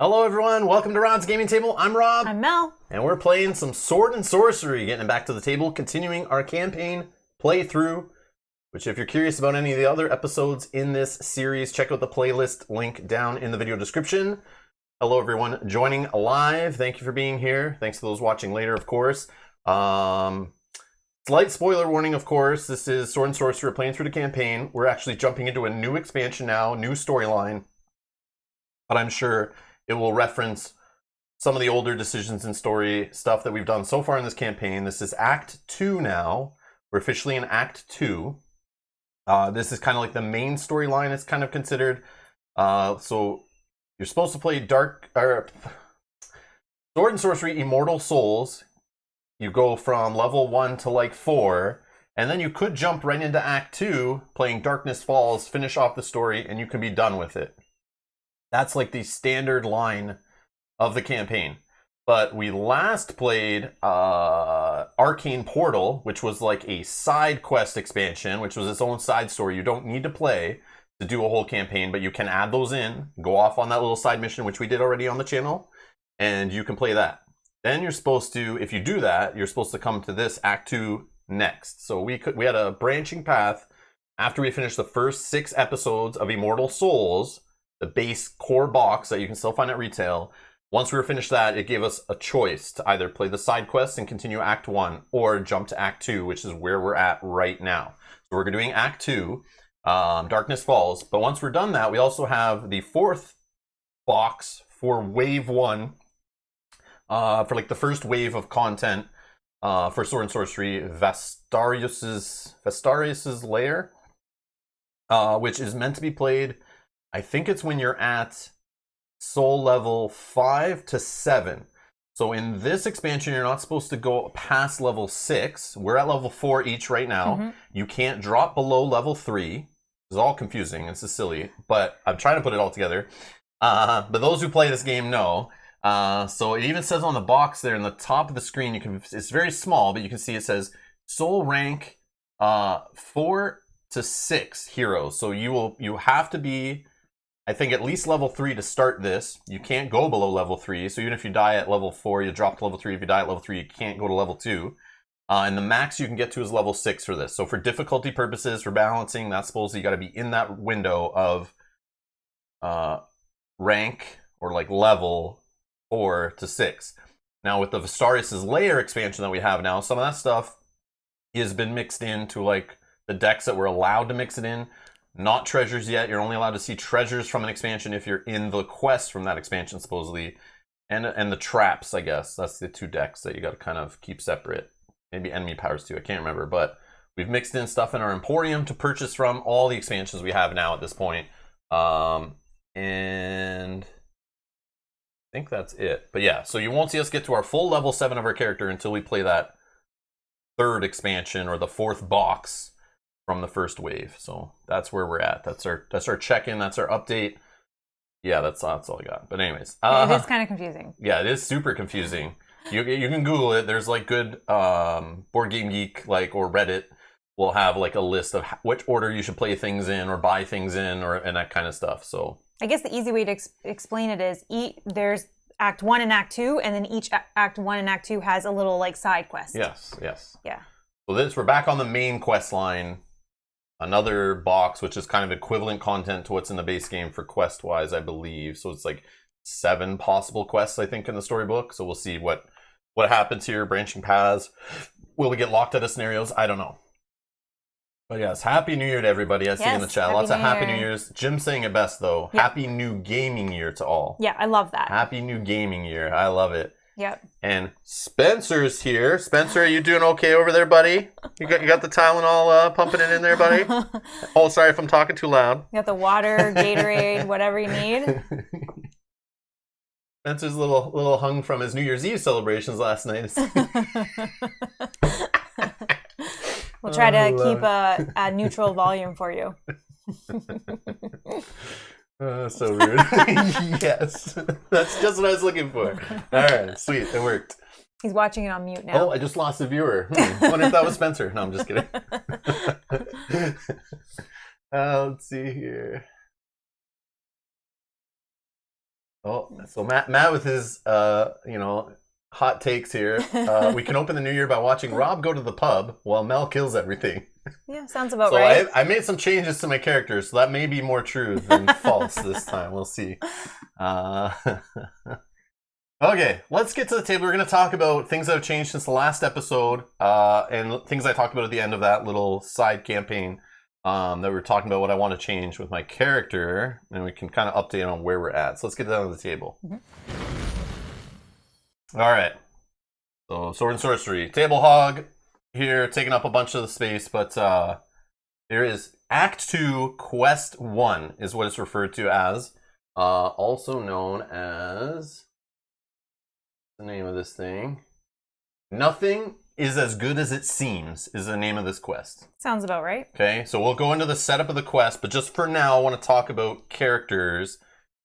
Hello everyone, welcome to Rod's Gaming Table. I'm Rob. I'm Mel. And we're playing some Sword and Sorcery, getting back to the table, continuing our campaign playthrough, which if you're curious about any of the other episodes in this series, check out the playlist link down in the video description. Hello everyone joining live. Thank you for being here. Thanks to those watching later, of course. Slight spoiler warning, of course. This is Sword and Sorcery. We're playing through the campaign. We're actually jumping into a new expansion now, new storyline. But I'm sure it will reference some of the older decisions and story stuff that we've done so far in this campaign. This is Act 2 now. We're officially in Act 2. This is kind of like the main storyline, it's kind of considered. So you're supposed to play Sword and Sorcery Immortal Souls. You go from level 1 to like 4, and then you could jump right into Act 2, playing Darkness Falls, finish off the story, and you can be done with it. That's like the standard line of the campaign. But we last played Arcane Portal, which was like a side quest expansion, which was its own side story. You don't need to play to do a whole campaign, but you can add those in, go off on that little side mission, which we did already on the channel, and you can play that. Then you're supposed to, if you do that, you're supposed to come to this Act 2 next. So we had a branching path after we finished the first 6 episodes of Immortal Souls, the base core box that you can still find at retail. Once we were finished that, it gave us a choice to either play the side quests and continue Act 1 or jump to Act 2, which is where we're at right now. So we're doing Act 2, Darkness Falls. But once we're done that, we also have the 4th box for Wave 1, for like the first wave of content for Sword and Sorcery, Vestarius's Lair, which is meant to be played, I think it's when you're at soul level 5 to 7. So in this expansion, you're not supposed to go past level 6. We're at level 4 each right now. Mm-hmm. You can't drop below level 3. It's all confusing. This is silly, but I'm trying to put it all together. But those who play this game know. So it even says on the box there in the top of the screen, it's very small, but you can see it says soul rank 4 to 6 heroes. So you have to be, I think, at least level 3 to start this. You can't go below level 3. So even if you die at level 4, you drop to level 3. If you die at level 3, you can't go to level 2. And the max you can get to is level 6 for this. So for difficulty purposes, for balancing, that's supposed to, you got to be in that window of rank or like level 4 to 6. Now with the Vestarius's Lair expansion that we have now, some of that stuff has been mixed into like the decks that we're allowed to mix it in. Not treasures yet. You're only allowed to see treasures from an expansion if you're in the quest from that expansion, supposedly. And the traps, I guess. That's the 2 decks that you got to kind of keep separate. Maybe enemy powers too. I can't remember. But we've mixed in stuff in our Emporium to purchase from all the expansions we have now at this point. And I think that's it. But yeah, so you won't see us get to our full level 7 of our character until we play that 3rd expansion or the 4th box from the first wave. So that's where we're at. That's our check-in. That's our update. Yeah, that's all I got. But anyways, it is kind of confusing. Yeah, it is super confusing. You can Google it. There's like good Board Game Geek or Reddit will have like a list of which order you should play things in or buy things in and that kind of stuff. So I guess the easy way to explain it is there's Act 1 and Act 2, and then each Act 1 and Act 2 has a little like side quest. Yes. Yeah. So we're back on the main quest line. Another box, which is kind of equivalent content to what's in the base game for quest-wise, I believe. So it's like 7 possible quests, I think, in the storybook. So we'll see what happens here, branching paths. Will we get locked out of scenarios? I don't know. But yes, Happy New Year to everybody. I see in the chat. Lots of Happy New Year's. Jim's saying it best, though. Yep. Happy New Gaming Year to all. Yeah, I love that. Happy New Gaming Year. I love it. Yep. And Spencer's here. Spencer, are you doing okay over there, buddy? You got the Tylenol pumping it in there, buddy? Oh, sorry if I'm talking too loud. You got the water, Gatorade, whatever you need. Spencer's a little hung from his New Year's Eve celebrations last night. We'll try to keep a neutral volume for you. So weird. Yes. That's just what I was looking for. All right. Sweet. It worked. He's watching it on mute now. Oh, I just lost a viewer. Wonder if that was Spencer. No, I'm just kidding. Let's see here. Oh, so Matt with his, hot takes here. We can open the new year by watching Rob go to the pub while Mel kills everything. Yeah, sounds about So right. I made some changes to my characters, so that may be more true than false this time. We'll see. Uh, okay, let's get to the table. We're going to talk about things that have changed since the last episode, and things I talked about at the end of that little side campaign. That we were talking about what I want to change with my character, and we can kind of update on where we're at. So let's get down to the table. All right. So Sword and Sorcery, table hog here, taking up a bunch of the space, but there is Act 2, Quest 1 is what it's referred to as, also known as the name of this thing. Nothing is as good as it seems is the name of this quest. Sounds about right. Okay, so we'll go into the setup of the quest, but just for now, I want to talk about characters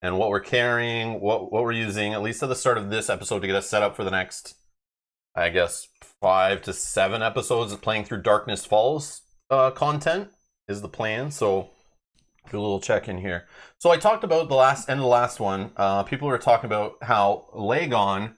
and what we're carrying, what we're using, at least at the start of this episode to get us set up for the next, I guess, 5 to 7 episodes of playing through Darkness Falls content is the plan. So do a little check in here. So I talked about the last one. People were talking about how Lagon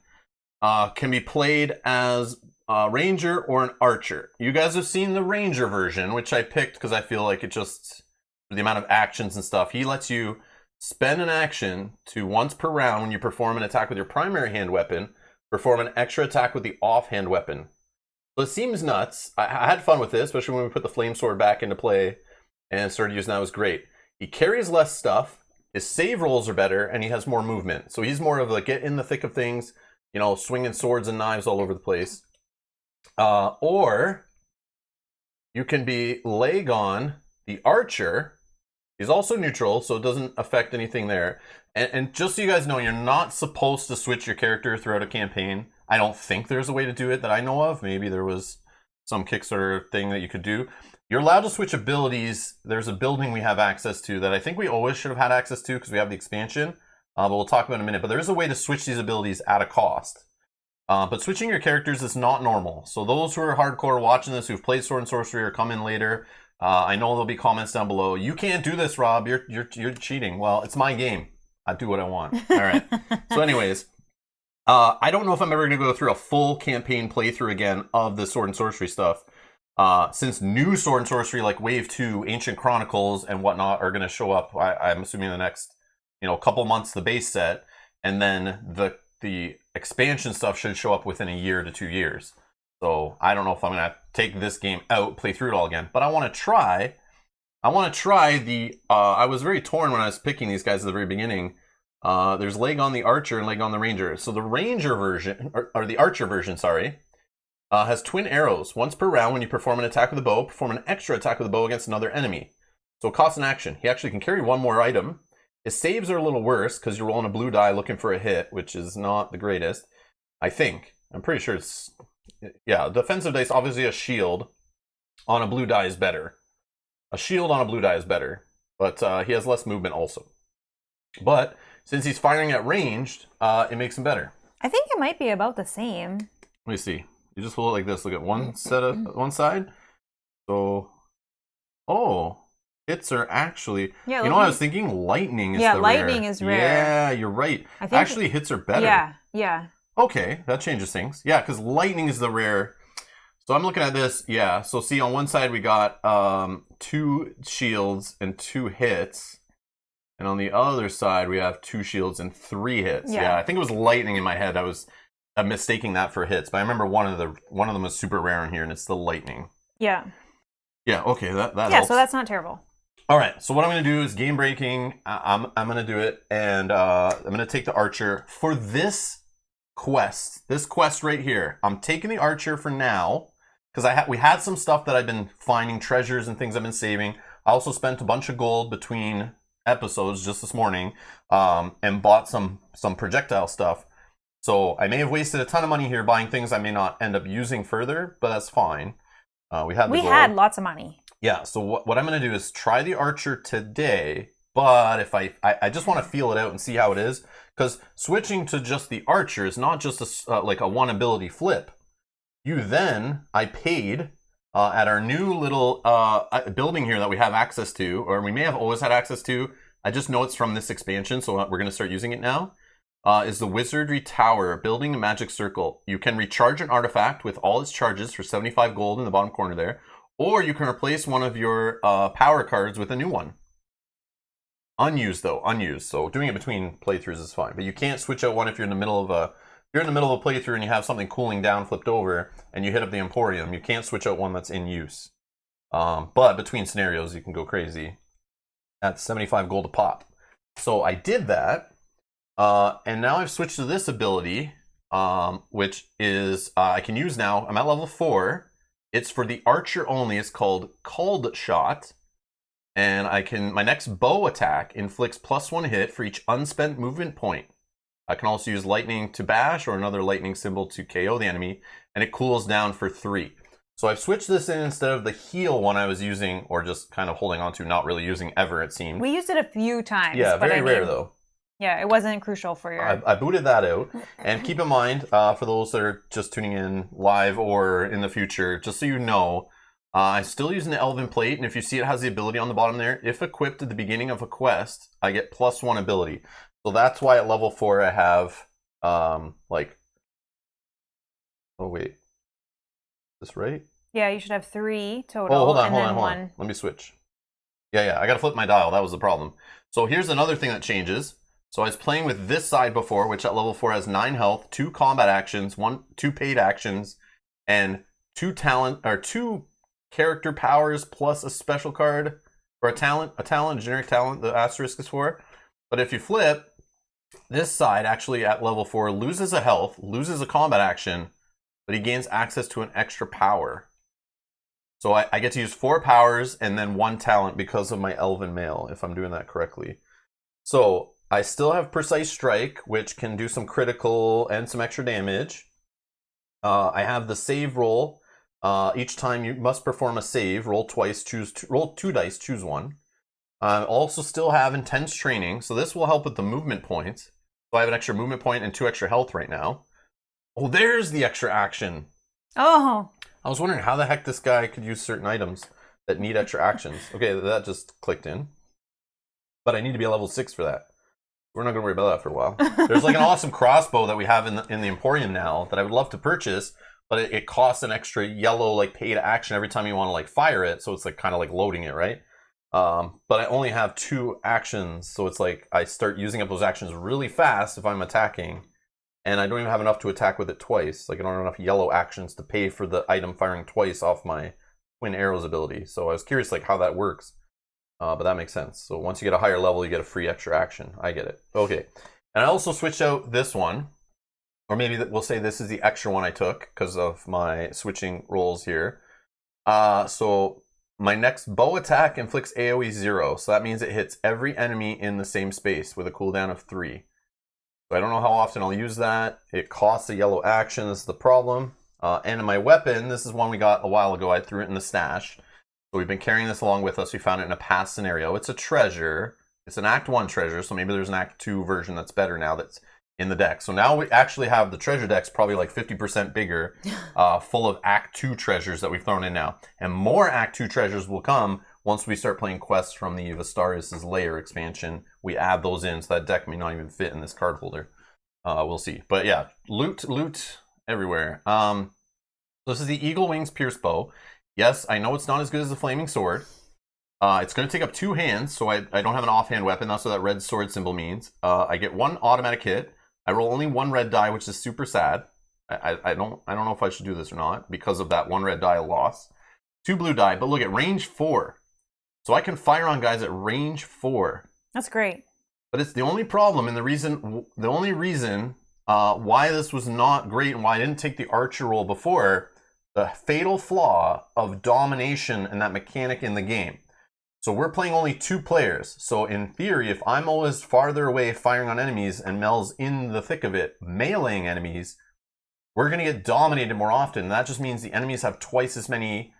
can be played as a ranger or an archer. You guys have seen the ranger version, which I picked because I feel like it just, for the amount of actions and stuff, he lets you spend an action to once per round when you perform an attack with your primary hand weapon, perform an extra attack with the offhand weapon. So it seems nuts. I had fun with this, especially when we put the flame sword back into play and started using that. It was great. He carries less stuff, his save rolls are better, and he has more movement. So he's more of a get in the thick of things, swinging swords and knives all over the place. Or you can be Lagon, the archer. He's also neutral, so it doesn't affect anything there. And just so you guys know, you're not supposed to switch your character throughout a campaign. I don't think there's a way to do it that I know of. Maybe there was some Kickstarter thing that you could do. You're allowed to switch abilities. There's a building we have access to that I think we always should have had access to because we have the expansion. But we'll talk about in a minute. But there is a way to switch these abilities at a cost. But switching your characters is not normal. So those who are hardcore watching this, who've played Sword and Sorcery or come in later, I know there'll be comments down below. You can't do this, Rob. You're cheating. Well, it's my game. I do what I want. All right. So anyways, I don't know if I'm ever going to go through a full campaign playthrough again of the Sword and Sorcery stuff. Since new Sword and Sorcery like Wave 2, Ancient Chronicles, and whatnot are going to show up, I'm assuming the next couple months, the base set, and then the expansion stuff should show up within a year to 2 years. So I don't know if I'm going to take this game out, play through it all again, but I want to try. I was very torn when I was picking these guys at the very beginning. There's Lagon the Archer and Lagon the Ranger. So the Ranger version, or the Archer version, sorry, has twin arrows. Once per round, when you perform an attack with a bow, perform an extra attack with a bow against another enemy. So it costs an action. He actually can carry one more item. His saves are a little worse because you're rolling a blue die looking for a hit, which is not the greatest. I think. I'm pretty sure it's... Yeah, defensive dice, obviously a shield on a blue die is better. A shield on a blue die is better, but he has less movement also. But since he's firing at ranged, it makes him better. I think it might be about the same. Let me see. You just hold it like this. Look at one side. So, hits are actually... Yeah, what I was thinking? Lightning is the rare. Yeah, lightning is rare. Yeah, you're right. Actually, hits are better. Yeah. Okay, that changes things. Yeah, because lightning is the rare. So I'm looking at this. Yeah, so see on one side we got 2 shields and 2 hits. And on the other side we have 2 shields and 3 hits. Yeah, I think it was lightning in my head. I'm mistaking that for hits. But I remember one of them was super rare in here, and it's the lightning. Yeah. Yeah, okay, that yeah, helps. So that's not terrible. All right, so what I'm going to do is game breaking. I'm going to do it, and I'm going to take the Archer. For this quest right here, I'm taking the Archer for now, because we had some stuff that I've been finding, treasures and things I've been saving. I also spent a bunch of gold between episodes just this morning, and bought some projectile stuff. So I may have wasted a ton of money here buying things I may not end up using further, but that's fine. We had lots of money. Yeah, so what I'm going to do is try the Archer today, but if I just want to feel it out and see how it is, because switching to just the Archer is not just like a one ability flip. I paid at our new little building here that we have access to, or we may have always had access to. I just know it's from this expansion, so we're going to start using it now. is the Wizardry Tower, building a magic circle. You can recharge an artifact with all its charges for 75 gold in the bottom corner there, or you can replace one of your power cards with a new one. Unused though, unused. So doing it between playthroughs is fine, but you can't switch out one if you're in the middle of a playthrough and you have something cooling down flipped over and you hit up the Emporium. You can't switch out one that's in use. But between scenarios, you can go crazy at 75 gold a pop. So I did that, and now I've switched to this ability, which is I can use now. I'm at level 4. It's for the archer only. It's called Called Shot. And my next bow attack inflicts +1 hit for each unspent movement point. I can also use lightning to bash or another lightning symbol to KO the enemy, and it cools down for 3. So I've switched this in instead of the heal one I was using, or just kind of holding on to, not really using ever, it seemed. We used it a few times. Yeah, very rare though. Yeah, it wasn't crucial for your... I booted that out. And keep in mind, for those that are just tuning in live or in the future, just so you know, I'm still using the Elven Plate, and if you see it has the ability on the bottom there, if equipped at the beginning of a quest, I get +1 ability. So that's why at level 4 I have, oh wait, is this right? Yeah, you should have 3 total. Oh, hold on. Let me switch. Yeah, I gotta flip my dial, that was the problem. So here's another thing that changes. So I was playing with this side before, which at level 4 has 9 health, 2 combat actions, 2 paid actions, and 2 character powers plus a special card, or a generic talent the asterisk is for. But if you flip, this side actually at level 4 loses a health, loses a combat action, but he gains access to an extra power. So I get to use 4 powers and then 1 talent because of my Elven Mail, if I'm doing that correctly. So I still have Precise Strike, which can do some critical and some extra damage. I have the save roll. Each time you must perform a save, roll 2 dice, choose 1. I also still have Intense Training, so this will help with the movement points. So I have an extra movement point and 2 extra health right now. Oh, there's the extra action. Oh. I was wondering how the heck this guy could use certain items that need extra actions. Okay, that just clicked in. But I need to be a level 6 for that. We're not going to worry about that for a while. There's like an awesome crossbow that we have in the Emporium now that I would love to purchase, but it costs an extra yellow like paid action every time you want to like fire it, so it's like kind of like loading it, right? But I only have 2 actions, so it's like I start using up those actions really fast if I'm attacking, and I don't even have enough to attack with it twice. Like I don't have enough yellow actions to pay for the item firing twice off my Twin Arrows ability. So I was curious like how that works, but that makes sense. So once you get a higher level, you get a free extra action. I get it. Okay, and I also switched out this one. Or maybe we'll say this is the extra one I took because of my switching rolls here. So my next bow attack inflicts AoE 0. So that means it hits every enemy in the same space with a cooldown of 3. So I don't know how often I'll use that. It costs a yellow action. This is the problem. And in my weapon, this is one we got a while ago. I threw it in the stash. So we've been carrying this along with us. We found it in a past scenario. It's a treasure. It's an Act 1 treasure. So maybe there's an Act 2 version that's better now that's in the deck. So now we actually have the treasure decks probably like 50% bigger, full of Act 2 treasures that we've thrown in now. And more Act 2 treasures will come once we start playing quests from the Vistarius' Lair expansion. We add those in, so that deck may not even fit in this card holder. We'll see. But yeah, loot everywhere. This is the Eagle Wings Pierce Bow. Yes, I know it's not as good as the Flaming Sword. It's going to take up 2 hands, so I don't have an offhand weapon. That's what that red sword symbol means. I get 1 automatic hit. I roll only 1 red die, which is super sad. I don't know if I should do this or not because of that 1 red die loss. 2 blue die, but look at range 4. So I can fire on guys at range 4. That's great. But it's the only problem and the only reason why this was not great and why I didn't take the archer roll before, the fatal flaw of domination and that mechanic in the game. So we're playing only 2 players. So in theory, if I'm always farther away firing on enemies and Mel's in the thick of it, meleeing enemies, we're going to get dominated more often. And that just means the enemies have twice as many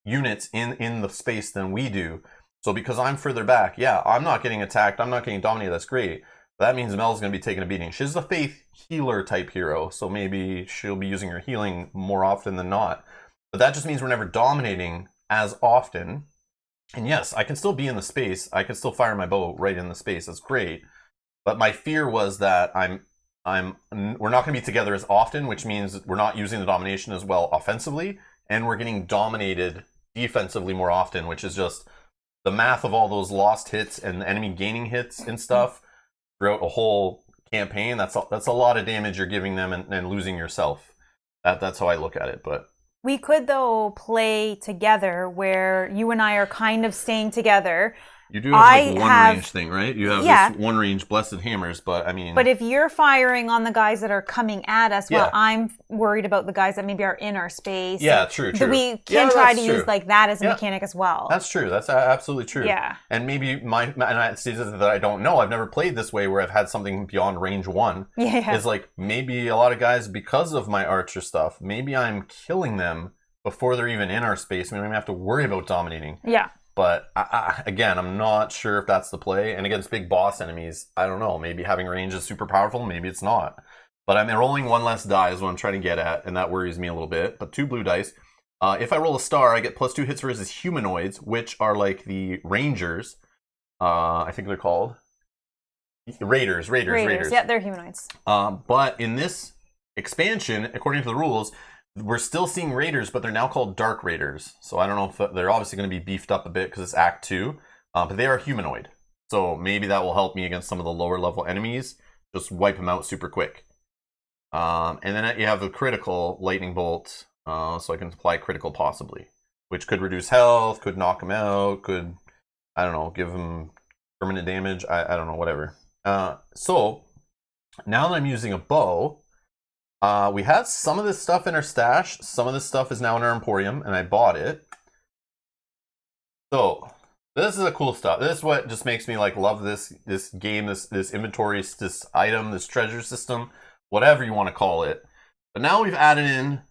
units in the space than we do. So because I'm further back, yeah, I'm not getting attacked, I'm not getting dominated, that's great. But that means Mel's going to be taking a beating. She's the faith healer type hero, so maybe she'll be using her healing more often than not. But that just means we're never dominating as often. And yes, I can still be in the space. I can still fire my bow right in the space. That's great. But my fear was that I'm we're not going to be together as often, which means we're not using the domination as well offensively, and we're getting dominated defensively more often, which is just the math of all those lost hits and the enemy gaining hits and stuff throughout a whole campaign. That's a lot of damage you're giving them and losing yourself. That's how I look at it. But we could, though, play together where you and I are kind of staying together. You do have like one range thing, right? You have this one range blessed hammers, but I mean... But if you're firing on the guys that are coming at us, well, I'm worried about the guys that maybe are in our space. Yeah, true. We can try to use like that as a mechanic as well. That's true. That's absolutely true. Yeah. And maybe and it's that I don't know. I've never played this way where I've had something beyond range 1. Yeah. Is like maybe a lot of guys, because of my archer stuff, maybe I'm killing them before they're even in our space. Maybe I don't have to worry about dominating. Yeah. But again, I'm not sure if that's the play. And against big boss enemies, I don't know. Maybe having range is super powerful. Maybe it's not. But I'm rolling one less die is what I'm trying to get at, and that worries me a little bit. But 2 blue dice. If I roll a star, I get +2 hits versus humanoids, which are like the rangers. I think they're called raiders. Yeah, they're humanoids. But in this expansion, according to the rules, we're still seeing raiders, but they're now called dark raiders. So I don't know if they're obviously going to be beefed up a bit because it's Act 2. But they are humanoid. So maybe that will help me against some of the lower level enemies. Just wipe them out super quick. And then you have the critical lightning bolt. So I can apply critical possibly. Which could reduce health, could knock them out, could, I don't know, give them permanent damage. I don't know, whatever. So now that I'm using a bow... we had some of this stuff in our stash. Some of this stuff is now in our emporium, and I bought it. So this is the cool stuff. This is what just makes me like love this game, this inventory, this item, this treasure system, whatever you want to call it. But now we've added in.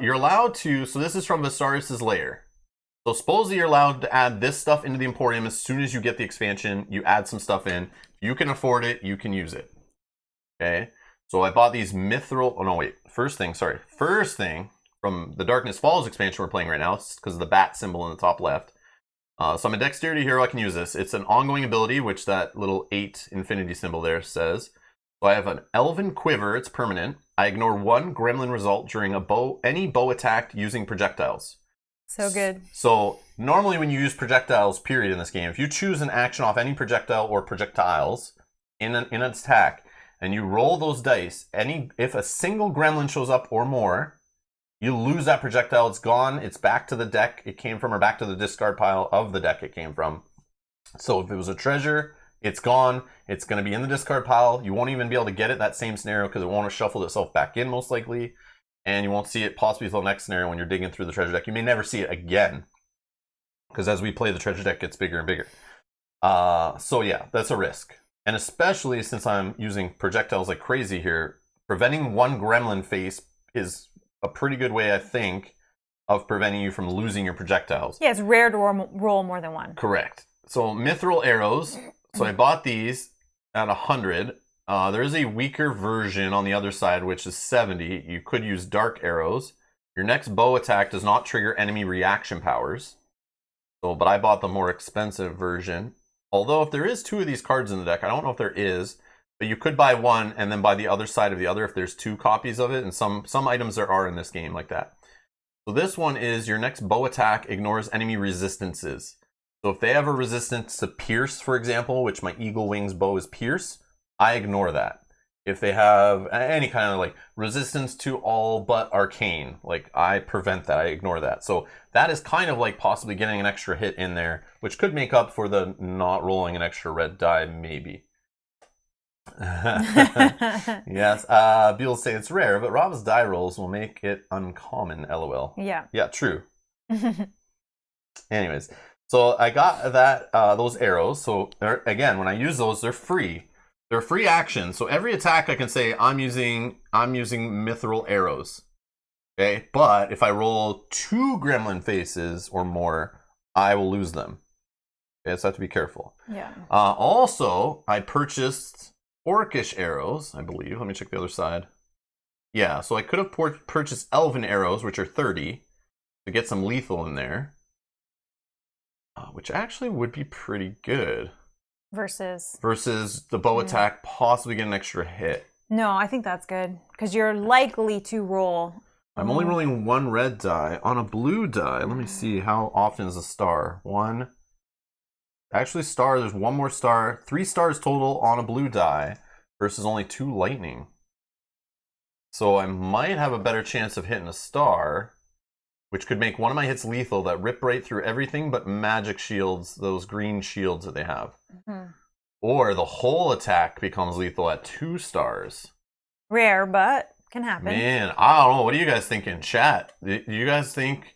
You're allowed to. So this is from Visarius's lair. So supposedly you're allowed to add this stuff into the emporium as soon as you get the expansion. You add some stuff in. If you can afford it, you can use it. Okay. So I bought these mithril... Oh, no, wait. First thing from the Darkness Falls expansion we're playing right now. It's because of the bat symbol in the top left. So I'm a dexterity hero. I can use this. It's an ongoing ability, which that little 8 infinity symbol there says. So I have an Elven Quiver. It's permanent. I ignore 1 gremlin result during any bow attack using projectiles. So good. So normally when you use projectiles, period, in this game, if you choose an action off any projectile or projectiles in an attack... and you roll those dice, if a single gremlin shows up or more, you lose that projectile. It's gone. It's back to the deck it came from, or back to the discard pile of the deck it came from. So if it was a treasure, it's gone. It's going to be in the discard pile. You won't even be able to get it that same scenario because it won't have shuffled itself back in most likely. And you won't see it possibly until the next scenario when you're digging through the treasure deck. You may never see it again because as we play, the treasure deck gets bigger and bigger. So yeah, that's a risk. And especially since I'm using projectiles like crazy here, preventing 1 gremlin face is a pretty good way, I think, of preventing you from losing your projectiles. Yeah, it's rare to roll more than 1. Correct. So mithril arrows. So I bought these at 100. There is a weaker version on the other side, which is 70. You could use dark arrows. Your next bow attack does not trigger enemy reaction powers. But I bought the more expensive version. Although if there is 2 of these cards in the deck, I don't know if there is, but you could buy 1 and then buy the other side of the other if there's 2 copies of it, and some items there are in this game like that. So this one is your next bow attack ignores enemy resistances. So if they have a resistance to pierce, for example, which my Eagle Wings bow is pierce, I ignore that. If they have any kind of like resistance to all but arcane, like I prevent that, I ignore that. So that is kind of like possibly getting an extra hit in there, which could make up for the not rolling an extra red die, maybe. Yes, Beal say it's rare, but Rob's die rolls will make it uncommon, lol. Yeah. Yeah, true. Anyways, so I got that those arrows. So again, when I use those, they're free. They're free actions, so every attack I can say I'm using mithril arrows. Okay, but if I roll 2 gremlin faces or more, I will lose them. Okay, so I have to be careful. Yeah. Also, I purchased orcish arrows, I believe. Let me check the other side. Yeah, so I could have purchased elven arrows, which are 30, to get some lethal in there, which actually would be pretty good. Versus the bow attack possibly get an extra hit. No, I think that's good because you're likely to roll. I'm only rolling one red die. On a blue die, let me see, how often is a star? One. Actually, star, there's one more star. 3 stars total on a blue die versus only 2 lightning. So I might have a better chance of hitting a star, which could make one of my hits lethal that rip right through everything but magic shields, those green shields that they have. Mm-hmm. Or the whole attack becomes lethal at 2 stars. Rare, but can happen. Man, I don't know. What do you guys think in chat? Do you guys think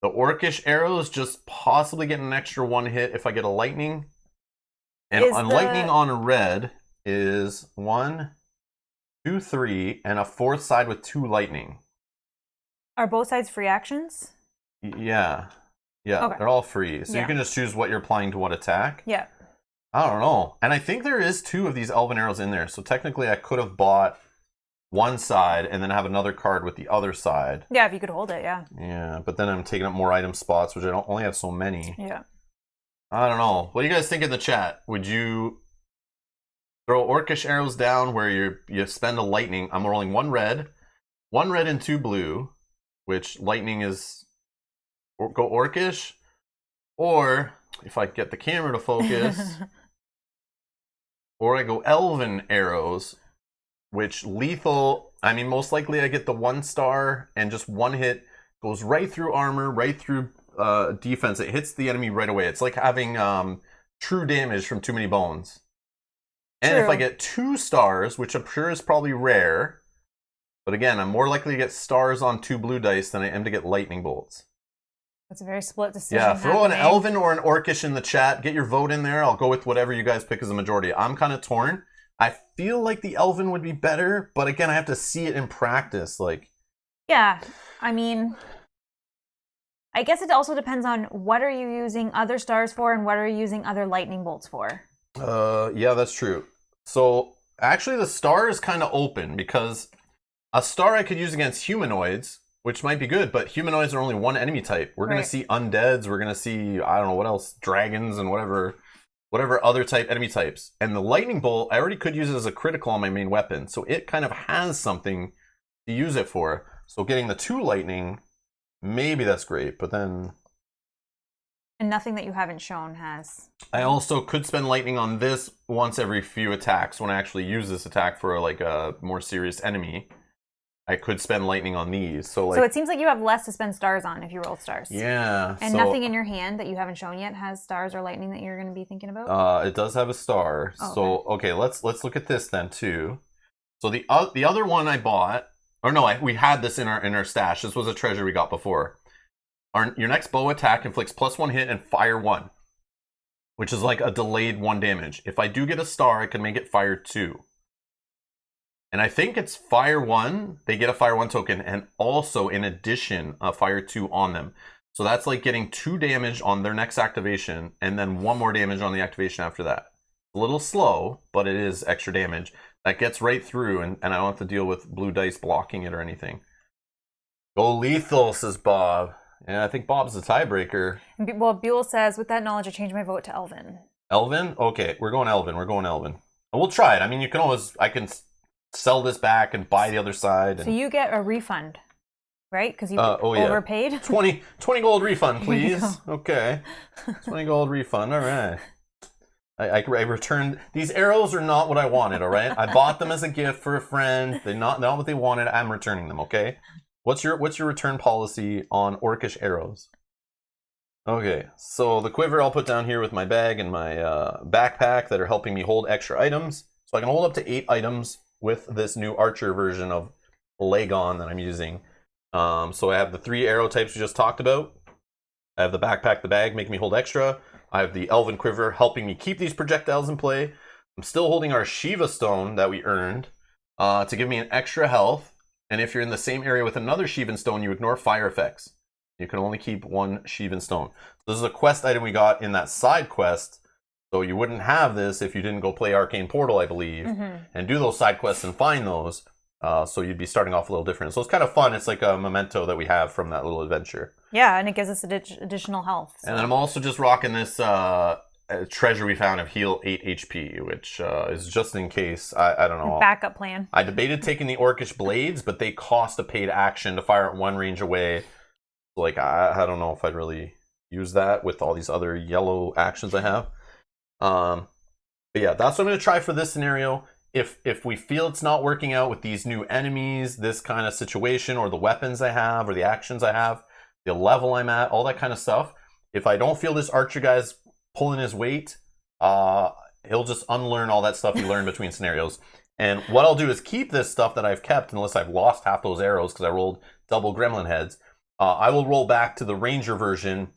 the orcish arrows just possibly get an extra 1 hit if I get a lightning? And lightning on a red is 1, 2, 3, and a 4th side with 2 lightning. Are both sides free actions? Yeah. Yeah, okay. They're all free. So you can just choose what you're applying to what attack. Yeah. I don't know. And I think there is 2 of these elven arrows in there. So technically I could have bought one side and then have another card with the other side. Yeah, if you could hold it, yeah. Yeah, but then I'm taking up more item spots, which I don't only have so many. Yeah. I don't know. What do you guys think in the chat? Would you throw orcish arrows down where you spend a lightning? I'm rolling 1 red and 2 blue, which lightning is go orcish, or if I get the camera to focus, or I go elven arrows, which lethal, I mean, most likely I get the 1 star and just 1 hit goes right through armor, right through defense. It hits the enemy right away. It's like having true damage from too many bones. And if I get 2 stars, which I'm sure is probably rare, but again, I'm more likely to get stars on 2 blue dice than I am to get lightning bolts. That's a very split decision. Yeah, throw an elven or an orcish in the chat. Get your vote in there. I'll go with whatever you guys pick as a majority. I'm kind of torn. I feel like the elven would be better, but again, I have to see it in practice. Yeah, I mean, I guess it also depends on what are you using other stars for and what are you using other lightning bolts for. Yeah, that's true. So actually the star is kind of open because a star I could use against humanoids, which might be good, but humanoids are only 1 enemy type. We're going to see undeads. We're going to see, I don't know what else, dragons and whatever other type enemy types. And the lightning bolt, I already could use it as a critical on my main weapon. So it kind of has something to use it for. So getting the 2 lightning, maybe that's great, but then... And nothing that you haven't shown has. I also could spend lightning on this once every few attacks when I actually use this attack for like a more serious enemy. I could spend lightning on these. So it seems like you have less to spend stars on if you roll stars. Yeah. And nothing in your hand that you haven't shown yet has stars or lightning that you're going to be thinking about? It does have a star. Oh, so, okay, let's look at this then too. So the other one I bought, or no, we had this in our stash. This was a treasure we got before. Your next bow attack inflicts +1 hit and fire 1, which is like a delayed 1 damage. If I do get a star, I can make it fire 2. And I think it's fire 1, they get a fire 1 token, and also in addition, a fire 2 on them. So that's like getting 2 damage on their next activation, and then 1 more damage on the activation after that. A little slow, but it is extra damage. That gets right through, and I don't have to deal with blue dice blocking it or anything. Go lethal, says Bob. Yeah, I think Bob's the tiebreaker. Well, Buell says, with that knowledge, I changed my vote to Elven. Elven? Okay, we're going Elven. And we'll try it. I mean, I can sell this back and buy the other side. So you get a refund, right? Because you overpaid? Yeah. 20 gold refund, please. Okay. 20 gold refund. All right. I returned. These arrows are not what I wanted, all right? I bought them as a gift for a friend. They're not what they wanted. I'm returning them, okay? What's your return policy on orcish arrows? Okay, so the quiver I'll put down here with my bag and my backpack that are helping me hold extra items. So I can hold up to 8 items with this new archer version of Lagon that I'm using. So I have the 3 arrow types we just talked about. I have the backpack, the bag, making me hold extra. I have the elven quiver helping me keep these projectiles in play. I'm still holding our Shiva stone that we earned to give me an extra health. And if you're in the same area with another Shivan stone, you ignore fire effects. You can only keep 1 Shivan stone. This is a quest item we got in that side quest. So you wouldn't have this if you didn't go play Arcane Portal, I believe, and do those side quests and find those. So you'd be starting off a little different. So it's kind of fun. It's like a memento that we have from that little adventure. Yeah, and it gives us additional health. So. And then I'm also just rocking this a treasure we found of heal 8 HP, which is just in case. I don't know. A backup plan. I debated taking the Orcish Blades, but they cost a paid action to fire at one range away. Like, I don't know if I'd really use that with all these other yellow actions I have. But yeah, that's what I'm going to try for this scenario. If we feel it's not working out with these new enemies, this kind of situation, or the weapons I have, or the actions I have, the level I'm at, all that kind of stuff, if I don't feel this archer guy's pulling his weight, he'll just unlearn all that stuff he learned between scenarios. And what I'll do is keep this stuff that I've kept, unless I've lost half those arrows because I rolled double gremlin heads. I will roll back to the ranger version.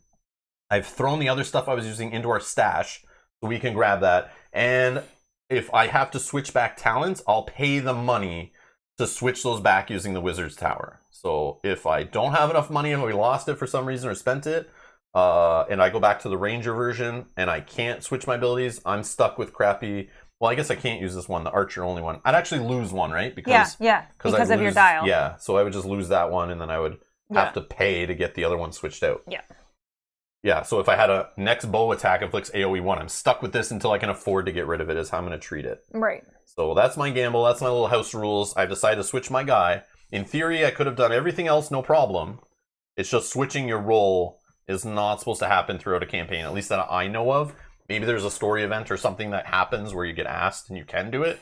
I've thrown the other stuff I was using into our stash, so we can grab that. And if I have to switch back talents, I'll pay the money to switch those back using the wizard's tower. So if I don't have enough money and we lost it for some reason or spent it, and I go back to the ranger version and I can't switch my abilities, I'm stuck with crappy. Well, I guess I can't use this one, the archer only one. I'd actually lose one, right? Because of your dial. Yeah, so I would just lose that one, and then I would have to pay to get the other one switched out. Yeah. Yeah, so if I had a next bow attack inflicts AoE 1, I'm stuck with this until I can afford to get rid of it, is how I'm going to treat it. Right. So that's my gamble. That's my little house rules. I've decided to switch my guy. In theory, I could have done everything else, no problem. It's just switching your role is not supposed to happen throughout a campaign, at least that I know of. Maybe there's a story event or something that happens where you get asked and you can do it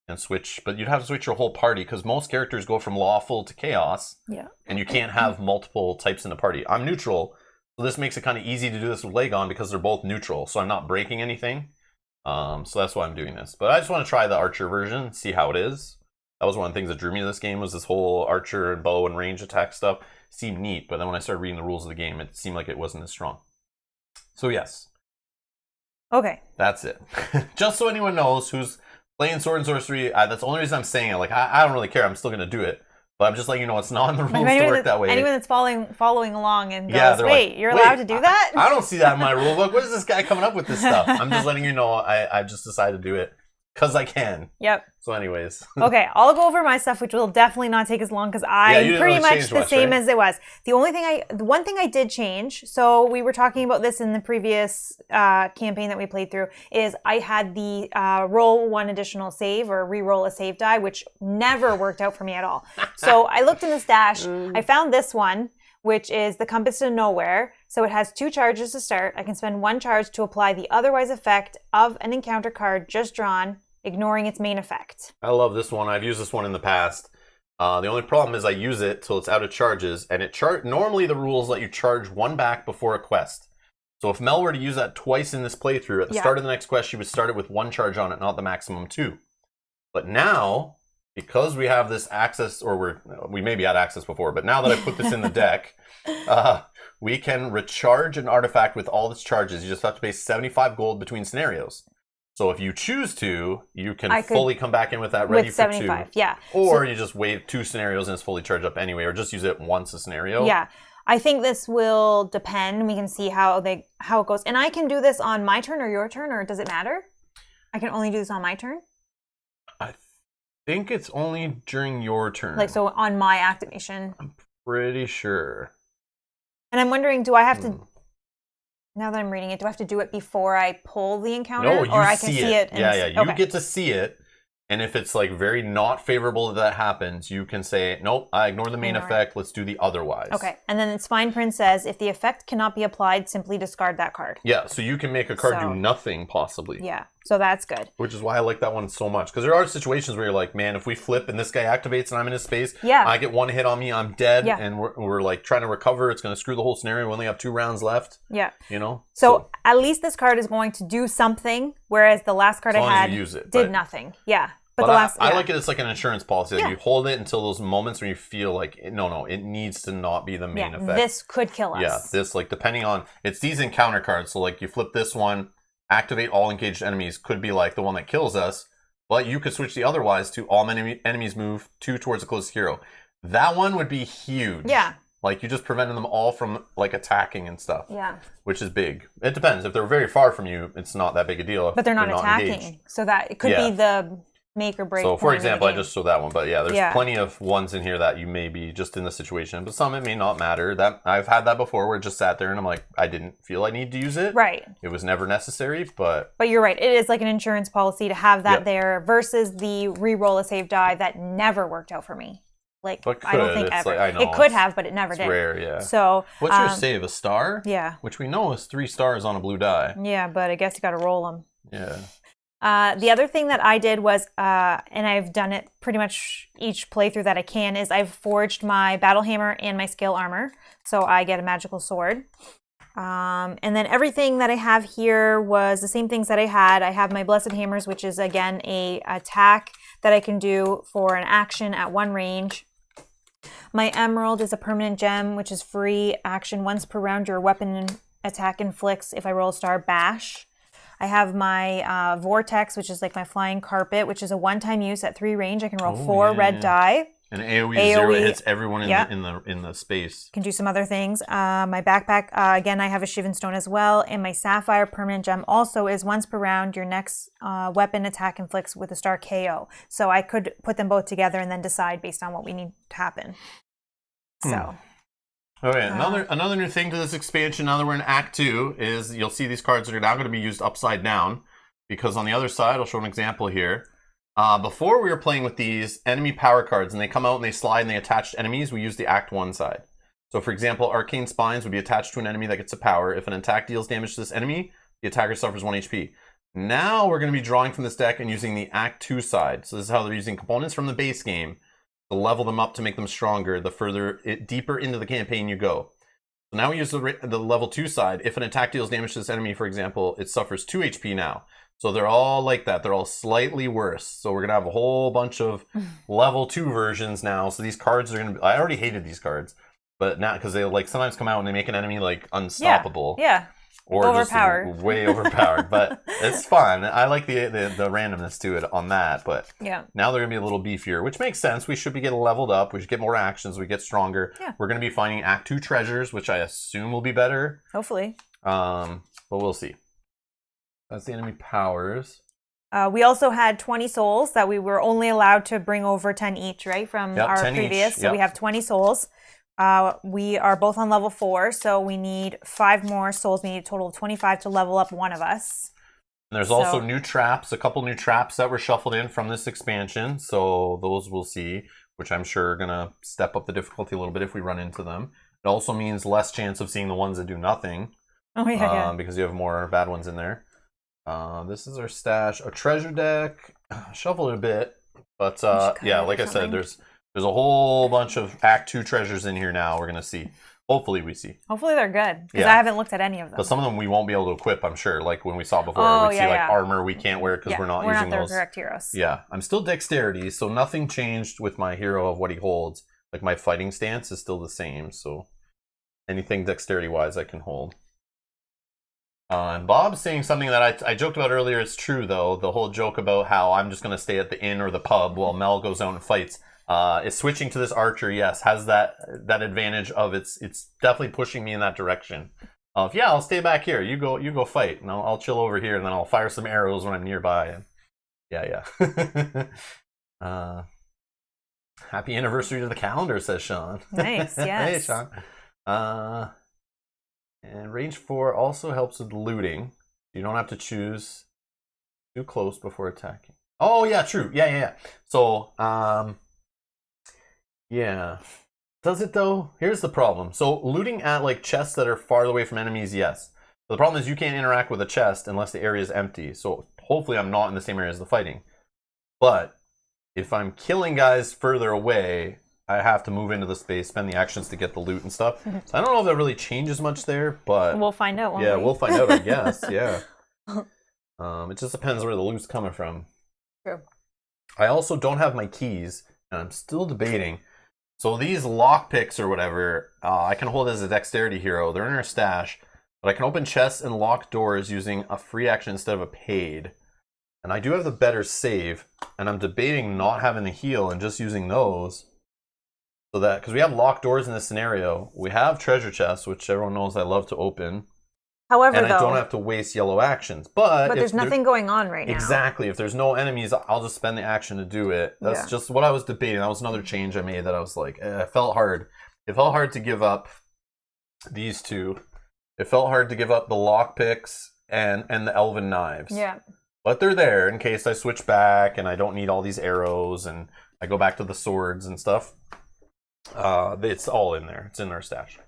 and switch, but you'd have to switch your whole party because most characters go from lawful to chaos. Yeah. And you can't have multiple types in the party. I'm neutral, so this makes it kind of easy to do this with Lagon because they're both neutral, so I'm not breaking anything. So that's why I'm doing this. But I just want to try the archer version, see how it is. That was one of the things that drew me to this game, was this whole archer and bow and range attack stuff. Seemed neat, but then when I started reading the rules of the game, it seemed like it wasn't as strong. So yes. Okay. That's it. Just so anyone knows who's playing Sword and Sorcery, that's the only reason I'm saying it. Like, I don't really care. I'm still going to do it. But I'm just letting you know it's not in the rules to work that way. Anyone that's following along and goes, wait, you're allowed to do that? I don't see that in my rule book. What is this guy coming up with this stuff? I'm just letting you know I've just decided to do it because I can. Yep. So anyways. Okay, I'll go over my stuff, which will definitely not take as long because I'm pretty much the same as it was. The one thing I did change, so we were talking about this in the previous campaign that we played through, is I had the roll one additional save or re-roll a save die, which never worked out for me at all. So I looked in the stash, I found this one, which is the Compass to Nowhere. So it has 2 charges to start. I can spend 1 charge to apply the otherwise effect of an encounter card just drawn, ignoring its main effect. I love this one. I've used this one in the past. The only problem is I use it till it's out of charges, and normally the rules let you charge 1 back before a quest. So if Mel were to use that twice in this playthrough, at the start of the next quest, she would start it with 1 charge on it, not the maximum 2. But now, because we have this access, or we maybe had access before, but now that I put this in the deck, we can recharge an artifact with all its charges. You just have to pay 75 gold between scenarios. So if you choose to, you can fully come back in with that ready for 75, 2. Yeah. Or you just wait 2 scenarios and it's fully charged up anyway, or just use it once a scenario. Yeah. I think this will depend. We can see how it goes. And I can do this on my turn or your turn, or does it matter? I can only do this on my turn? I think it's only during your turn. Like, so on my activation. I'm pretty sure. And I'm wondering, do I have to... Now that I'm reading it, do I have to do it before I pull the encounter? No, or I can see it? You get to see it. And if it's like very not favorable that happens, you can say, nope, I ignore the main effect. Let's do the otherwise. Okay. And then its fine print says, if the effect cannot be applied, simply discard that card. Yeah, so you can make a card do nothing, possibly. Yeah, so that's good. Which is why I like that one so much. Because there are situations where you're like, man, if we flip and this guy activates and I'm in his space, I get 1 hit on me, I'm dead, and we're like trying to recover. It's going to screw the whole scenario. We only have 2 rounds left. Yeah. You know? So at least this card is going to do something, whereas the last card I had did nothing. Yeah. But I like it as like an insurance policy. Like you hold it until those moments when you feel like, no, it needs to not be the main effect. This could kill us. Yeah, this, like, depending on, it's these encounter cards. So, like, you flip this one, activate all engaged enemies, could be like the one that kills us. But you could switch the otherwise to all enemies move 2 towards the closest hero. That one would be huge. Yeah. Like, you just prevented them all from, like, attacking and stuff. Yeah. Which is big. It depends. If they're very far from you, it's not that big a deal. But they're not attacking. Engaged. So that it could be the... make or break. So, for example, I just showed that one, but yeah, there's plenty of ones in here that you may be just in the situation, but some it may not matter. That I've had that before where it just sat there and I'm like, I didn't feel I need to use it. Right. It was never necessary, but you're right. It is like an insurance policy to have that there versus the re-roll a save die that never worked out for me. Like, I don't think ever. Like, I know, it could have, but it never did. Rare, yeah. So, what's your save? A star? Yeah. Which we know is 3 stars on a blue die. Yeah, but I guess you got to roll them. Yeah. The other thing that I did was, and I've done it pretty much each playthrough that I can, is I've forged my battle hammer and my scale armor, so I get a magical sword. And then everything that I have here was the same things that I had. I have my blessed hammers, which is again a attack that I can do for an action at 1 range. My emerald is a permanent gem, which is free action once per round. Your weapon attack inflicts if I roll a star bash. I have my vortex, which is like my flying carpet, which is a one-time use at 3 range. I can roll 4 red die. And AoE 0, it hits everyone in the space. Can do some other things. My backpack, again, I have a Shivan Stone as well. And my sapphire permanent gem also is once per round, your next weapon attack inflicts with a star KO. So I could put them both together and then decide based on what we need to happen. So. Okay, another new thing to this expansion, now that we're in Act 2, is you'll see these cards are now going to be used upside down. Because on the other side, I'll show an example here. Before we were playing with these enemy power cards, and they come out and they slide and they attach to enemies, we use the Act 1 side. So for example, Arcane Spines would be attached to an enemy that gets a power. If an attack deals damage to this enemy, the attacker suffers 1 HP. Now we're going to be drawing from this deck and using the Act 2 side. So this is how they're using components from the base game to level them up to make them stronger the further, deeper into the campaign you go. So now we use the level 2 side. If an attack deals damage to this enemy, for example, it suffers 2 HP now. So they're all like that. They're all slightly worse. So we're going to have a whole bunch of level 2 versions now. So these cards are going to be... I already hated these cards. But now, because they like sometimes come out and they make an enemy like unstoppable. Yeah. Or overpowered. Just way overpowered. But it's fun. I like the randomness to it on that. But now they're going to be a little beefier, which makes sense. We should be getting leveled up. We should get more actions. We get stronger. Yeah. We're going to be finding Act 2 treasures, which I assume will be better. Hopefully. But we'll see. That's the enemy powers. We also had 20 souls that we were only allowed to bring over 10 each, right? From our previous. So we have 20 souls. We are both on level 4, so we need 5 more souls. We need a total of 25 to level up one of us. And there's also new traps, a couple new traps that were shuffled in from this expansion. So those we'll see, which I'm sure are going to step up the difficulty a little bit if we run into them. It also means less chance of seeing the ones that do nothing. Oh, yeah. Because you have more bad ones in there. This is our stash. A treasure deck. Shuffled it a bit. But yeah, like I said, there's a whole bunch of Act 2 treasures in here now we're going to see. Hopefully we see. Hopefully they're good. Because I haven't looked at any of them. But some of them we won't be able to equip, I'm sure. Like when we saw before. We'd see like armor we can't wear because we're not using those. We're not the correct heroes. Yeah. I'm still dexterity, so nothing changed with my hero of what he holds. Like my fighting stance is still the same. So anything dexterity-wise I can hold. And Bob's saying something that I joked about earlier. It's true, though. The whole joke about how I'm just going to stay at the inn or the pub while Mel goes out and fights. Is switching to this archer, yes, has that advantage of it's definitely pushing me in that direction. Of I'll stay back here. You go fight, and I'll chill over here, and then I'll fire some arrows when I'm nearby. And yeah. Happy anniversary to the calendar, says Sean. Nice, yes. Hey, Sean. And range 4 also helps with looting. You don't have to choose too close before attacking. Oh, yeah, true. Yeah. So, yeah. Does it, though? Here's the problem. So, looting at, like, chests that are far away from enemies, yes. But the problem is you can't interact with a chest unless the area is empty. So, hopefully I'm not in the same area as the fighting. But, if I'm killing guys further away... I have to move into the space, spend the actions to get the loot and stuff. So I don't know if that really changes much there, but... We'll find out, won't we? We'll find out, I guess, yeah. It just depends where the loot's coming from. True. I also don't have my keys, and I'm still debating. So these lockpicks or whatever, I can hold as a dexterity hero. They're in our stash, but I can open chests and lock doors using a free action instead of a paid. And I do have the better save, and I'm debating not having the heal and just using those. So that, because we have locked doors in this scenario, we have treasure chests, which everyone knows I love to open. However, and I don't have to waste yellow actions. But there's nothing going on right now. Exactly. If there's no enemies, I'll just spend the action to do it. That's just what I was debating. That was another change I made that I was like, it felt hard. It felt hard to give up these two. It felt hard to give up the lockpicks and the elven knives. Yeah. But they're there in case I switch back and I don't need all these arrows and I go back to the swords and stuff. It's all in there. It's in our stash.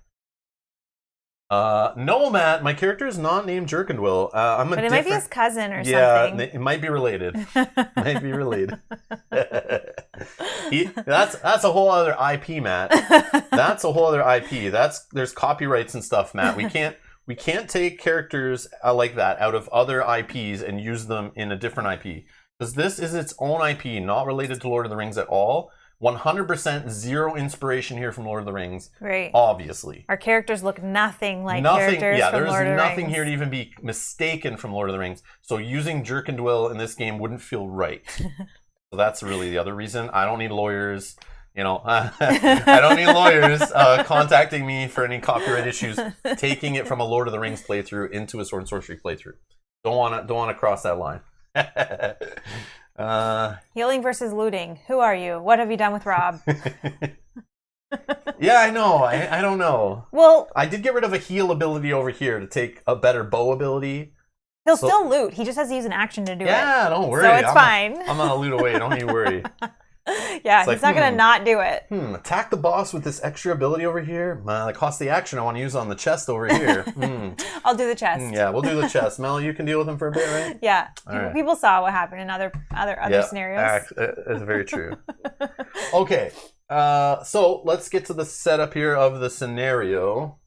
No, Matt, my character is not named Jerkindwill. But it might be his cousin or something. Yeah, it might be related. Might be related. That's a whole other IP, Matt. That's a whole other IP. There's copyrights and stuff, Matt. We can't take characters like that out of other IPs and use them in a different IP. Because this is its own IP, not related to Lord of the Rings at all. 100% zero inspiration here from Lord of the Rings. Right. Obviously. Our characters look nothing like characters from Lord of the Rings. There's nothing here to even be mistaken from Lord of the Rings. So using Jerkindwill in this game wouldn't feel right. So that's really the other reason. I don't need lawyers. I don't need lawyers contacting me for any copyright issues. Taking it from a Lord of the Rings playthrough into a Sword and Sorcery playthrough. Don't want to cross that line. Healing versus looting. Who are you? What have you done with Rob? Yeah, I know. I don't know. Well, I did get rid of a heal ability over here to take a better bow ability. He'll still loot. He just has to use an action to do it. Yeah, don't worry. So it's fine. I'm gonna loot away. Don't you worry. Yeah, he's not gonna not do it. Attack the boss with this extra ability over here. That costs the action I want to use on the chest over here. I'll do the chest. Yeah, we'll do the chest. Mel, you can deal with him for a bit, right? Yeah. People saw what happened in other scenarios. That's very true. Okay, so let's get to the setup here of the scenario.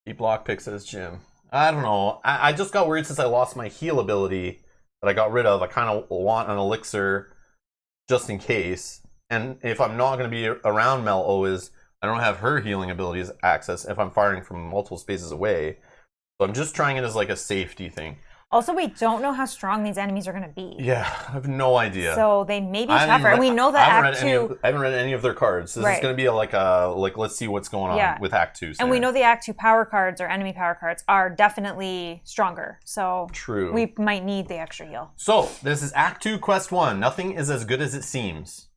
Keep lockpick, says Jim. I don't know. I just got worried since I lost my heal ability that I got rid of. I kind of want an elixir just in case. And if I'm not going to be around Mel always, I don't have her healing abilities access if I'm firing from multiple spaces away. So I'm just trying it as like a safety thing. Also, we don't know how strong these enemies are going to be. Yeah, I have no idea. So they may be tougher. And we know that Act 2... I haven't read any of their cards. This is going to be like let's see what's going on with Act 2. And we know the Act 2 power cards or enemy power cards are definitely stronger. So true. We might need the extra heal. So this is Act 2, Quest 1. Nothing is as good as it seems.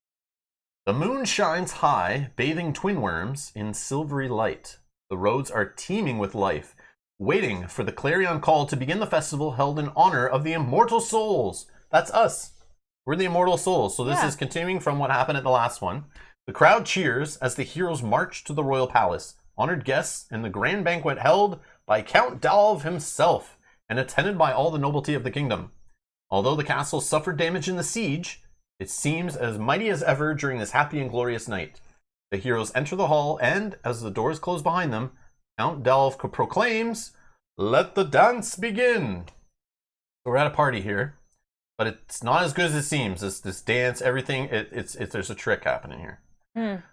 The moon shines high, bathing twin worms in silvery light. The roads are teeming with life, waiting for the clarion call to begin the festival held in honor of the immortal souls. That's us. We're the immortal souls. So this is continuing from what happened at the last one. The crowd cheers as the heroes march to the royal palace, honored guests in the grand banquet held by Count Dalv himself and attended by all the nobility of the kingdom. Although the castle suffered damage in the siege, it seems as mighty as ever during this happy and glorious night. The heroes enter the hall and, as the doors close behind them, Count Dalv proclaims, "Let the dance begin." So we're at a party here, but it's not as good as it seems. This dance, everything, there's a trick happening here.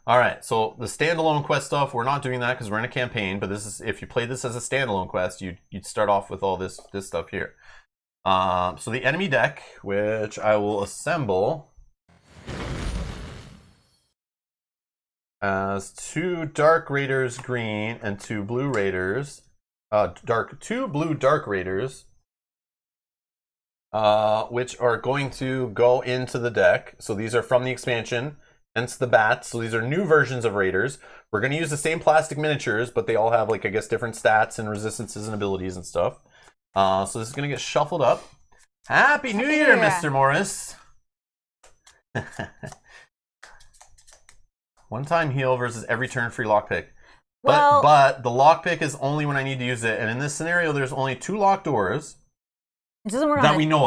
All right, so the standalone quest stuff, we're not doing that because we're in a campaign. But this is, if you play this as a standalone quest, you'd start off with all this stuff here. So the enemy deck, which I will assemble as 2 Dark Raiders green and 2 Blue Raiders. 2 blue Dark Raiders, which are going to go into the deck. So these are from the expansion, hence the bats. So these are new versions of Raiders. We're going to use the same plastic miniatures, but they all have, like, I guess, different stats and resistances and abilities and stuff. So this is going to get shuffled up. Happy New Year, Mr. Morris. One-time heal versus every turn free lockpick. But the lockpick is only when I need to use it, and in this scenario, there's only 2 locked doors. It doesn't work that we know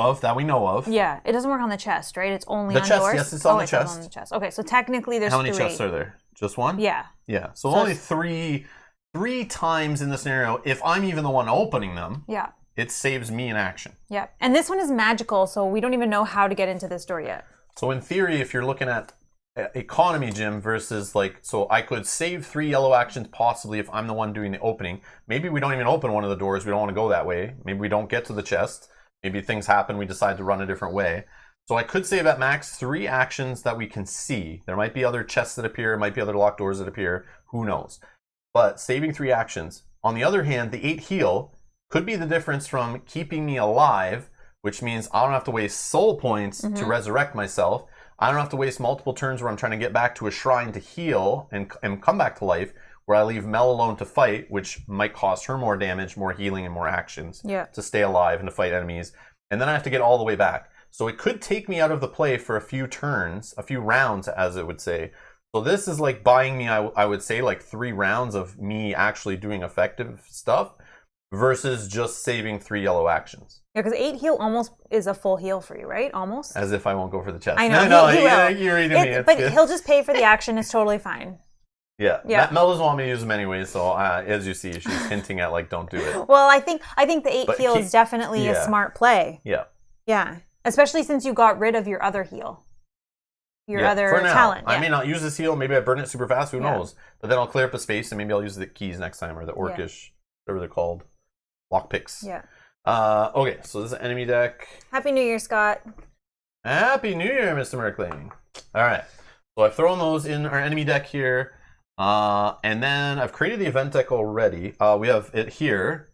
of. Yeah, it doesn't work on the chest, right? It's only on doors. Yes, it's on the chest. On the chest. Okay, so technically there's 3. How many chests are there? Just 1? Yeah. Yeah. So only 3 times in the scenario. If I'm even the one opening them. Yeah. It saves me an action. Yeah. And this one is magical, so we don't even know how to get into this door yet. So in theory, if you're looking at economy gym versus, like, so I could save 3 yellow actions possibly if I'm the one doing the opening. Maybe we don't even open one of the doors. We don't want to go that way. Maybe we don't get to the chest. Maybe things happen. We decide to run a different way. So I could save at max 3 actions that we can see. There might be other chests that appear. Might be other locked doors that appear. Who knows? but saving 3 actions. On the other hand, the 8 heal could be the difference from keeping me alive, which means I don't have to waste soul points to resurrect myself. I don't have to waste multiple turns where I'm trying to get back to a shrine to heal and come back to life, where I leave Mel alone to fight, which might cost her more damage, more healing, and more actions to stay alive and to fight enemies. And then I have to get all the way back. So it could take me out of the play for a few turns, a few rounds, as it would say. So this is like buying me, I would say, like 3 rounds of me actually doing effective stuff versus just saving 3 yellow actions. Yeah, because 8 heal almost is a full heal for you, right? Almost. As if I won't go for the chest. I know. No, he will. You're reading me. But he'll just pay for the action. It's totally fine. Yeah. Mel doesn't want me to use them anyway, so as you see, she's hinting at like, don't do it. Well, I think the 8 heal is definitely a smart play. Yeah. Yeah. Especially since you got rid of your other heal. Your other for now. talent. I may not use this heal. Maybe I burn it super fast. Who knows? But then I'll clear up a space and maybe I'll use the keys next time, or the orcish, whatever they're called. Lockpicks. Yeah. Okay, so this is enemy deck. Happy New Year, Scott. Happy New Year, Mr. Merkling. All right. So I've thrown those in our enemy deck here. And then I've created the event deck already. We have it here.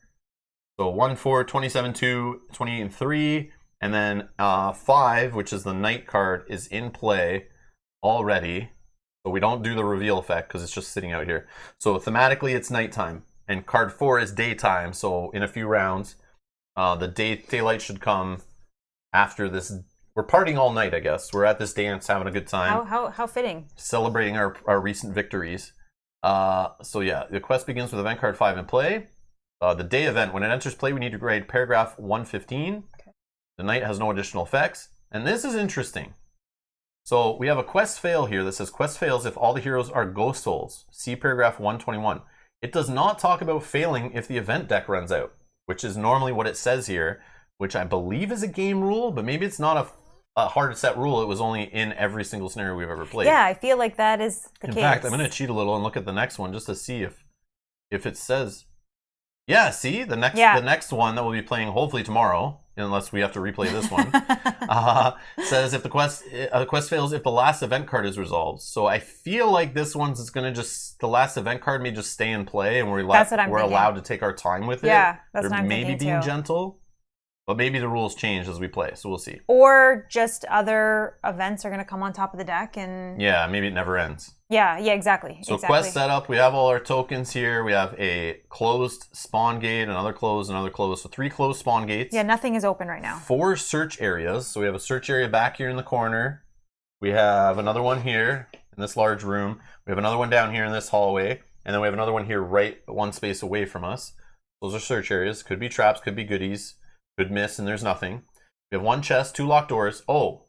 So 1, 4, 27, 2, 28, and 3. And then 5, which is the night card, is in play already. So we don't do the reveal effect because it's just sitting out here. So thematically, it's nighttime. And card 4 is daytime. So in a few rounds, the daylight should come after this. We're partying all night, I guess. We're at this dance, having a good time. How fitting. Celebrating our recent victories. So yeah, the quest begins with event card 5 in play. The day event, when it enters play, we need to grade paragraph 115. Okay. The night has no additional effects. And this is interesting. So we have a quest fail here that says quest fails if all the heroes are ghost souls. See paragraph 121. It does not talk about failing if the event deck runs out, which is normally what it says here, which I believe is a game rule, but maybe it's not a hard set rule. It was only in every single scenario we've ever played. Yeah, I feel like that is the case. In fact, I'm going to cheat a little and look at the next one just to see if it says. Yeah, see the next one that we'll be playing hopefully tomorrow, unless we have to replay this one. Says if the quest fails if the last event card is resolved. So I feel like this one's is going to the last event card may just stay in play, and we're allowed to take our time with it. Yeah, that's what I'm maybe thinking being too. Gentle. But maybe the rules change as we play, so we'll see. Or just other events are going to come on top of the deck and... Yeah, maybe it never ends. Yeah, exactly. So quest setup, we have all our tokens here. We have a closed spawn gate, another closed. So 3 closed spawn gates. Yeah, nothing is open right now. 4 search areas. So we have a search area back here in the corner. We have another one here in this large room. We have another one down here in this hallway. And then we have another one here right one space away from us. Those are search areas. Could be traps, could be goodies. Could miss and there's nothing. We have 1 chest, 2 locked doors. Oh,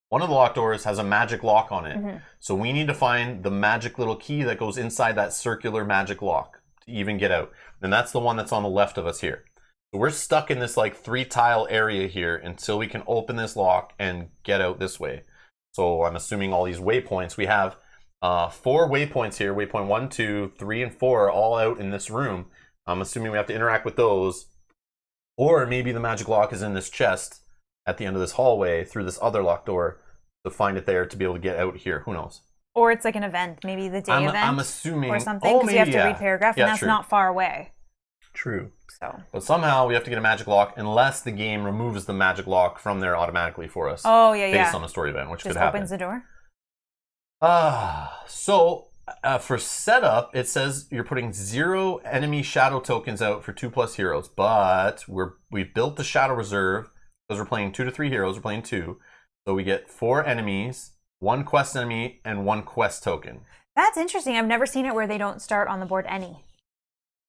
one of the locked doors has a magic lock on it. Mm-hmm. So we need to find the magic little key that goes inside that circular magic lock to even get out. And that's the one that's on the left of us here. So we're stuck in this like 3 tile area here until we can open this lock and get out this way. So I'm assuming all these waypoints. We have 4 waypoints here. Waypoint 1, 2, 3, and 4 are all out in this room. I'm assuming we have to interact with those. Or maybe the magic lock is in this chest at the end of this hallway through this other locked door to find it there to be able to get out here. Who knows? Or it's like an event, maybe the day event. I'm assuming. Or something, because you have to read paragraph, and that's not far away. True. So. But somehow we have to get a magic lock unless the game removes the magic lock from there automatically for us. Oh, yeah, based on a story event, which could happen. Just opens the door? So for setup, it says you're putting 0 enemy shadow tokens out for 2+ heroes, but we've built the shadow reserve because we're playing 2 to 3 heroes. We're playing 2, so we get 4 enemies, 1 quest enemy, and 1 quest token. That's interesting. I've never seen it where they don't start on the board any.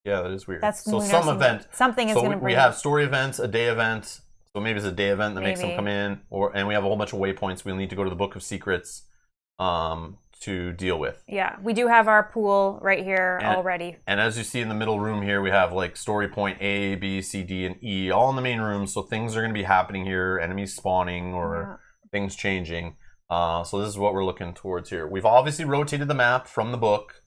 Yeah, that is weird. That's so some event. Something is going to bring. We have story events, a day event. So maybe it's a day event that makes them come in, and we have a whole bunch of waypoints. We'll need to go to the Book of Secrets. To deal with. Yeah, we do have our pool right here already. And as you see in the middle room here, we have like story point A, B, C, D, and E, all in the main room. So things are going to be happening here, enemies spawning or things changing. So this is what we're looking towards here. We've obviously rotated the map from the book.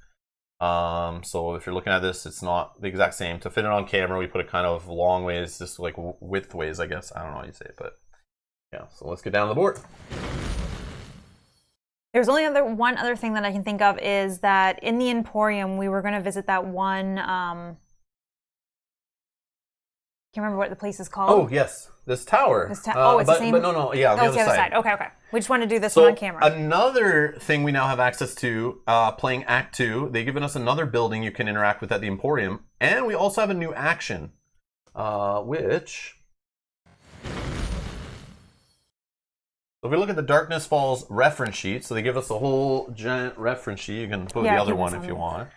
So if you're looking at this, it's not the exact same. To fit it on camera, we put it kind of long ways, just like width ways, I guess. I don't know how you say it, but yeah. So let's get down to the board. There's only one other thing that I can think of is that in the Emporium, we were going to visit that one. Can't remember what the place is called. Oh yes, this tower. It's the same. But no, yeah, on the other side. Okay. We just want to do this one on camera. Another thing we now have access to, playing Act 2, they've given us another building you can interact with at the Emporium, and we also have a new action, which. So if we look at the Darkness Falls reference sheet, so they give us a whole giant reference sheet. You can put the other one if you want.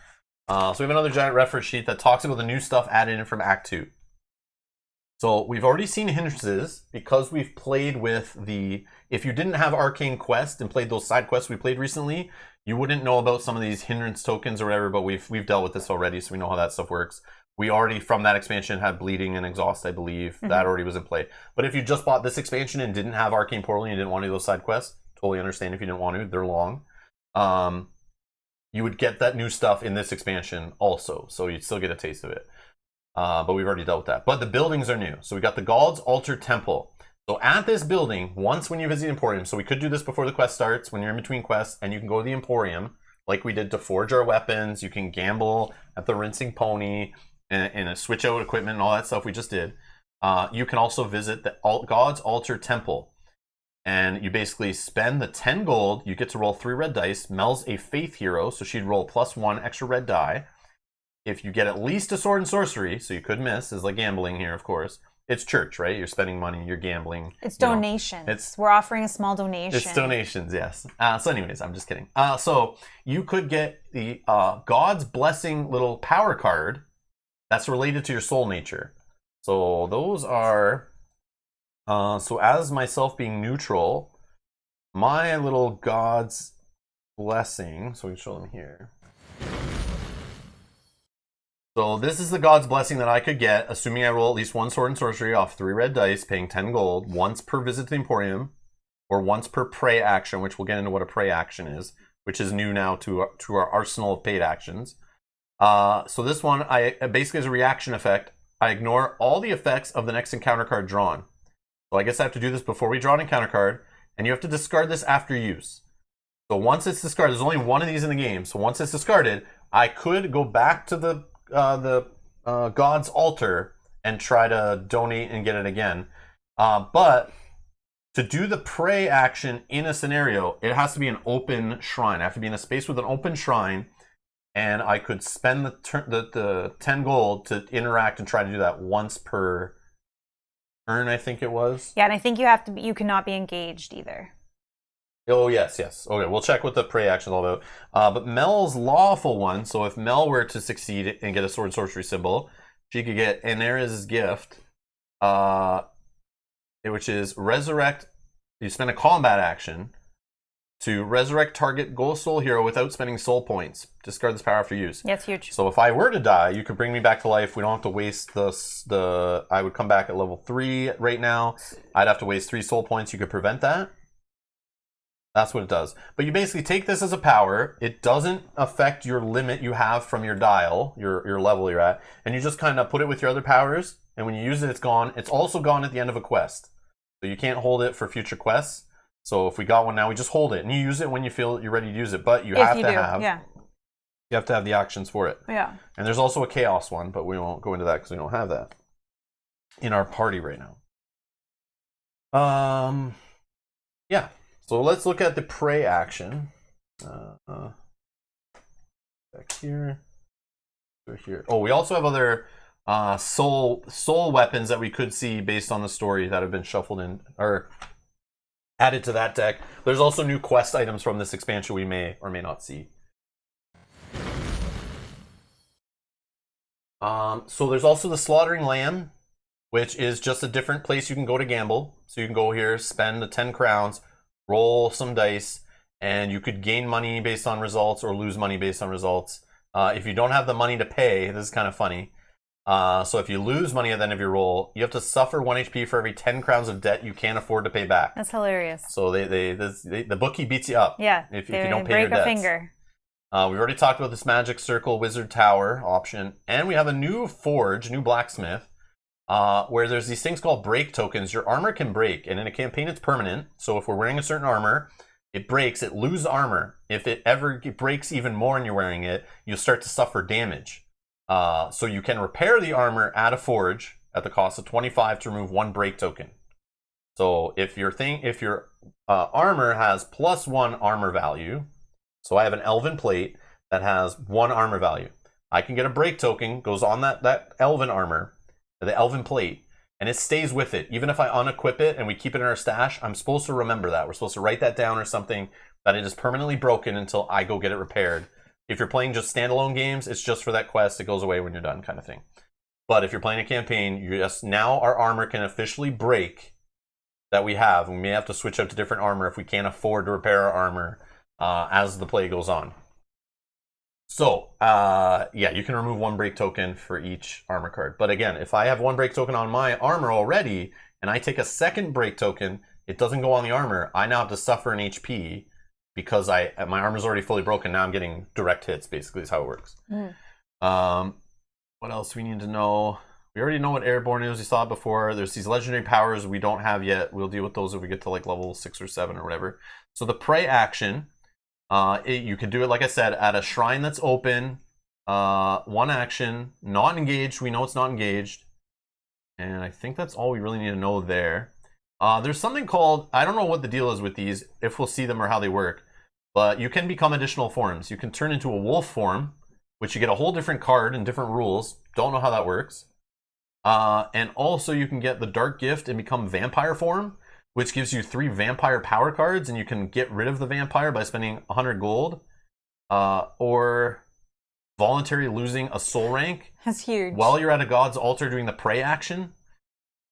So we have another giant reference sheet that talks about the new stuff added in from Act 2. So we've already seen hindrances because we've played with the... If you didn't have Arcane Quest and played those side quests we played recently, you wouldn't know about some of these hindrance tokens or whatever, but we've dealt with this already, so we know how that stuff works. We already, from that expansion, had Bleeding and Exhaust, I believe. Mm-hmm. That already was in play. But if you just bought this expansion and didn't have Arcane Portal and you didn't want to do those side quests, totally understand if you didn't want to. They're long. You would get that new stuff in this expansion also, so you'd still get a taste of it. But we've already dealt with that. But the buildings are new. So we got the God's Altar Temple. So at this building, once when you visit the Emporium, so we could do this before the quest starts, when you're in between quests, and you can go to the Emporium, like we did to forge our weapons. You can gamble at the Rinsing Pony, and switch out equipment and all that stuff we just did. You can also visit the God's Altar Temple. And you basically spend the 10 gold. You get to roll 3 red dice. Mel's a faith hero, so she'd roll +1 extra red die. If you get at least a Sword and Sorcery, so you could miss, is like gambling here, of course. It's church, right? You're spending money, you're gambling. It's donations. We're offering a small donation. It's donations, yes. So anyways, I'm just kidding. So you could get the God's Blessing little power card that's related to your soul nature. So those are... so as myself being neutral, my little God's Blessing, so we can show them here. So this is the God's Blessing that I could get, assuming I roll at least 1 Sword and Sorcery off 3 red dice, paying 10 gold, once per visit to the Emporium, or once per prey action, which we'll get into what a prey action is, which is new now to our arsenal of paid actions. So this one, I basically as a reaction effect, I ignore all the effects of the next encounter card drawn. So I guess I have to do this before we draw an encounter card, and you have to discard this after use. So once it's discarded, there's only one of these in the game. So once it's discarded, I could go back to the God's Altar and try to donate and get it again. But to do the pray action in a scenario, it has to be an open shrine. I have to be in a space with an open shrine, and I could spend the 10 gold to interact and try to do that once per turn, I think it was. Yeah, and I think you cannot be engaged either. Oh, yes. Okay, we'll check what the prey action is all about. But Mel's lawful one, so if Mel were to succeed and get a Sword Sorcery symbol, she could get Anera's Gift, which is resurrect. You spend a combat action to resurrect target Ghost Soul hero without spending soul points. Discard this power after use. Yeah, it's huge. So if I were to die, you could bring me back to life. We don't have to waste the I would come back at level 3 right now. I'd have to waste 3 soul points. You could prevent that. That's what it does. But you basically take this as a power. It doesn't affect your limit you have from your dial, your level you're at. And you just kind of put it with your other powers. And when you use it, it's gone. It's also gone at the end of a quest. So you can't hold it for future quests. So if we got one now, we just hold it. And you use it when you feel you're ready to use it. But you have to have... Yeah. You have to have the actions for it. Yeah. And there's also a Chaos one, but we won't go into that because we don't have that in our party right now. Yeah. So let's look at the prey action. Back here. Here. Oh, we also have other soul weapons that we could see based on the story that have been shuffled in or added to that deck. There's also new quest items from this expansion we may or may not see. So there's also the Slaughtering Lamb, which is just a different place you can go to gamble. So you can go here, spend the 10 crowns, roll some dice, and you could gain money based on results or lose money based on results. If you don't have the money to pay, this is kind of funny. So if you lose money at the end of your roll, you have to suffer 1 HP for every 10 crowns of debt you can't afford to pay back. That's hilarious. So the bookie beats you up. Yeah, if you don't pay your debts. Break a finger. We've already talked about this Magic Circle Wizard Tower option, and we have a new forge, new blacksmith, where there's these things called break tokens. Your armor can break, and in a campaign it's permanent. So if we're wearing a certain armor, it breaks, it loses armor. If it ever breaks even more and you're wearing it, you'll start to suffer damage. So you can repair the armor at a forge at the cost of 25 to remove 1 break token. So if your armor has +1 armor value, so I have an elven plate that has 1 armor value, I can get a break token, goes on that elven armor, the elven plate, and it stays with it. Even if I unequip it and we keep it in our stash, I'm supposed to remember that. We're supposed to write that down or something, that it is permanently broken until I go get it repaired. If you're playing just standalone games, it's just for that quest. It goes away when you're done, kind of thing. But if you're playing a campaign, now our armor can officially break that we have. We may have to switch out to different armor if we can't afford to repair our armor as the play goes on. So, yeah, you can remove 1 break token for each armor card. But again, if I have 1 break token on my armor already, and I take a second break token, it doesn't go on the armor. I now have to suffer an HP because my armor's already fully broken. Now I'm getting direct hits, basically, is how it works. What else do we need to know? We already know what Airborne is. We saw it before. There's these legendary powers we don't have yet. We'll deal with those if we get to like level 6 or 7 or whatever. So the Prey action... you can do it, like I said, at a shrine that's open, 1 action, not engaged. We know it's not engaged. And I think that's all we really need to know there. There's something called, I don't know what the deal is with these, if we'll see them or how they work, but you can become additional forms. You can turn into a wolf form, which you get a whole different card and different rules. Don't know how that works. And also you can get the Dark Gift and become vampire form, which gives you 3 vampire power cards, and you can get rid of the vampire by spending 100 gold, or voluntarily losing a soul rank. That's huge. While you're at a god's altar doing the Prey action.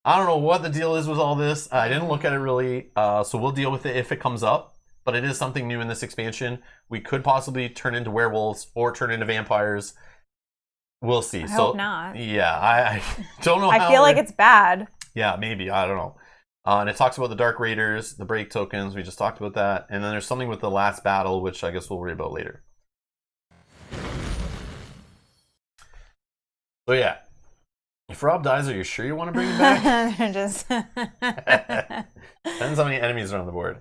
I don't know what the deal is with all this. I didn't look at it really, so we'll deal with it if it comes up. But it is something new in this expansion. We could possibly turn into werewolves or turn into vampires. We'll see. I hope not. Yeah, I don't know. I feel like it's bad. Yeah, maybe. I don't know. And it talks about the Dark Raiders, the break tokens. We just talked about that. And then there's something with the last battle, which I guess we'll worry about later. So yeah. If Rob dies, are you sure you want to bring him back? Just Depends how many enemies are on the board.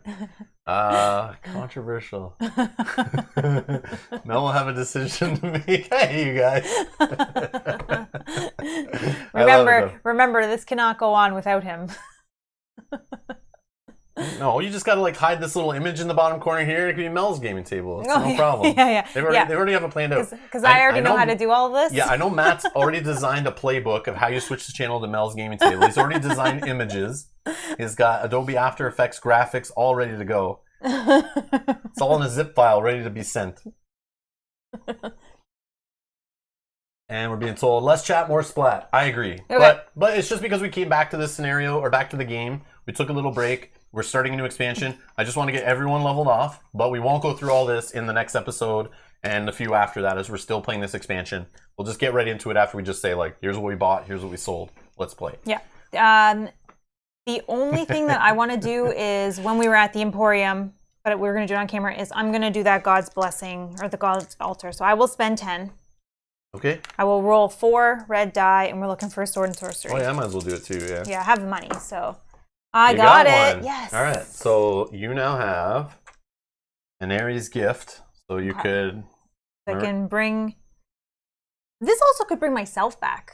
Controversial. Mel will have a decision to make. Hey, you guys. Remember, this cannot go on without him. No, you just gotta like hide this little image in the bottom corner here. It could be Mel's gaming table. It's no problem. Yeah. They already have it planned out. Because I already know how to do all of this. Yeah, I know Matt's already designed a playbook of how you switch the channel to Mel's gaming table. He's already designed images. He's got Adobe After Effects graphics all ready to go. It's all in a zip file ready to be sent. And we're being told, less chat, more splat. I agree. Okay. But it's just because we came back to this scenario, or back to the game. We took a little break. We're starting a new expansion. I just want to get everyone leveled off, but we won't go through all this in the next episode and a few after that, as we're still playing this expansion. We'll just get right into it after we just say, like, here's what we bought, here's what we sold. Let's play. Yeah. The only thing that I want to do is, when we were at the Emporium, but we're going to do it on camera, is I'm going to do that God's Blessing, or the God's Altar. So I will spend 10. Okay. I will roll 4 red die, and we're looking for a Sword and Sorcery. Oh yeah, I might as well do it too, yeah. Yeah, I have the money, so... I got it. One. Yes. All right. So you now have an Ares gift. So you could... I can bring... This also could bring myself back.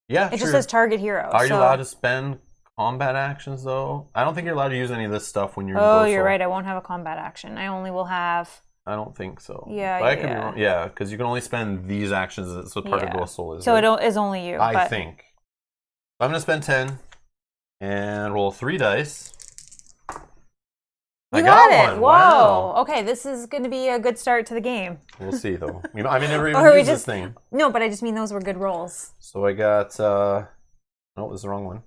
Yeah, It just says target hero. Are you allowed to spend combat actions, though? I don't think you're allowed to use any of this stuff when you're in Oh, you're right. I won't have a combat action. I only will have... I don't think so. Yeah, yeah, because you can only spend these actions. That's what part of Ghost Soul is. So it is only you. I think. I'm going to spend 10 and roll 3 dice. I got it. One. Whoa. Wow. Okay, this is going to be a good start to the game. We'll see, though. I mean, never even used this thing. No, but I just mean those were good rolls. So I got... no, this is the wrong one.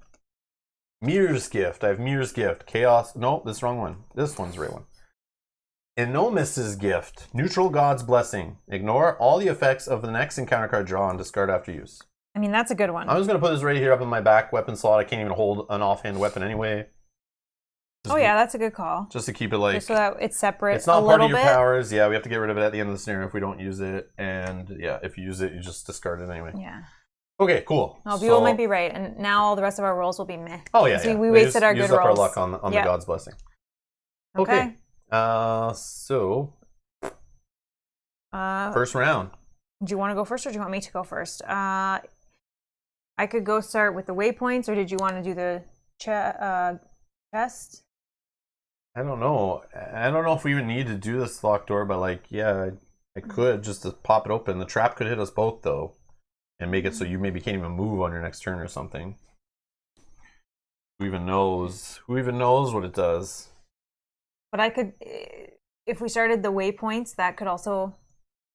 Mirror's Gift. I have Mirror's Gift. Chaos... No, this is the wrong one. This one's the right one. Enomis's Gift. Neutral God's Blessing. Ignore all the effects of the next encounter card draw and discard after use. I mean, that's a good one. I'm just going to put this right here up in my back weapon slot. I can't even hold an offhand weapon anyway. Yeah, that's a good call. Just to keep it like... Just so that it's separate. It's not part of your powers. Yeah, we have to get rid of it at the end of the scenario if we don't use it. And yeah, if you use it, you just discard it anyway. Yeah. Okay, cool. Oh, Buell might be right. And now all the rest of our rolls will be meh. Oh, yeah. We wasted our good rolls. Used up our luck on the God's Blessing. Okay. So first round. Do you want to go first, or do you want me to go first? I could go start with the waypoints, or did you want to do the chest? I don't know. I don't know if we even need to do this locked door, but like, yeah, I could just to pop it open. The trap could hit us both though, and make it so you maybe can't even move on your next turn or something. Who even knows? Who even knows what it does? But I could, if we started the waypoints, that could also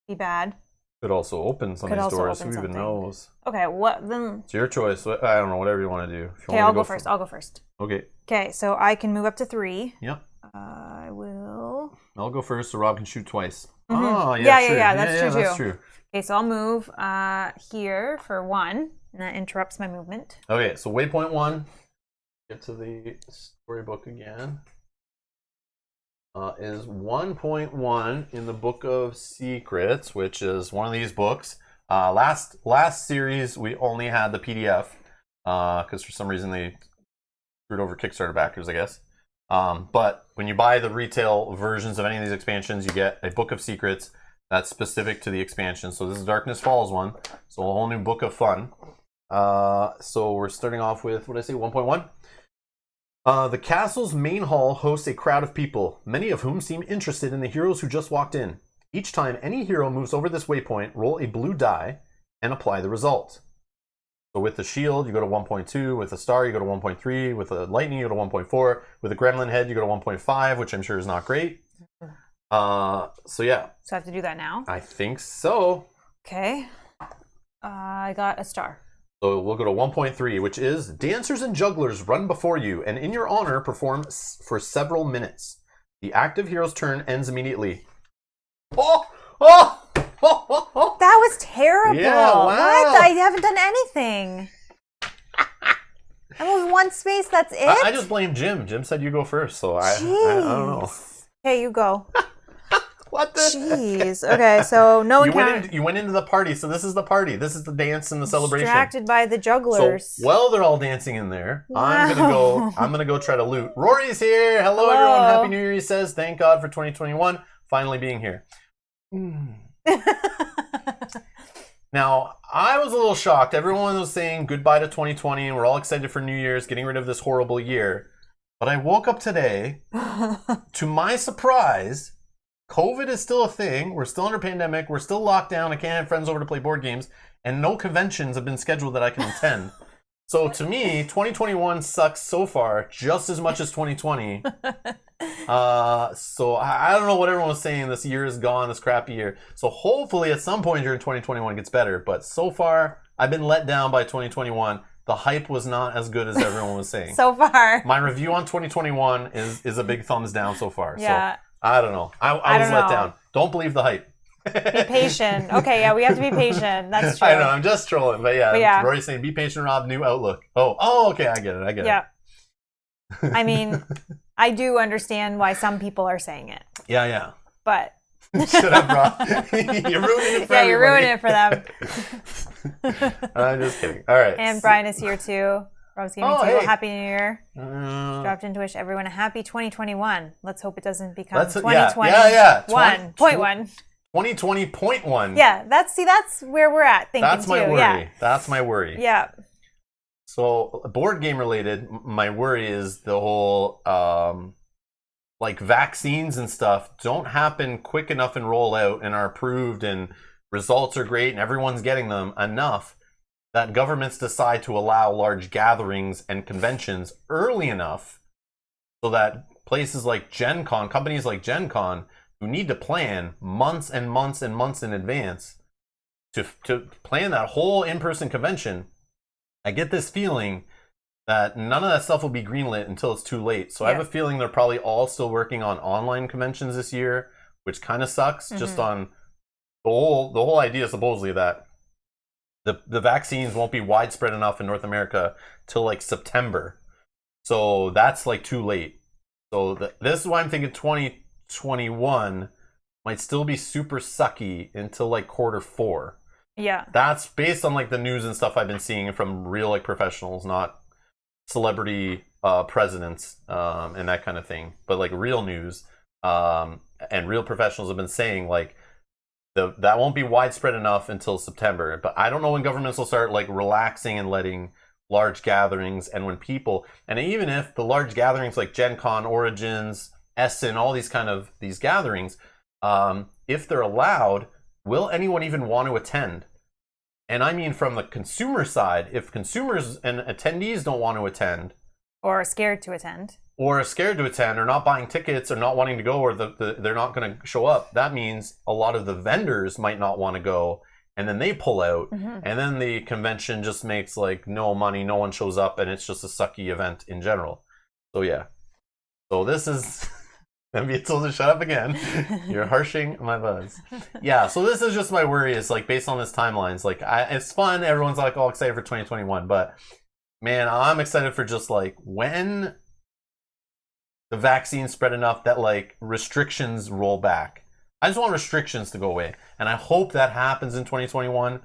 be bad. Could also open some of these doors. Who even knows? Okay, what then? It's your choice. I don't know. Whatever you want to do. Okay, I'll go first. I'll go first. Okay. Okay, so I can move up to 3. Yep. I will. I'll go first, so Rob can shoot twice. Mm-hmm. Oh, yeah. That's true too. That's true. Okay, so I'll move here for 1, and that interrupts my movement. Okay, so waypoint 1. Get to the storybook again. Is 1.1 in the Book of Secrets, which is one of these books. Last series we only had the PDF because for some reason they screwed over Kickstarter backers, I guess. But when you buy the retail versions of any of these expansions, you get a Book of Secrets that's specific to the expansion. So this is Darkness Falls one, so a whole new book of fun. So we're starting off with, what did I say, 1.1? The castle's main hall hosts a crowd of people, many of whom seem interested in the heroes who just walked in. Each time any hero moves over this waypoint, roll a blue die and apply the result. So with the shield, you go to 1.2. With a star, you go to 1.3. With a lightning, you go to 1.4. With a gremlin head, you go to 1.5, which I'm sure is not great. So yeah. So I have to do that now? I think so. Okay. I got a star. So we'll go to 1.3, which is dancers and jugglers run before you and in your honor perform for several minutes. The active hero's turn ends immediately. Oh! That was terrible. Yeah, wow. What? I haven't done anything. I moved 1 space, that's it? I just blame Jim. Jim said you go first, so I don't know. Okay, you go. What the? Jeez. Okay, so no encounter. You went into the party, so this is the party. This is the dance and the celebration. Distracted by the jugglers. So while they're all dancing in there, wow. I'm gonna go try to loot. Rory's here. Hello, everyone. Happy New Year, he says. Thank God for 2021 finally being here. Now, I was a little shocked. Everyone was saying goodbye to 2020, and we're all excited for New Year's, getting rid of this horrible year. But I woke up today, to my surprise, COVID is still a thing. We're still under pandemic. We're still locked down. I can't have friends over to play board games. And no conventions have been scheduled that I can attend. So to me, 2021 sucks so far just as much as 2020. So I don't know what everyone was saying. This year is gone, this crappy year. So hopefully at some point during 2021 it gets better. But so far, I've been let down by 2021. The hype was not as good as everyone was saying. So far. My review on 2021 is a big thumbs down so far. Yeah. So I don't know. I was let down. Don't believe the hype. Be patient. Okay, yeah, we have to be patient. That's true. I know, I'm just trolling. But yeah. Rory's saying, be patient, Rob, new outlook. Oh, okay, I get it. Yeah. I mean, I do understand why some people are saying it. Yeah. But. Shut up, Rob. You're ruining it for everybody. You're ruining it for them. I'm just kidding. All right. And Brian is here too. Rob's Gaming too. Hey. Happy New Year. Dropped in to wish everyone a happy 2021. Let's hope it doesn't become 2020. Yeah. 1.1. 2020.1. Yeah, that's where we're at. That's my worry. Yeah. That's my worry. Yeah. So, board game related, my worry is the whole like vaccines and stuff don't happen quick enough and roll out and are approved and results are great and everyone's getting them enough that governments decide to allow large gatherings and conventions early enough so that places like Gen Con, companies like Gen Con, who need to plan months and months and months in advance to plan that whole in-person convention. I get this feeling that none of that stuff will be greenlit until it's too late. So I have a feeling they're probably all still working on online conventions this year, which kind of sucks. Just on the whole idea supposedly that the vaccines won't be widespread enough in North America till like September. So that's like too late. So this is why I'm thinking 2021 might still be super sucky until like Q4. Yeah. That's based on like the news and stuff I've been seeing from real like professionals, not celebrity presidents and that kind of thing, but like real news. And real professionals have been saying like that won't be widespread enough until September. But I don't know when governments will start like relaxing and letting large gatherings, and when people, and even if the large gatherings like Gen Con, Origins, Essen, all these kind of these gatherings, if they're allowed, will anyone even want to attend? And I mean from the consumer side, if consumers and attendees don't want to attend, or are scared to attend, or not buying tickets, or not wanting to go, or they're not going to show up, that means a lot of the vendors might not want to go, and then they pull out, and then the convention just makes like no money, no one shows up, and it's just a sucky event in general. So yeah. So this is... NBA told to shut up again. You're harshing my buzz. Yeah, so this is just my worry, is like based on this timelines, like it's fun, everyone's like all excited for 2021, but man, I'm excited for just like when the vaccine spread enough that like restrictions roll back. I just want restrictions to go away, and I hope that happens in 2021,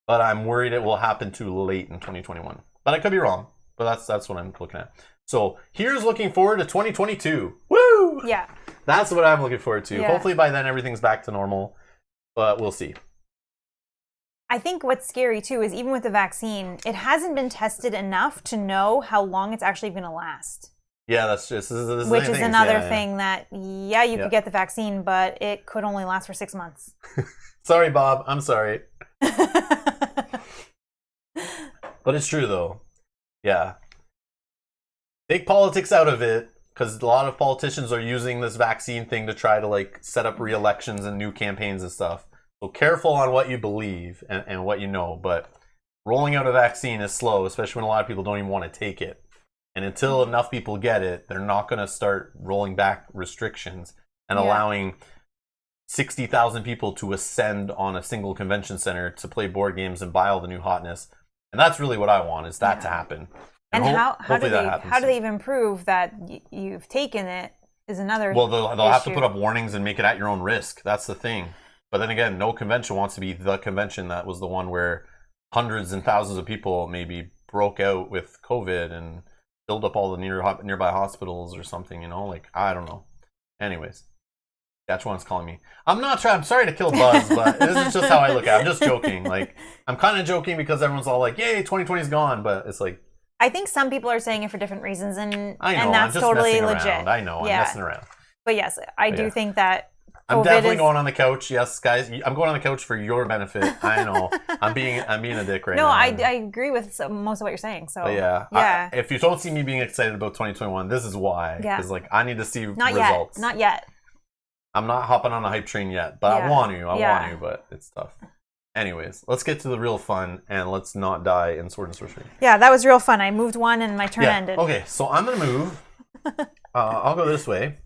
but I'm worried it will happen too late in 2021. But I could be wrong, but that's what I'm looking at. So here's looking forward to 2022. Woo! Yeah. That's what I'm looking forward to. Yeah. Hopefully by then everything's back to normal, but we'll see. I think what's scary too is even with the vaccine, it hasn't been tested enough to know how long it's actually going to last. Yeah, that's just... This Which is another thing that, you could get the vaccine, but it could only last for 6 months. Sorry, Bob. I'm sorry. But it's true, though. Yeah. Take politics out of it, because a lot of politicians are using this vaccine thing to try to like set up re-elections and new campaigns and stuff. So careful on what you believe and what you know, but rolling out a vaccine is slow, especially when a lot of people don't even want to take it. And until enough people get it, they're not going to start rolling back restrictions and allowing 60,000 people to ascend on a single convention center to play board games and buy all the new hotness. And that's really what I want, is that to happen. And how do they even prove that you've taken it is another Well, they'll have to put up warnings and make it at your own risk. That's the thing. But then again, no convention wants to be the convention that was the one where hundreds and thousands of people maybe broke out with COVID and filled up all the nearby hospitals or something, like, I don't know. Anyways, Saskatchewan's calling me. I'm sorry to kill buzz, but this is just how I look at it. I'm just joking. Like, I'm kind of joking because everyone's all like, yay, 2020's gone, but it's like, I think some people are saying it for different reasons, and I know, and that's totally legit. I know, I'm messing around. But yes, I do think that I'm definitely going on the couch. Yes, guys, I'm going on the couch for your benefit. I know. I'm being a dick right now. No, I agree with most of what you're saying. So yeah. If you don't see me being excited about 2021, this is why. Because like I need to see results. Not yet. I'm not hopping on a hype train yet, but I want to, but it's tough. Anyways, let's get to the real fun, and let's not die in Sword and Sorcery. Yeah, that was real fun. I moved one, and my turn ended. Okay, so I'm going to move. I'll go this way.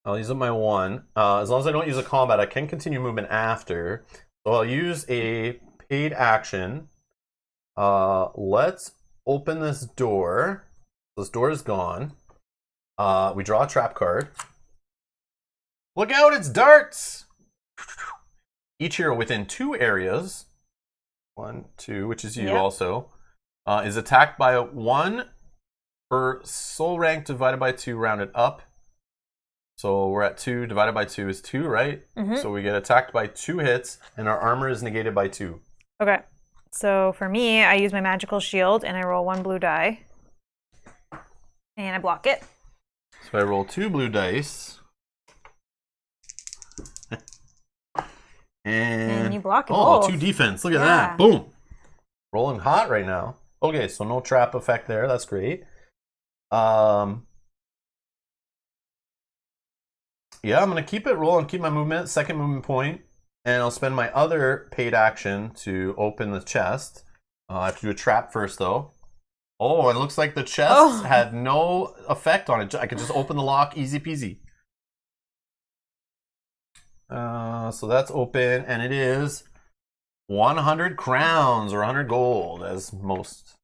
I'll use up my one. As long as I don't use a combat, I can continue movement after. So I'll use a paid action. Let's open this door. This door is gone. We draw a trap card. Look out, it's darts! Each hero within 2 areas, 1, 2, which is you also, is attacked by 1 per soul rank divided by 2 rounded up. So we're at 2, divided by 2 is 2, right? So we get attacked by 2 hits, and our armor is negated by 2. Okay. So for me, I use my magical shield, and I roll 1 blue die. And I block it. So I roll 2 blue dice. And you block it both. 2 defense. Look at that. Boom. Rolling hot right now. Okay, so no trap effect there. That's great. Yeah, I'm going to keep it rolling, keep my movement, second movement point, and I'll spend my other paid action to open the chest. I have to do a trap first, though. Oh, it looks like the chest had no effect on it. I could just open the lock, easy peasy. So that's open, and it is 100 crowns or 100 gold, as most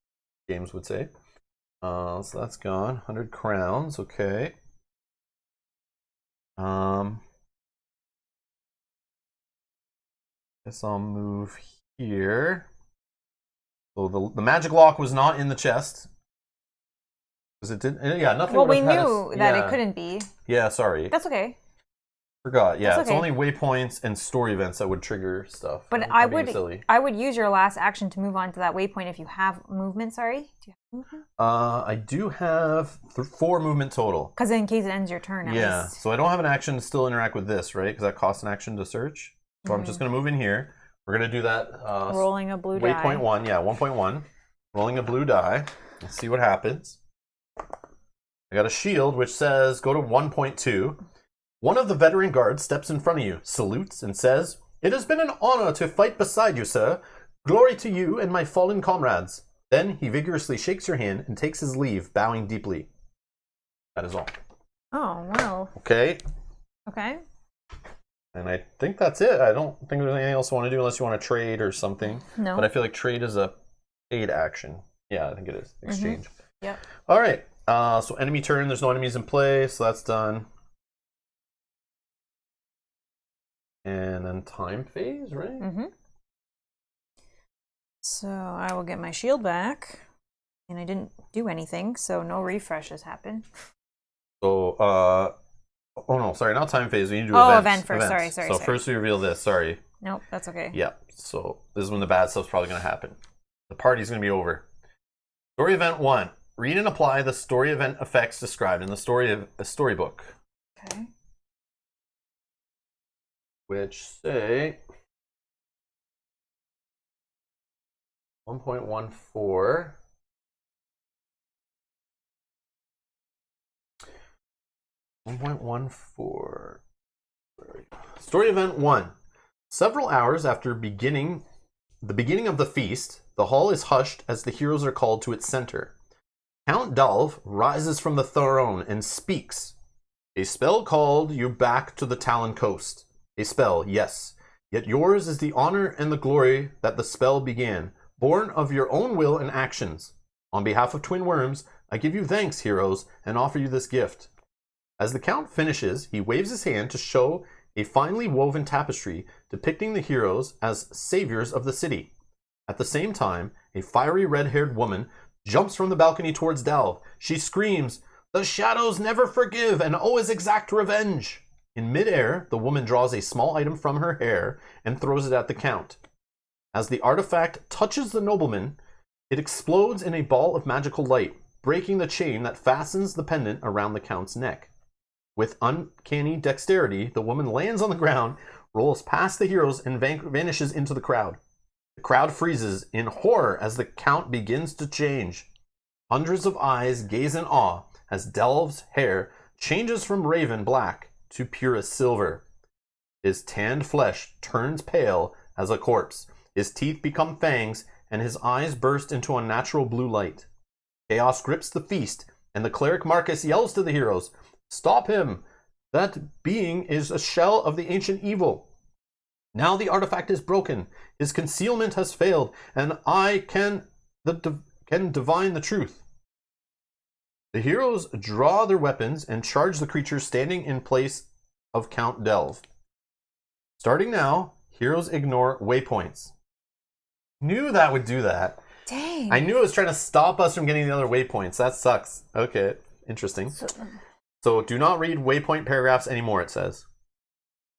games would say. So that's gone. 100 crowns, okay. Guess I'll move here. So the magic lock was not in the chest. Because it didn't. Yeah, nothing. Well, we knew that it couldn't be. Yeah, sorry. That's okay. Forgot. Yeah, it's only waypoints and story events that would trigger stuff. But I would use your last action to move on to that waypoint if you have movement. Sorry, do you have movement? I do have 4 movement total. Because in case it ends your turn. Yeah. So I don't have an action to still interact with this, right? Because that costs an action to search. So I'm just going to move in here. We're going to do that. Rolling a blue die. Waypoint 1. Yeah, 1.1. Rolling a blue die. Let's see what happens. I got a shield which says go to 1.2. One of the veteran guards steps in front of you, salutes, and says, "It has been an honor to fight beside you, sir. Glory to you and my fallen comrades." Then he vigorously shakes your hand and takes his leave, bowing deeply. That is all. Oh, wow. Okay. Okay. And I think that's it. I don't think there's anything else I want to do unless you want to trade or something. No. But I feel like trade is a paid action. Yeah, I think it is. Exchange. Yep. All right. So enemy turn. There's no enemies in play, so that's done. And then time phase, right? Mm-hmm. So I will get my shield back. And I didn't do anything, so no refreshes happen. So, oh no, sorry, not time phase. We need to do events. Event first. Events. Sorry. So first we reveal this, sorry. Nope, that's okay. Yeah, so this is when the bad stuff's probably going to happen. The party's going to be over. Story event 1. Read and apply the story event effects described in the storybook. Okay. Which say 1.14. Story event 1. Several hours after the beginning of the feast, the hall is hushed as the heroes are called to its center. Count Dalv rises from the throne and speaks. "A spell called you back to the Talon Coast. A spell, yes. Yet yours is the honor and the glory that the spell began, born of your own will and actions. On behalf of Twin Worms, I give you thanks, heroes, and offer you this gift." As the Count finishes, he waves his hand to show a finely woven tapestry depicting the heroes as saviors of the city. At the same time, a fiery red-haired woman jumps from the balcony towards Dalv. She screams, "The shadows never forgive and always exact revenge." In midair, the woman draws a small item from her hair and throws it at the Count. As the artifact touches the nobleman, it explodes in a ball of magical light, breaking the chain that fastens the pendant around the Count's neck. With uncanny dexterity, the woman lands on the ground, rolls past the heroes, and vanishes into the crowd. The crowd freezes in horror as the Count begins to change. Hundreds of eyes gaze in awe as Delv's hair changes from raven black to purest silver. His tanned flesh turns pale as a corpse. His teeth become fangs, and his eyes burst into unnatural blue light. Chaos grips the feast, and the cleric Marcus yells to the heroes, "Stop him! That being is a shell of the ancient evil. Now the artifact is broken. His concealment has failed, and I can divine the truth." The heroes draw their weapons and charge the creature standing in place of Count Delv. Starting now, heroes ignore waypoints. Knew that would do that. Dang. I knew it was trying to stop us from getting the other waypoints. That sucks. Okay, interesting. So do not read waypoint paragraphs anymore, it says.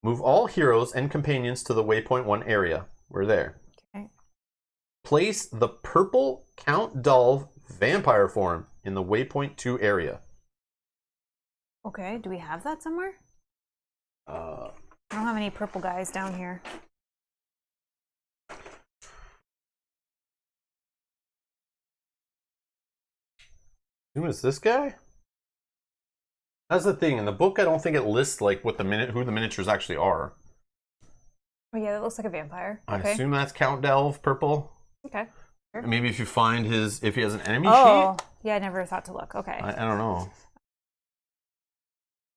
Move all heroes and companions to the waypoint 1 area. We're there. Okay. Place the purple Count Dalv vampire form in the waypoint 2 area. Okay, do we have that somewhere? I I don't have any purple guys down here. Who is this guy? That's the thing. In the book, I don't think it lists like what who the miniatures actually are. Oh yeah, that looks like a vampire. I assume that's Count Delv, purple. Okay. Sure. Maybe if you find if he has an enemy sheet. sheet. Yeah, I never thought to look. Okay. I don't know.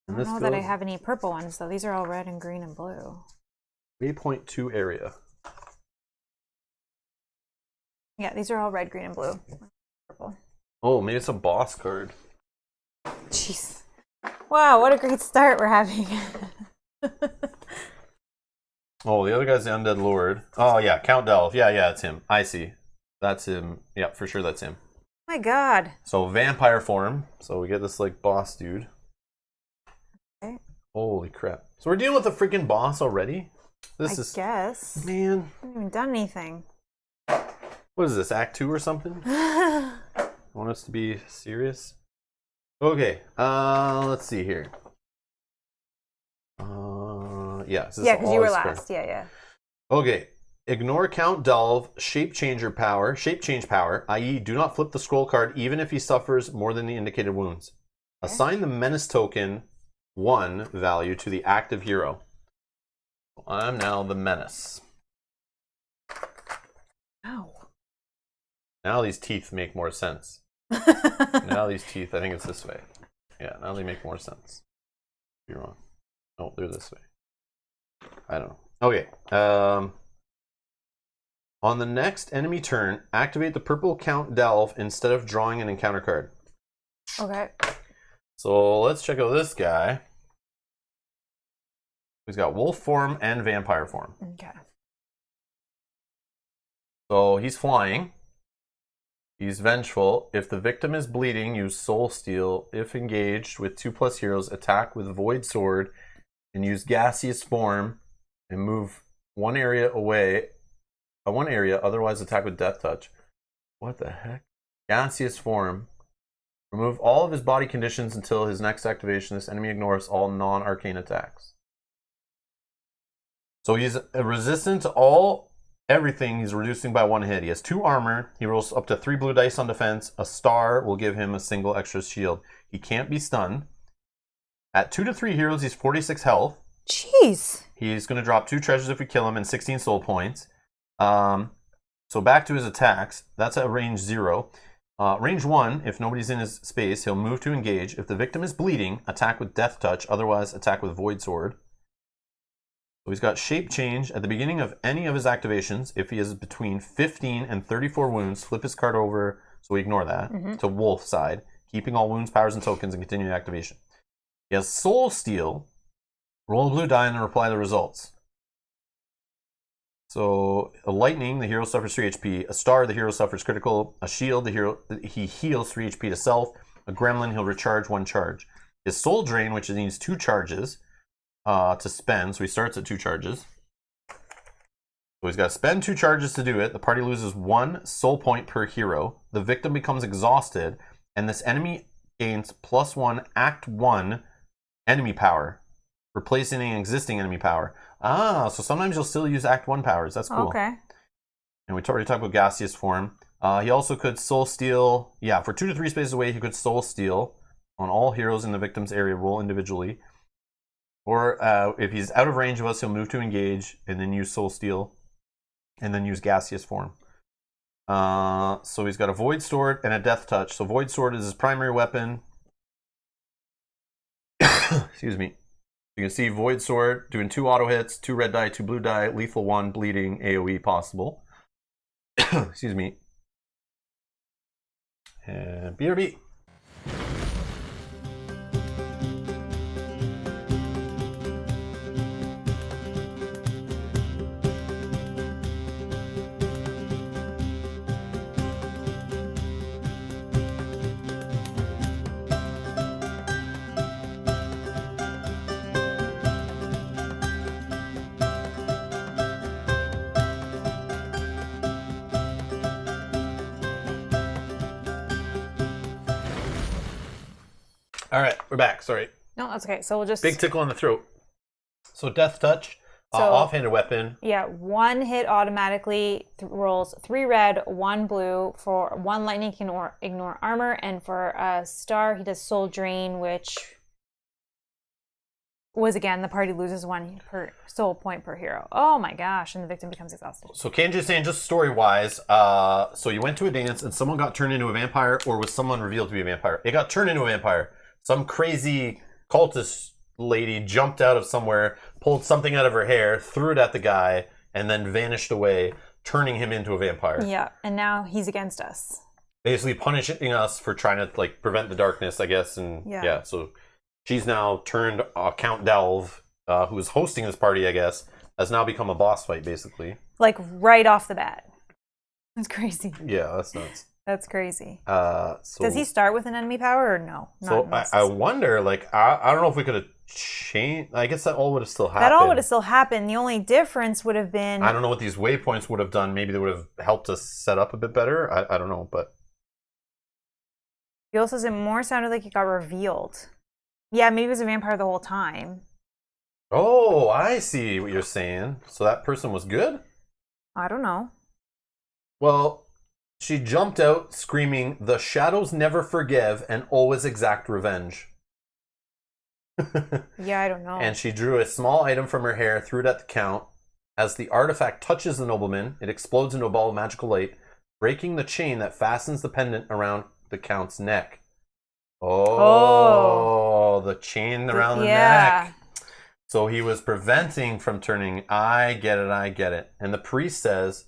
I don't know that I have any purple ones though. These are all red and green and blue. Waypoint 2 area. Yeah, these are all red, green, and blue. Purple. Oh, maybe it's a boss card. Jeez. Wow, what a great start we're having. Oh, the other guy's the Undead Lord. Oh, yeah, Count Delv. Yeah, it's him. I see. That's him. Yeah, for sure that's him. My God. So vampire form. So we get this like boss dude. Okay. Holy crap. So we're dealing with a freaking boss already? I guess. Man. I haven't even done anything. What is this, Act 2 or something? Want us to be serious? Okay, let's see here. Yeah, because you were last. Yeah. Okay, ignore Count Delve, shape change power, i.e. do not flip the scroll card even if he suffers more than the indicated wounds. Okay. Assign the menace token 1 value to the active hero. I'm now the menace. Ow. Now these teeth make more sense. Now these teeth, I think it's this way. Yeah, now they make more sense. You're wrong. Oh, they're this way. I don't know. Okay. On the next enemy turn, activate the purple Count Delve instead of drawing an encounter card. Okay. So let's check out this guy. He's got wolf form and vampire form. Okay. So he's flying. He's vengeful. If the victim is bleeding, use Soul Steal. If engaged with 2+ heroes, attack with Void Sword and use Gaseous Form and move one area away. One area, otherwise attack with Death Touch. What the heck? Gaseous Form. Remove all of his body conditions until his next activation. This enemy ignores all non-arcane attacks. So he's resistant to everything. He's reducing by 1 hit. He has 2 armor. He rolls up to 3 blue dice on defense. A star will give him a single extra shield. He can't be stunned. At 2 to 3 heroes, he's 46 health. Jeez. He's going to drop 2 treasures if we kill him and 16 soul points. So back to his attacks. That's at range 0. Range 1, if nobody's in his space, he'll move to engage. If the victim is bleeding, attack with Death Touch. Otherwise, attack with Void Sword. So he's got Shape Change. At the beginning of any of his activations, if he has between 15 and 34 wounds, flip his card over, so we ignore that, to Wolf side, keeping all wounds, powers, and tokens, and continue activation. He has Soul Steal. Roll a blue die and then reply the results. So a lightning, the hero suffers 3 HP. A star, the hero suffers critical. A shield, he heals 3 HP to self. A gremlin, he'll recharge 1 charge. His soul drain, which needs 2 charges to spend, so he starts at 2 charges. So he's got to spend 2 charges to do it. The party loses 1 soul point per hero. The victim becomes exhausted, and this enemy gains +1 Act 1 enemy power, replacing an existing enemy power. So sometimes you'll still use Act 1 powers. That's cool. Okay. And we already talked about Gaseous Form. He also could Soul Steal. Yeah, for 2 to 3 spaces away, he could Soul Steal on all heroes in the victim's area. Roll individually. Or if he's out of range of us, he'll move to engage and then use Soul Steal. And then use Gaseous Form. So he's got a Void Sword and a Death Touch. So Void Sword is his primary weapon. Excuse me. You can see Void Sword doing 2 auto hits, 2 red die, 2 blue die, lethal 1, bleeding, AoE possible. Excuse me. And BRB. All right, we're back. Sorry. No, that's okay. So we'll just... Big tickle in the throat. So Death Touch, offhanded weapon. Yeah, 1 hit automatically rolls 3 red, 1 blue. For 1 lightning, he can ignore armor. And for a star, he does Soul Drain, which was, again, the party loses 1 per soul point per hero. Oh my gosh, and the victim becomes exhausted. So Kanji's saying, just story-wise, so you went to a dance and someone got turned into a vampire, or was someone revealed to be a vampire? It got turned into a vampire. Some crazy cultist lady jumped out of somewhere, pulled something out of her hair, threw it at the guy, and then vanished away, turning him into a vampire. Yeah, and now he's against us. Basically punishing us for trying to prevent the darkness, I guess. And yeah so she's now turned Count Delve, who was hosting this party, I guess, has now become a boss fight, basically. Right off the bat. That's crazy. Yeah, that's nuts. That's crazy. So does he start with an enemy power or no? So I wonder, like, I don't know if we could have changed. I guess that all would have still happened. That all would have still happened. The only difference would have been... I don't know what these waypoints would have done. Maybe they would have helped us set up a bit better. I don't know, but... Fuel says it more sounded like it got revealed. Yeah, maybe it was a vampire the whole time. Oh, I see what you're saying. So that person was good? I don't know. Well... She jumped out screaming, "The shadows never forgive and always exact revenge." Yeah, I don't know. And she drew a small item from her hair, threw it at the Count. As the artifact touches the nobleman, it explodes into a ball of magical light, breaking the chain that fastens the pendant around the Count's neck. Oh. The chain around the neck. So he was preventing from turning. I get it. And the priest says...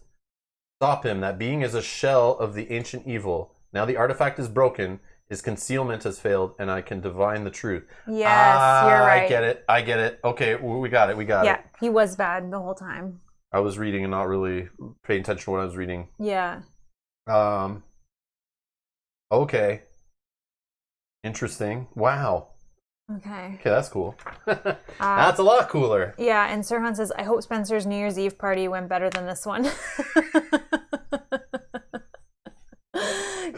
Stop him. That being is a shell of the ancient evil. Now the artifact is broken. His concealment has failed, and I can divine the truth. Yes, you're right. I get it. Okay, we got it. Yeah, he was bad the whole time. I was reading and not really paying attention to what I was reading. Yeah. Okay. Interesting. Wow. Okay, that's cool. That's a lot cooler. Yeah, and Sirhan says, I hope Spencer's New Year's Eve party went better than this one.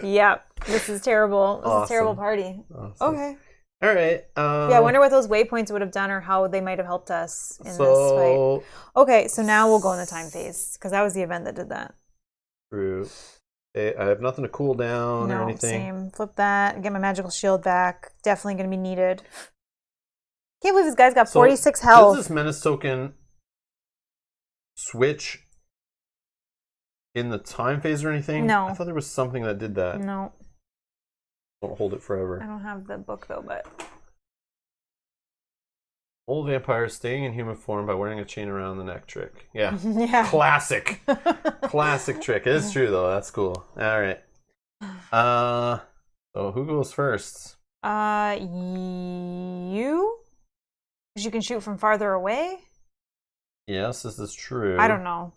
Yep, this is terrible. This is a terrible party. Awesome. Okay. All right. Yeah, I wonder what those waypoints would have done or how they might have helped us in this fight. Okay, so now we'll go in the time phase, because that was the event that did that. True. Okay, I have nothing to cool down or anything. Same. Flip that. Get my magical shield back. Definitely going to be needed. Can't believe this guy's got 46 health. Does this menace token switch in the time phase or anything? No. I thought there was something that did that. No. Won't hold it forever. I don't have the book though, but... Old vampire staying in human form by wearing a chain around the neck trick. Yeah. Yeah. Classic. Classic trick. It is true though. That's cool. All right. So who goes first? You? Because you can shoot from farther away? Yes, this is true. I don't know.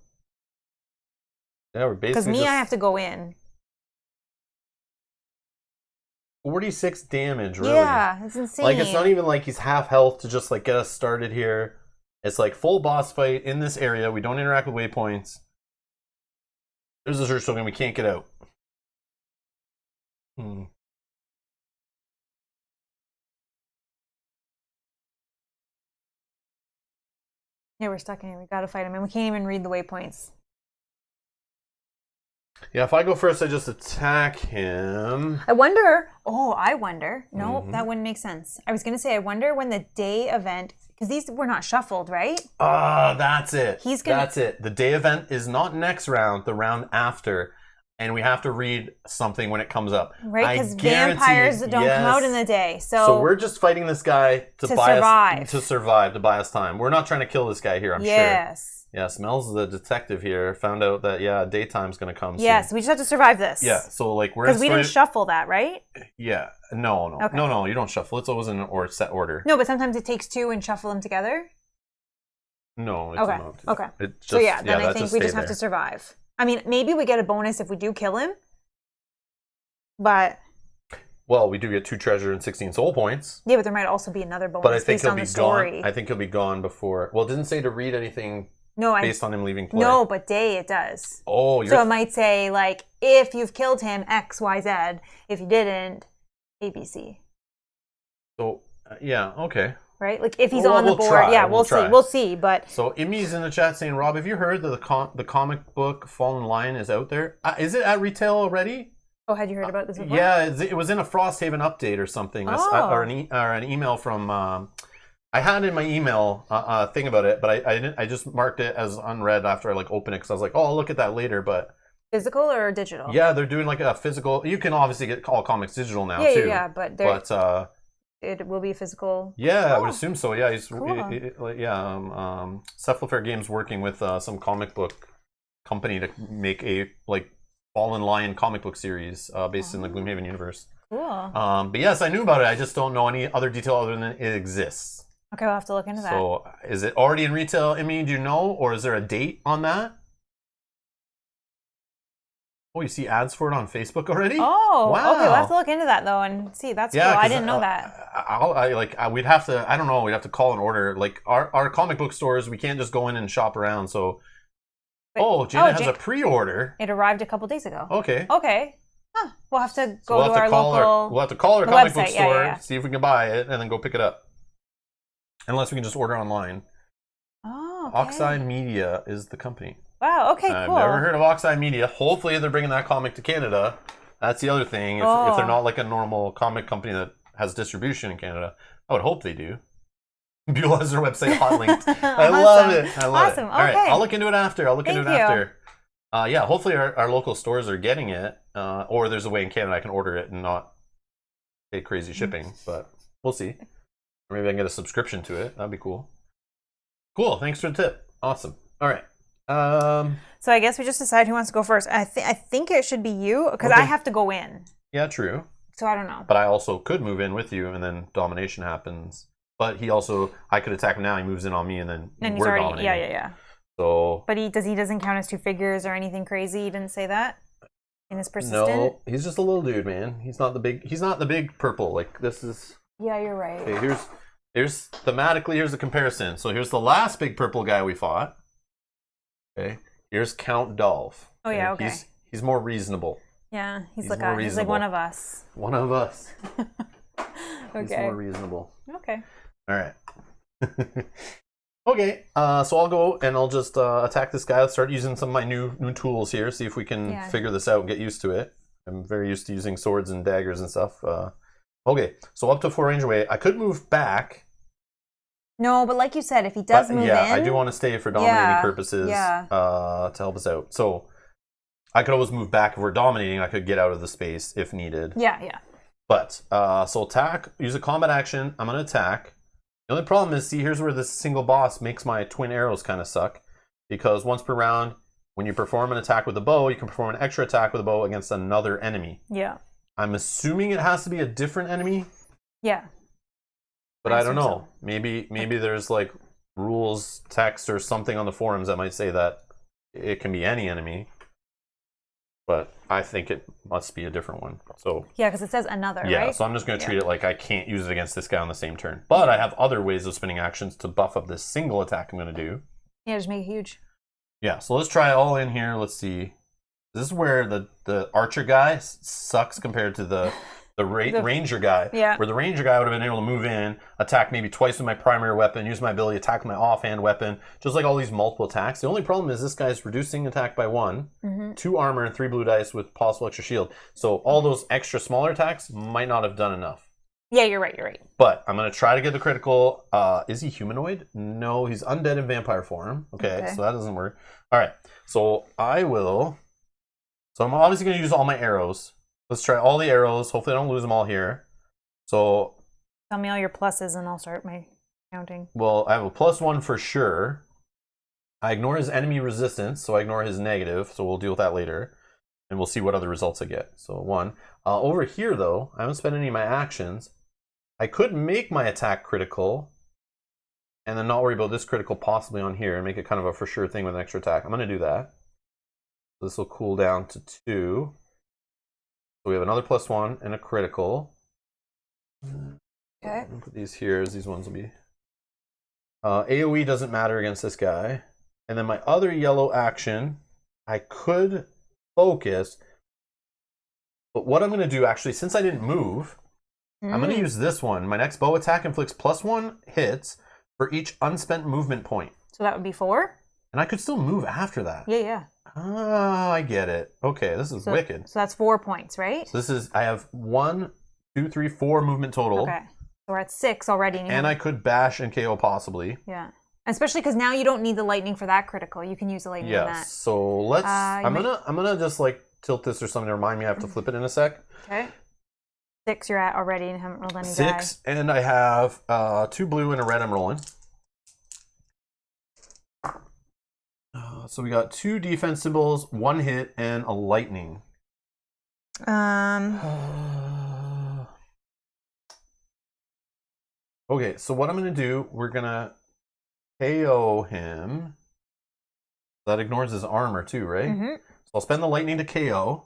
Yeah, we're basically because I have to go in. 46 damage, really. Yeah, it's insane. Like, it's not even like he's half health to just, like, get us started here. It's, like, full boss fight in this area. We don't interact with waypoints. There's a search token. We can't get out. Yeah, we're stuck in here. We gotta fight him. And we can't even read the waypoints. Yeah, if I go first, I just attack him. I wonder. No, that wouldn't make sense. I was going to say, I wonder when the day event, because these were not shuffled, right? That's it. That's it. The day event is not next round, the round after. And we have to read something when it comes up. Right, because vampires don't come out in the day. So we're just fighting this guy to buy us time. We're not trying to kill this guy here, I'm sure. Yes. Yeah, Smells the detective here found out that daytime's gonna come soon. Yes, we just have to survive this. Yeah, so like we're because we didn't shuffle that, right? Yeah, no, okay. no, you don't shuffle. It's always in an set order. No, but sometimes it takes two and shuffle them together. No, okay, okay. So then I think we just have to survive. I mean, maybe we get a bonus if we do kill him, but. Well, we do get 2 treasure and 16 soul points. Yeah, but there might also be another bonus but I think based on the story. Gone. I think he'll be gone before. Well, it didn't say to read anything. No, based on him leaving play. No, but day it does. Oh, so it might say like if you've killed him X, Y, Z. If you didn't, A, B, C. So yeah, okay. Right, like if he's on the board, we'll see. But so Imi's in the chat saying, Rob, have you heard that the comic book Fallen Lion is out there? Is it at retail already? Oh, had you heard about this before? Yeah, it was in a Frosthaven update or something, or an email from. I had in my email thing about it, but I didn't. I just marked it as unread after I opened it because I was like, oh, I'll look at that later. But physical or digital? Yeah, they're doing like a physical. You can obviously get all comics digital now too. Yeah, but it will be physical. Yeah, I would assume so. Yeah, cool. Cephalofair Games working with some comic book company to make a Fallen Lion comic book series based in the Gloomhaven universe. Cool. But yes, I knew about it. I just don't know any other detail other than it exists. Okay, we'll have to look into that. So, is it already in retail? I mean, do you know, or is there a date on that? Oh, you see ads for it on Facebook already? Oh, wow. Okay, we'll have to look into that though and see. That's cool. I didn't know that. We'd have to. I don't know. We'd have to call an order. Like our comic book stores, we can't just go in and shop around. So, Janet has a pre-order. It arrived a couple days ago. Okay. Okay. Huh. We'll have to go to our local. We'll have to call our comic website. book store, see if we can buy it, and then go pick it up. Unless we can just order online. Oh. Okay. Oxide Media is the company. Wow. Okay. Cool. I've never heard of Oxide Media. Hopefully, they're bringing that comic to Canada. That's the other thing. If they're not like a normal comic company that has distribution in Canada, I would hope they do. Buell has their website hot linked. I love it. I love it. Okay. All right, I'll look into it after. Yeah, hopefully our local stores are getting it, or there's a way in Canada I can order it and not pay crazy shipping. But we'll see. Or maybe I can get a subscription to it. That'd be cool. Cool. Thanks for the tip. Awesome. All right. So I guess we just decide who wants to go first. I think it should be you because I have to go in. Yeah, true. So I don't know. But I also could move in with you, and then domination happens. But I could attack him now. He moves in on me, and then we're already dominating. Yeah. So. But he doesn't count as 2 figures or anything crazy. He didn't say that in his persistent. No, he's just a little dude, man. He's not the big purple. Like this is. Yeah, you're right. Okay, here's the comparison. So here's the last big purple guy we fought. Okay, here's Count Dolph. Oh yeah, okay. He's more reasonable. Yeah, he's like one of us. One of us. Okay. He's more reasonable. Okay. All right. Okay, so I'll go and I'll just attack this guy. I'll start using some of my new tools here. See if we can figure this out and get used to it. I'm very used to using swords and daggers and stuff. Okay, so up to 4 range away. I could move back. No, but like you said, if he does move in... Yeah, I do want to stay for dominating purposes to help us out. So I could always move back if we're dominating. I could get out of the space if needed. Yeah. But, so attack, use a combat action. I'm going to attack. The only problem is, see, here's where this single boss makes my twin arrows kind of suck. Because once per round, when you perform an attack with a bow, you can perform an extra attack with a bow against another enemy. Yeah. I'm assuming it has to be a different enemy. Yeah. But I don't know. So. Maybe there's like rules text or something on the forums that might say that it can be any enemy. But I think it must be a different one. So yeah, because it says another, right? Yeah, so I'm just going to treat it like I can't use it against this guy on the same turn. But I have other ways of spinning actions to buff up this single attack I'm going to do. Yeah, just make it huge. Yeah, so let's try it all in here. Let's see. This is where the archer guy sucks compared to the ranger guy. Yeah. Where the ranger guy would have been able to move in, attack maybe twice with my primary weapon, use my ability, attack my offhand weapon, just like all these multiple attacks. The only problem is this guy's reducing attack by 1, 2 armor, and 3 blue dice with possible extra shield. So all those extra smaller attacks might not have done enough. Yeah, you're right. But I'm going to try to get the critical. Is he humanoid? No, he's undead in vampire form. Okay, so that doesn't work. All right, so So I'm obviously going to use all my arrows. Let's try all the arrows. Hopefully I don't lose them all here. So tell me all your pluses and I'll start my counting. Well, I have a +1 for sure. I ignore his enemy resistance, so I ignore his negative. So we'll deal with that later. And we'll see what other results I get. So 1. Over here, though, I haven't spent any of my actions. I could make my attack critical and then not worry about this critical possibly on here and make it kind of a for sure thing with an extra attack. I'm going to do that. This will cool down to 2. So we have another +1 and a critical. Okay. I'll put these here as these ones will be. AoE doesn't matter against this guy. And then my other yellow action, I could focus. But what I'm going to do, actually, since I didn't move, I'm going to use this one. My next bow attack inflicts +1 hits for each unspent movement point. So that would be 4? And I could still move after that. Yeah. Ah, I get it. Okay, this is wicked. So that's 4 points, right? So I have 1, 2, 3, 4 movement total. Okay. So we're at 6 already. And I could bash and KO possibly. Yeah. Especially because now you don't need the lightning for that critical. You can use the lightning in that. So let's... I'm gonna just like tilt this or something to remind me I have to flip it in a sec. Okay. 6 you're at already and haven't rolled any 6, and I have 2 blue and a red I'm rolling. So we got 2 defense symbols, 1 hit, and a lightning. Okay, so what I'm going to do, we're going to KO him. That ignores his armor too, right? Mm-hmm. I'll spend the lightning to KO.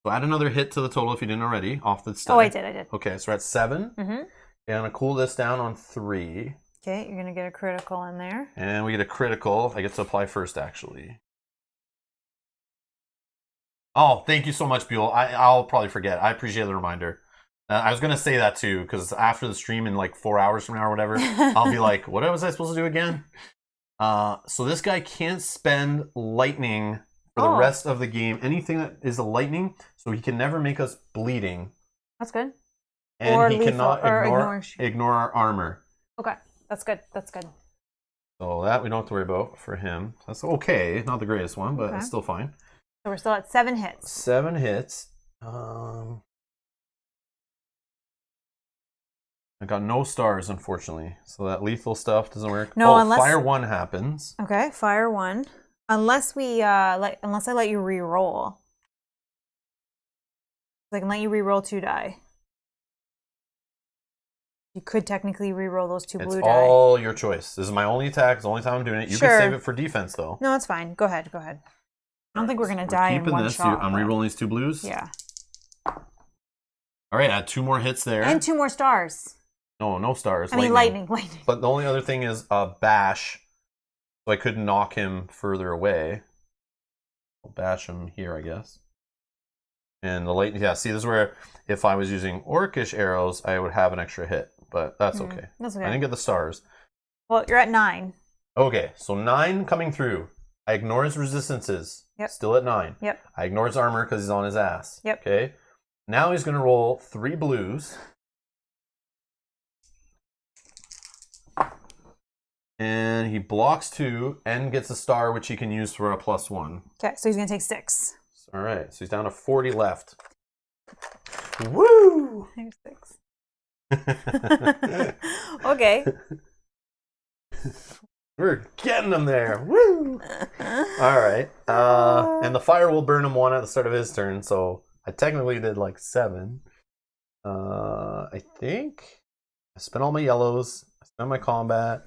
So add another hit to the total if you didn't already, off the stud. Oh, I did. Okay, so we're at 7. Mm-hmm. And I'm going to cool this down on 3. Okay, you're going to get a critical in there. And we get a critical. I get to apply first, actually. Oh, thank you so much, Buell. I'll probably forget. I appreciate the reminder. I was going to say that, too, because after the stream in like 4 hours from now or whatever, I'll be like, what was I supposed to do again? So this guy can't spend lightning for the rest of the game. Anything that is a lightning, so he can never make us bleeding. That's good. And or he lethal, cannot ignore our armor. Okay, that's good. That's good. So that we don't have to worry about for him. That's okay. Not the greatest one, but it's still fine. So we're still at 7 hits. 7 hits. I got no stars, unfortunately. So that lethal stuff doesn't work. No, unless fire 1 happens. Okay, fire 1. Unless we unless I let you re-roll. I can let you re-roll 2 die. You could technically re-roll those 2 blue die. It's all your choice. This is my only attack. It's the only time I'm doing it. You can save it for defense, though. No, it's fine. Go ahead. I don't think we're going to die in one shot. I'm re-rolling these 2 blues? Yeah. All right, add 2 more hits there. And 2 more stars. No stars. I mean, lightning. But the only other thing is bash. So I could knock him further away. I'll bash him here, I guess. And the lightning, see, this is where if I was using orcish arrows, I would have an extra hit. But that's okay. That's okay. I didn't get the stars. Well, you're at 9. Okay, so 9 coming through. I ignore his resistances. Yep. Still at 9. Yep. I ignore his armor because he's on his ass. Yep. Okay. Now he's going to roll 3 blues. And he blocks 2 and gets a star, which he can use for a +1. Okay, so he's going to take 6. All right, so he's down to 40 left. Woo! There's 6. Okay. We're getting him there. Woo! All right. And the fire will burn him 1 at the start of his turn, so I technically did like 7. I think I spent all my yellows. I spent my combat.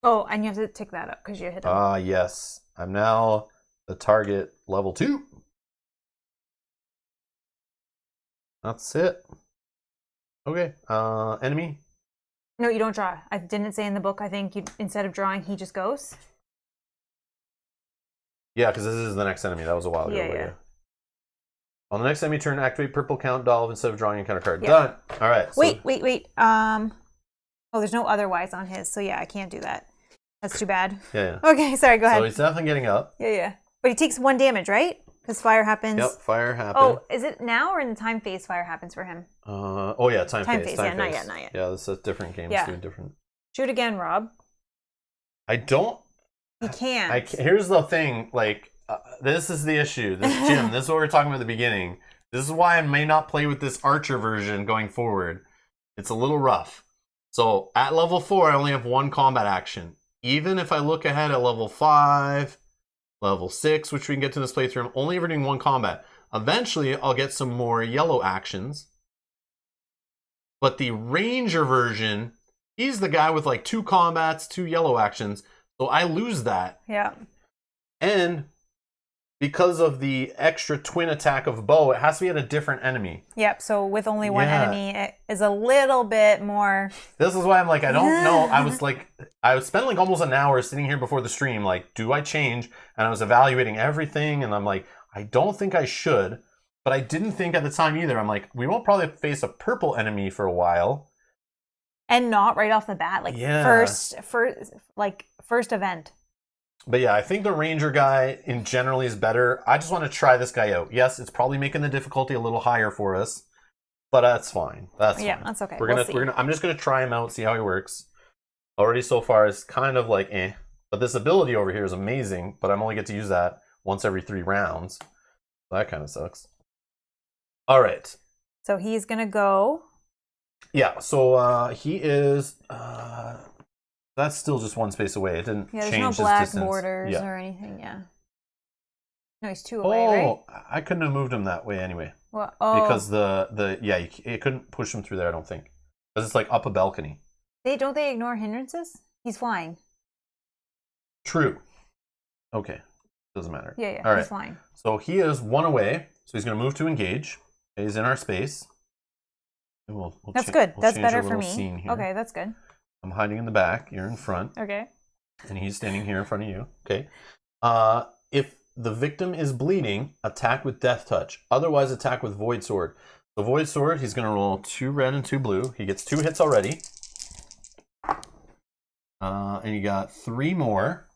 Oh, and you have to tick that up because you hit him. Yes. I'm now the target level 2. That's it. Okay. Enemy? No, you don't draw. I didn't say in the book, I think instead of drawing, he just goes. Yeah, because this is the next enemy. That was a while ago. Yeah. On the next enemy turn, activate purple count dolph instead of drawing a counter card. Done. All right. Wait. Oh, there's no otherwise on his, so yeah, I can't do that. That's too bad. Yeah. Okay, sorry, go ahead. So he's definitely getting up. Yeah. But he takes 1 damage, right? Because fire happens. Yep, fire happens. Oh, is it now or in the time phase fire happens for him? Time phase. Yeah, not yet. Yeah, this is different games doing different. Shoot again, Rob. I don't. He can't. Here's the thing, this is the issue. Jim, this is what we were talking about at the beginning. This is why I may not play with this Archer version going forward. It's a little rough. So at level 4, I only have 1 combat action. Even if I look ahead at level 5, level 6, which we can get to this playthrough, I'm only ever doing 1 combat. Eventually, I'll get some more yellow actions. But the Ranger version, he's the guy with 2 combats, 2 yellow actions. So I lose that. Yeah. And because of the extra twin attack of bow, it has to be at a different enemy. Yep, so with only 1 enemy, it is a little bit more... This is why I'm I don't know. I was spending almost an hour sitting here before the stream, do I change? And I was evaluating everything, and I'm I don't think I should. But I didn't think at the time either. I'm we won't probably face a purple enemy for a while. And not right off the bat, first event. But yeah, I think the Ranger guy in generally is better. I just want to try this guy out. Yes, it's probably making the difficulty a little higher for us, but that's fine. That's okay. I'm just gonna try him out, see how he works. Already so far, it's kind of but this ability over here is amazing. But I'm only get to use that once every 3 rounds. That kind of sucks. All right. So he's gonna go. Yeah. So he is. That's still just 1 space away. It didn't change his distance. There's no black borders or anything, No, he's 2 away, right? I couldn't have moved him that way anyway. Well, Because it couldn't push him through there, I don't think. Because it's up a balcony. Don't they ignore hindrances? He's flying. True. Okay. Doesn't matter. Yeah, All right. He's flying. So he is 1 away. So he's going to move to engage. He's in our space. We'll that's good. That's better for me. Okay, that's good. I'm hiding in the back. You're in front. Okay. And he's standing here in front of you. Okay. If the victim is bleeding, attack with Death Touch. Otherwise, attack with Void Sword. The Void Sword, he's going to roll 2 red and 2 blue. He gets 2 hits already. And you got 3 more.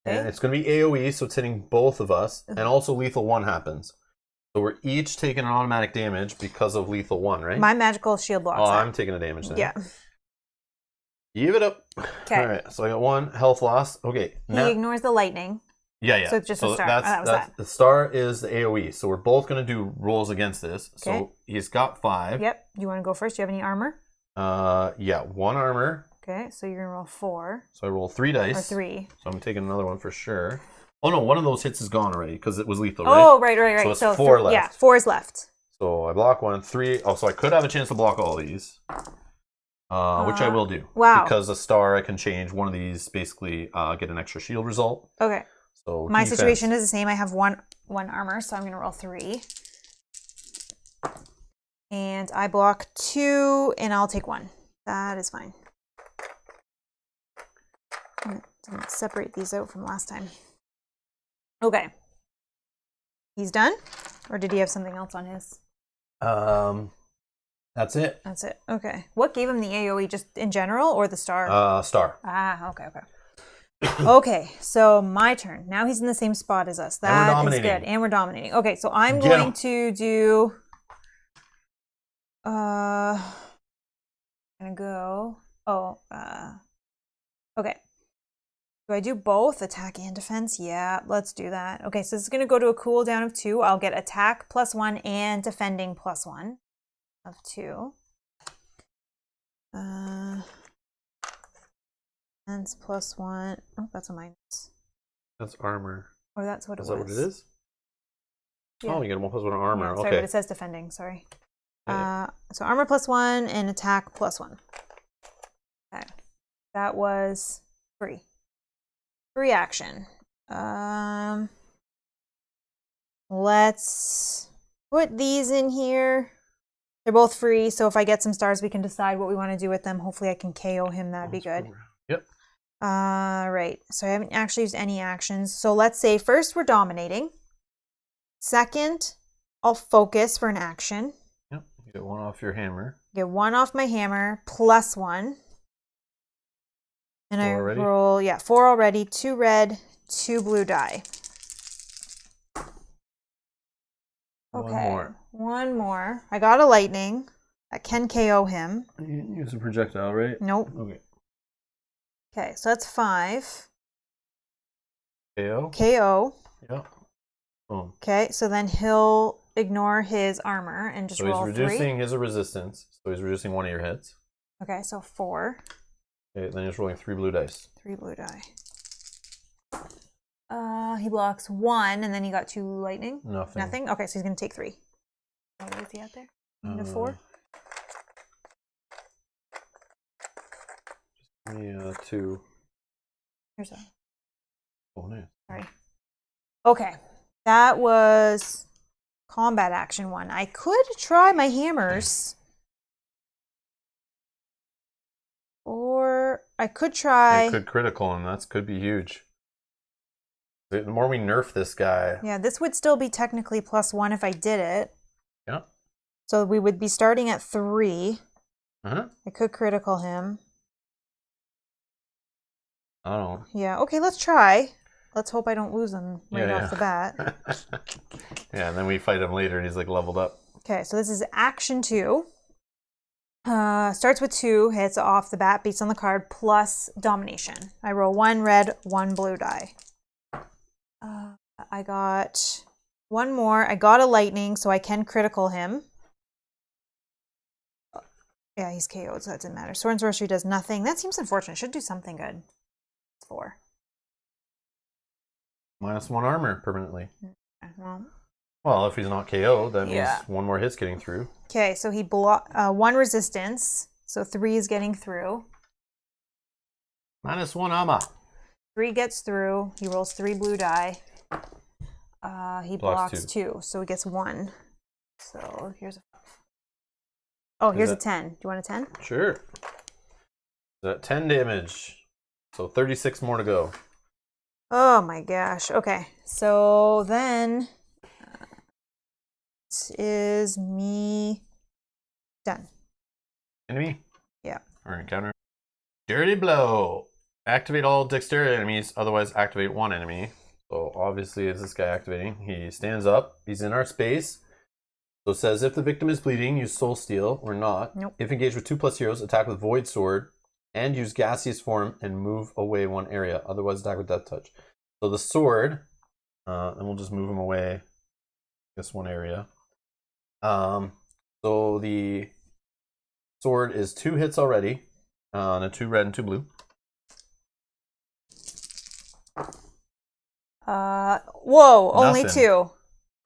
Okay. And it's going to be AoE, so it's hitting both of us. And also lethal 1 happens. So we're each taking an automatic damage because of lethal 1, right? My magical shield blocks. Oh, I'm taking a damage then. Yeah. Give it up. Okay. All right. So I got 1 health loss. Okay. He ignores the lightning. Yeah. So it's just a star. That's the star is the AoE. So we're both going to do rolls against this. Okay. So he's got 5. Yep. You want to go first? Do you have any armor? Yeah. 1 armor. Okay. So you're going to roll 4. So I roll 3 dice. Or 3. So I'm taking another one for sure. Oh no, one of those hits is gone already because it was lethal, right? Oh, right. So it's 4 left. Yeah, 4 is left. So I block 1, 3. Oh, so I could have a chance to block all these. Which I will do. Wow. Because a star, I can change one of these, basically get an extra shield result. Okay. So my situation is the same. I have one armor, so I'm going to roll 3. And I block 2, and I'll take 1. That is fine. I'm going to separate these out from last time. Okay. He's done? Or did he have something else on his? That's it. That's it. Okay. What gave him the AoE? Just in general or the star? Star. Ah, okay. Okay, so my turn. Now he's in the same spot as us. That is good. And we're dominating. Okay, so I'm going to do... I'm going to go... okay. Do I do both attack and defense? Yeah, let's do that. Okay, so this is going to go to a cooldown of 2. I'll get attack +1 and defending +1 of 2. Defense +1. Oh, that's a minus. That's armor. Oh, that's what it was. Is that what it is? Yeah. Oh, you get a +1 armor. Yeah, sorry, okay. But it says defending. Sorry. So armor +1 and attack +1. Okay. That was 3. Free action. Let's put these in here. They're both free, so if I get some stars, we can decide what we want to do with them. Hopefully I can KO him. That'd be good. Yep. Right. So I haven't actually used any actions. So let's say first we're dominating. Second, I'll focus for an action. Yep. You get 1 off your hammer. Get 1 off my hammer, +1. And I roll, 4 already, 2 red, 2 blue die. Okay, one more. I got a lightning. I can KO him. You didn't use a projectile, right? Nope. Okay. Okay, so that's 5. KO? KO. Yep. Boom. Okay, so then he'll ignore his armor and just roll 3. So he's reducing his resistance. So he's reducing 1 of your hits. Okay, so 4. Okay, then he's rolling 3 blue dice. 3 blue die. He blocks 1, and then he got 2 lightning. Nothing? Okay, so he's going to take 3. What is he out there? Need a 4? Just give me 2. Here's a... Oh, nice. Sorry. Okay, that was combat action 1. I could try my hammers. Or I could try... I could critical, and that could be huge. The more we nerf this guy... Yeah, this would still be technically +1 if I did it. Yeah. So we would be starting at 3. Uh-huh. I could critical him. Oh. Yeah, okay, let's try. Let's hope I don't lose him off the bat. Yeah, and then we fight him later, and he's like leveled up. Okay, so this is action 2. Starts with 2 hits off the bat, beats on the card, plus domination. I roll 1 red, 1 blue die. I got 1 more. I got a lightning, so I can critical him. Yeah, he's KO'd, so that didn't matter. Sword Sorcery does nothing. That seems unfortunate. Should do something good. 4. -1 armor permanently. Well, if he's not KO'd, that means 1 more hit's getting through. Okay, so he blocked 1 resistance, so 3 is getting through. -1 armor. 3 gets through. He rolls 3 blue die. He blocks 2, so he gets 1. So here's a 5. Oh, here's a 10. Do you want a 10? Sure. That 10 damage. So 36 more to go. Oh my gosh. Okay. So then it is me done. Enemy? Yeah. Or encounter. Dexterity blow. Activate all dexterity enemies, otherwise activate one enemy. So obviously is this guy activating. He stands up. He's in our space. So it says if the victim is bleeding, use Soul Steal or not. Nope. If engaged with 2+ heroes, attack with Void Sword and use gaseous form and move away one area. Otherwise attack with Death Touch. So the sword, and we'll just move him away this one area. So the sword is 2 hits already. On a 2 red and 2 blue. Whoa, only 2.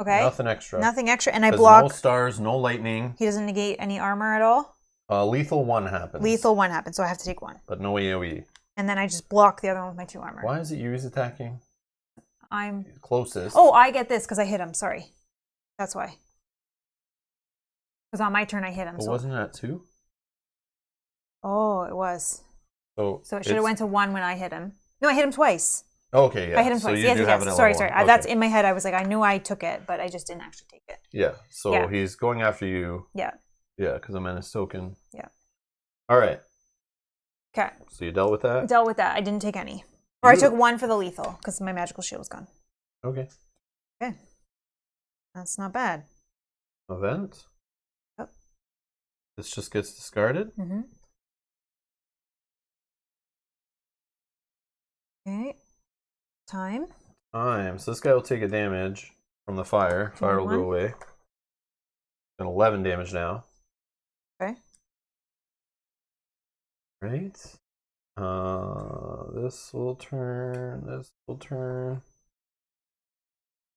Okay. Nothing extra. Nothing extra, and I block. No stars, no lightning. He doesn't negate any armor at all. Lethal 1 happens. Lethal 1 happens, so I have to take 1. But no AOE. And then I just block the other one with my 2 armor. Why is it you who's attacking? I'm closest. Oh, I get this because I hit him. Sorry, that's why. Because on my turn I hit him. But so. Wasn't that 2? Oh, it was. So it should have went to 1 when I hit him. No, I hit him twice. Okay, yeah. I hit him twice. So you do have it at Sorry. level 1. Okay. That's in my head. I was like, I knew I took it, but I just didn't actually take it. Yeah. So he's going after you. Yeah. Yeah, because I'm in his token. Yeah. All right. Okay. So you dealt with that? I dealt with that. I didn't take any. Or I took 1 for the lethal because my magical shield was gone. Okay. Okay. That's not bad. Event? Yep. This just gets discarded? Mm-hmm. Okay. Time. So this guy will take a damage from the fire. Fire will go away. And 11 damage now. Okay. Right. This will turn. This will turn.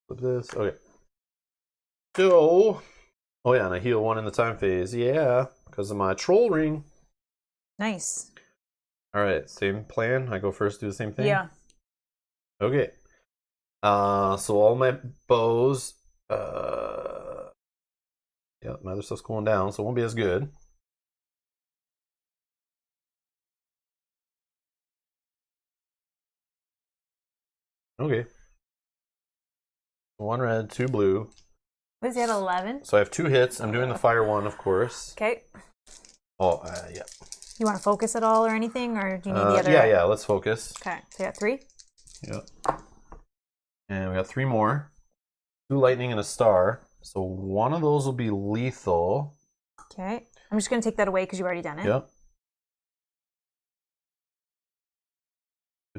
Flip this. Okay. So. Oh yeah, and I heal 1 in the time phase. Yeah, because of my troll ring. Nice. All right, same plan. I go first, do the same thing. Yeah. Okay. So all my bows. Yeah, my other stuff's cooling down, so it won't be as good. Okay. 1 red, 2 blue. Was he at 11? So I have 2 hits. I'm doing the fire one, of course. Okay. Oh, yeah. You want to focus at all or anything, or do you need the other? Yeah. Let's focus. Okay. So you got 3. Yep. And we got 3 more. 2 lightning and a star. So one of those will be lethal. Okay. I'm just going to take that away because you've already done it. Yep.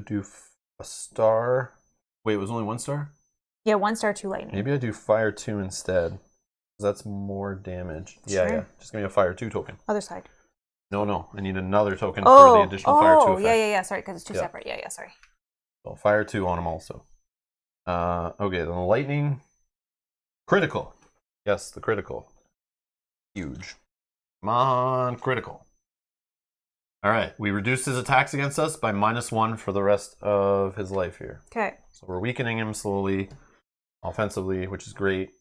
Do a star. Wait, it was only 1 star? Yeah, 1 star, 2 lightning. Maybe I do fire 2 instead. That's more damage. Sure. Yeah. Just give me a fire 2 token. Other side. No. I need another token for the additional fire 2 effect. Yeah. Sorry, because it's 2 separate. Yeah, sorry. So fire 2 on them also. Okay, then the lightning. Critical. Yes, the critical. Huge. Come on, critical. All right, we reduced his attacks against us by -1 for the rest of his life here. Okay. So we're weakening him slowly, offensively, which is great.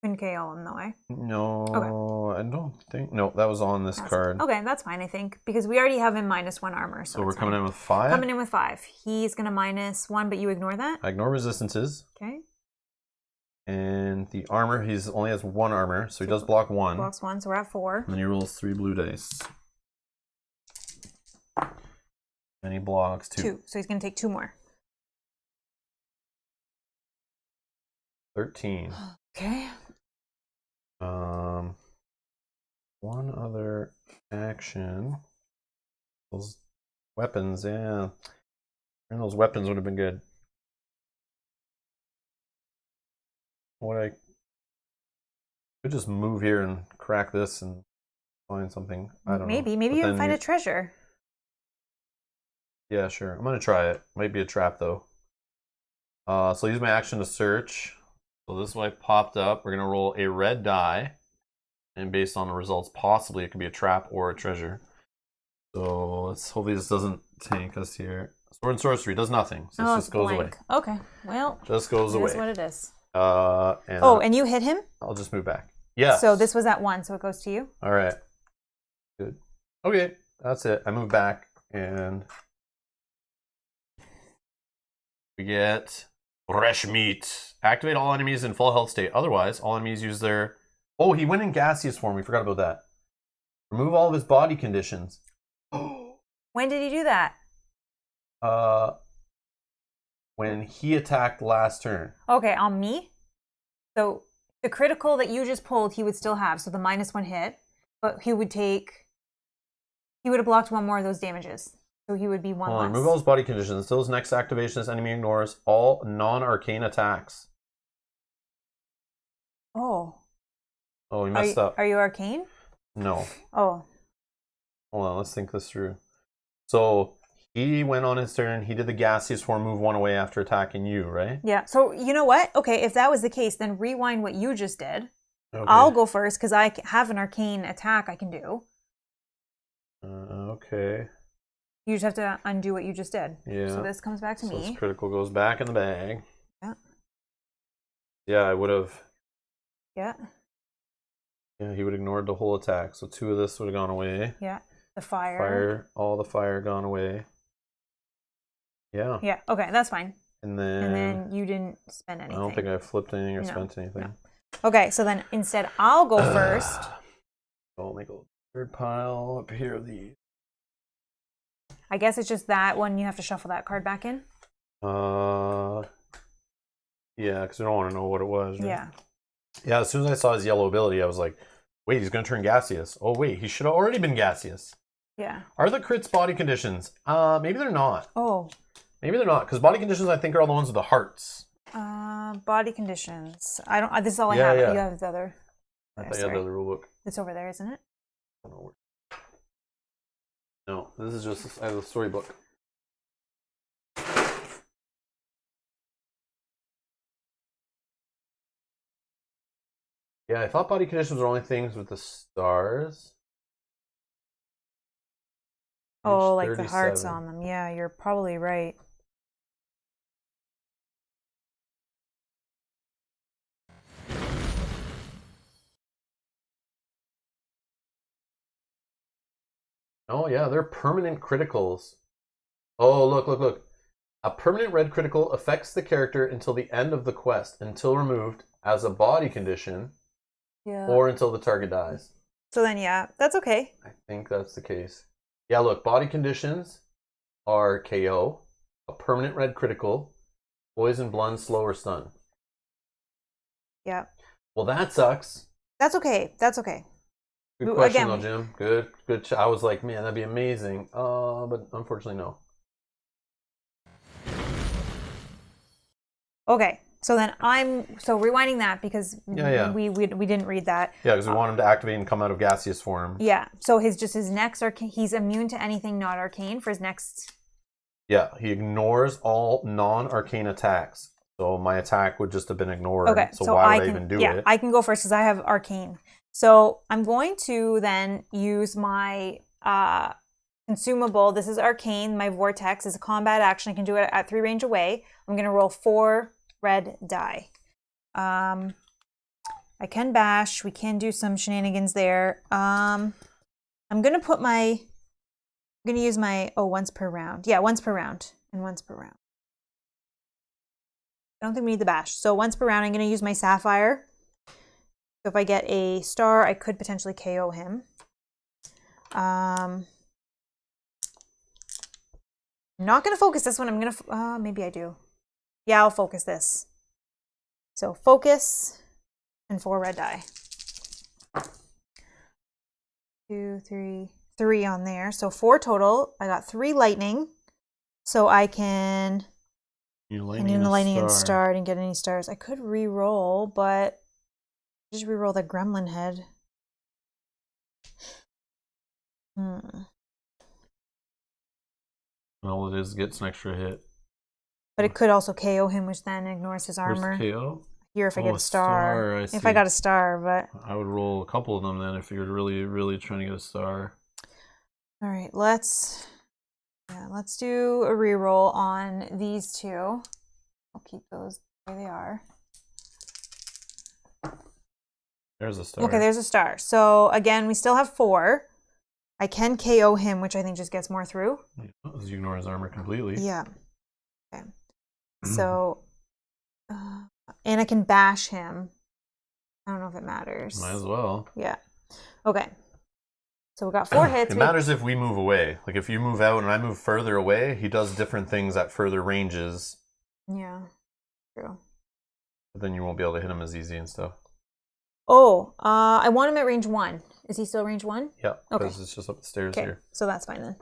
Couldn't KO him, though, eh? No, okay. I don't think. No, that was on this card. Okay, that's fine, I think, because we already have him -1 armor. So we're coming in with 5? Coming in with 5. He's going to -1, but you ignore that? I ignore resistances. Okay. And the armor, he only has 1 armor, so he does block 1. Blocks 1, so we're at 4. And he rolls 3 blue dice. And he blocks 2. So he's going to take 2 more. 13. Okay. One other action. Those weapons, yeah. And those weapons would have been good. I could just move here and crack this and find something. I don't know. Maybe you can find a treasure. Yeah, sure. I'm gonna try it. Might be a trap though. So use my action to search. So this way popped up. We're gonna roll a red die, and based on the results, possibly it could be a trap or a treasure. So let's hopefully this doesn't tank us here. Sword Sorcery does nothing. So it just goes away. Okay, well. Just goes away. That's what it is. And you hit him? I'll just move back. Yeah. So this was at 1, so it goes to you? All right. Good. Okay, that's it. I move back, and we get fresh meat. Activate all enemies in full health state. Otherwise, all enemies use their... Oh, he went in gaseous form. We forgot about that. Remove all of his body conditions. When did he do that? When he attacked last turn. Okay, on me? So the critical that you just pulled, he would still have. So the -1 hit, but he would have blocked 1 more of those damages. So he would be 1 less. Remove all his body conditions. Until his next activation, this enemy ignores all non-arcane attacks. Oh, we messed up. Are you arcane? No. Oh. Hold on, let's think this through. So he went on his turn. He did the gaseous form, move 1 away after attacking you, right? Yeah. So you know what? Okay, if that was the case, then rewind what you just did. Okay. I'll go first because I have an arcane attack I can do. Okay. You just have to undo what you just did. Yeah. So this comes back to me. This critical goes back in the bag. Yeah. Yeah, I would have. Yeah. Yeah, he would have ignored the whole attack. So 2 of this would have gone away. Yeah. The fire. All the fire gone away. Yeah. Yeah. Okay, that's fine. And then you didn't spend anything. I don't think I flipped anything or spent anything. No. Okay, so then instead I'll go first. I'll make a third pile up here of these. I guess it's just that one you have to shuffle that card back in. Yeah, because I don't want to know what it was. Right? Yeah. Yeah, as soon as I saw his yellow ability, I was like, wait, he's going to turn gaseous. Oh, wait, he should have already been gaseous. Yeah. Are the crits body conditions? Maybe they're not. Oh. Maybe they're not, because body conditions, I think, are all the ones with the hearts. Body conditions. I don't. This is all I have. Yeah. You have the other. I thought you had the other rule book. It's over there, isn't it? I don't know where. No, this is just I have the storybook. Yeah, I thought body conditions were only things with the stars. Oh, like the hearts on them. Yeah, you're probably right. Oh, yeah, they're permanent criticals. Oh, look. A permanent red critical affects the character until the end of the quest, until removed as a body condition, or until the target dies. So then, yeah, that's okay. I think that's the case. Yeah, look, body conditions are KO, a permanent red critical, poison, blunt, slow, or stun. Yeah. Well, that sucks. That's okay. Good question, though, Jim. Good. I was like, man, that'd be amazing. But unfortunately, no. Okay, so then rewinding that because we didn't read that. Yeah, because we want him to activate and come out of gaseous form. Yeah, so his next arcane, he's immune to anything not arcane for his next. Yeah, he ignores all non-arcane attacks. So my attack would just have been ignored. Okay, so why would I even do it? Yeah, I can go first because I have arcane. So I'm going to then use my consumable. This is arcane. My vortex is a combat action. I can do it at 3 range away. I'm going to roll 4 red die. I can bash. We can do some shenanigans there. I'm going to use my once per round. Yeah, once per round and once per round. I don't think we need the bash. So once per round, I'm going to use my sapphire. So if I get a star, I could potentially KO him. I'm not going to focus this one. I'm going to, maybe I do. Yeah, I'll focus this. So focus and 4 red die. 2, 3 on there. So 4 total. I got 3 lightning. So I can lightning and star. I didn't get any stars. I could re-roll, but just re-roll the gremlin head. All it is gets an extra hit. But it could also KO him, which then ignores his armor. KO? Here if I get a star. If I got a star, but I would roll a couple of them then if you're really, really trying to get a star. All right, let's let's do a reroll on these two. I'll keep those where they are. There's a star. Okay, there's a star. So again, we still have 4. I can KO him, which I think just gets more through. Yeah, you ignore his armor completely. Yeah. Okay. So, and I can bash him. I don't know if it matters. Might as well. Yeah. Okay. So we got 4 hits. It matters if we move away. Like if you move out and I move further away, he does different things at further ranges. Yeah. True. But then you won't be able to hit him as easy and stuff. Oh, I want him at range 1. Is he still range 1? Yeah, okay. because it's just up the stairs okay. here. So that's fine then.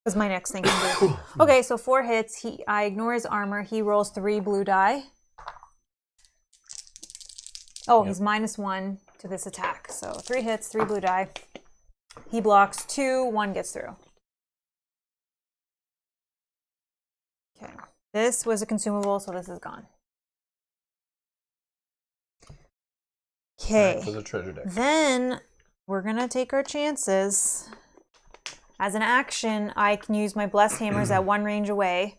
That's my next thing to do. Okay, so 4 hits. I ignore his armor. He rolls 3 blue die. Oh, he's -1 to this attack. So 3 hits, 3 blue die. He blocks 2, 1 gets through. Okay. This was a consumable, so this is gone. Okay. For the treasure deck. Then we're going to take our chances. As an action, I can use my Blessed Hammers at 1 range away.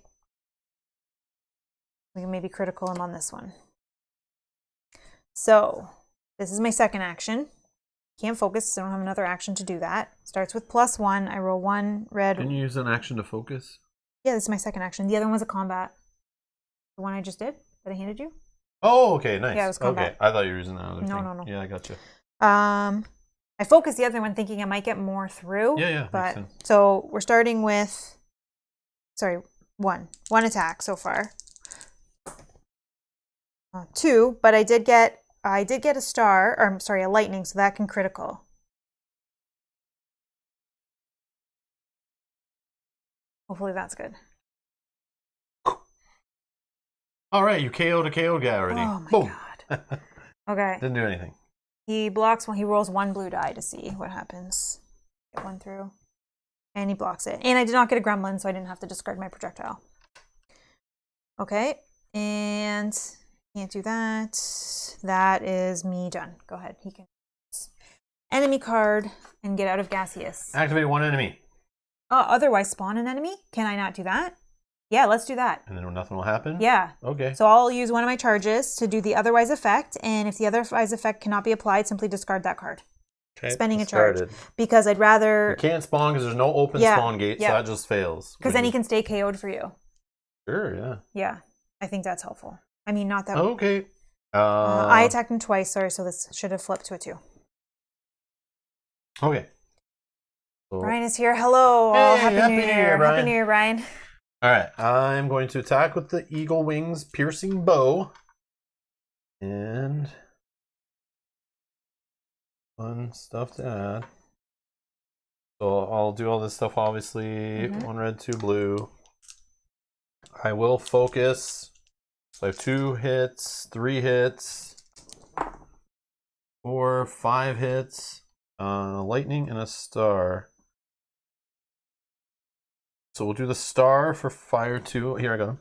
We can maybe critical him on this one. So, this is my second action. Can't focus, so I don't have another action to do that. Starts with +1. I roll 1 red. Can you use an action to focus? Yeah, this is my second action. The other one was a combat. The one I just did that I handed you. Oh, okay, nice. Yeah, it was combat. Okay, I thought you were using that other thing. No. Yeah, I gotcha. I focused the other one thinking I might get more through. Yeah, but makes sense. So we're starting with, sorry, 1 attack so far. 2, but I did get a star, or I'm sorry, a lightning, so that can critical. Hopefully that's good. All right, you KO'd a KO guy already. Oh my Boom. god. Okay. Didn't do anything. He blocks when he rolls 1 blue die to see what happens. Get 1 through. And he blocks it. And I did not get a gremlin, so I didn't have to discard my projectile. Okay. And can't do that. That is me done. Go ahead. He can enemy card and get out of gaseous. Activate 1 enemy. Otherwise spawn an enemy? Can I not do that? Yeah, let's do that. And then nothing will happen? Yeah. Okay. So I'll use one of my charges to do the otherwise effect, and if the otherwise effect cannot be applied, simply discard that card. Okay. Spending a charge. Because I'd rather... You can't spawn because there's no open spawn gate, so that just fails. Because then he can stay KO'd for you. Sure, yeah. Yeah, I think that's helpful. I mean, not that... Okay. I attacked him twice, sorry, so this should have flipped to a 2. Okay. So, Brian is here. Hello. Hey, Happy New Year. Brian. Happy New Year, Brian. All right, I'm going to attack with the Eagle Wings Piercing Bow. And fun stuff to add. So I'll do all this stuff, obviously. 1 red, 2 blue. I will focus. So I have 2 hits, 3 hits, 4, 5 hits, lightning and a star. So we'll do the star for fire 2. Here I got them.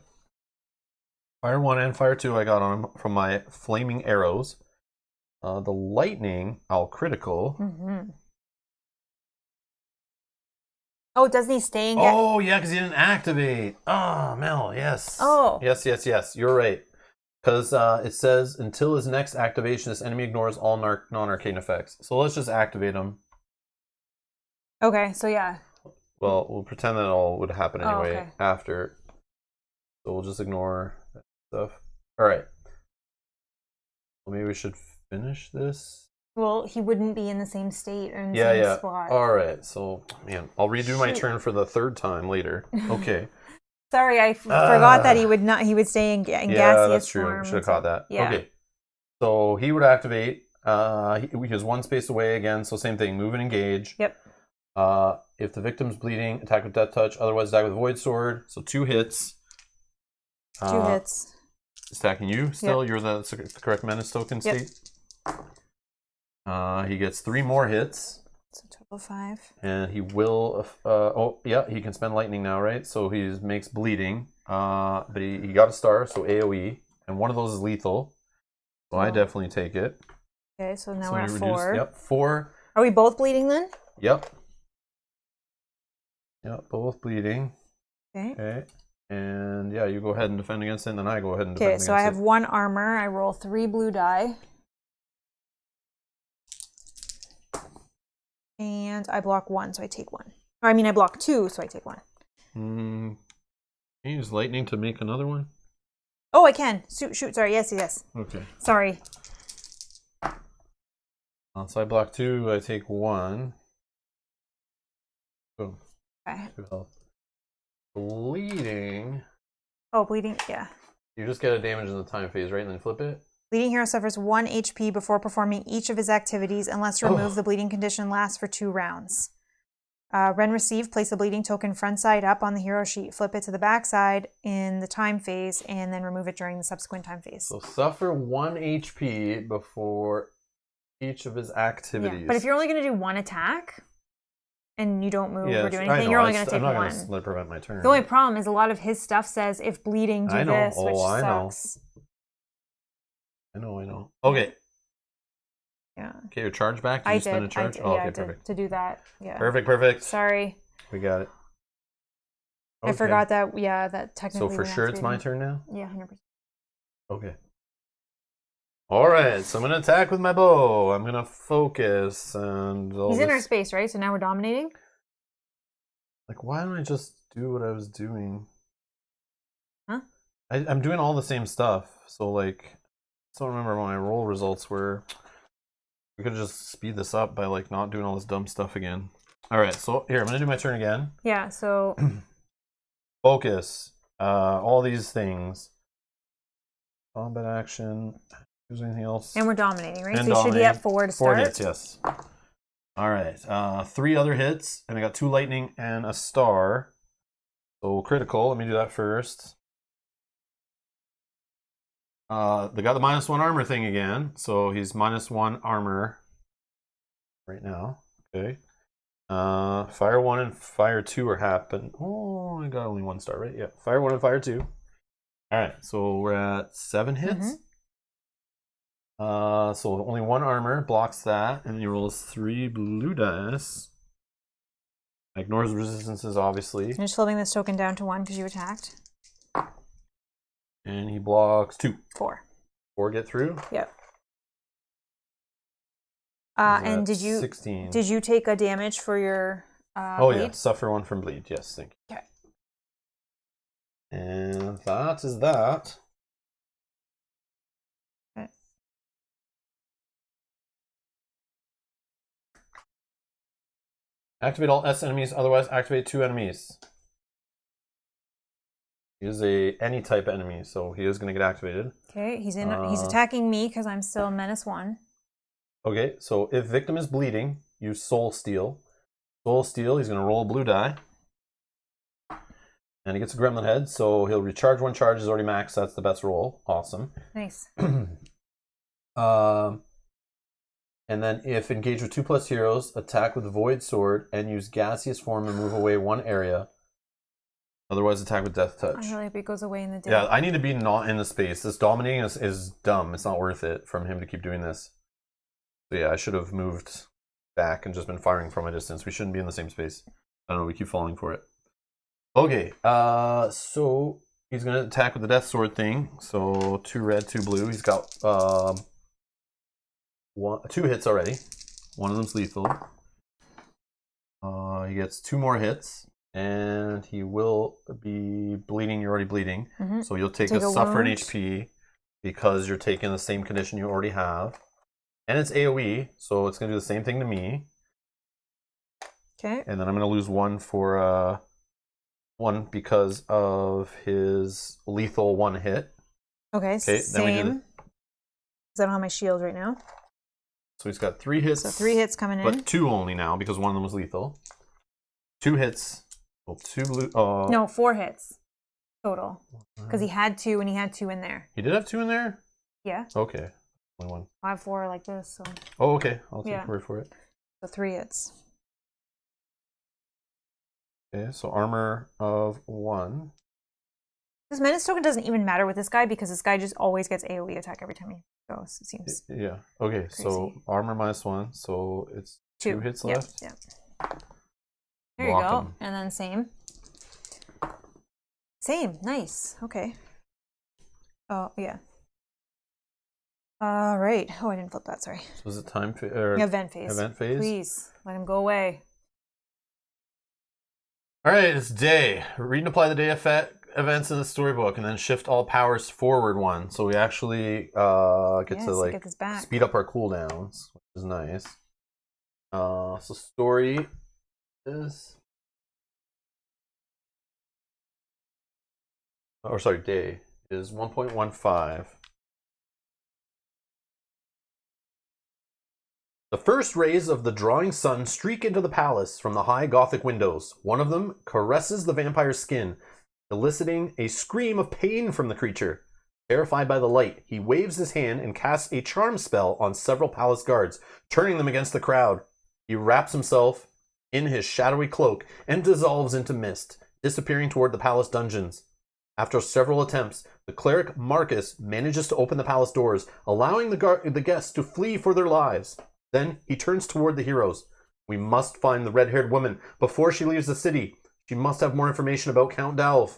Fire 1 and fire 2 I got on them from my flaming arrows. The lightning, I'll critical. Oh, doesn't he stay in? Oh, yeah, because he didn't activate. Oh, Mel, yes. Oh. Yes. You're right. Because it says, until his next activation, this enemy ignores all non-arcane effects. So let's just activate him. Okay, so yeah. Well, we'll pretend that all would happen anyway after. So we'll just ignore that stuff. All right. Well, maybe we should finish this. Well, he wouldn't be in the same state or in the same spot. All right. So, man, I'll redo my turn for the 3rd time later. Okay. Sorry, I forgot that he would not. He would stay in gaseous Yeah, that's true. form. Should have caught that. Yeah. Okay. So he would activate. He has 1 space away again. So same thing. Move and engage. Yep. If the victim's bleeding, attack with Death Touch. Otherwise, attack with Void Sword. So 2 hits. 2 hits. Attacking you still. Yep. You're the correct menace token state. He gets 3 more hits. So total 5. And he will. He can spend lightning now, right? So he makes bleeding. But he got a star, so AOE, and one of those is lethal. So I definitely take it. Okay, so now we're at 4. Yep, 4. Are we both bleeding then? Yep. Yep, both bleeding. Okay. And yeah, you go ahead and defend against it, and then I go ahead and defend against it. Okay, so I have 1 armor. I roll 3 blue die. And I block 1, so I take 1. Or I mean, I block 2, so I take 1. Can you use lightning to make another one? Oh, I can. Shoot, sorry. Yes. Okay. Sorry. So I block 2, I take 1. Boom. Okay. 2 health. Bleeding. Oh, bleeding, yeah. You just get a damage in the time phase, right? And then flip it? Bleeding hero suffers 1 HP before performing each of his activities unless remove the bleeding condition lasts for 2 rounds. When received, place the bleeding token front side up on the hero sheet, flip it to the back side in the time phase, and then remove it during the subsequent time phase. So suffer 1 HP before each of his activities. Yeah, but if you're only going to do 1 attack, and you don't move or do anything, you're only going to take 1. I'm not going to let it prevent my turn. The only problem is a lot of his stuff says if bleeding, do this, which sucks. I know. Okay. Yeah. Okay, your charge back? Did you spend a charge? I did to do that. Yeah. Perfect. Sorry. We got it. Okay. I forgot that, that technically. So for sure it's my turn now? Yeah, 100%. Okay. Alright, so I'm going to attack with my bow. I'm going to focus and... He's in our space, right? So now we're dominating? Like, why don't I just do what I was doing? Huh? I'm doing all the same stuff. So, like, I don't remember what my roll results were. We could just speed this up by, like, not doing all this dumb stuff again. Alright, so here, I'm going to do my turn again. Yeah, so... Focus. All these things. Combat action... Anything else? And we're dominating, right? So you should be at 4 to start. 4 hits, yes. All right. 3 other hits, and I got 2 lightning and a star. So critical. Let me do that first. They got the -1 armor thing again. So he's -1 armor right now. Okay. Fire 1 and Fire 2 are happening. Oh, I got only 1 star, right? Yeah. Fire 1 and Fire 2. All right. So we're at 7 hits. So only 1 armor blocks that, and he rolls 3 blue dice. Ignores resistances, obviously. I'm just flipping this token down to 1 because you attacked. And he blocks 2. 4. 4 get through? Yep. And did you 16. Did you take a damage for your bleed? Yeah, suffer 1 from bleed. Yes, thank you. Okay. And that is that. Activate all S enemies, otherwise activate 2 enemies. He is any type enemy, so he is going to get activated. Okay, he's attacking me because I'm still -1. Okay, so if victim is bleeding, use Soul Steal. Soul Steal, he's going to roll a blue die. And he gets a gremlin head, so he'll recharge 1 charge, is already maxed, that's the best roll. Awesome. Nice. And then if engaged with 2+ heroes, attack with Void Sword and use gaseous form and move away 1 area. Otherwise, attack with Death Touch. I really hope he goes away in the day. Yeah, I need to be not in the space. This dominating is dumb. It's not worth it from him to keep doing this. So yeah, I should have moved back and just been firing from a distance. We shouldn't be in the same space. I don't know, we keep falling for it. Okay, so he's going to attack with the Death Sword thing. So 2 red, 2 blue. He's got 2 hits already. 1 of them's lethal. He gets 2 more hits. And he will be bleeding. You're already bleeding. So you'll take a suffer an HP because you're taking the same condition you already have. And it's AoE, so it's going to do the same thing to me. Okay. And then I'm going to lose 1 for 1 because of his lethal 1 hit. Okay, same. Because I don't have my shield right now. So he's got 3 hits. So 3 hits coming in. But 2 only now because 1 of them was lethal. 2 hits. Well, 2 blue. No, 4 hits total. Because he had 2 and he had 2 in there. He did have 2 in there? Yeah. Okay. Only 1. I have 4 like this. So. Oh, okay. I'll take your word for it. So 3 hits. Okay, so armor of 1. This menace token doesn't even matter with this guy because this guy just always gets AoE attack every time he goes. It seems. Yeah. Okay, crazy. So armor -1. So it's 2 hits left. Yeah. There you go. And then same. Same. Nice. Okay. Oh, yeah. All right. Oh, I didn't flip that. Sorry. So is it time phase? Event phase. Event phase? Please, let him go away. All right, it's day. Read and apply the day events in the storybook, and then shift all powers forward one. So we actually get to speed up our cooldowns, which is nice. So story is, day is 1.15. The first rays of the drawing sun streak into the palace from the high Gothic windows. One of them caresses the vampire's skin, eliciting a scream of pain from the creature. Terrified by the light, he waves his hand and casts a charm spell on several palace guards, turning them against the crowd. He wraps himself in his shadowy cloak and dissolves into mist, disappearing toward the palace dungeons. After several attempts, the cleric Marcus manages to open the palace doors, allowing the guests to flee for their lives. Then he turns toward the heroes. We must find the red-haired woman before she leaves the city. She must have more information about Count Dalv.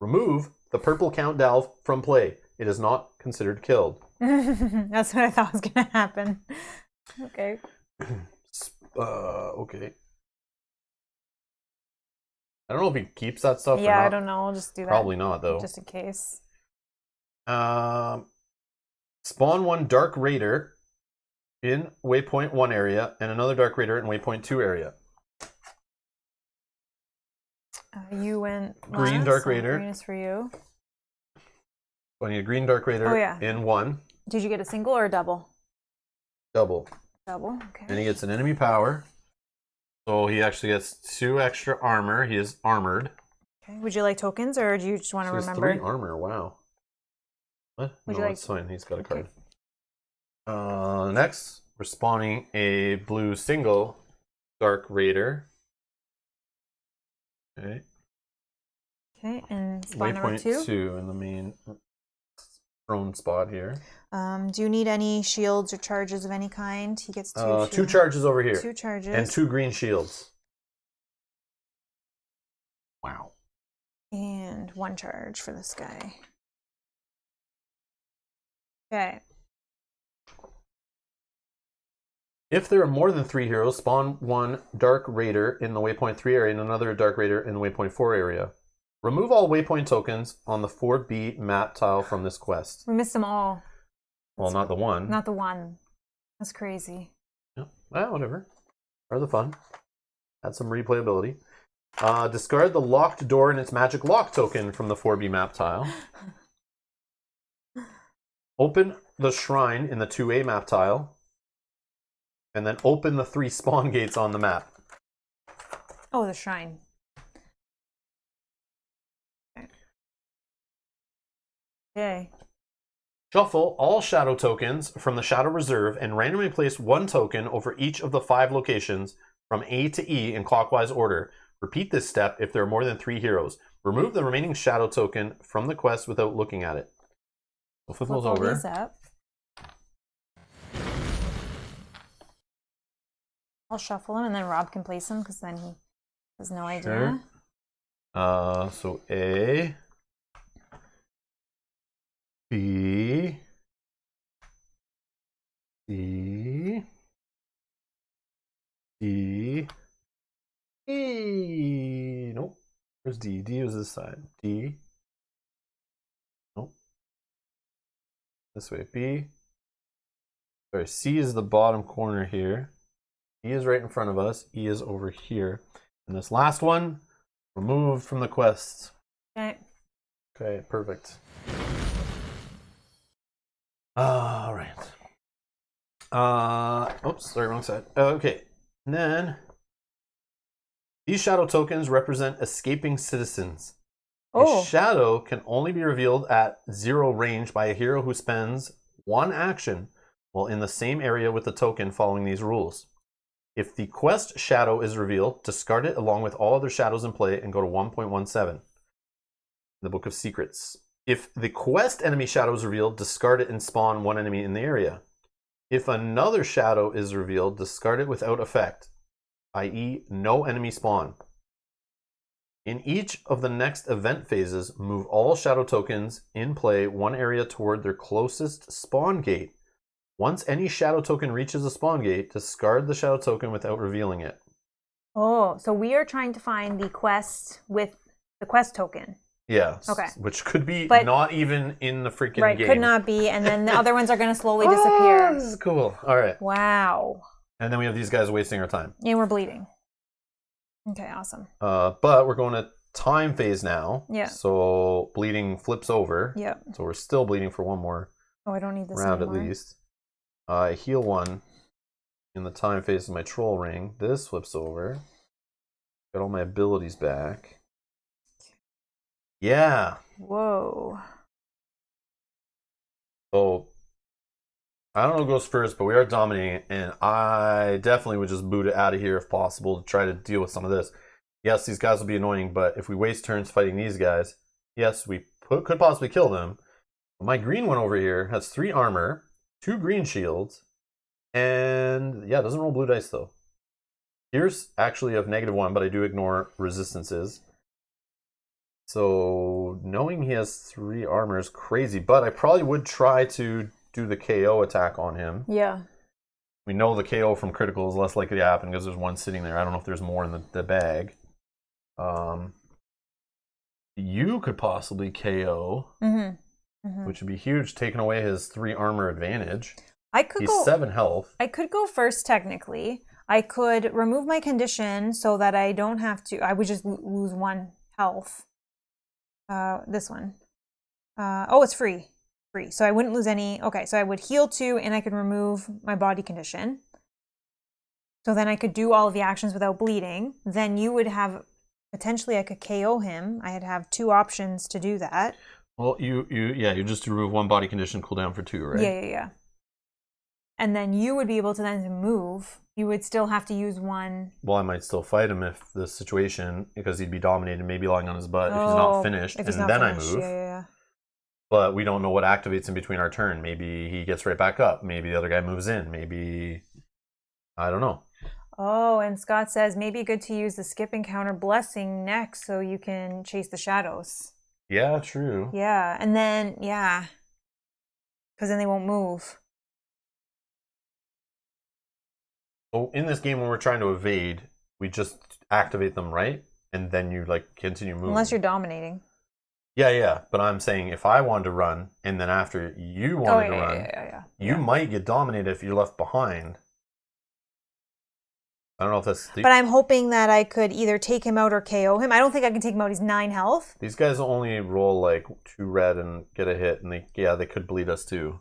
Remove the purple Count Dalv from play. It is not considered killed. That's what I thought was going to happen. Okay. Okay. I don't know if he keeps that stuff or not. I don't know. I'll just do that. Probably not, though. Just in case. Spawn one Dark Raider in Waypoint 1 area and another Dark Raider in Waypoint 2 area. You went green Dark Raider. Green is for you. So I need a green Dark Raider in 1. Did you get a single or a double? Double. Double, okay. And he gets an enemy power. So he actually gets 2 extra armor. He is armored. Okay. Would you like tokens, or do you just want to remember? 3 armor, wow. What? No, that's fine. He's got a card. Next, we're spawning a blue single Dark Raider. Okay. Okay, and spawn number 2? Waypoint 2 in the main throne spot here. Do you need any shields or charges of any kind? He gets 2 2 charges over here. 2 charges. And 2 green shields. Wow. And 1 charge for this guy. Okay. If there are more than 3 heroes, spawn 1 Dark Raider in the Waypoint 3 area and another Dark Raider in the Waypoint 4 area. Remove all Waypoint tokens on the 4B map tile from this quest. We missed them all. Well, not the 1. Not the 1. That's crazy. Yeah. Well, whatever. Part of the fun. Add some replayability. Discard the locked door and its magic lock token from the 4B map tile. Open the shrine in the 2A map tile. And then open the 3 spawn gates on the map. Oh, the shrine. Okay. Shuffle all shadow tokens from the shadow reserve and randomly place 1 token over each of the 5 locations from A to E in clockwise order. Repeat this step if there are more than 3 heroes. Remove the remaining shadow token from the quest without looking at it. So flip those over. These up. I'll shuffle them and then Rob can place them because then he has no idea. Sure. So A, B, C, D, E. Nope. Where's D? D is this side. D. Nope. This way. B. Sorry, C is the bottom corner here. E is right in front of us. E is over here. And this last one, removed from the quest. Okay. Okay, perfect. All right. Oops, sorry, wrong side. Okay. And then these shadow tokens represent escaping citizens. Oh. A shadow can only be revealed at 0 range by a hero who spends 1 action while in the same area with the token following these rules. If the quest shadow is revealed, discard it along with all other shadows in play and go to 1.17. The Book of Secrets. If the quest enemy shadow is revealed, discard it and spawn 1 enemy in the area. If another shadow is revealed, discard it without effect, i.e. no enemy spawn. In each of the next event phases, move all shadow tokens in play one area toward their closest spawn gate. Once any shadow token reaches a spawn gate, discard the shadow token without revealing it. Oh, so we are trying to find the quest with the quest token. Yeah. Okay. Which could be not even in the freaking game. Right, could not be. And then the other ones are going to slowly disappear. This is cool. All right. Wow. And then we have these guys wasting our time. And we're bleeding. Okay, awesome. But we're going to time phase now. Yeah. So bleeding flips over. Yep. So we're still bleeding for one more I don't need this round anymore. at least. I heal one in the time phase of my troll ring. This flips over. Got all my abilities back. Yeah. Whoa. So I don't know who goes first, but we are dominating, and I definitely would just boot it out of here if possible to try to deal with some of this. Yes, these guys will be annoying, but if we waste turns fighting these guys, yes, we could possibly kill them. My green one over here has 3 armor, 2 green shields, and yeah, doesn't roll blue dice though. Here's actually of -1, but I do ignore resistances. So knowing he has 3 armor is crazy, but I probably would try to do the KO attack on him. Yeah. We know the KO from critical is less likely to happen because there's one sitting there. I don't know if there's more in the bag. You could possibly KO, which would be huge, taking away his 3 armor advantage. He's 7 health. I could go first technically. I could remove my condition so that I don't have to. I would just lose 1 health. This one. Oh, it's free. So I wouldn't lose any. Okay, so I would heal 2 and I could remove my body condition. So then I could do all of the actions without bleeding. Then you would have, potentially I could KO him. I'd have 2 options to do that. Well, you just remove 1 body condition, cooldown for 2, right? Yeah. And then you would be able to then move. You would still have to use 1. Well, I might still fight him if the situation, because he'd be dominated, maybe lying on his butt if he's not finished, and then I move. Yeah. But we don't know what activates in between our turn. Maybe he gets right back up. Maybe the other guy moves in. Maybe, I don't know. Oh, and Scott says, maybe good to use the skip encounter blessing next so you can chase the shadows. Yeah, true. Yeah, and then, because then they won't move. So in this game, when we're trying to evade, we just activate them, right? And then you, continue moving. Unless you're dominating. Yeah, but I'm saying if I wanted to run, and then after you wanted to run, you might get dominated if you're left behind. I don't know if that's... But I'm hoping that I could either take him out or KO him. I don't think I can take him out. He's 9 health. These guys only roll 2 red and get a hit, and they could bleed us too.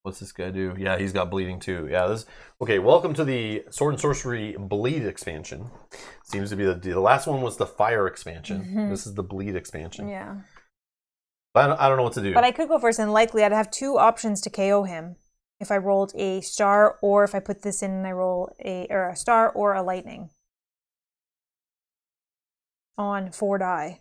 What's this guy do? Yeah, he's got bleeding too. Yeah, okay. Welcome to the Sword and Sorcery Bleed expansion. Seems to be the last one was the Fire expansion. This is the Bleed expansion. Yeah. But I don't know what to do. But I could go first, and likely I'd have 2 options to KO him. If I rolled a star, or if I put this in and I roll a star or a lightning. On 4 die.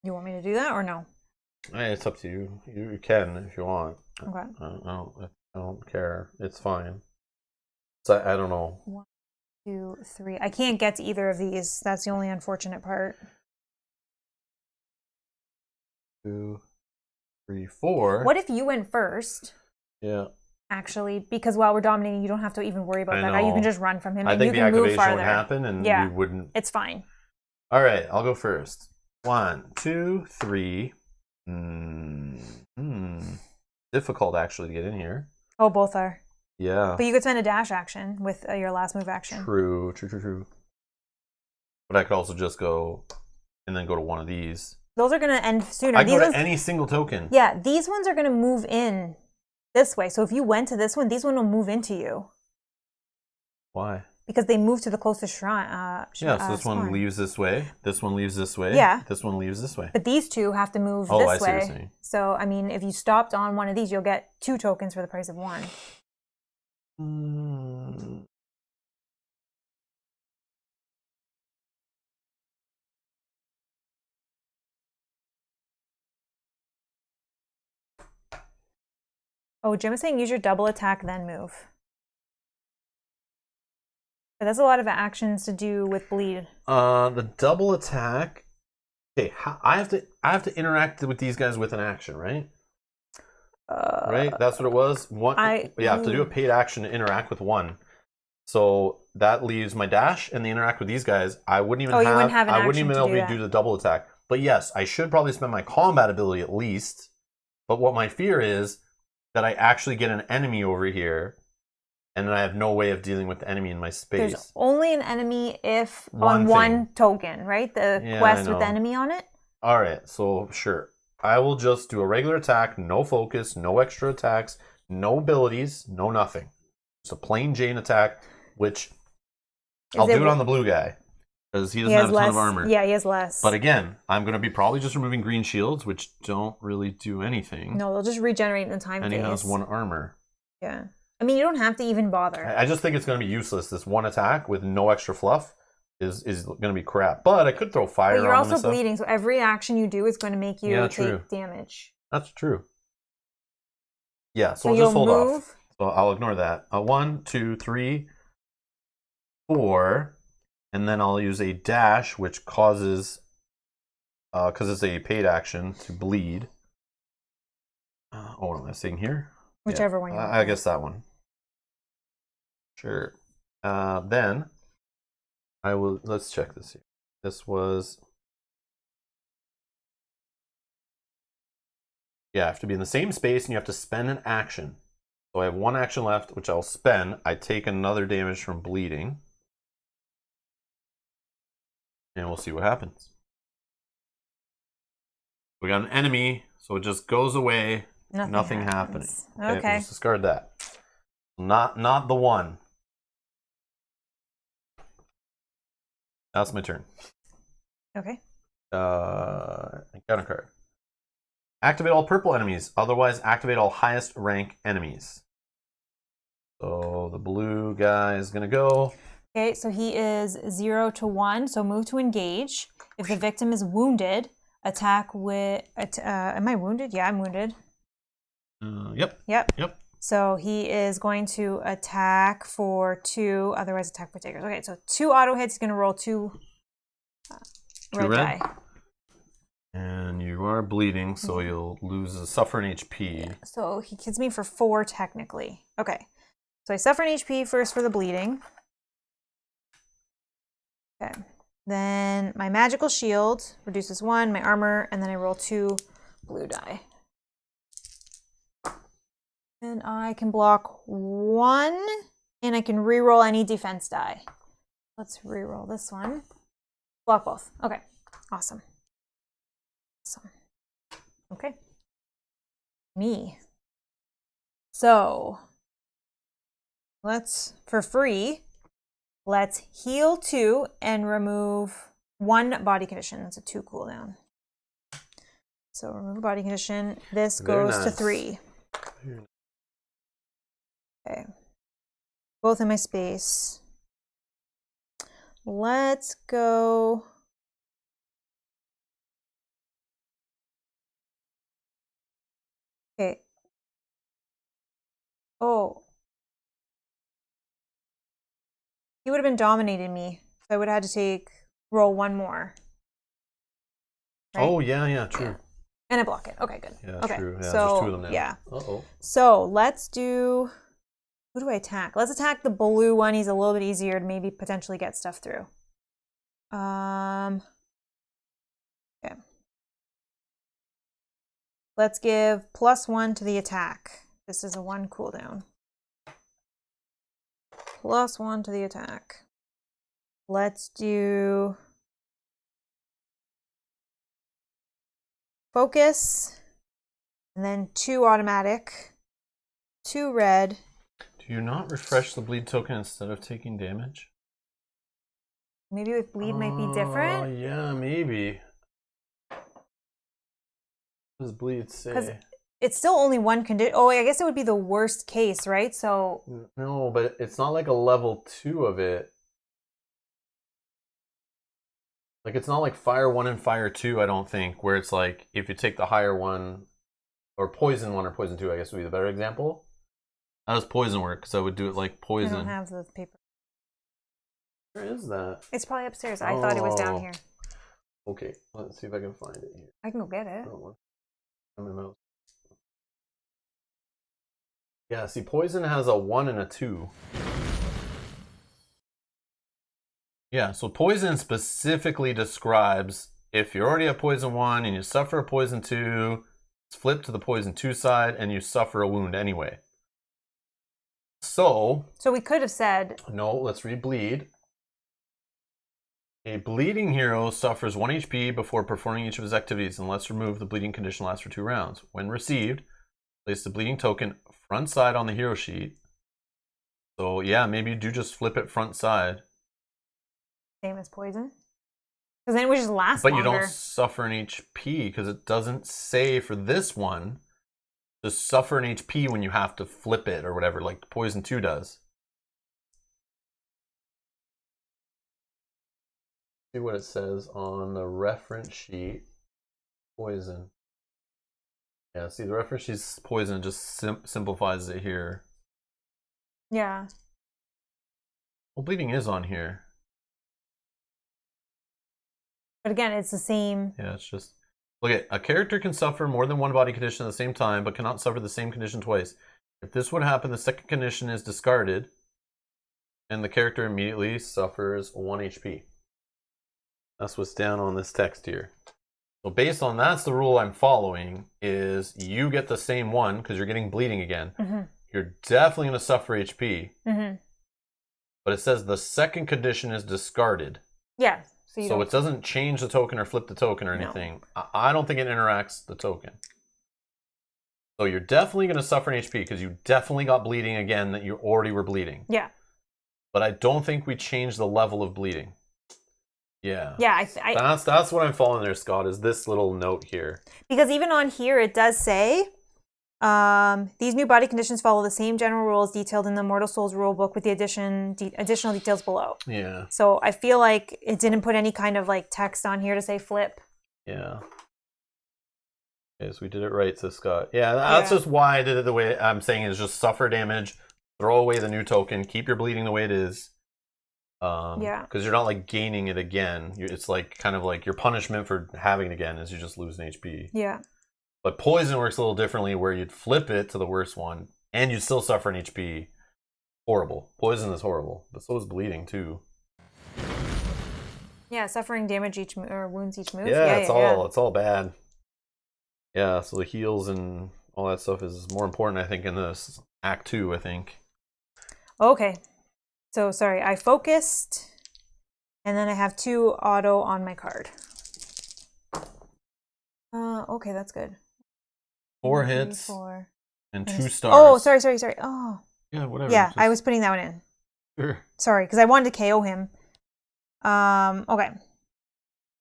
You want me to do that or no? Hey, it's up to you. You can if you want. Okay. I don't care. It's fine. So I don't know. 1, 2, 3. I can't get to either of these. That's the only unfortunate part. 2, 3, 4. What if you went first? Yeah. Actually, because while we're dominating, you don't have to even worry about that guy. You can just run from him. I think the activation would happen, and we wouldn't. It's fine. All right, I'll go first. 1, 2, 3. Difficult actually to get in here. Oh, both are. Yeah. But you could spend a dash action with your last move action. True. But I could also just go and then go to one of these. Those are going to end sooner. I go to any single token. Yeah, these ones are going to move in this way. So if you went to this one, these one will move into you. Why? Because they move to the closest shrine. So this one leaves this way. This one leaves this way. Yeah. This one leaves this way. But these 2 have to move this way. way. See what you're saying. So, I mean, if you stopped on one of these, you'll get 2 tokens for the price of 1. Oh, Jim is saying use your double attack, then move. But that's a lot of actions to do with bleed. The double attack. Okay, I have to interact with these guys with an action, right? Right, that's what it was. You have to do a paid action to interact with one. So that leaves my dash and the interact with these guys. I wouldn't even have I wouldn't even be able to do the double attack. But yes, I should probably spend my combat ability at least. But what my fear is that I actually get an enemy over here, and then I have no way of dealing with the enemy in my space. There's only an enemy if on one token, right? The quest with the enemy on it. All right, so sure. I will just do a regular attack, no focus, no extra attacks, no abilities, no nothing. Just a plain Jane attack, which I'll do it on the blue guy because he doesn't have a ton of armor. Yeah, he has less. But again, I'm going to be probably just removing green shields, which don't really do anything. No, they'll just regenerate in the time phase. And he has 1 armor. Yeah. I mean, you don't have to even bother. I just think it's going to be useless. This one attack with no extra fluff is going to be crap. But I could throw fire on him. But you're also bleeding, so every action you do is going to make you take damage. That's true. Yeah, so I'll just hold off. So I'll ignore that. 1, 2, 3, 4, and then I'll use a dash, which causes, because it's a paid action, to bleed. What am I saying here? Whichever one you want. I guess that one. Sure. Then I will. Let's check this here. This was. Yeah, I have to be in the same space, and you have to spend an action. So I have 1 action left, which I'll spend. I take another damage from bleeding. And we'll see what happens. We got an enemy, so it just goes away. Nothing happening. Okay. Let's discard that. Not the one. That's my turn. Okay. Encounter card. Activate all purple enemies. Otherwise, activate all highest rank enemies. So the blue guy is going to go. Okay, so he is 0 to 1. So move to engage. If the victim is wounded, attack with... am I wounded? Yeah, I'm wounded. Yep. So he is going to attack for 2, otherwise attack for takers. Okay, so 2 auto hits. He's going to roll 2 red die. And you are bleeding, so you'll suffer an HP. Yeah, so he hits me for 4 technically. Okay, so I suffer an HP first for the bleeding. Okay, then my magical shield reduces 1, my armor, and then I roll 2 blue die. And I can block 1, and I can re-roll any defense die. Let's re-roll this one. Block both. Okay, awesome. Okay. Me. So, for free, let's heal 2 and remove 1 body condition. That's a 2 cooldown. So remove body condition. This goes to 3. Okay. Both in my space. Let's go. Okay. Oh. He would have been dominating me. So I would have had to roll 1 more. Right? Oh, yeah, true. Yeah. And I block it. Okay, good. Yeah, okay. True. Yeah, so, there's 2 of them now. Yeah. Uh-oh. So let's do... Who do I attack? Let's attack the blue one. He's a little bit easier to maybe potentially get stuff through. Okay. Let's give +1 to the attack. This is a 1 cooldown. +1 to the attack. Let's do focus, and then 2 automatic, 2 red. Do you not refresh the bleed token instead of taking damage? Maybe with bleed might be different? Oh, yeah, maybe. What does bleed say? Because it's still only 1 condition. Oh, I guess it would be the worst case, right? So no, but it's not like a level 2 of it. Like, it's not like Fire 1 and Fire 2, I don't think, where it's like, if you take the higher one, Or poison 1 or poison 2, I guess would be the better example. How does poison work? Because I would do it like poison. I don't have the paper. Where is that? It's probably upstairs. I thought it was down here. Okay, let's see if I can find it here. I can go get it. Yeah, see, poison has a 1 and a 2. Yeah, so poison specifically describes if you already have poison 1 and you suffer a poison 2, it's flipped to the poison 2 side and you suffer a wound anyway. So we could have said... No, let's read bleed. A bleeding hero suffers 1 HP before performing each of his activities unless removed. The bleeding condition lasts for 2 rounds. When received, place the bleeding token front side on the hero sheet. So yeah, maybe you do just flip it front side. Same as poison? Because then it would just last longer. But you don't suffer an HP because it doesn't say for this one to suffer an HP when you have to flip it or whatever, like poison 2 does. See what it says on the reference sheet. Poison. Yeah, see the reference sheet's poison just simplifies it here. Yeah. Well, bleeding is on here. But again, it's the same. Yeah, it's just... Look at, a character can suffer more than 1 body condition at the same time, but cannot suffer the same condition twice. If this would happen, the second condition is discarded, and the character immediately suffers 1 HP. That's what's down on this text here. So based on that's the rule I'm following, is you get the same 1, because you're getting bleeding again. Mm-hmm. You're definitely going to suffer HP. Mm-hmm. But it says the second condition is discarded. Yeah. So it doesn't change the token or flip the token or anything. No. I don't think it interacts the token. So you're definitely going to suffer an HP because you definitely got bleeding again that you already were bleeding. Yeah. But I don't think we changed the level of bleeding. Yeah. Yeah. That's what I'm following there, Scott, is this little note here. Because even on here, it does say, these new body conditions follow the same general rules detailed in the Mortal Souls rulebook with the additional details below. Yeah. So I feel like it didn't put any kind of like text on here to say flip. Yeah. Yes, we did it right, says Scott. Yeah, that's just why I did it the way I'm saying is just suffer damage, throw away the new token, keep your bleeding the way it is. Because you're not like gaining it again. It's like kind of like your punishment for having it again is you just lose an HP. Yeah. But poison works a little differently where you'd flip it to the worst one and you'd still suffer an HP. Horrible. Poison is horrible, but so is bleeding too. Yeah, suffering damage or wounds each move. Yeah, it's all bad. Yeah, so the heals and all that stuff is more important, I think, in this Act 2, I think. Okay. So, sorry, I focused, and then I have 2 auto on my card. Okay, that's good. 4 hits and 2 stars. Oh, sorry. Oh. Yeah, whatever. Yeah, I was putting that one in. Sure. Sorry, because I wanted to KO him. Okay.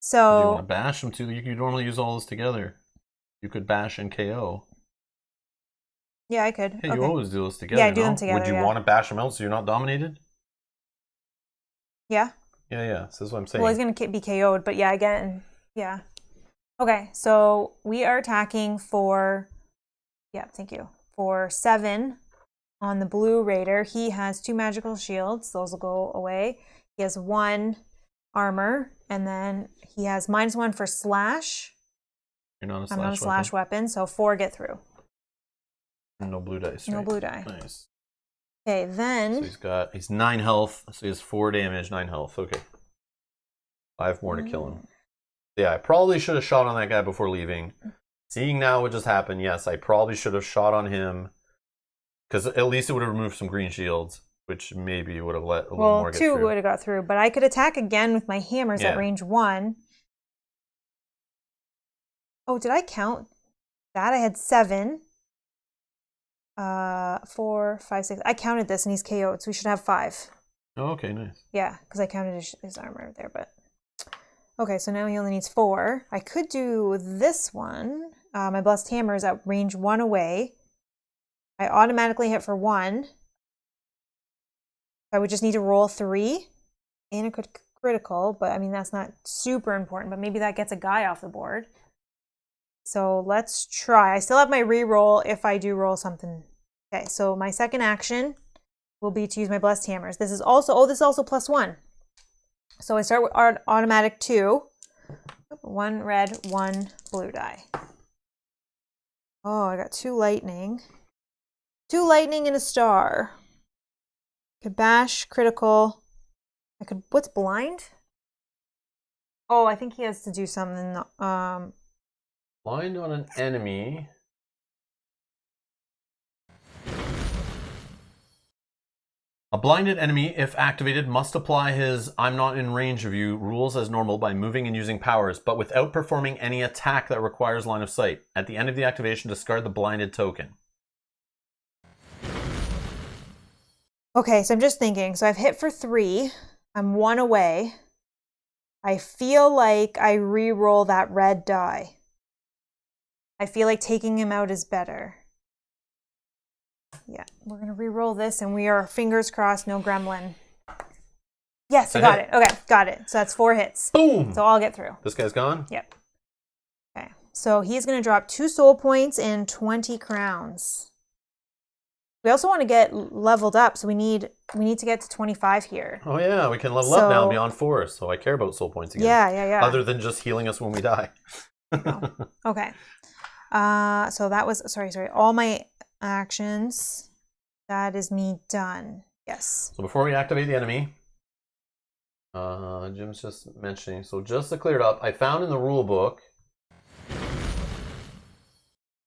So... Do you want to bash him too? You could normally use all this together. You could bash and KO. Yeah, I could. Hey, you always do this together. Yeah, I do them together. Would you want to bash him out so you're not dominated? Yeah. Yeah. This is what I'm saying. Well, he's going to be KO'd, but yeah, again, yeah. Okay, so we are attacking for, for 7 on the blue raider. He has 2 magical shields. Those will go away. He has 1 armor, and then he has -1 for slash. You're not a slash I'm not a slash weapon, so 4 get through. No blue dice, right? No blue die. Nice. Okay, then... So he's 9 health, so he has 4 damage, 9 health. Okay. 5 more to kill him. Yeah, I probably should have shot on that guy before leaving. Seeing now what just happened, yes, I probably should have shot on him. Because at least it would have removed some green shields, which maybe would have let a little more get through. Well, 2 would have got through, but I could attack again with my hammers at range 1. Oh, did I count that? I had 7. 4, 5, 6. I counted this and he's KO'd, so we should have 5. Oh, okay, nice. Yeah, because I counted his armor there, but... Okay, so now he only needs 4. I could do this one. My Blessed Hammer is at range 1 away. I automatically hit for 1. I would just need to roll 3. And a critical, but I mean, that's not super important, but maybe that gets a guy off the board. So let's try. I still have my re-roll if I do roll something. Okay, so my second action will be to use my Blessed Hammers. This is also, this is also +1. So I start with automatic 2. 1 red, 1 blue die. Oh, I got 2 lightning. 2 lightning and a star. Could bash, critical. I could, what's blind? Oh, I think he has to do something. Blind on an enemy. A blinded enemy, if activated, must apply his I'm not in range of you rules as normal by moving and using powers, but without performing any attack that requires line of sight. At the end of the activation, discard the blinded token. Okay, so I'm just thinking. So I've hit for 3. I'm 1 away. I feel like I re-roll that red die. I feel like taking him out is better. Yeah, we're going to re-roll this, and we are fingers crossed, no gremlin. Yes, I got it. Okay, got it. So that's 4 hits. Boom! So I'll get through. This guy's gone? Yep. Okay, so he's going to drop 2 soul points and 20 crowns. We also want to get leveled up, so we need to get to 25 here. Oh yeah, we can level up now beyond 4, so I care about soul points again. Yeah. Other than just healing us when we die. Oh. Okay. So that was, sorry, all my actions. That is me done. Yes. So before we activate the enemy, Jim's just mentioning, so just to clear it up, I found in the rule book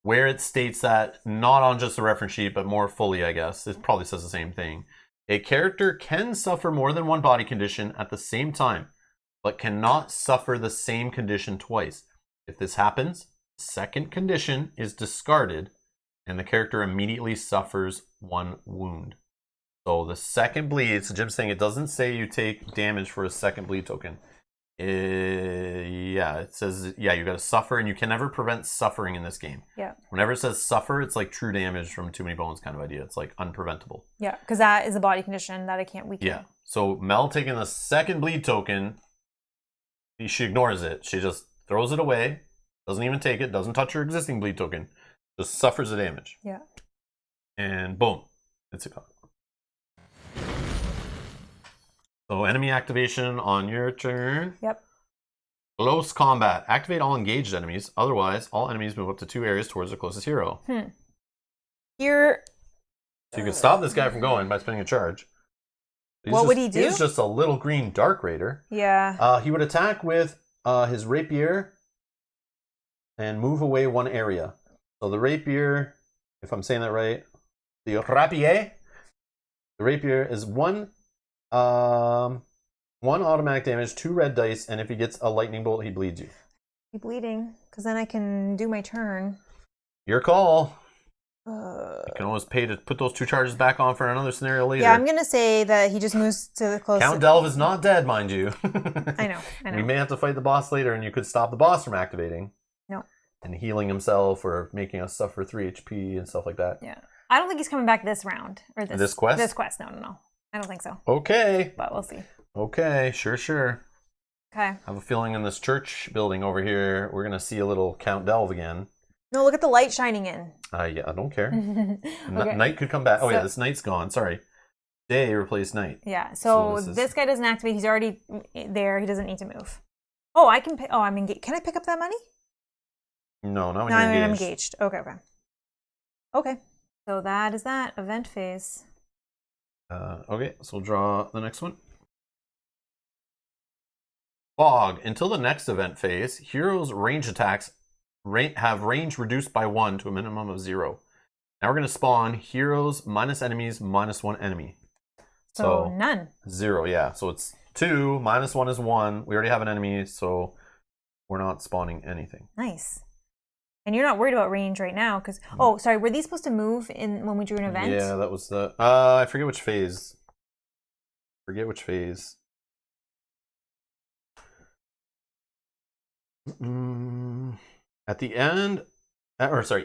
where it states that, not on just the reference sheet, but more fully, I guess, it probably says the same thing. A character can suffer more than one body condition at the same time, but cannot suffer the same condition twice. If this happens, the second condition is discarded, and the character immediately suffers 1 wound. So the second bleed, so Jim's saying it doesn't say you take damage for a second bleed token. Yeah, it says, yeah, you got to suffer, and you can never prevent suffering in this game. Yeah. Whenever it says suffer, it's like true damage from too many bones kind of idea. It's like unpreventable. Yeah, because that is a body condition that I can't weaken. Yeah. So Mel taking the second bleed token, she ignores it. She just throws it away, doesn't even take it, doesn't touch her existing bleed token, just suffers the damage. Yeah. And boom, it's a con. So enemy activation on your turn. Yep. Close combat. Activate all engaged enemies. Otherwise, all enemies move up to 2 areas towards their closest hero. Here. So you can stop this guy from going by spending a charge. What would he do? He's just a little green dark raider. Yeah. He would attack with his rapier and move away 1 area. So the rapier, if I'm saying that right, the rapier is 1 automatic damage, 2 red dice, and if he gets a lightning bolt, he bleeds you. Keep bleeding, because then I can do my turn. Your call. You can always pay to put those 2 charges back on for another scenario later. Yeah, I'm going to say that he just moves to the closest. Count Delve is not dead, mind you. I know. We may have to fight the boss later, and you could stop the boss from activating. No. And healing himself, or making us suffer 3 HP and stuff like that. Yeah. I don't think he's coming back this round. Or this quest? This quest, no. I don't think so. Okay. But we'll see. Okay, sure. Okay. I have a feeling in this church building over here, we're going to see a little Count Delve again. No, look at the light shining in. Yeah, I don't care. Okay. Night could come back. Oh, yeah, this night's gone. Sorry. Day replaced night. Yeah, so this guy doesn't activate. He's already there. He doesn't need to move. Oh, I can pick. Oh, I'm engaged. Can I pick up that money? No, not when you're engaged. I'm engaged. Okay. So that is that. Event phase. Okay, so we'll draw the next one. Fog. Until the next event phase, heroes' range attacks have range reduced by 1 to a minimum of 0. Now we're going to spawn heroes minus enemies minus 1 enemy. So none. 0, yeah. So it's 2, minus 1 is 1. We already have an enemy, so we're not spawning anything. Nice. And you're not worried about range right now, because... Oh, sorry, were these supposed to move in when we drew an event? Yeah, that was the... I forget which phase. At the end...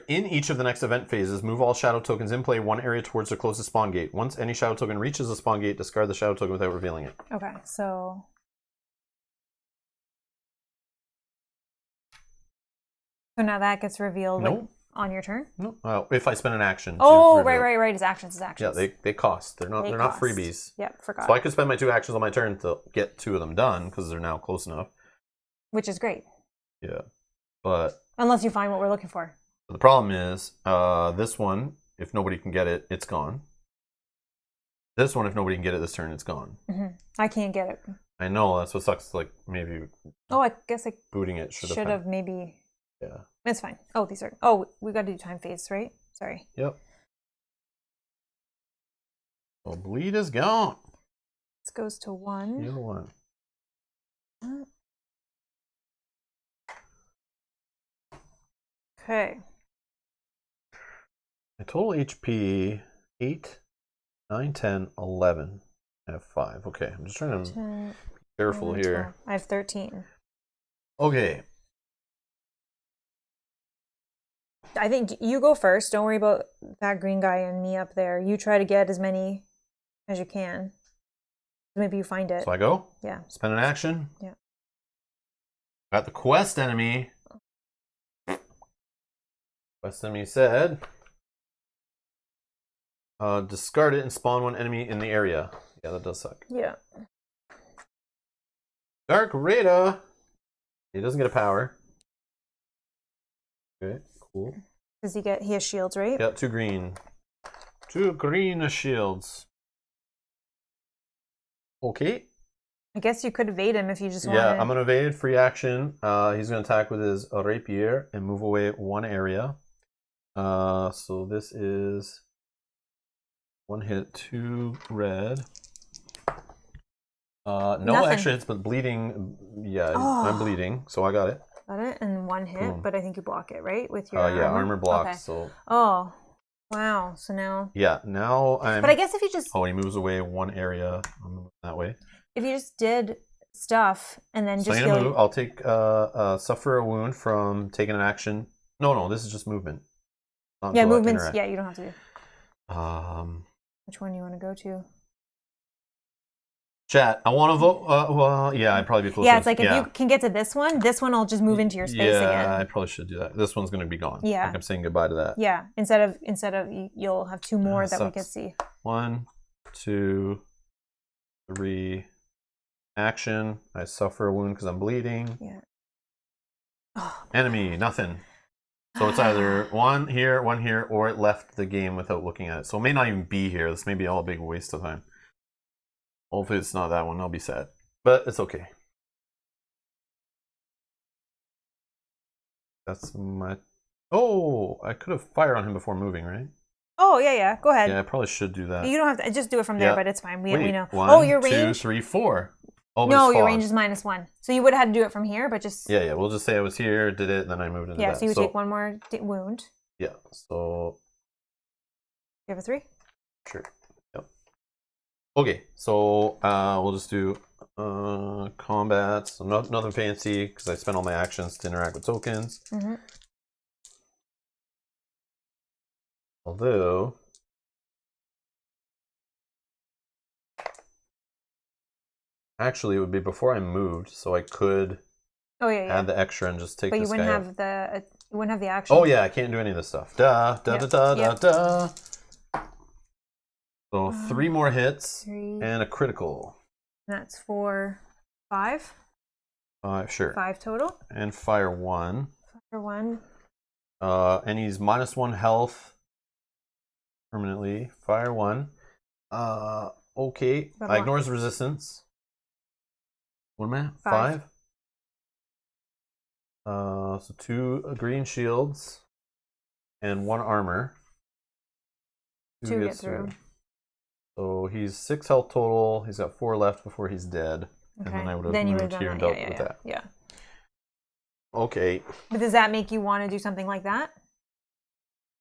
in each of the next event phases, move all shadow tokens in play 1 area towards the closest spawn gate. Once any shadow token reaches the spawn gate, discard the shadow token without revealing it. Okay, so... So now that gets revealed Nope. like, on your turn? No. If I spend an action. Oh, right. It's actions. Yeah, they cost. They're not freebies. Yep, forgot. So I could spend my 2 actions on my turn to get 2 of them done because they're now close enough. Which is great. Yeah. But unless you find what we're looking for. The problem is, this one, if nobody can get it, it's gone. This one, if nobody can get it this turn, it's gone. I can't get it. I know, that's what sucks. Like, maybe... Oh, I guess booting it should have maybe... Yeah. It's fine. Oh, these are... Oh, we got to do time phase, right? Sorry. Yep. Well, bleed is gone. This goes to 1. Heal 1. Okay. My total HP, 8, 9, 10, 11. I have 5. Okay, I'm just trying to be careful 11, here. 12. I have 13. Okay. I think you go first. Don't worry about that green guy and me up there. You try to get as many as you can. Maybe you find it. So I go? Yeah. Spend an action? Yeah. Got the quest enemy. Quest enemy said, discard it and spawn 1 enemy in the area. Yeah, that does suck. Yeah. Dark Rada. He doesn't get a power. Okay, cool. Does he has shields, right? Got 2 green. 2 green shields. Okay. I guess you could evade him if you just want. Yeah, I'm gonna evade free action. He's gonna attack with his rapier and move away 1 area. So this is 1 hit, 2 red. No Nothing. extra hits, but bleeding. Yeah, I'm bleeding, so I got it. Got it, and 1 hit, Boom. But I think you block it, right? With your armor blocks. Okay. So. Oh, wow. So now. Yeah, now I'm. But I guess if you just. Oh, he moves away 1 area that way. If you just did stuff and then So just. move. I'll take suffer a wound from taking an action. No, this is just movement. Yeah, movements. Yeah, you don't have to do. Which one do you want to go to? Chat. I want to vote. Well, yeah, I'd probably be closer. Yeah, it's like if you can get to this one will just move into your space again. Yeah, I probably should do that. This one's going to be gone. Yeah. Like I'm saying goodbye to that. Yeah, instead of you'll have 2 more that we can see. 1, 2, 3. Action. I suffer a wound because I'm bleeding. Yeah. Enemy. Nothing. So it's either 1 here, or it left the game without looking at it. So it may not even be here. This may be all a big waste of time. Hopefully it's not that one. I'll be sad. But it's okay. That's my... Oh, I could have fired on him before moving, right? Oh, yeah. Go ahead. Yeah, I probably should do that. You don't have to. Just do it from there, but it's fine. We know. 1, your range? 2, 3, 4. Oh, no, your range is -1. So you would have had to do it from here, but just... Yeah. We'll just say I was here, did it, and then I moved into that. Yeah, so you would take 1 more wound. Yeah, so... You have a 3? Sure. Yep. Okay, so we'll just do combat. So nothing fancy, because I spent all my actions to interact with tokens. Although... Actually, it would be before I moved, so I could add the extra and just take this guy. But you wouldn't have the action. Oh yeah, I can't do any of this stuff. Da. So 3 more hits and a critical. That's for 5. 5, sure. 5 total. And fire 1. Fire 1. And he's -1 health permanently. Fire 1. Okay. I ignores resistance. What am I at? 5. So 2 green shields and 1 armor. 2 get through. So he's 6 health total. He's got 4 left before he's dead. Okay. And then I would have moved here and dealt with that. Yeah. Okay. But does that make you want to do something like that?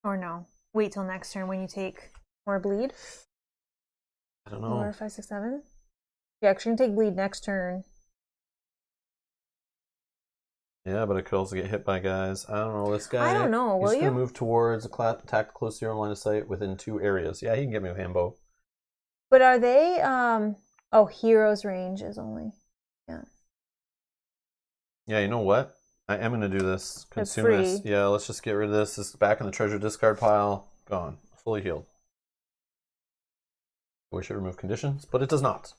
Or no? Wait till next turn when you take more bleed? I don't know. 4, 5, 6, 7? Yeah, because you're going to take bleed next turn. Yeah, but it could also get hit by guys. I don't know. This guy. I don't know. Will you? He's going to move towards attack close to your line of sight within 2 areas. Yeah, he can get me with handbow. But are they? Oh, hero's range is only. Yeah. Yeah, you know what? I am going to do this. Consume this. Yeah, let's just get rid of this. This is back in the treasure discard pile. Gone. Fully healed. I wish it removed conditions, but it does not.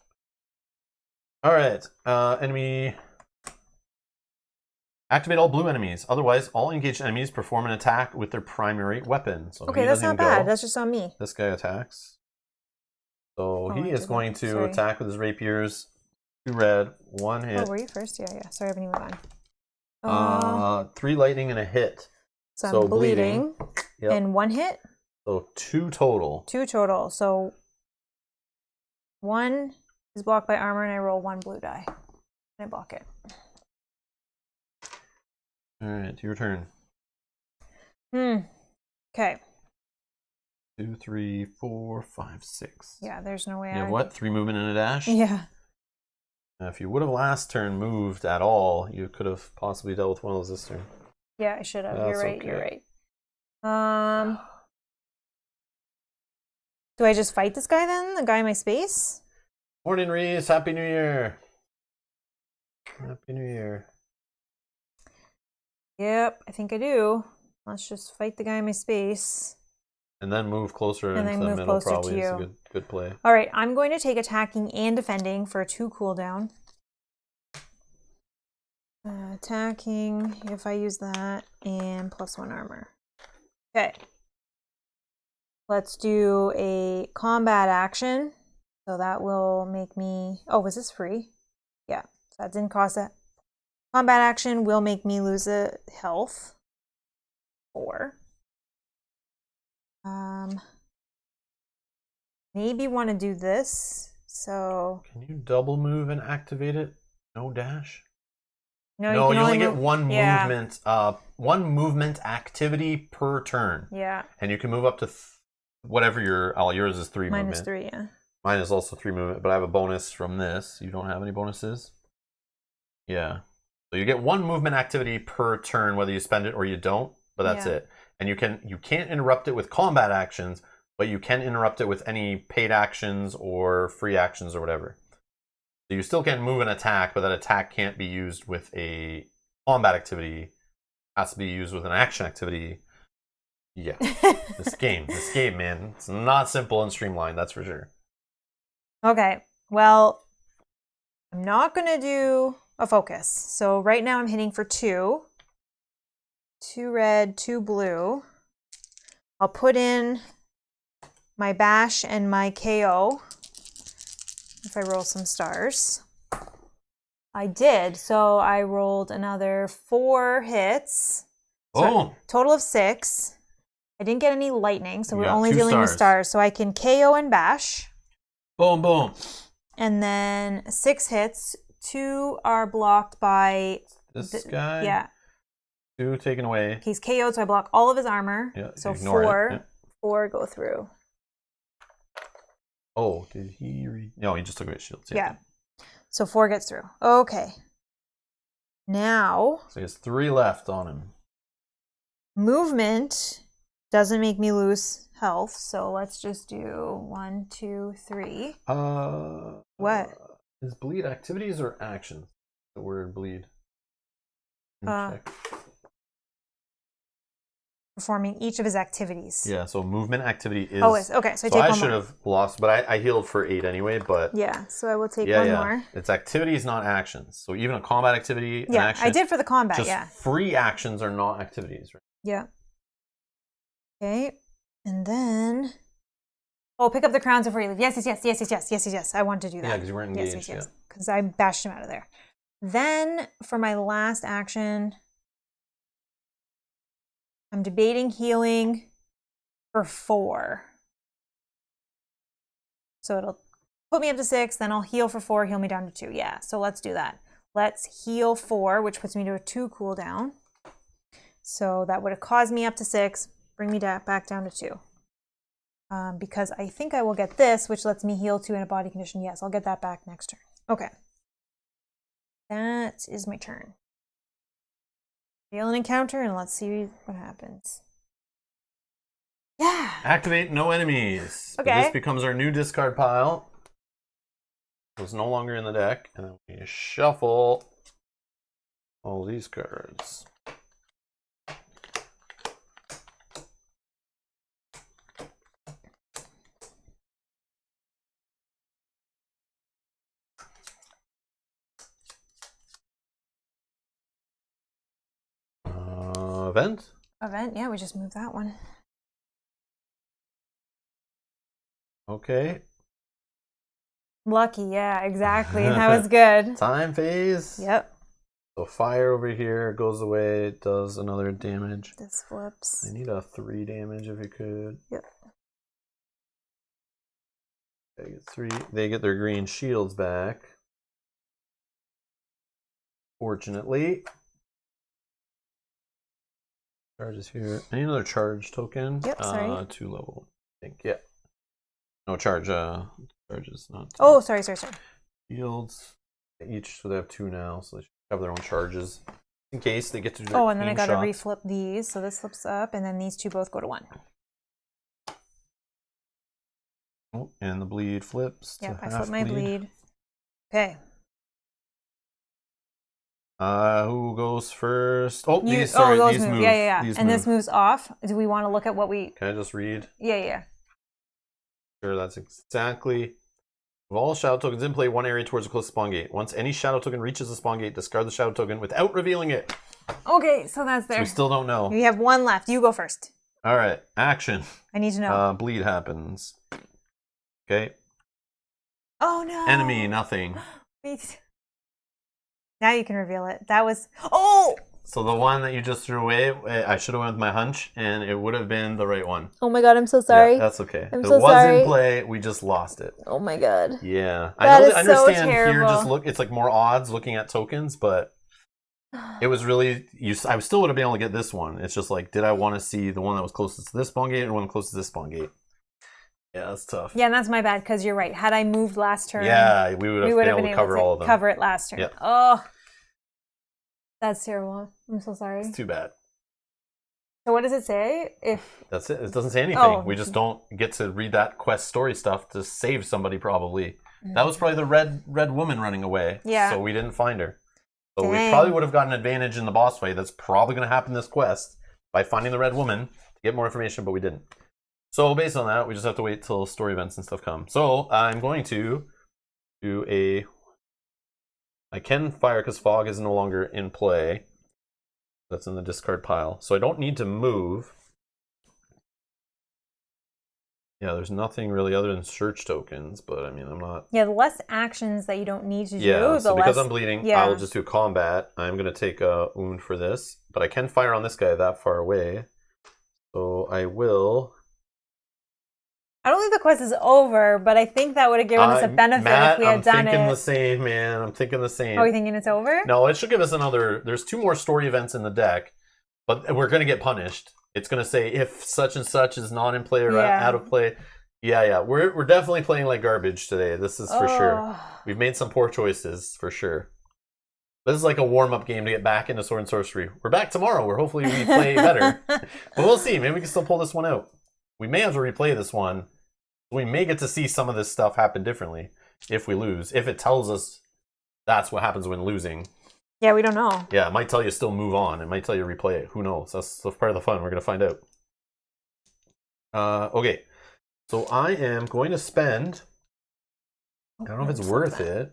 Alright. Enemy. Activate all blue enemies. Otherwise, all engaged enemies perform an attack with their primary weapon. So okay, that's not bad. That's just on me. This guy attacks. So he is going to attack with his rapiers. 2 red, 1 hit. Oh, were you first? Yeah. Sorry, I haven't even gone. 3 lightning and a hit. So I'm bleeding. Yep. And 1 hit? So 2 total. 2 total. So 1 is blocked by armor, and I roll 1 blue die. And I block it. Alright, your turn. Okay. 2, 3, 4, 5, 6. Yeah, there's no way you have what? 3 movement and a dash? Yeah. Now, if you would have last turn moved at all, you could have possibly dealt with one of those this turn. Yeah, I should have. You're right. Okay. You're right. Do I just fight this guy then? The guy in my space? Morning, Reese. Happy New Year. Happy New Year. Yep, I think I do. Let's just fight the guy in my space. And then move closer into the middle probably is a good play. All right, I'm going to take attacking and defending for a 2 cooldown. Attacking, if I use that, and +1 armor. Okay. Let's do a combat action. So that will make me... Oh, was this free? Yeah, so that didn't cost it. Combat action will make me lose a health. 4. Maybe want to do this. So can you double move and activate it? No dash? No, you only get 1 movement. 1 movement activity per turn. Yeah. And you can move up to whatever yours is 3 movement. Mine is 3, yeah. Mine is also 3 movement, but I have a bonus from this. You don't have any bonuses? Yeah. So you get 1 movement activity per turn, whether you spend it or you don't, but that's it. And you can't interrupt it with combat actions, but you can interrupt it with any paid actions or free actions or whatever. So you still can't move an attack, but that attack can't be used with a combat activity. It has to be used with an action activity. Yeah. This game, man, it's not simple and streamlined, that's for sure. Okay. Well, I'm not going to do a focus. So right now I'm hitting for 2. 2 red, 2 blue. I'll put in my bash and my KO if I roll some stars. I did. So I rolled another 4 hits. So total of 6. I didn't get any lightning, so we're only dealing with stars. So I can KO and bash. Boom, boom. And then 6 hits. 2 are blocked by this guy. Yeah. 2 taken away. He's KO'd, so I block all of his armor. Yeah, so 4. 4 go through. Oh, did he No, he just took away shields. Yeah. So 4 gets through. Okay. Now... So he has 3 left on him. Movement doesn't make me lose health, so let's just do 1, 2, 3. What? Is bleed activities or actions? The word bleed. Check. Performing each of his activities. Yeah, so movement activity is... Oh, okay, so I take 1 more. I should have lost, but I healed for 8 anyway, but... Yeah, so I will take 1 more. It's activities, not actions. So even a combat activity, yeah, an action... I did for the combat, free actions are not activities, right? Yeah. Okay, and then... Oh, pick up the crowns before you leave. Yes. I want to do that. Yeah, because you weren't engaged. Yes. Because I bashed him out of there. Then, for my last action... I'm debating healing for 4. So it'll put me up to 6, then I'll heal for 4, heal me down to 2. Yeah, so let's do that. Let's heal 4, which puts me to a 2 cooldown. So that would have caused me up to 6, bring me back down to 2. Because I think I will get this, which lets me heal 2 in a body condition. Yes, I'll get that back next turn. Okay. That is my turn. Fail an encounter and let's see what happens. Yeah. Activate no enemies. Okay. This becomes our new discard pile. It's no longer in the deck. And then we shuffle all these cards. Event? Event, yeah, we just moved that one. Okay. Lucky, yeah, exactly. That was good. Time phase? Yep. So fire over here goes away, it does another damage. This flips. I need a 3 damage if you could. Yep. They get 3. They get their green shields back. Fortunately. Charges here. I need another charge token. Yep, sorry. 2 level, I think. Yeah. No charge. Charges, not. Oh, sorry. Shields. Each, so they have 2 now, so they should have their own charges in case they get to do their Oh, and then I got to shots. reflip these, so this flips up, and then these two both go to 1. Oh, and the bleed flips. Yep, I flip my bleed. Okay. Who goes first? Oh, these move. Yeah. These and move. this moves off. Do we want to look at what we... Can I just read? Yeah. Sure, that's exactly... Of all shadow tokens in play, 1 area towards the closest spawn gate. Once any shadow token reaches the spawn gate, discard the shadow token without revealing it. Okay, so that's there. So we still don't know. We have 1 left. You go first. All right, action. I need to know. Bleed happens. Okay. Oh, no. Enemy, nothing. Now you can reveal it. That was... Oh! So the one that you just threw away, I should have went with my hunch, and it would have been the right one. Oh my god, I'm so sorry. Yeah, that's okay. I'm it so was sorry. in play, we just lost it. Oh my god. Yeah. That is I understand so terrible. here, just look, it's like more odds looking at tokens, but it was really, I still would have been able to get this one. It's just like, did I want to see the one that was closest to this spawn gate or the one closest to this spawn gate? Yeah, that's tough. Yeah, and that's my bad, because you're right. Had I moved last turn, yeah, we would have been able to cover all of them. Cover it last turn. Yep. Oh, that's terrible. I'm so sorry. It's too bad. So what does it say? That's it. It doesn't say anything. Oh. We just don't get to read that quest story stuff to save somebody probably. That was probably the red woman running away. Yeah. So we didn't find her. So Dang. we probably would have gotten an advantage in the boss fight. That's probably going to happen this quest by finding the red woman to get more information, but we didn't. So based on that, we just have to wait till story events and stuff come. So I'm going to do a... I can fire because fog is no longer in play. That's in the discard pile. So I don't need to move. Yeah, there's nothing really other than search tokens, but I mean, I'm not... Yeah, the less actions that you don't need to do, Yeah, so the because less... I'm bleeding, Yeah. I will just do combat. I'm going to take a wound for this, but I can fire on this guy that far away. So I will... I don't think the quest is over, but I think that would have given us a benefit if we had done it. I'm thinking the same, man. I'm thinking the same. Are you thinking it's over? No, it should give us another... There's 2 more story events in the deck, but we're going to get punished. It's going to say if such and such is not in play or out of play. Yeah. We're definitely playing like garbage today. This is for sure. We've made some poor choices, for sure. This is like a warm-up game to get back into Sword and Sorcery. We're back tomorrow, where hopefully we play better. But we'll see. Maybe we can still pull this one out. We may have to replay this one. We may get to see some of this stuff happen differently if we lose. If it tells us that's what happens when losing. Yeah, we don't know. Yeah, it might tell you still move on. It might tell you replay it. Who knows? That's part of the fun. We're going to find out. Okay. So I am going to spend... I don't know if it's worth it.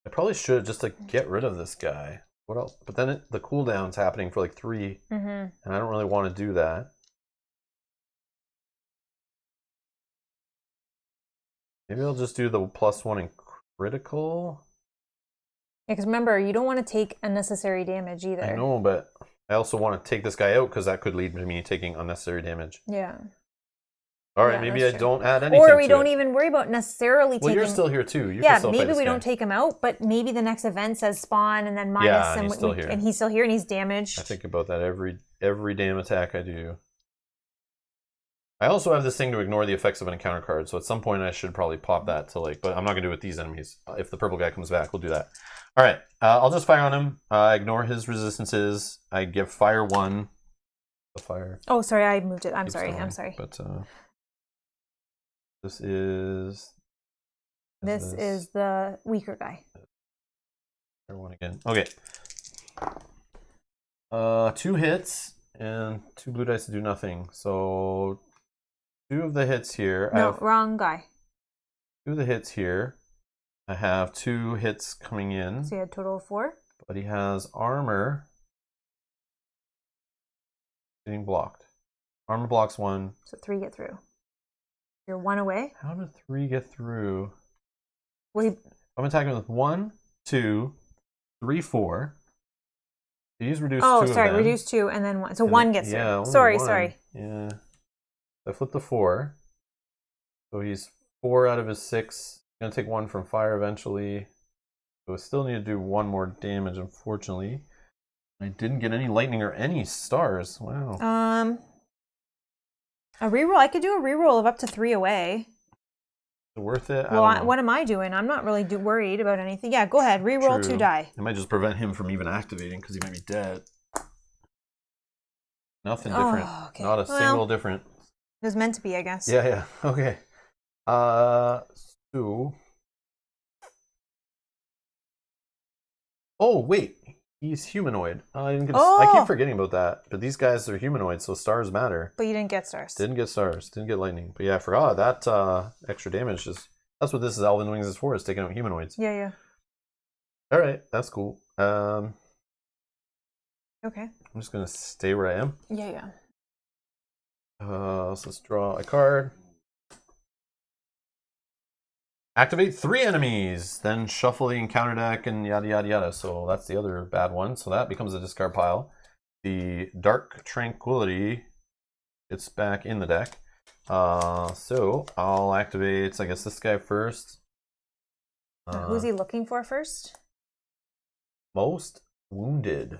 I probably should just to get rid of this guy. What else? But then the cooldown's happening for like 3. And I don't really want to do that. Maybe I'll just do the +1 in critical. Yeah, because remember, you don't want to take unnecessary damage either. I know, but I also want to take this guy out because that could lead to me taking unnecessary damage. Yeah. All right, maybe I don't add anything to it. Or we don't even worry about necessarily taking... Well, you're still here too. You yeah, maybe we don't take him out, but maybe the next event says spawn and then minus and he's still here. And he's still here and he's damaged. I think about that every damn attack I do. I also have this thing to ignore the effects of an encounter card, so at some point I should probably pop that to like, but I'm not going to do it with these enemies. If the purple guy comes back, we'll do that. All right, I'll just fire on him. Ignore his resistances. I give fire 1. The fire. Oh, sorry, I moved it. I'm sorry. But this is the weaker guy. Fire 1 again. Okay, 2 hits and 2 blue dice to do nothing. So 2 of the hits here. No, wrong guy. 2 of the hits here. I have 2 hits coming in. So you had a total of 4? But he has armor getting blocked. Armor blocks 1. So 3 get through. You're 1 away. How did 3 get through? Well, I'm attacking with 1, 2, 3, 4. He's reduced 2 of them. Oh, sorry, them. reduce 2 and then 1. So 1 gets through. Yeah, sorry. Yeah. I flipped the 4. So he's 4 out of his 6. Gonna take 1 from fire eventually. So I still need to do 1 more damage, unfortunately. I didn't get any lightning or any stars. Wow. A reroll. I could do a reroll of up to 3 away. Is it worth it? Well, what am I doing? I'm not really worried about anything. Yeah, go ahead. Reroll 2 die. It might just prevent him from even activating because he might be dead. Nothing different. Oh, okay. Not a single different. It was meant to be, I guess. Yeah. Okay. So. Oh wait, he's humanoid. I keep forgetting about that. But these guys are humanoid, so stars matter. But you didn't get stars. Didn't get stars. Didn't get lightning. But yeah, I forgot that extra damage is. That's what this is. Elven Wings is for. Is taking out humanoids. Yeah. All right, that's cool. Okay. I'm just gonna stay where I am. Yeah. So let's draw a card. Activate 3 enemies, then shuffle the encounter deck and yada yada yada. So that's the other bad one. So that becomes a discard pile. The Dark Tranquility gets back in the deck. So I'll activate, I guess, this guy first. Who's he looking for first? Most wounded.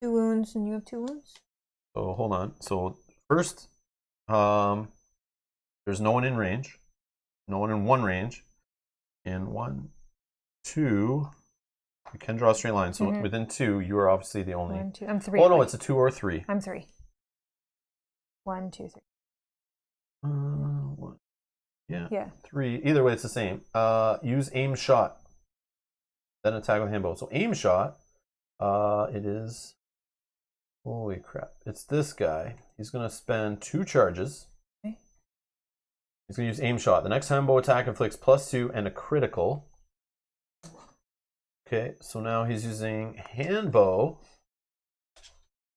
2 wounds, and you have 2 wounds? So hold on. So first, there's no one in range. No one in 1 range. And 1, 2. You can draw a straight line. So within 2, you are obviously the only. 1, 2. I'm 3. Oh no, it's a 2 or 3. I'm 3. 1, 2, 3. 1. Yeah. 3. Either way, it's the same. Use aim shot. Then attack with handbow. So aim shot. It is. Holy crap! It's this guy. He's gonna spend 2 charges. He's going to use aim shot. The next handbow attack inflicts +2 and a critical. Okay, so now he's using handbow.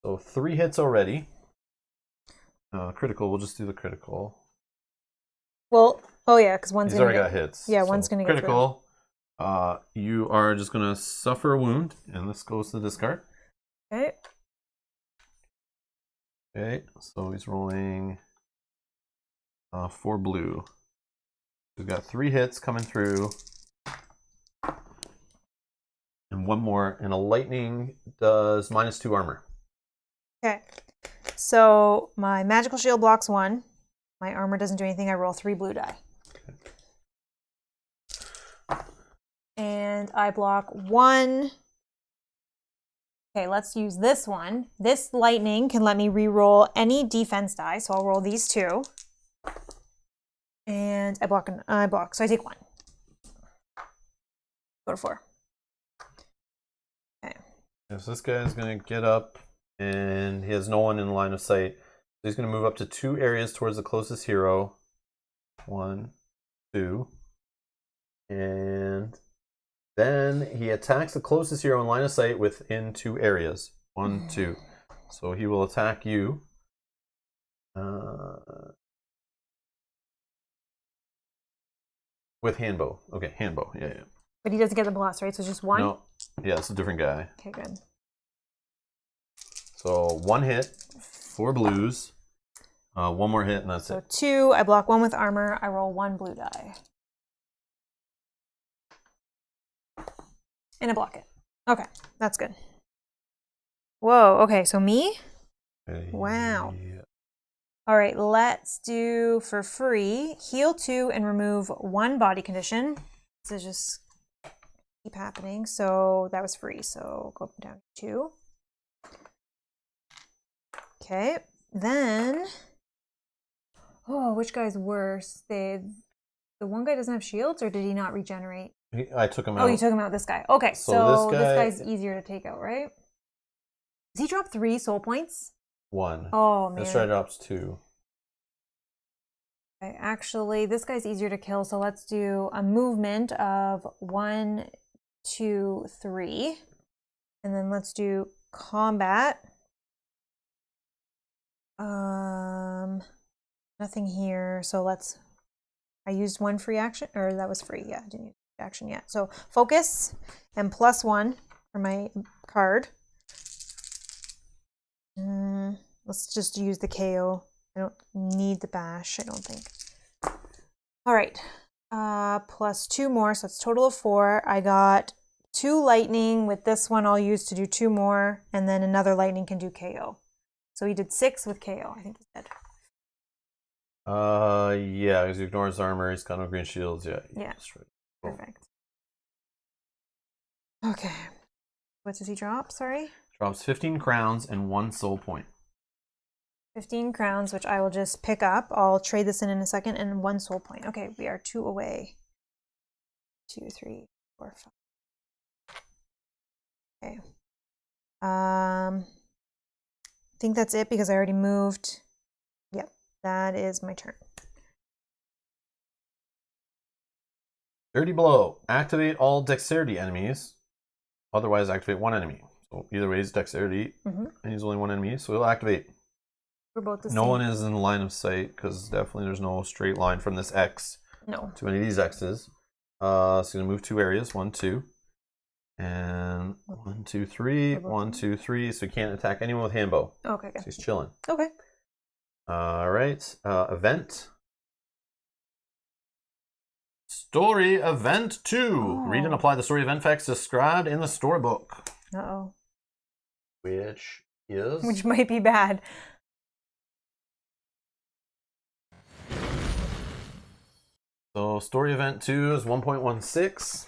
So 3 hits already. Critical, we'll just do the critical. Well, oh yeah, because one's already got hits. Yeah, one's going to get critical. You are just going to suffer a wound, and this goes to the discard. Okay. Okay, so he's rolling 4 blue. We've got 3 hits coming through. And 1 more. And a lightning does -2 armor. Okay. So my magical shield blocks 1. My armor doesn't do anything. I roll 3 blue die. Okay. And I block 1. Okay, let's use this one. This lightning can let me re-roll any defense die. So I'll roll these 2. And I block. So I take 1. Go to 4. Okay. Yeah, so this guy is going to get up, and he has no one in line of sight. So he's going to move up to 2 areas towards the closest hero. 1, 2. And then he attacks the closest hero in line of sight within 2 areas. 1, 2. So he will attack you. With handbow. Okay, handbow. Yeah. But he doesn't get the plus, right? So it's just 1? No. Yeah, it's a different guy. Okay, good. So 1 hit, 4 blues, 1 more hit, and that's it. So 2, I block 1 with armor. I roll 1 blue die. And I block it. Okay, that's good. Whoa, okay, so me? Wow. Yeah. All right, let's do for free, heal 2 and remove 1 body condition. This is just keep happening. So that was free. So go up and down 2. Okay, then, oh, which guy's worse? The one guy doesn't have shields, or did he not regenerate? I took him out. Oh, you took him out, this guy. Okay, so this guy's easier to take out, right? Does he drop 3 soul points? 1. Oh, man. This guy drops 2. Okay, actually, this guy's easier to kill, so let's do a movement of 1, 2, 3. And then let's do combat. Nothing here, so I used 1 free action, or that was free, yeah, I didn't use action yet. So focus and +1 for my card. Let's just use the KO. I don't need the bash, I don't think. All right, plus 2 more, so it's a total of 4. I got 2 lightning. With this one, I'll use to do 2 more, and then another lightning can do KO. So he did 6 with KO, I think he said. Yeah, because he ignores armor, he's got no green shields, yeah. Yeah, right. Perfect. Okay, what does he drop, sorry? Drops 15 crowns and 1 soul point. 15 crowns, which I will just pick up. I'll trade this in a second, and 1 soul point. Okay, we are 2 away. 2, 3, 4, 5. Okay. I think that's it because I already moved. Yep, that is my turn. Dirty Blow. Activate all dexterity enemies. Otherwise, activate 1 enemy. So either way, he's dexterity, and he's only 1 enemy, so he'll activate. We're both the same. No one is in the line of sight because definitely there's no straight line from this X to any of these X's. So he's gonna move 2 areas, 1, 2, and 1, 2, 3, 1, 2, 3. So he can't attack anyone with handbow. Okay, good. So he's chilling. Okay. All right. Event. Story Event 2. Read and apply the story event facts described in the storybook. Uh-oh. Which might be bad. So story event 2 is 1.16.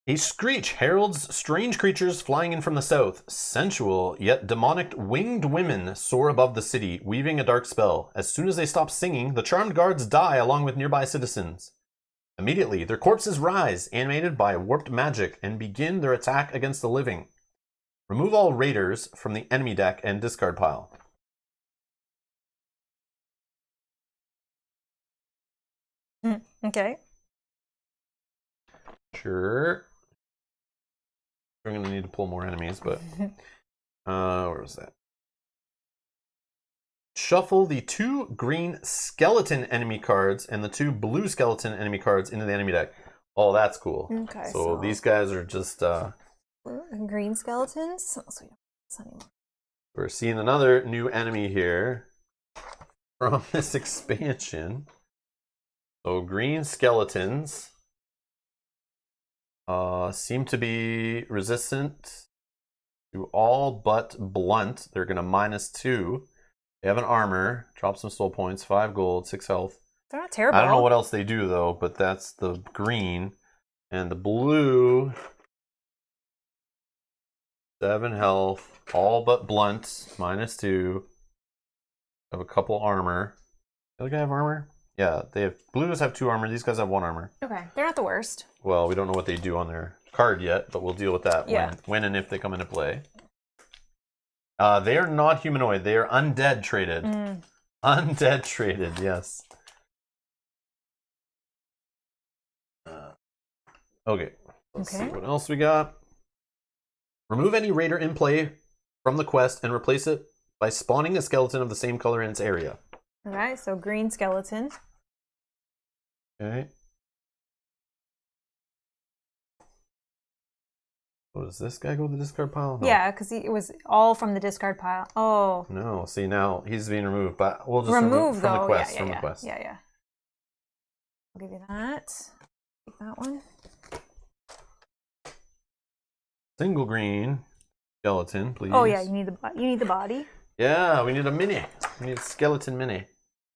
A screech heralds strange creatures flying in from the south. Sensual, yet demonic winged women soar above the city, weaving a dark spell. As soon as they stop singing, the charmed guards die along with nearby citizens. Immediately, their corpses rise, animated by warped magic, and begin their attack against the living. Remove all raiders from the enemy deck and discard pile. Okay. Sure. We're going to need to pull more enemies, but... where was that? Shuffle the 2 green skeleton enemy cards and the 2 blue skeleton enemy cards into the enemy deck. Oh, that's cool. Okay, so these guys are just... green skeletons? So we don't do this anymore. We're seeing another new enemy here from this expansion. So green skeletons seem to be resistant to all but blunt. They're going to -2. They have an armor. Drop some soul points. 5 gold, 6 health. They're not terrible. I don't know what else they do though, but that's the green. And the blue, 7 health, all but blunt, -2. Have a couple armor. The other guy have armor? Yeah, they have. Blues have 2 armor. These guys have 1 armor. Okay, they're not the worst. Well, we don't know what they do on their card yet, but we'll deal with that when and if they come into play. They are not humanoid. They are undead traded. Undead traded, yes. Okay. Let's see what else we got. Remove any raider in play from the quest and replace it by spawning a skeleton of the same color in its area. Alright, so green skeleton. Okay. Oh, does this guy go to the discard pile? No. Yeah, because it was all from the discard pile. Oh. No, see now he's being removed, but we'll just remove from the quest. Yeah, from the quest. Yeah. I'll give you that. Take that one. Single green skeleton, please. Oh yeah, you need the body. Yeah, we need a mini. We need a skeleton mini.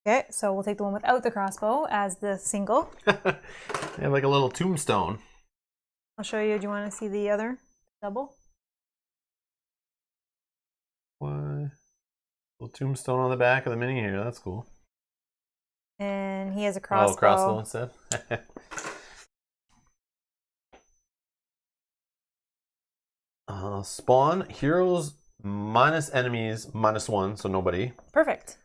Okay, so we'll take the one without the crossbow as the single. They have like a little tombstone. I'll show you. Do you want to see the other double? What? Little tombstone on the back of the mini here. That's cool. And he has a crossbow. Oh, crossbow instead? Spawn heroes minus enemies -1, so nobody. Perfect.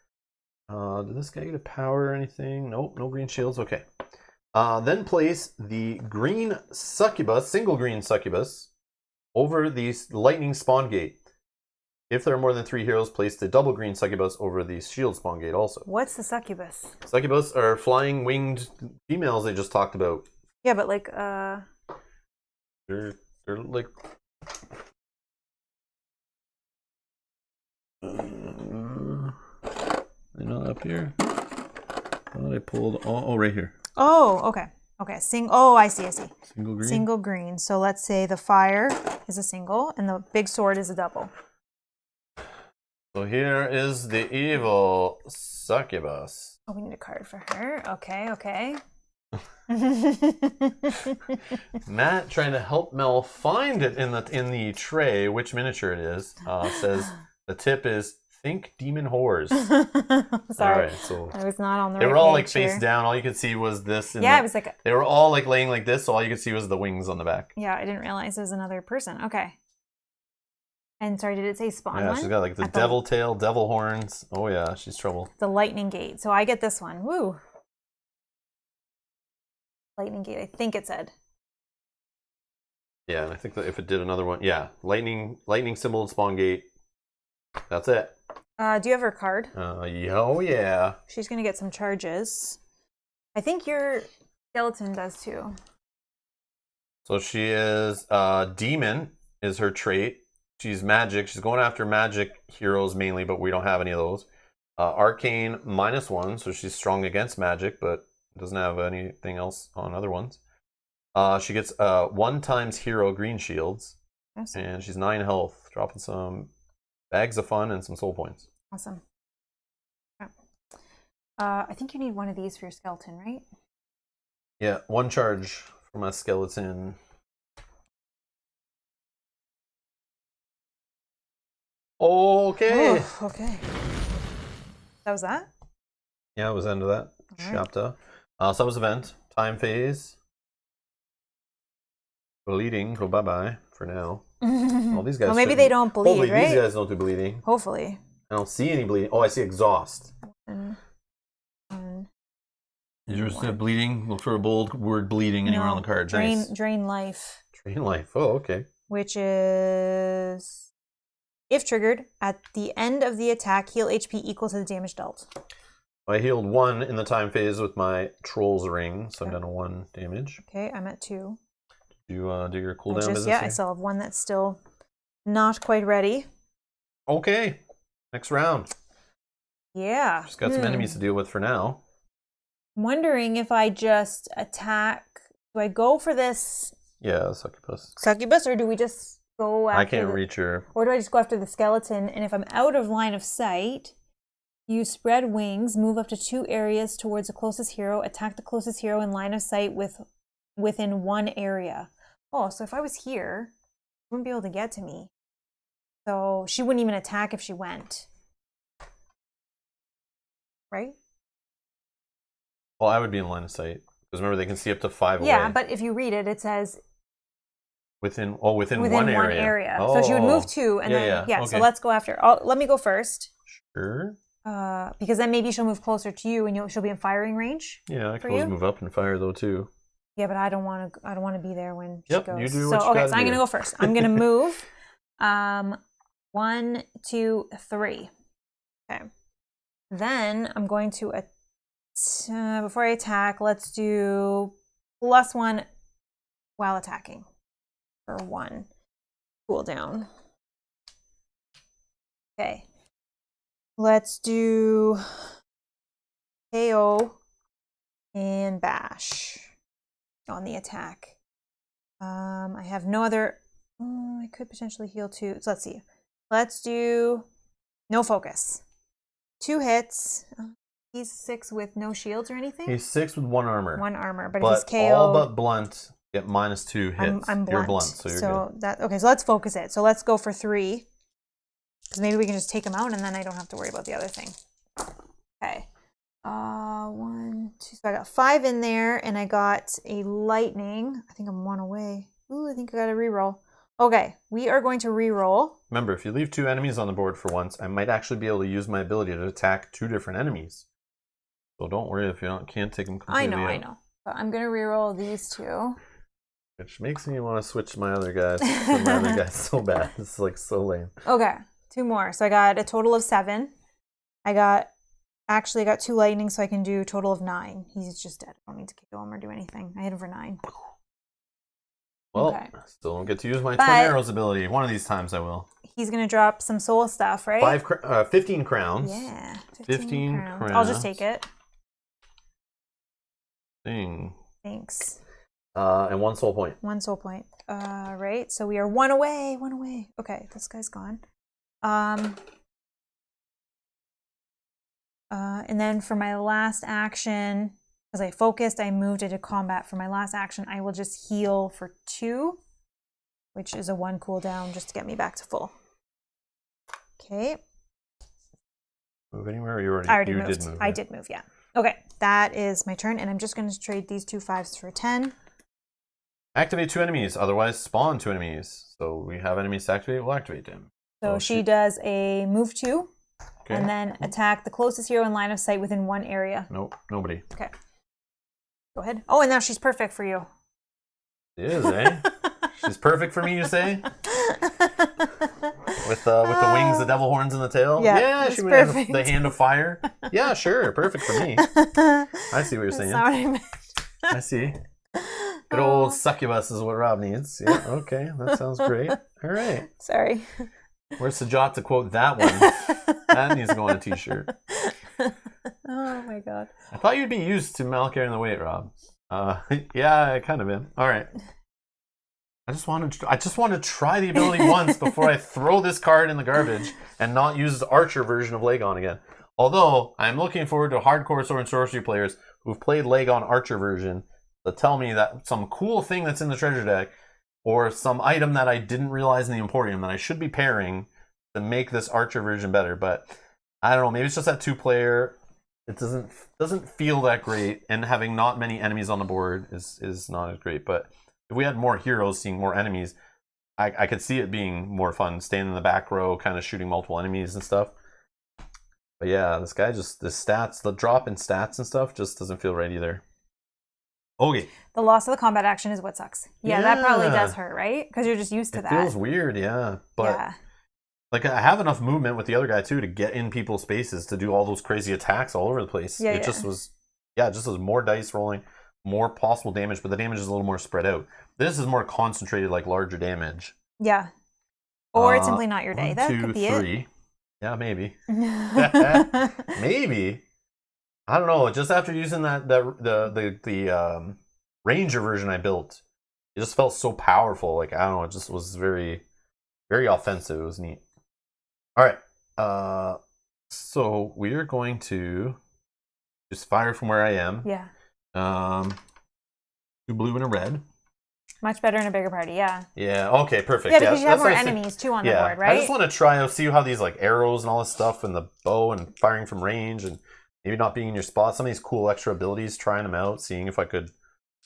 Did this guy get a power or anything? Nope, no green shields. Okay. Then place the green succubus, single green succubus, over the lightning spawn gate. If there are more than 3 heroes, place the double green succubus over the shield spawn gate also. What's the succubus? Succubus are flying winged females they just talked about. Yeah, but like They're like they're not up here. Oh, I pulled right here. Oh, okay. Okay. Oh, I see. Single green. Single green. So let's say the fire is a single and the big sword is a double. So here is the evil succubus. Oh, we need a card for her. Okay. Matt, trying to help Mel find it in the tray, which miniature it is, says the tip is think demon whores. Sorry, right, so I was not on the. They right were all like page face down. All you could see was this. Yeah, it was like they were all like laying like this, so all you could see was the wings on the back. Yeah, I didn't realize it was another person. Okay. And sorry, did it say spawn one? Yeah, she's got like the devil tail, devil horns. Oh yeah, she's trouble. The lightning gate. So I get this one. Woo. Lightning gate, I think it said. Yeah, and I think that if it did another one, yeah, lightning symbol and spawn gate. That's it. Do you have her card? Oh yeah. She's gonna get some charges. I think your skeleton does too. So she is demon is her trait. She's magic. She's going after magic heroes mainly, but we don't have any of those. Arcane -1, so she's strong against magic, but doesn't have anything else on other ones. She gets 1 times hero green shields, awesome. And she's 9 health, dropping some bags of fun and some soul points. Awesome. Yeah. I think you need one of these for your skeleton, right? Yeah, 1 charge for my skeleton. Okay. Oh, okay. That was that? Yeah, it was the end of that chapter. So that was event. Time phase. Bleeding. Go bye-bye for now. All these guys. Well, maybe they don't bleed, hopefully right? These guys don't do bleeding. Hopefully. I don't see any bleeding. Oh, I see exhaust. You're just bleeding. Look for a bold word bleeding anywhere on the card. Drain life. Drain life. Oh, okay. Which is, if triggered, at the end of the attack, heal HP equal to the damage dealt. I healed 1 in the time phase with my Troll's Ring, so I'm down to 1 damage. Okay, I'm at 2. Do you do your cooldown business? Yeah, I still have 1 that's still not quite ready. Okay, next round. Yeah. Just got some enemies to deal with for now. I'm wondering if I just attack. Do I go for this? Yeah, succubus. Succubus, or do we just go after? I can't reach her. Or do I just go after the skeleton? And if I'm out of line of sight, you spread wings, move up to 2 areas towards the closest hero, attack the closest hero in line of sight within 1 area. Oh, so if I was here, she wouldn't be able to get to me. So she wouldn't even attack if she went. Right? Well, I would be in line of sight. Because remember, they can see up to 5 away. Yeah, but if you read it, it says within one area. Oh. So she would move 2, and then okay. So let's go after. Let me go first. Sure. Because then maybe she'll move closer to you, and she'll be in firing range. Yeah, I can always move up and fire though too. Yeah, but I don't want to be there when she goes. You do what you okay, so I'm gonna go first. I'm gonna move. 1, 2, 3. Okay. Then I'm going to before I attack, let's do +1 while attacking for 1 cooldown. Okay. Let's do KO and bash on the attack. I have no other. I could potentially heal 2. So let's see. Let's do no focus. 2 hits. He's 6 with no shields or anything? He's 6 with 1 armor. 1 armor, but he's KO. All but blunt get -2 hits. I'm blunt. You're blunt, so you're good. Okay, so let's focus it. So let's go for 3. Because maybe we can just take him out and then I don't have to worry about the other thing. Okay. 1, 2. So I got 5 in there, and I got a lightning. I think I'm 1 away. Ooh, I think I got a reroll. Okay, we are going to reroll. Remember, if you leave 2 enemies on the board for once, I might actually be able to use my ability to attack 2 different enemies. So don't worry if you can't take them completely I know. But I'm going to reroll these 2. Which makes me want to switch my other guys. My other guys so bad. It's like so lame. Okay, 2 more. So I got a total of 7. I got 2 lightning, so I can do a total of 9. He's just dead. I don't need to kill him or do anything. I hit him for 9. Well, okay. Still don't get to use my Twin Arrows ability. One of these times I will. He's going to drop some soul stuff, right? 15 crowns. Yeah, 15 crowns. I'll just take it. Ding. Thanks. And 1 soul point. 1 soul point. Right. So we are 1 away. 1 away. Okay, this guy's gone. And then for my last action, as I focused, I moved into combat. For my last action, I will just heal for 2, which is a 1 cooldown just to get me back to full. Okay. Move anywhere? Or you moved. Did move. I did move, yeah. Okay, that is my turn, and I'm just going to trade these 2 5s for 10. Activate 2 enemies, otherwise spawn 2 enemies. So we have enemies to activate, we'll activate them. So she does a move 2, okay. And then attack the closest hero in line of sight within 1 area. Nope, nobody. Okay. Go ahead. Oh, and now she's perfect for you. She is, eh? She's perfect for me, you say? With the wings, the devil horns, and the tail? Yeah, she would have the hand of fire. Yeah, sure. Perfect for me. I see what you're saying. That's not what I meant. I see. Good old succubus is what Rob needs. Yeah, okay. That sounds great. All right. Sorry. Where's Sajat to quote that one? That needs to go on a t-shirt. Oh my god. I thought you'd be used to Malachir and the Weight, Rob. Yeah, I kind of am. All right. I just want to try the ability once before I throw this card in the garbage and not use the Archer version of Lagon again. Although I'm looking forward to hardcore Sword and Sorcery players who've played Lagon Archer version to tell me that some cool thing that's in the treasure deck or some item that I didn't realize in the Emporium that I should be pairing to make this Archer version better. But I don't know, maybe it's just that 2-player. It doesn't feel that great, and having not many enemies on the board is not as great. But if we had more heroes seeing more enemies, I could see it being more fun, staying in the back row, kind of shooting multiple enemies and stuff. But yeah, this guy the drop in stats and stuff just doesn't feel right either. Okay. The loss of the combat action is what sucks. Yeah, that probably does hurt, right? Because you're just used to that. It feels weird, yeah. But like I have enough movement with the other guy too to get in people's spaces to do all those crazy attacks all over the place. Yeah, it just was more dice rolling, more possible damage, but the damage is a little more spread out. This is more concentrated, like larger damage. Yeah. Or it's simply not your day. 1, that 2, could be 3. it. Yeah, maybe. Maybe. I don't know. Just after using the Ranger version I built, it just felt so powerful. Like, I don't know. It just was very, very offensive. It was neat. All right. So we are going to just fire from where I am. Yeah. 2 blue and a red. Much better in a bigger party, yeah. Yeah, okay, perfect. Yeah, because you have more enemies too on the board, right? I just want to try out, see how these like arrows and all this stuff and the bow and firing from range and maybe not being in your spot, some of these cool extra abilities, trying them out, seeing if I could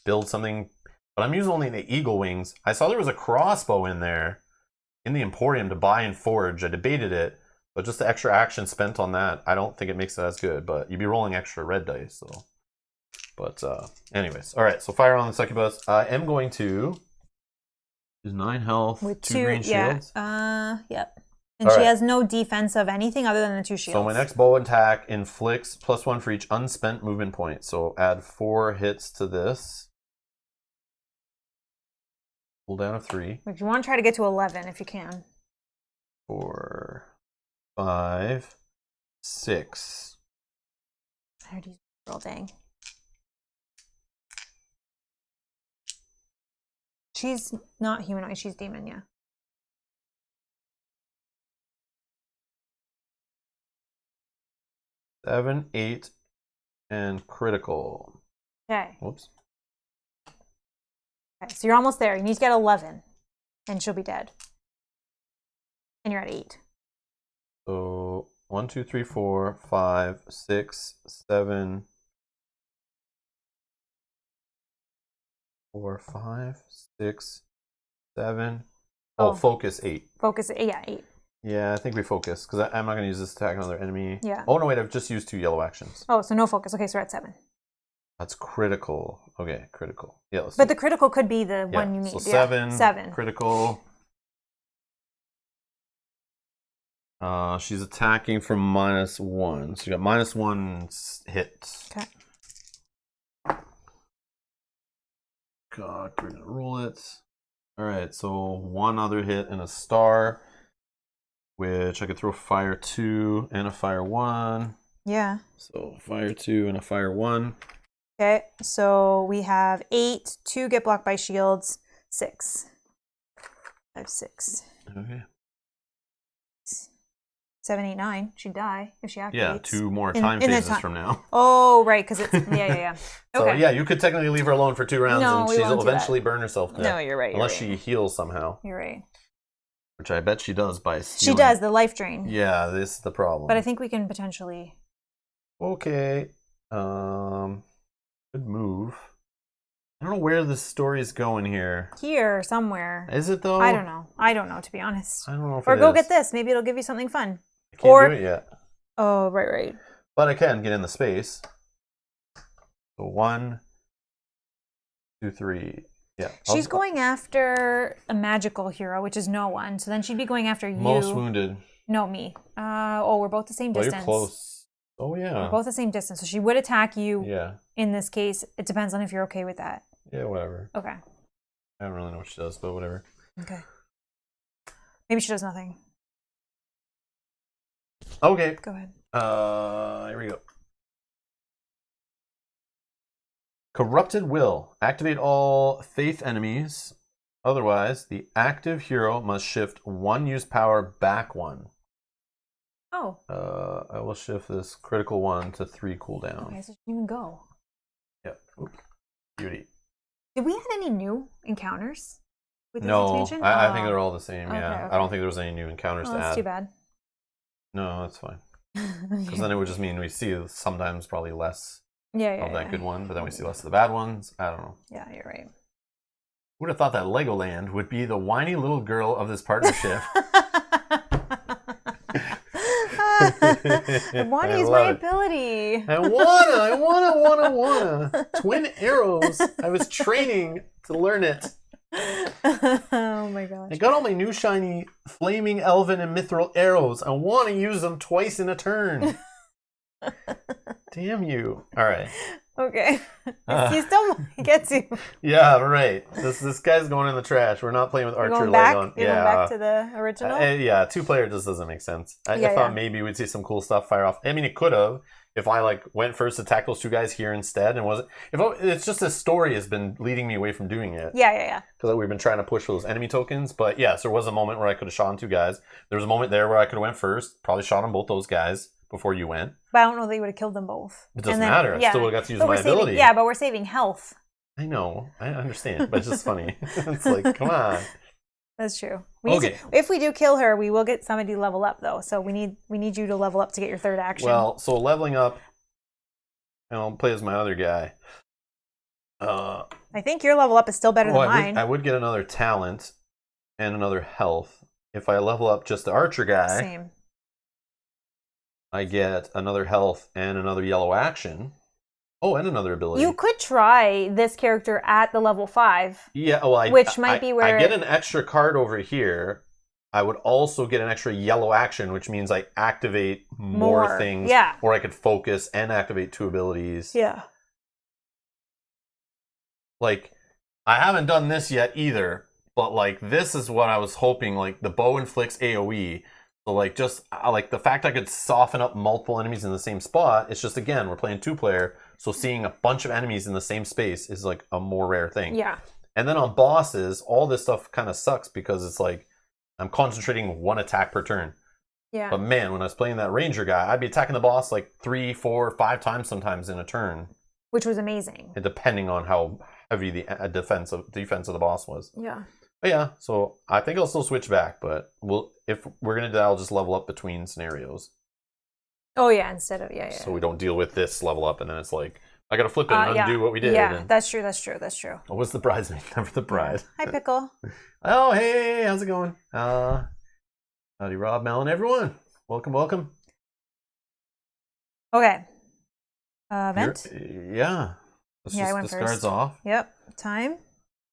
build something. But I'm using only the eagle wings. I saw there was a crossbow in there in the Emporium to buy and forge. I debated it, but just the extra action spent on that, I don't think it makes it as good. But you'd be rolling extra red dice, so. But anyways, all right. So fire on the succubus. I am going to use 9 health with 2 green shields. Yep. And she has no defense of anything other than the 2 shields. So my next bow attack inflicts +1 for each unspent movement point. So add 4 hits to this. Pull down of 3. But you want to try to get to 11 if you can. 4, 5, 6. I heard you roll, dang. She's not humanoid, she's demon, yeah. Seven, 8, and critical. Okay. Whoops. Okay, so you're almost there. You need to get 11, and she'll be dead. And you're at 8. So 1, 2, 3, 4, 5, 6, 7. 4, 5, 6, 7. Oh, focus 8. Focus, yeah, 8. Yeah, I think we focus because I'm not going to use this to attack another enemy. Yeah. Oh, no, wait, I've just used 2 yellow actions. Oh, so no focus. Okay, so we're at 7. That's critical. Okay, critical. Yeah, let's But the critical could be the one you need. So 7. 7. Critical. She's attacking from -1. So you got -1 hit. Okay. God, we're going to roll it. All right, so 1 other hit and a star, which I could throw fire 2 and a fire 1. Yeah. So fire 2 and a fire 1. Okay, so we have 8, 2 get blocked by shields, 6. 5, 6. Okay. 7, 8, 9. She'd die if she activates. Yeah, 2 more time phases from now. Oh, right, because it's yeah. Okay. So yeah, you could technically leave her alone for 2 rounds, and she'll eventually burn herself to death. No, you're right. Unless she heals somehow. You're right. Which I bet she does by stealing. She does, the life drain. Yeah, this is the problem. But I think we can potentially... Okay. Good move. I don't know where this story is going here. Here, somewhere. Is it though? I don't know. I don't know, to be honest. I don't know if or go get this. Maybe it'll give you something fun. I can't do it yet. Oh, right. But I can get in the space. So 1, 2, 3. Yeah. She's going after a magical hero, which is no one. So then she'd be going after you. Most wounded. No, me. We're both the same distance. You're close. Oh, yeah. We're both the same distance. So she would attack you. Yeah. In this case, it depends on if you're okay with that. Yeah, whatever. Okay. I don't really know what she does, but whatever. Okay. Maybe she does nothing. Okay. Go ahead. Here we go. Corrupted Will. Activate all faith enemies. Otherwise, the active hero must shift 1 use power back 1. Oh. I will shift this critical 1 to 3 cooldown. Okay, so she didn't even go. Yep. Oop. Beauty. Did we add any new encounters with this expansion? expansion? I think they're all the same, Okay, yeah. okay. I don't think there was any new encounters to add. That's too bad. No, that's fine. Because then it would just mean we see sometimes probably less of that good one, but then we see less of the bad ones. I don't know. Yeah, you're right. Who would have thought that Legoland would be the whiny little girl of this partnership? Whiny is my ability. I wanna. Twin arrows. I was training to learn it. Oh my gosh. I got all my new shiny flaming elven and mithril arrows. I want to use them twice in a turn. Damn you. All right. Okay. He still gets you. Yeah, right. This guy's going in the trash. We're not playing with Archer going back? Legon. You're going back to the original? Yeah, 2-player just doesn't make sense. I thought maybe we'd see some cool stuff fire off. I mean, it could have if I went first to attack those 2 guys here instead, and wasn't. It's just this story has been leading me away from doing it. Yeah. Because we've been trying to push for those enemy tokens, but yes, there was a moment where I could have shot on 2 guys. There was a moment there where I could have went first, probably shot on both those guys before you went. But I don't know that you would have killed them both. It doesn't matter. I still would have got to use my ability. Yeah, but we're saving health. I know. I understand, but it's just funny. It's like, come on. That's true. If we do kill her, we will get somebody to level up, though. So we need you to level up to get your 3rd action. Well, so leveling up, and I'll play as my other guy. I think your level up is still better than mine. I would get another talent and another health. If I level up just the archer guy, Same. I get another health and another yellow action. Oh, and another ability. You could try this character at the level 5. Yeah, well, which might be where I get an extra card over here. I would also get an extra yellow action, which means I activate more things. Yeah. Or I could focus and activate 2 abilities. Yeah. I haven't done this yet either, but this is what I was hoping. The bow inflicts AoE. So just the fact I could soften up multiple enemies in the same spot. It's just, again, we're playing 2-player, so seeing a bunch of enemies in the same space is a more rare thing. Yeah. And then on bosses, all this stuff kind of sucks because it's I'm concentrating 1 attack per turn. Yeah. But man, when I was playing that ranger guy, I'd be attacking the boss 3, 4, 5 times sometimes in a turn. Which was amazing. And depending on how heavy the defense of the boss was. Yeah. But yeah, so I think I'll still switch back, but if we're gonna do that, I'll just level up between scenarios. Oh, yeah, instead of, yeah. So we don't deal with this level up, and then it's like, I gotta flip it and undo what we did. Yeah, and... that's true. What was the bridesmaid? Never the bride. Yeah. Hi, Pickle. Oh, hey, how's it going? Howdy, Rob, Melon, everyone. Welcome. Okay. Vent? Yeah. Let's just I went discards first. Off. Yep. Time.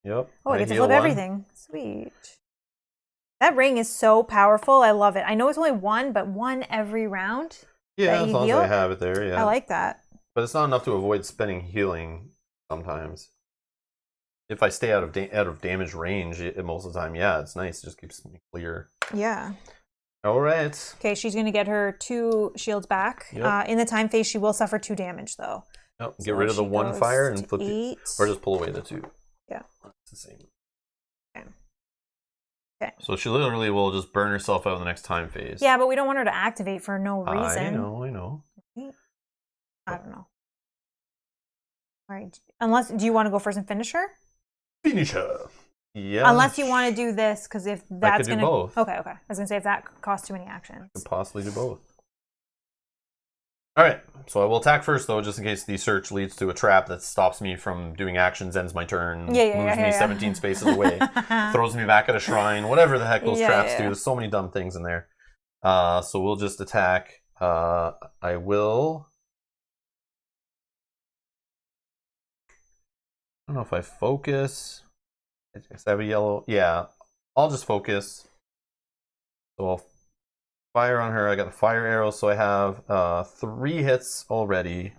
Yep. Oh, I get to flip everything. Sweet. That ring is so powerful. I love it. I know it's only one, but one every round. Yeah, as long as I have it there, yeah. I like that. But it's not enough to avoid spending healing sometimes. If I stay out of damage range most of the time, yeah, it's nice. It just keeps me clear. Yeah. All right. Okay, she's going to get her 2 shields back. Yep. In the time phase, she will suffer 2 damage, though. Yep. Get rid of the 1 fire and flip it. Or just pull away the 2. Yeah. It's the same. Okay. So she literally will just burn herself out in the next time phase. Yeah, but we don't want her to activate for no reason. I know. I don't know. All right. Unless, do you want to go first and finish her? Finish her. Yeah. Unless you want to do this, because if that's going to... both. Okay. I was going to say, if that costs too many actions. I could possibly do both. All right. So I will attack first, though, just in case the search leads to a trap that stops me from doing actions, ends my turn, moves me 17 spaces away, throws me back at a shrine, whatever the heck those traps do. There's so many dumb things in there. So we'll just attack. I will... I don't know if I focus... I have a yellow. Yeah, I'll just focus. So I'll fire on her. I got the fire arrow, so I have 3 hits already.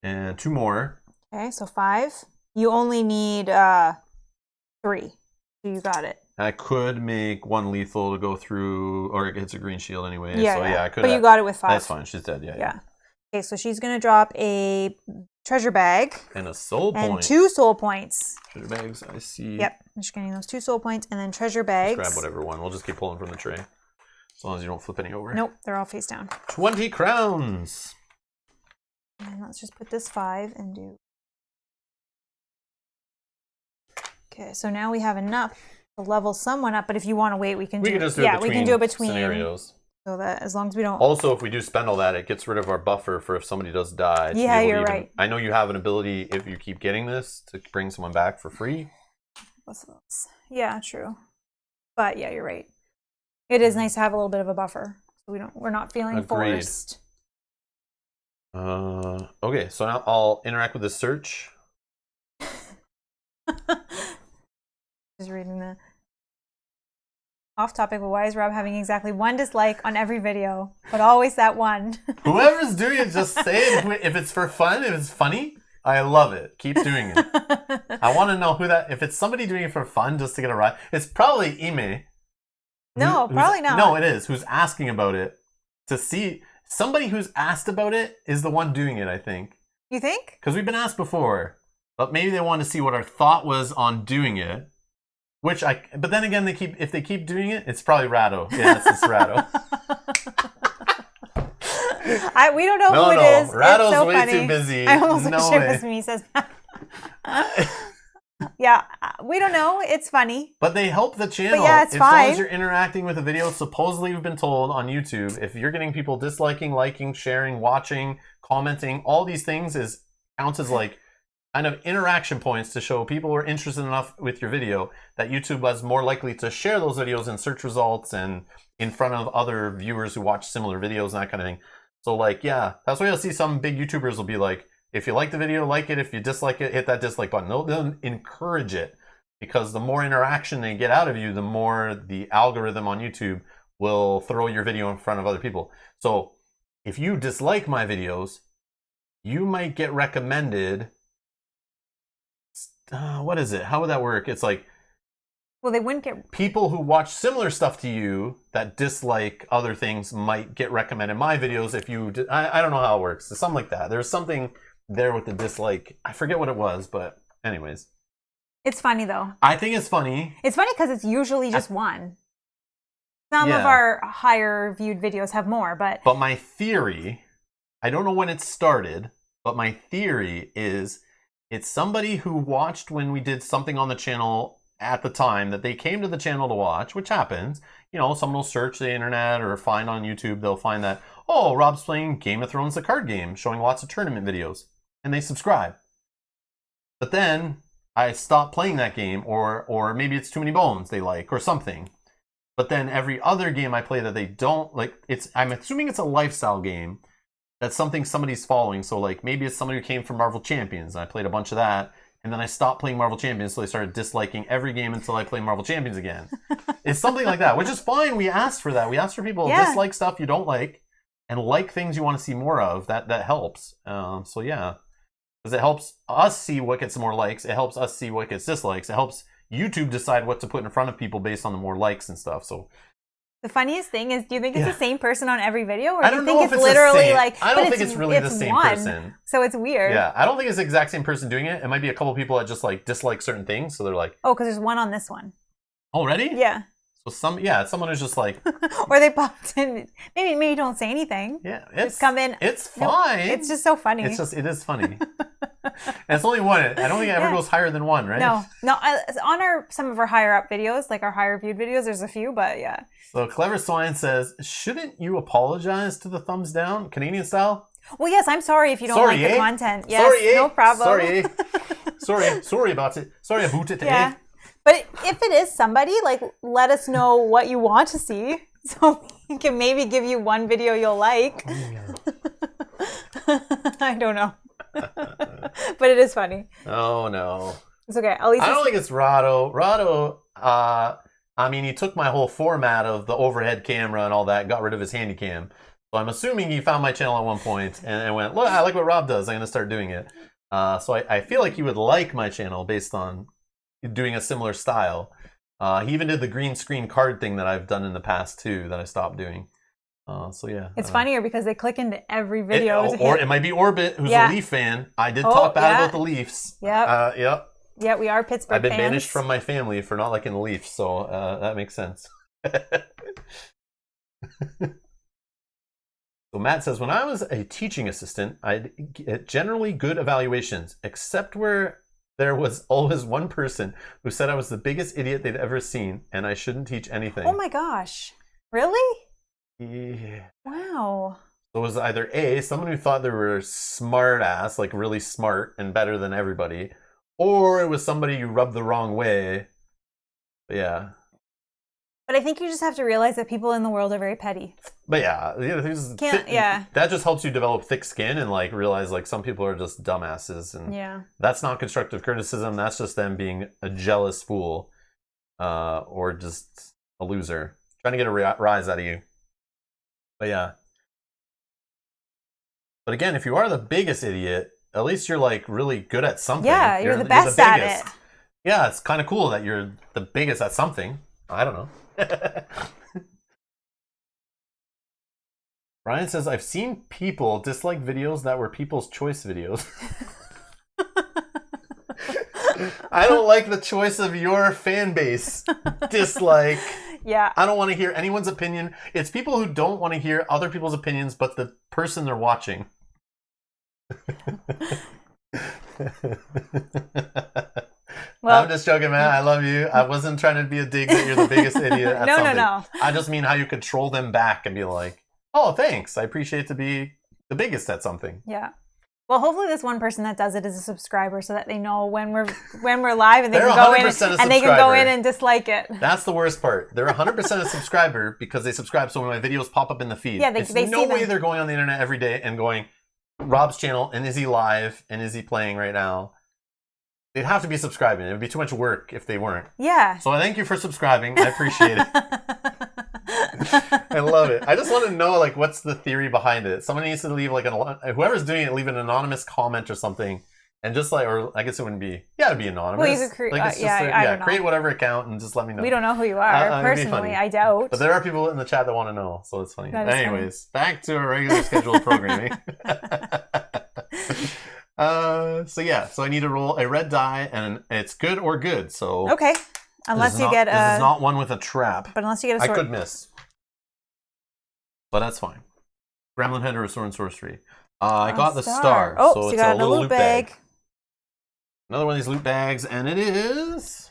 And 2 more. Okay, so 5. You only need 3. So you got it. I could make 1 lethal to go through, or it hits a green shield anyway. Yeah, so yeah, I could. But you got it with 5. That's fine. She's dead. Yeah. Okay, so she's gonna drop a treasure bag and a soul point and 2 soul points. Treasure bags, I see. Yep, I'm just getting those 2 soul points and then treasure bags. Just grab whatever one. We'll just keep pulling from the tray, as long as you don't flip any over. Nope, they're all face down. 20 crowns. And let's just put this 5 and do. Okay, so now we have enough to level someone up. But if you want to wait, we can just do it. We can do it between scenarios. So that as long as we don't... Also, if we do spend all that, it gets rid of our buffer for if somebody does die. Yeah, you're right. I know you have an ability, if you keep getting this, to bring someone back for free. What's this? Yeah, true. But yeah, you're right. It is nice to have a little bit of a buffer. So we're not feeling forced. Okay, so now I'll interact with the search. Just reading the... Off topic, but why is Rob having exactly 1 dislike on every video, but always that 1? Whoever's doing it, just say it. If it's for fun, if it's funny, I love it. Keep doing it. I want to know who that... If it's somebody doing it for fun, just to get a rise, it's probably Ime. No, probably not. No, it is. Who's asking about it. To see... Somebody who's asked about it is the one doing it, I think. You think? Because we've been asked before. But maybe they want to see what our thought was on doing it. But then again, if they keep doing it, it's probably Rado. Yeah, it's Rado. We don't know who it is. Rado's so way funny. too busy. I almost wish it was me. Says, yeah, we don't know. It's funny. But they help the channel. But yeah, it's fine. As long as you're interacting with the video, supposedly we've been told on YouTube, if you're getting people disliking, liking, sharing, watching, commenting, all these things counts as like kind of interaction points to show people are interested enough with your video that YouTube was more likely to share those videos in search results and in front of other viewers who watch similar videos and that kind of thing. So like, yeah, that's why you'll see some big YouTubers will be like, if you like the video, like it. If you dislike it, hit that dislike button. They'll encourage it because the more interaction they get out of you, the more the algorithm on YouTube will throw your video in front of other people. So if you dislike my videos, you might get recommended. What is it? How would that work? It's like, well, they wouldn't get people who watch similar stuff to you that dislike other things might get recommended my videos. If you, I don't know how it works. It's something like that. There's something there with the dislike. I forget what it was, but anyways, it's funny though. I think it's funny. It's funny because it's usually just 1. Some of our higher viewed videos have more, but my theory, I don't know when it started, but my theory is it's somebody who watched when we did something on the channel at the time that they came to the channel to watch, which happens, you know, someone will search the internet or find on YouTube, they'll find that, oh, Rob's playing Game of Thrones, the card game, showing lots of tournament videos, and they subscribe. But then I stop playing that game, or maybe it's Too Many Bones they like, or something. But then every other game I play that they don't like, I'm assuming it's a lifestyle game. That's something somebody's following. So like maybe it's somebody who came from Marvel Champions. And I played a bunch of that. And then I stopped playing Marvel Champions. So they started disliking every game until I play Marvel Champions again. It's something like that, which is fine. We asked for that. We asked for people to dislike stuff you don't like and like things you want to see more of. That helps. So yeah. Because it helps us see what gets more likes. It helps us see what gets dislikes. It helps YouTube decide what to put in front of people based on the more likes and stuff. So the funniest thing is, do you think it's the same person on every video, or I do don't you think know it's if literally like? I don't think it's really the same person. So it's weird. Yeah, I don't think it's the exact same person doing it. It might be a couple people that just like dislike certain things, so they're like, oh, because there's one on this one. Already? Yeah. So someone who's just like, or they popped in. Maybe don't say anything. Yeah, just come in. It's fine. No, it's just so funny. It is funny. And it's only one. I don't think it ever goes higher than one, right? No. On some of our higher up videos, like our higher viewed videos, there's a few, but yeah. So Clever Swine says, shouldn't you apologize to the thumbs down, Canadian style? Well, yes, I'm sorry if you don't like the content. Yes, sorry, no problem. Sorry about it. Sorry about it. Yeah. But if it is somebody, like, let us know what you want to see, so we can maybe give you one video you'll like. I don't know. But it is funny. Oh, no. It's okay. At least I don't think it's Rado. Rado, I mean, he took my whole format of the overhead camera and all that, got rid of his handy cam. So I'm assuming he found my channel at one point and went, look, I like what Rob does. I'm going to start doing it. So I feel like he would like my channel based on doing a similar style. He even did the green screen card thing that I've done in the past too, that I stopped doing. So yeah. It's funnier because they click into every video. Or it might be Orbit, who's a Leaf fan. I did talk bad about the Leafs. Yep. Yep. Yeah, we are Pittsburgh I've been fans. banished from my family for not liking the Leafs, so that makes sense. So Matt says, when I was a teaching assistant, I'd get generally good evaluations, except where there was always one person who said I was the biggest idiot they'd ever seen, and I shouldn't teach anything. Oh my gosh. Really? Yeah. Wow. So it was either A, someone who thought they were smart ass, like really smart and better than everybody, or it was somebody you rubbed the wrong way. But yeah. But I think you just have to realize that people in the world are very petty. But yeah, that just helps you develop thick skin and like realize like some people are just dumbasses, and that's not constructive criticism. That's just them being a jealous fool, or just a loser trying to get a rise out of you. But yeah. But again, if you are the biggest idiot, at least you're like really good at something. Yeah, you're the best at it. Yeah, it's kind of cool that you're the biggest at something. I don't know. Ryan says, I've seen people dislike videos that were people's choice videos. I don't like the choice of your fan base. Dislike. Yeah. I don't want to hear anyone's opinion. It's people who don't want to hear other people's opinions, but the person they're watching. Well, I'm just joking, man. I love you. I wasn't trying to be a dig that you're the biggest idiot at something. No. I just mean how you could troll them back and be like, oh, thanks. I appreciate to be the biggest at something. Yeah. Well, hopefully this one person that does it is a subscriber so that they know when we're live and they can go in and dislike it. That's the worst part. They're 100% a subscriber because they subscribe, so when my videos pop up in the feed. Yeah, they see no way they're going on the internet every day and going, Rob's channel, and is he live, and is he playing right now? They'd have to be subscribing. It would be too much work if they weren't. Yeah. So I thank you for subscribing. I appreciate it. I love it. I just want to know, like, what's the theory behind it? Someone needs to leave, like, whoever's doing it, leave an anonymous comment or something. And just, like, or I guess it wouldn't be, it'd be anonymous. Well, you could create, I don't know. Create whatever account and just let me know. We don't know who you are, personally. I doubt. But there are people in the chat that want to know, so it's funny. Anyways, back to our regular scheduled programming. So I need to roll a red die, and it's good or good. So okay, unless you get a. This is not one with a trap. But unless you get a sword. I could miss, but that's fine. Gremlin Head or Sword Sorcery. I got the star. Oh, so you it's got a little loot bag. Another one of these loot bags, and it is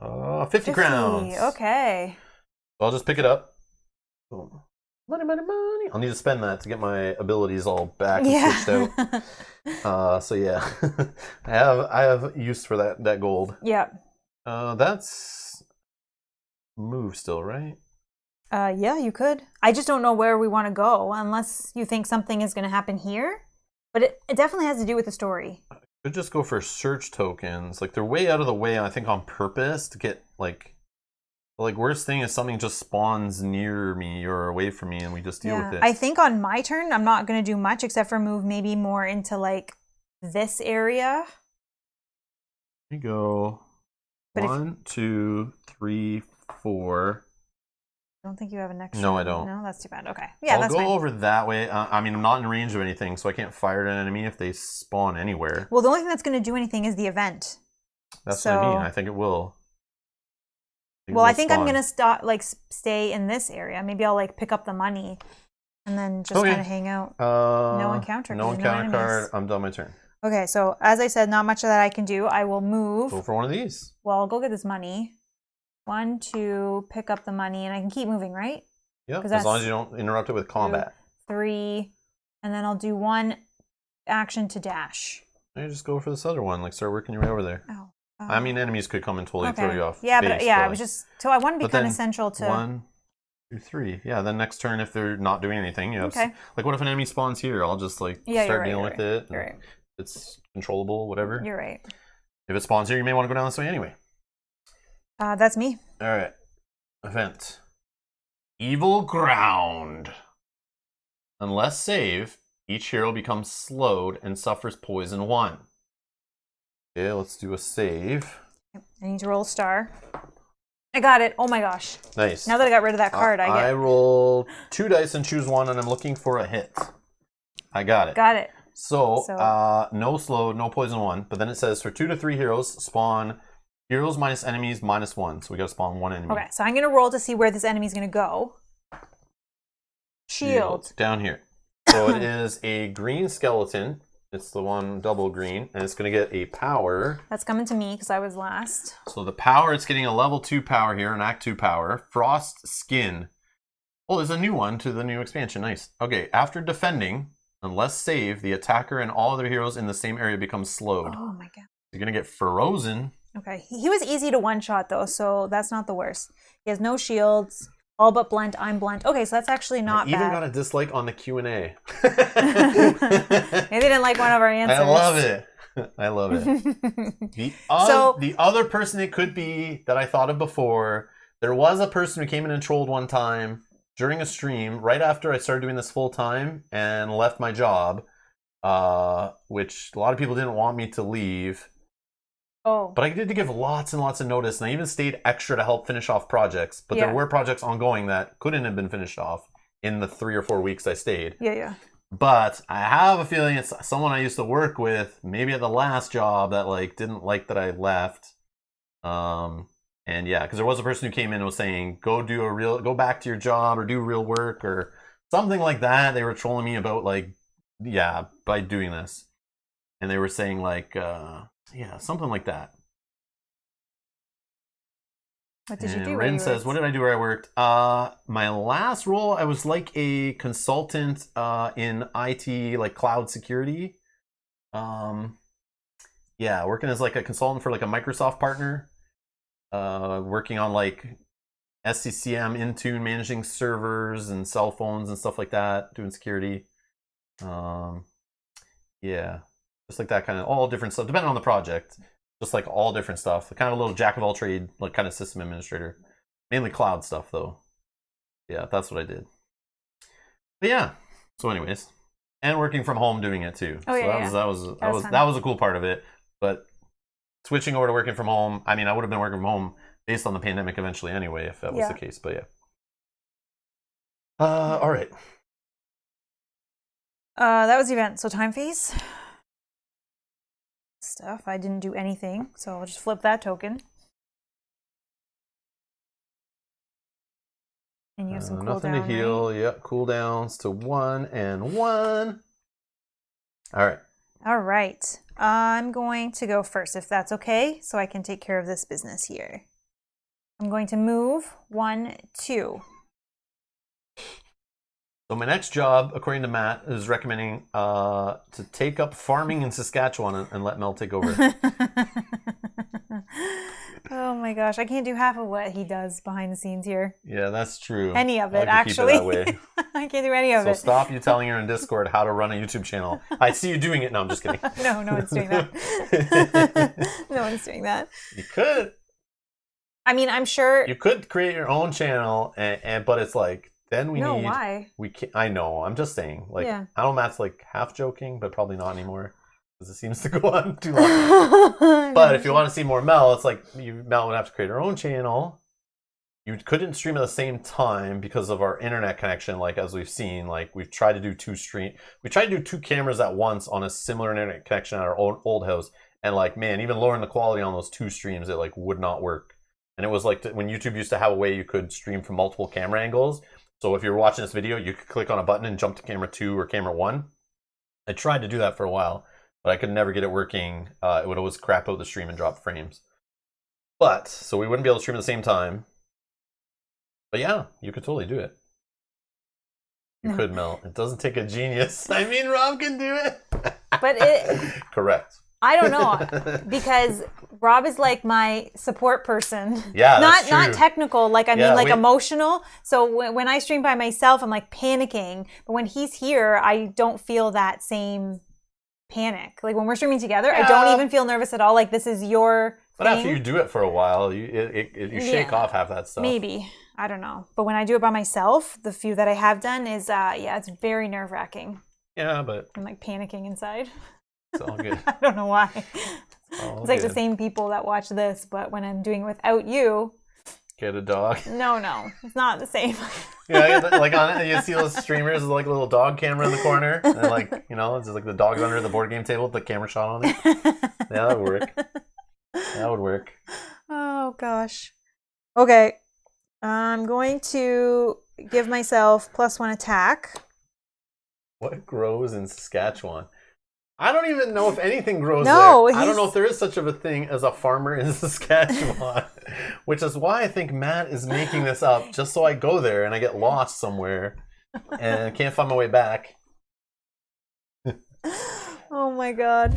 50 crowns. Okay. So I'll just pick it up. Boom. Money, money, money. I'll need to spend that to get my abilities all back and switched out. So yeah, I have use for that gold. Yeah. That's move still, right? Yeah, you could. I just don't know where we want to go unless you think something is going to happen here. But it definitely has to do with the story. I could just go for search tokens. Like they're way out of the way, I think, on purpose to get like worst thing is something just spawns near me or away from me and we just deal with it. I think on my turn, I'm not going to do much except for move maybe more into like this area. Here you go. But 1, 2, 3, 4. I don't think you have an extra. No, I don't. No, that's too bad. Okay. Yeah, I'll that's go fine. over that way. I mean, I'm not in range of anything, so I can't fire at an enemy if they spawn anywhere. Well, the only thing that's going to do anything is the event. That's what I mean. I think it will. I think I'm going to stay in this area. Maybe I'll like pick up the money and then just kind of hang out. No encounter. No encounter card. I'm done my turn. Okay, so as I said, not much that I can do. I will move. Go for one of these. Well, I'll go get this money. 1, 2, pick up the money, and I can keep moving, right? Yeah, as long as you don't interrupt it with combat. 2, 3, and then I'll do 1 action to dash. You just go for this other one, like start working your way over there. Oh. I mean, enemies could come and totally throw you off. Yeah, base, I was just I want to be kind of central to 1, 2, 3. Yeah, then next turn if they're not doing anything, you have like what if an enemy spawns here? I'll just like start dealing with it. You're right. It's controllable, whatever. You're right. If it spawns here, you may want to go down this way anyway. That's me. All right. Event. Evil Ground. Unless save, each hero becomes slowed and suffers poison 1. Okay, let's do a save. I need to roll a star. I got it. Oh my gosh. Nice. Now that I got rid of that card, I roll 2 dice and choose 1, and I'm looking for a hit. I got it. Got it. So no slowed, no poison 1. But then it says for 2 to 3 heroes, spawn heroes minus enemies minus 1. So we got to spawn 1 enemy. Okay, so I'm going to roll to see where this enemy's going to go. Shield. Down here. So it is a green skeleton. It's the one double green, and it's going to get a power. That's coming to me because I was last. So the power, it's getting a level 2 power here, an Act 2 power. Frost Skin. Oh, there's a new one to the new expansion. Nice. Okay, after defending, unless save, the attacker and all other heroes in the same area become slowed. Oh my god. You're going to get frozen. Okay, he was easy to one-shot though, so that's not the worst. He has no shields. All but Blent, I'm Blent. Okay, so that's actually not bad. Even got a dislike on the Q&A. Maybe they didn't like one of our answers. I love it. I love it. The other person it could be that I thought of before, there was a person who came in and trolled one time during a stream right after I started doing this full time and left my job, which a lot of people didn't want me to leave. Oh. But I did give lots and lots of notice, and I even stayed extra to help finish off projects. But there were projects ongoing that couldn't have been finished off in the 3 or 4 weeks I stayed. Yeah. But I have a feeling it's someone I used to work with, maybe at the last job, that like didn't like that I left. And yeah, because there was a person who came in and was saying, go back to your job or do real work or something like that. They were trolling me about by doing this. And they were saying like, something like that. What did you do? Rin says, what did I do where I worked? My last role, I was like a consultant in IT, like cloud security. Working as like a consultant for like a Microsoft partner. Working on like SCCM, Intune, managing servers and cell phones and stuff like that, doing security. Just like that kind of all different stuff, depending on the project. Just like all different stuff. Kind of a little jack of all trade, like kind of system administrator. Mainly cloud stuff though. Yeah, that's what I did. But yeah. So anyways. And working from home doing it too. That was a cool part of it. But switching over to working from home, I mean I would have been working from home based on the pandemic eventually anyway, if that was the case. But yeah. Alright. That was the event. So time phase. Stuff. I didn't do anything, so I'll just flip that token. And you have some cooldown. Nothing to heal. Right? Yep, cooldowns to 1 and 1. All right. I'm going to go first, if that's okay, so I can take care of this business here. I'm going to move 1, 2. So my next job, according to Matt, is recommending to take up farming in Saskatchewan and let Mel take over. Oh my gosh, I can't do half of what he does behind the scenes here. Yeah, that's true. Any of it, actually. Keep it that way. I can't do any of it. So stop you telling her in Discord how to run a YouTube channel. I see you doing it. No, I'm just kidding. No one's doing that. No one's doing that. You could. I mean, I'm sure. You could create your own channel, but it's like, then we need... why? We can't, I know, I'm just saying. Like, yeah. I know Matt's like half joking, but probably not anymore. Because it seems to go on too long. But if you want to see more Mel, it's like Mel would have to create her own channel. You couldn't stream at the same time because of our internet connection. Like, as we've seen, like we've tried to do we tried to do 2 cameras at once on a similar internet connection at our old house. And like, man, even lowering the quality on those 2 streams, it like would not work. And it was like when YouTube used to have a way you could stream from multiple camera angles. So if you were watching this video, you could click on a button and jump to camera 2 or camera 1. I tried to do that for a while, but I could never get it working. It would always crap out the stream and drop frames. But, so we wouldn't be able to stream at the same time. But yeah, you could totally do it. You could, Mel. It doesn't take a genius. I mean, Rob can do it. But it... Correct. I don't know, because Rob is like my support person. Yeah, that's true. Not technical, like emotional. So when I stream by myself, I'm like panicking. But when he's here, I don't feel that same panic. Like when we're streaming together, I don't even feel nervous at all. Like this is your But after you do it for a while, you shake off half that stuff. Maybe. I don't know. But when I do it by myself, the few that I have done is, it's very nerve-wracking. Yeah, but... I'm like panicking inside. It's all good. I don't know why. It's like the same people that watch this, but when I'm doing it without you... Get a dog. No. It's not the same. Yeah, like on it, you see those streamers with like a little dog camera in the corner. And like, it's just like the dog's under the board game table with the camera shot on it. Yeah, that would work. That would work. Oh, gosh. Okay. I'm going to give myself +1 attack. What grows in Saskatchewan? I don't even know if anything grows there. I don't know if there is such of a thing as a farmer in Saskatchewan, which is why I think Matt is making this up just so I go there and I get lost somewhere and can't find my way back. Oh my god.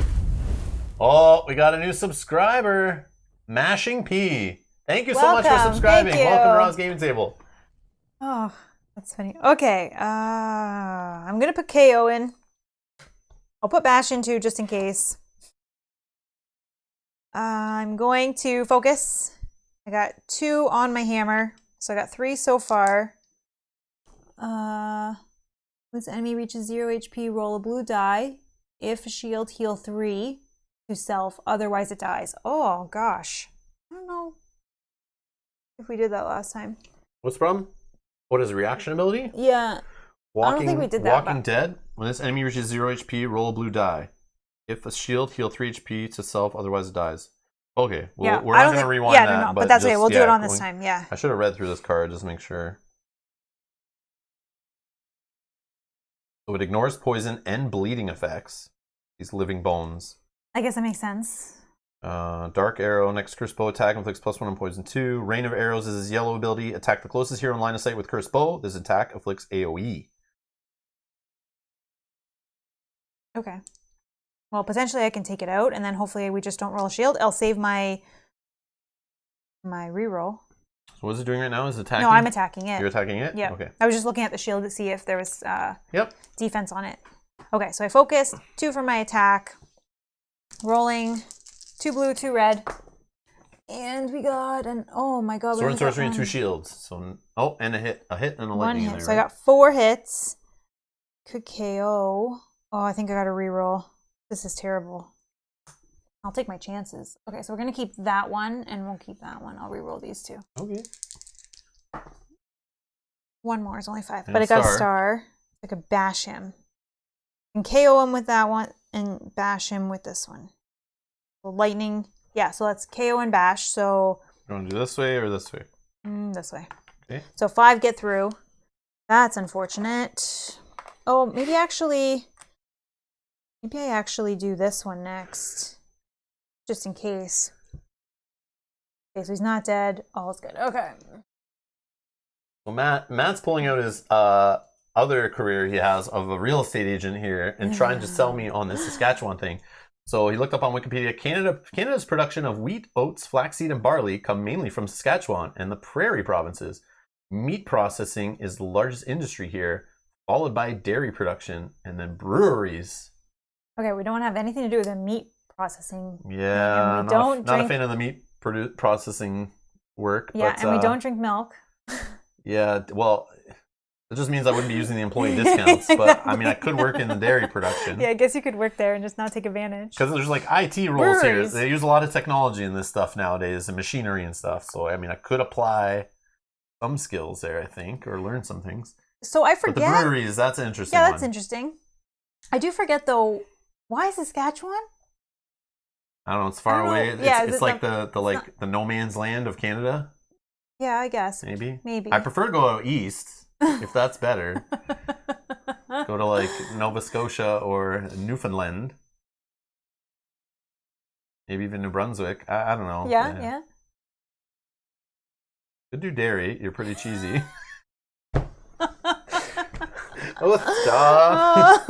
Oh, we got a new subscriber. Mashing P. Thank you so much for subscribing. Welcome to Rob's Gaming Table. Oh, that's funny. Okay, I'm going to put KO in. I'll put Bash in too, just in case. I'm going to focus. I got 2 on my hammer, so I got 3 so far. This enemy reaches 0 HP, roll a blue die. If shield, heal 3 to self, otherwise it dies. Oh, gosh. I don't know if we did that last time. What's the problem? What is a reaction ability? Yeah. I don't think we did that. Walking Dead. When this enemy reaches 0 HP, roll a blue die. If a shield, heal 3 HP to self, otherwise it dies. Okay, well, we're not going to rewind that. No, but that's okay. We'll do it on this time, yeah. I should have read through this card just to make sure. So it ignores poison and bleeding effects. These living bones. I guess that makes sense. Dark Arrow, next Cursed Bow attack inflicts +1 on poison 2. Rain of Arrows is his yellow ability. Attack the closest hero in line of sight with Cursed Bow. This attack inflicts AoE. Okay. Well, potentially I can take it out, and then hopefully we just don't roll a shield. I'll save my reroll. So what is it doing right now? Is it attacking? No, I'm attacking it. You're attacking it? Yeah. Okay. I was just looking at the shield to see if there was defense on it. Okay, so I focused. 2 for my attack. Rolling. 2 blue, 2 red. And we got an, oh my god. Sword Sorcery and 2 shields. So, and a hit and a lightning in there. So I got 4 hits. Could KO. Oh, I think I got a reroll. This is terrible. I'll take my chances. Okay, so we're going to keep that one, and we'll keep that one. I'll reroll these 2. Okay. 1 more is only 5. And but I got a star. I could bash him. And KO him with that one, and bash him with this one. So lightning. Yeah, so let's KO and bash. So you want to do this way or this way? This way. Okay. So 5 get through. That's unfortunate. Oh, maybe I actually do this one next, just in case. Okay, so he's not dead. All's good. Okay. Well, Matt's pulling out his other career he has of a real estate agent here and trying to sell me on this Saskatchewan thing. So he looked up on Wikipedia, Canada's production of wheat, oats, flaxseed, and barley come mainly from Saskatchewan and the prairie provinces. Meat processing is the largest industry here, followed by dairy production and then breweries. Okay, we don't have anything to do with the meat processing. Yeah, and we don't not a fan of the meat processing work. Yeah, but, and we don't drink milk. Yeah, well, it just means I wouldn't be using the employee discounts. But I mean, I could work in the dairy production. Yeah, I guess you could work there and just not take advantage. Because there's like IT roles here. They use a lot of technology in this stuff nowadays and machinery and stuff. So I mean, I could apply some skills there, I think, or learn some things. So I forget. But the breweries, that's an interesting one. Yeah, that's interesting. I do forget though. Why Saskatchewan? I don't know. It's far away. It's like the no man's land of Canada. Yeah, I guess. Maybe. I prefer to go out east if that's better. Go to like Nova Scotia or Newfoundland. Maybe even New Brunswick. I don't know. Yeah. Could do dairy. You're pretty cheesy. Oh, stop.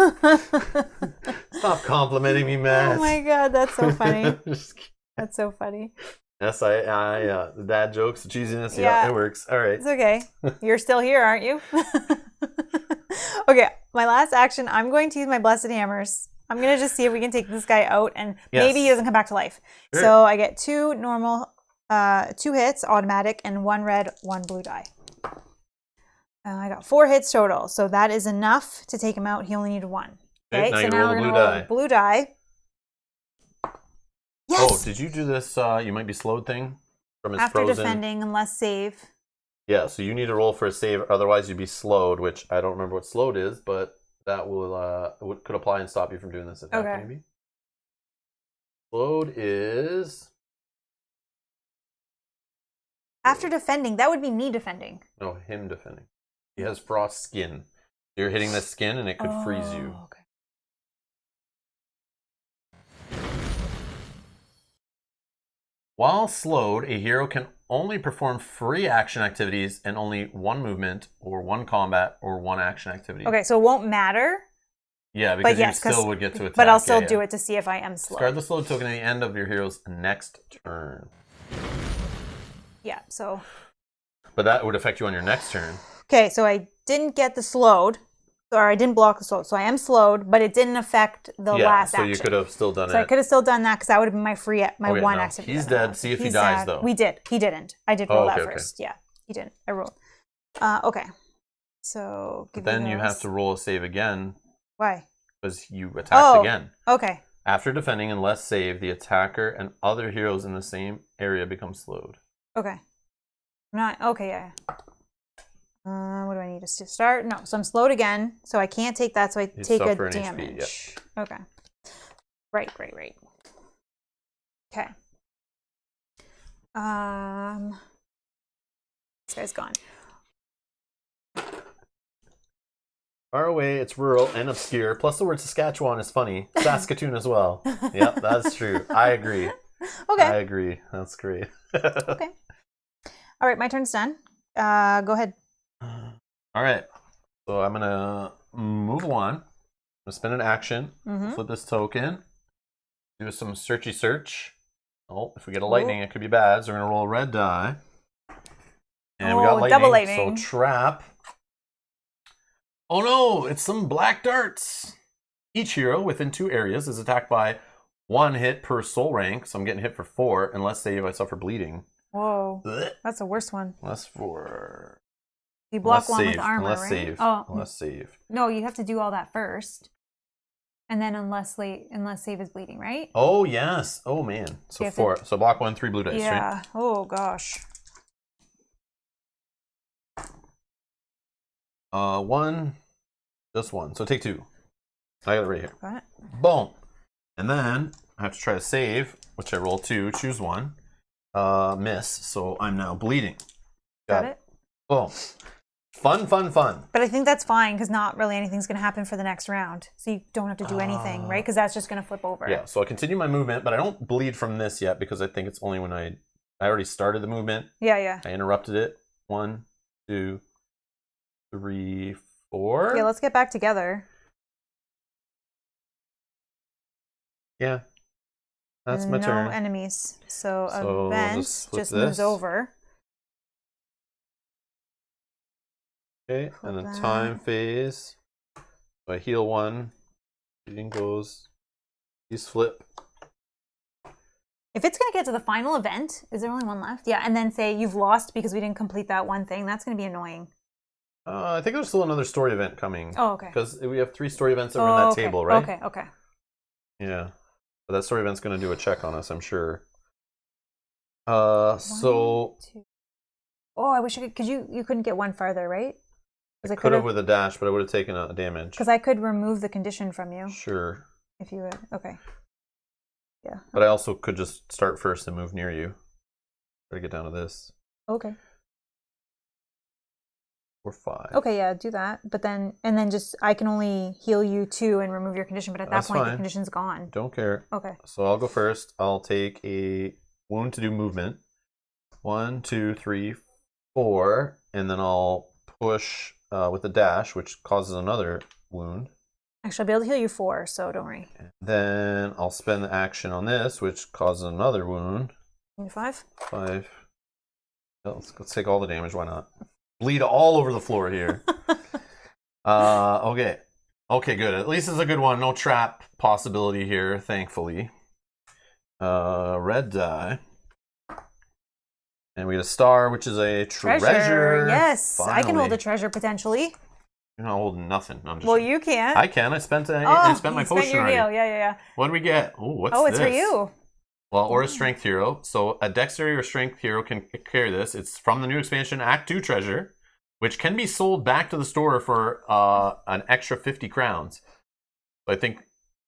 Stop complimenting me, Matt. Oh my god, that's so funny. That's so funny. Yes, the dad jokes, the cheesiness, yeah, it works. All right. It's okay. You're still here, aren't you? Okay, my last action, I'm going to use my Blessed Hammers. I'm going to just see if we can take this guy out and maybe he doesn't come back to life. Sure. So I get 2 normal, 2 hits, automatic, and 1 red, 1 blue die. I got 4 hits total, so that is enough to take him out. He only needed 1. Okay, so now we're going to roll blue die. Yes! Oh, did you do this you might be slowed thing from his After frozen? Defending, unless save. Yeah, so you need to roll for a save, otherwise you'd be slowed, which I don't remember what slowed is, but that will could apply and stop you from doing this attack, maybe. Slowed is... After defending, that would be me defending. No, him defending. He has frost skin. You're hitting the skin and it could freeze you. Okay. While slowed, a hero can only perform free action activities and only 1 movement or 1 combat or 1 action activity. Okay, so it won't matter. Yeah, because you still would get to attack. But I'll still do it to see if I am slowed. Discard the slowed token at the end of your hero's next turn. Yeah, so... But that would affect you on your next turn. Okay, so I didn't get the slowed. Or I didn't block the slowed. So I am slowed, but it didn't affect the last action. So you could have still done it. So I could have still done that because that would have been my one activity. He's dead. See if he dies, though. We did. He didn't. I did roll that first. Yeah, he didn't. I rolled. Okay. So then you have to roll a save again. Why? Because you attacked again. Okay. After defending unless saved, the attacker and other heroes in the same area become slowed. Okay. Okay, yeah. What do I need to start? No, so I'm slowed again, so I can't take that, so I take a damage. HP, Okay. Right. Okay. This guy's gone. Far away, it's rural and obscure. Plus the word Saskatchewan is funny. Saskatoon as well. Yep, that's true. I agree. Okay. I agree. That's great. Okay. All right, my turn's done. Go ahead. All right. So I'm going to move 1. I'm going to spend an action. Flip this token. Do some searchy search. Oh, if we get a lightning, it could be bad. So we're going to roll a red die. And we got lightning. Double lightning. So trap. Oh no, it's some black darts. Each hero within 2 areas is attacked by 1 hit per soul rank. So I'm getting hit for 4, unless save I suffer bleeding. Whoa, that's the worst one. Unless for... You block 1 with armor, unless right? Save. Oh, unless save. No, you have to do all that first. And then unless save is bleeding, right? Oh, yes. Oh, man. So 4. So block 1, 3 blue dice, right? Yeah. Oh, gosh. 1. Just 1. So take 2. I got it right here. Got it. Boom. And then I have to try to save, which I roll 2, choose 1. Miss. So I'm now bleeding. Got it. Boom. Fun. But I think that's fine because not really anything's going to happen for the next round. So you don't have to do anything, right? Because that's just going to flip over. Yeah, so I continue my movement, but I don't bleed from this yet because I think it's only when I I already started the movement. Yeah. I interrupted it. 1, 2, 3, 4. Yeah, let's get back together. Yeah. That's my turn. No enemies. So event just moves over. Okay, and then time phase. So I heal 1. Healing goes. These flip. If it's going to get to the final event, is there only one left? Yeah, and then say you've lost because we didn't complete that one thing. That's going to be annoying. I think there's still another story event coming. Oh, okay. Because we have 3 story events over in that table, right? Okay. Yeah. But that story event's going to do a check on us, I'm sure. 1, 2. Oh, I wish I could, because you couldn't get one farther, right? I could have with a dash, but I would have taken a damage. Because I could remove the condition from you. Sure. If you would. Okay. Yeah. But I also could just start first and move near you. Try to get down to this. Okay. Or 5. Okay, yeah, do that. But then, and then just, I can only heal you 2 and remove your condition, but at that point, the condition's gone. Don't care. Okay. So I'll go first. I'll take a wound to do movement. 1, 2, 3, 4. And then I'll push with a dash, which causes another wound. Actually, I'll be able to heal you 4, so don't worry. Then I'll spend the action on this, which causes another wound. 5? 5. Let's take all the damage. Why not? Bleed all over the floor here. Okay. Okay, good. At least it's a good one. No trap possibility here, thankfully. Red die. And we get a star, which is a treasure. Yes, Finally. I can hold a treasure potentially. You're not holding nothing. I'm just well, you can't. I can. I spent my potion already. Yeah. What do we get? Oh, what's this? Oh, it's for you. Well, or a strength hero. So a dexterity or strength hero can carry this. It's from the new expansion, Act 2 treasure, which can be sold back to the store for an extra 50 crowns. I think,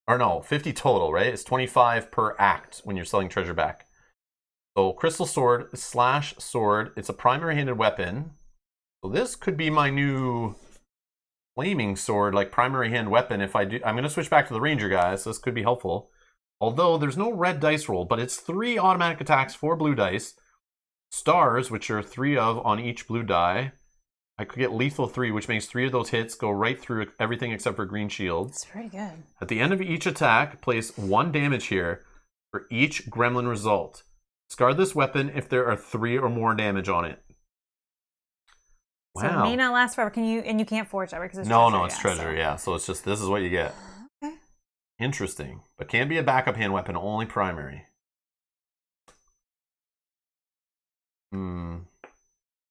or no, 50 total, right? It's 25 per act when you're selling treasure back. So crystal sword / sword. It's a primary handed weapon. So this could be my new flaming sword, like primary hand weapon. If I do, I'm going to switch back to the ranger guys. So this could be helpful. Although there's no red dice roll, but it's 3 automatic attacks, 4 blue dice. Stars, which are 3 of on each blue die. I could get lethal 3, which makes 3 of those hits go right through everything except for green shield. It's pretty good. At the end of each attack, place 1 damage here for each gremlin result. Discard this weapon if there are 3 or more damage on it. Wow. So it may not last forever. Can you? And you can't forge that because it's no, treasure. No, it's treasure. Yeah, so it's just this is what you get. Okay. Interesting, but can be a backup hand weapon, only primary.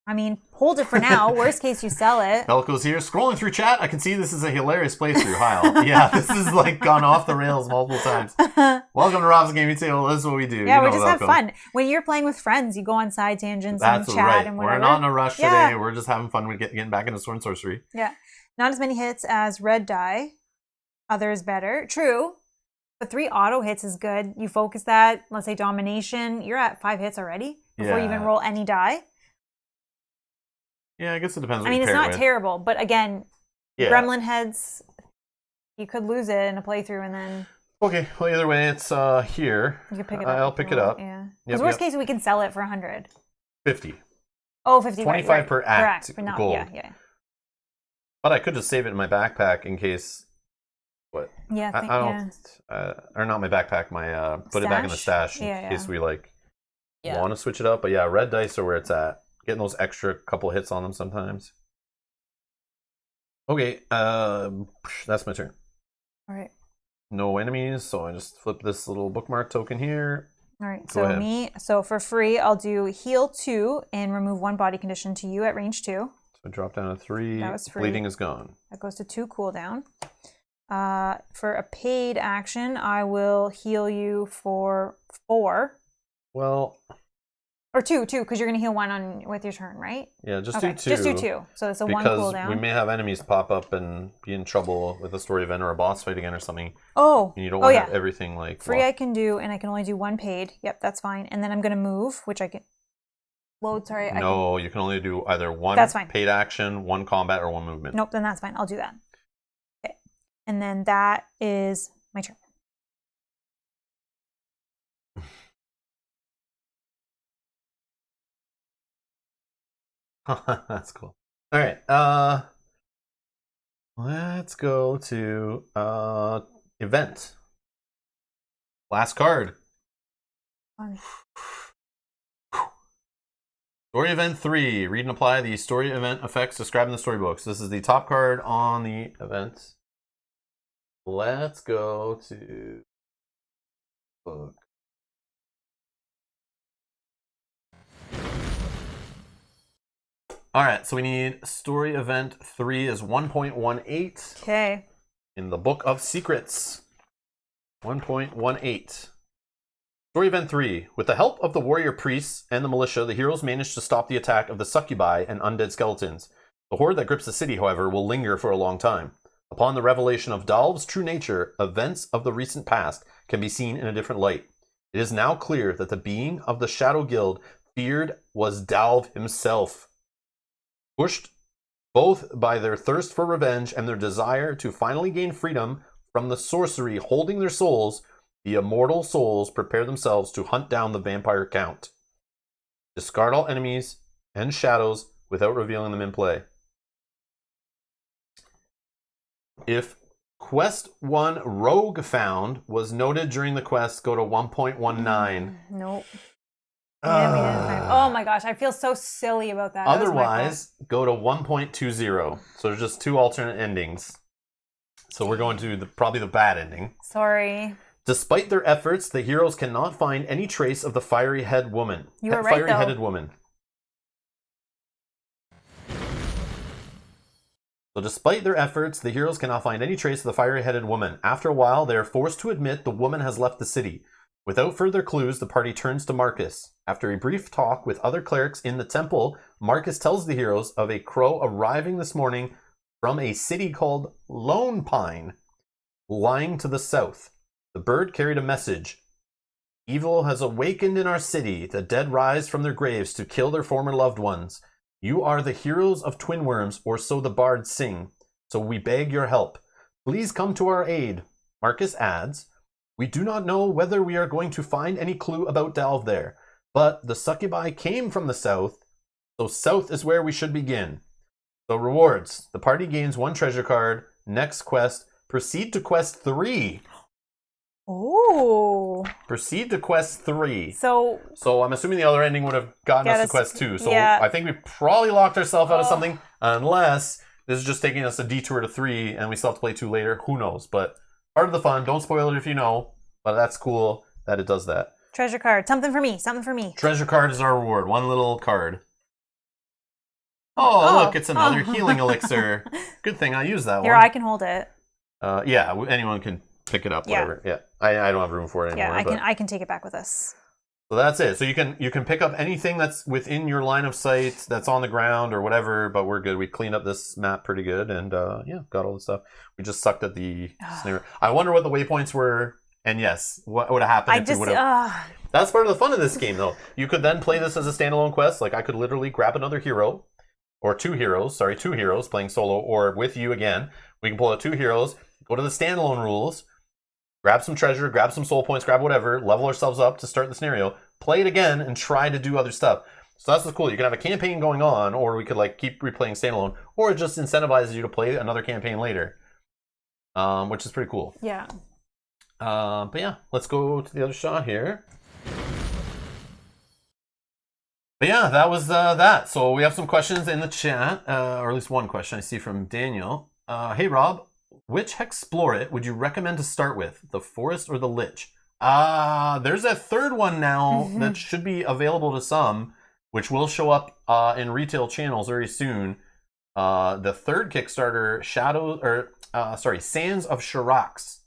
I mean, hold it for now. Worst case, you sell it. Belco's here. Scrolling through chat, I can see this is a hilarious playthrough, Heil. Yeah, this is like gone off the rails multiple times. Welcome to Rob's Gaming Table. This is what we do. Yeah, we just have fun. When you're playing with friends, you go on side tangents and chat right. and whatever. We're not in a rush today. We're just having fun with getting back into Sword Sorcery. Yeah. Not as many hits as red die. Others better. True. But 3 auto hits is good. You focus that, let's say domination, you're at 5 hits already before you even roll any die. Yeah, I guess it depends. I mean, it's not terrible, but again, gremlin heads, you could lose it in a playthrough and then. Okay, well, either way, it's here. You can pick it up. I'll pick it up. Yeah. Because worst case, we can sell it for 100. 50. Oh, 50. 25 per act. But not, gold. Yeah. But I could just save it in my backpack in case. What? Yeah, I don't. Or not my backpack. My put it back in the stash in case we want to switch it up. But yeah, red dice are where it's at. Getting those extra couple hits on them sometimes. Okay, that's my turn. All right. No enemies, so I just flip this little bookmark token here. All right, so for free, I'll do heal 2 and remove 1 body condition to you at range 2. So drop down to 3. That was free. Bleeding is gone. That goes to 2 cooldown. For a paid action, I will heal you for 4. Well. Or 2, because you're going to heal 1 with your turn, right? Yeah, just do 2. Just do 2. So it's a 1 cooldown. Because we may have enemies pop up and be in trouble with a story event or a boss fight again or something. Oh. And you don't want to have everything like. Free I can do, and I can only do 1 paid. Yep, that's fine. And then I'm going to move, which I can. Load, sorry. No, you can only do either 1 paid action, 1 combat, or 1 movement. Nope, then that's fine. I'll do that. Okay. And then that is my turn. That's cool. All right. Let's go to event. Last card. Fun. Story event 3. Read and apply the story event effects described in the storybooks. This is the top card on the event. Let's go to book. All right, so we need story event 3 is 1.18. Okay. In the Book of Secrets. 1.18. Story event 3. With the help of the warrior priests and the militia, the heroes managed to stop the attack of the succubi and undead skeletons. The horde that grips the city, however, will linger for a long time. Upon the revelation of Dalv's true nature, events of the recent past can be seen in a different light. It is now clear that the being of the Shadow Guild feared was Dalv himself. Pushed both by their thirst for revenge and their desire to finally gain freedom from the sorcery holding their souls, the immortal souls prepare themselves to hunt down the vampire count. Discard all enemies and shadows without revealing them in play. If Quest 1 Rogue Found was noted during the quest, go to 1.19. Nope. Yeah, we didn't find. Oh my gosh, I feel so silly about that. Otherwise, go to 1.20. So there's just 2 alternate endings. So we're going to probably the bad ending. Sorry. Despite their efforts, the heroes cannot find any trace of the fiery head woman. You were right, Fiery-headed woman. So despite their efforts, the heroes cannot find any trace of the fiery-headed woman. After a while, they are forced to admit the woman has left the city. Without further clues, the party turns to Marcus. After a brief talk with other clerics in the temple, Marcus tells the heroes of a crow arriving this morning from a city called Lone Pine, lying to the south. The bird carried a message. Evil has awakened in our city. The dead rise from their graves to kill their former loved ones. You are the heroes of Twin Worms, or so the bards sing. So we beg your help. Please come to our aid. Marcus adds, we do not know whether we are going to find any clue about Dalv there, but the succubi came from the south, so south is where we should begin. So rewards. The party gains 1 treasure card. Next quest. Proceed to quest 3. Oh. Proceed to quest 3. So I'm assuming the other ending would have gotten us to quest 2. So yeah. I think we probably locked ourselves out of something, unless this is just taking us a detour to 3 and we still have to play 2 later. Who knows? But part of the fun. Don't spoil it if you know. But that's cool that it does that. Treasure card. Something for me. Something for me. Treasure card is our reward. 1 little card. Oh, look, it's another healing elixir. Good thing I used that one. Here, I can hold it. Yeah, anyone can pick it up, whatever. Yeah. I don't have room for it anymore. Yeah, I can take it back with us. So that's it. So you can pick up anything that's within your line of sight, that's on the ground or whatever, but we're good. We cleaned up this map pretty good and got all the stuff. We just sucked at the snare. I wonder what the waypoints were, and yes, what would have happened if we would have... That's part of the fun of this game, though. You could then play this as a standalone quest. Like, I could literally grab another hero, or 2 heroes playing solo, or with you again. We can pull out 2 heroes, go to the standalone rules, grab some treasure, grab some soul points, grab whatever, level ourselves up to start the scenario, play it again, and try to do other stuff. So that's what's cool. You can have a campaign going on, or we could like keep replaying standalone, or it just incentivizes you to play another campaign later, which is pretty cool. Yeah. But yeah, let's go to the other shot here. But yeah, that was that. So we have some questions in the chat, or at least one question I see from Daniel. Hey Rob, which Hexplorit would you recommend to start with, the Forest or the Lich? There's a third one now that should be available to some, which will show up in retail channels very soon. The third Kickstarter, Sands of Shirax.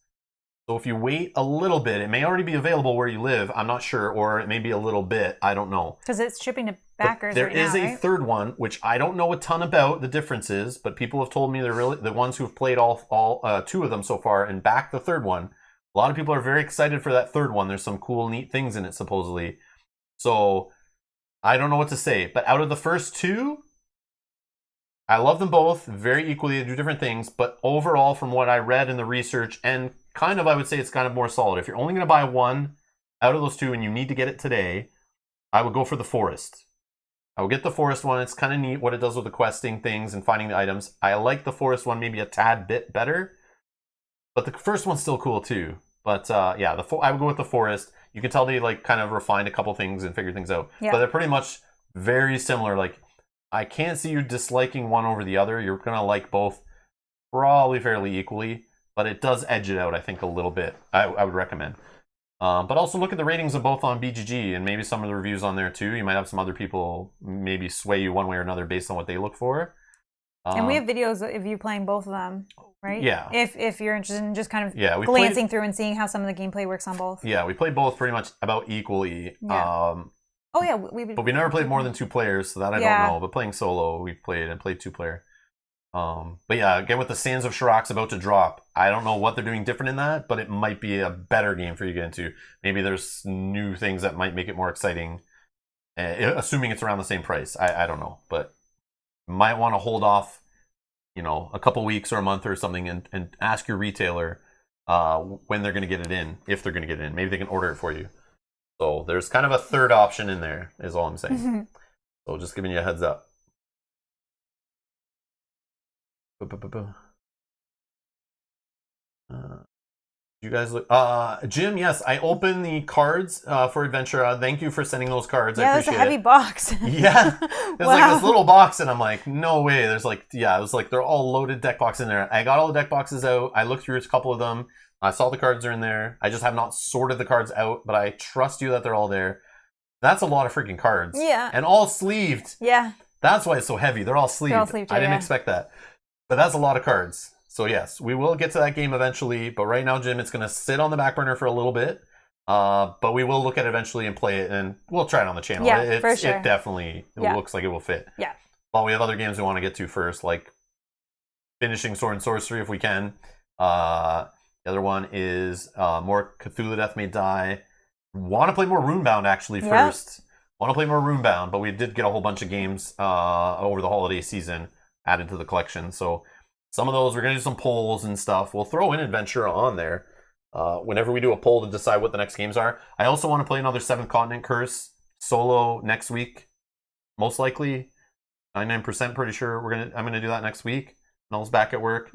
So if you wait a little bit, it may already be available where you live. I'm not sure, or it may be a little bit. I don't know. Because it's shipping to backers. There is a third one, which I don't know a ton about the differences, but people have told me they're really the ones who've played all 2 of them so far and backed the third one. A lot of people are very excited for that third one. There's some cool, neat things in it supposedly. So I don't know what to say, but out of the first 2, I love them both very equally. They do different things, but overall, from what I read in the research, and kind of, I would say it's kind of more solid. If you're only going to buy one out of those 2 and you need to get it today, I would go for the Forest. I will get the forest one. It's kind of neat what it does with the questing things and finding the items. I like the forest one maybe a tad bit better, but the first one's still cool too. But yeah, I would go with the forest. You can tell they like kind of refined a couple things and figured things out. Yeah. But they're pretty much very similar. Like, I can't see you disliking one over the other. You're going to like both probably fairly equally, but it does edge it out, I think, a little bit. I would recommend. But also look at the ratings of both on BGG and maybe some of the reviews on there too. You might have some other people maybe sway you one way or another based on what they look for. And we have videos of you playing both of them, right? Yeah. If you're interested in just kind of glancing through and seeing how some of the gameplay works on both. Yeah, we played both pretty much about equally. Yeah. But we never played more than 2 players, so that I don't know. But playing solo, we played 2-player. But yeah, again, with the Sands of Shirok's about to drop, I don't know what they're doing different in that, but it might be a better game for you to get into. Maybe there's new things that might make it more exciting, assuming it's around the same price. I don't know, but might want to hold off, a couple weeks or a month or something, and ask your retailer when they're going to get it in, if they're going to get it in. Maybe they can order it for you. So there's kind of a third option in there, is all I'm saying. So just giving you a heads up. You guys look, Jim, yes, I opened the cards for Adventure. Thank you for sending those cards. I appreciate it. Yeah, it's a heavy box. Yeah, it's like this little box, and I'm like, no way. There's it was like they're all loaded deck boxes in there. I got all the deck boxes out. I looked through a couple of them. I saw the cards are in there. I just have not sorted the cards out, but I trust you that they're all there. That's a lot of freaking cards. Yeah. And all sleeved. Yeah. That's why it's so heavy. They're all sleeved. I didn't expect that. But that's a lot of cards. So yes, we will get to that game eventually. But right now, Jim, it's going to sit on the back burner for a little bit. But we will look at it eventually and play it. And we'll try it on the channel. Yeah, for sure. It definitely looks like it will fit. Yeah. But we have other games we want to get to first, like finishing Sword and Sorcery if we can. The other one is more Cthulhu Death May Die. Want to play more Runebound, actually, first. Want to play more Runebound, but we did get a whole bunch of games over the holiday season added to the collection. So some of those, we're going to do some polls and stuff. We'll throw in Adventure on there whenever we do a poll to decide what the next games are. I also want to play another 7th Continent Curse solo next week. Most likely, 99% pretty sure I'm going to do that next week. Noel's back at work.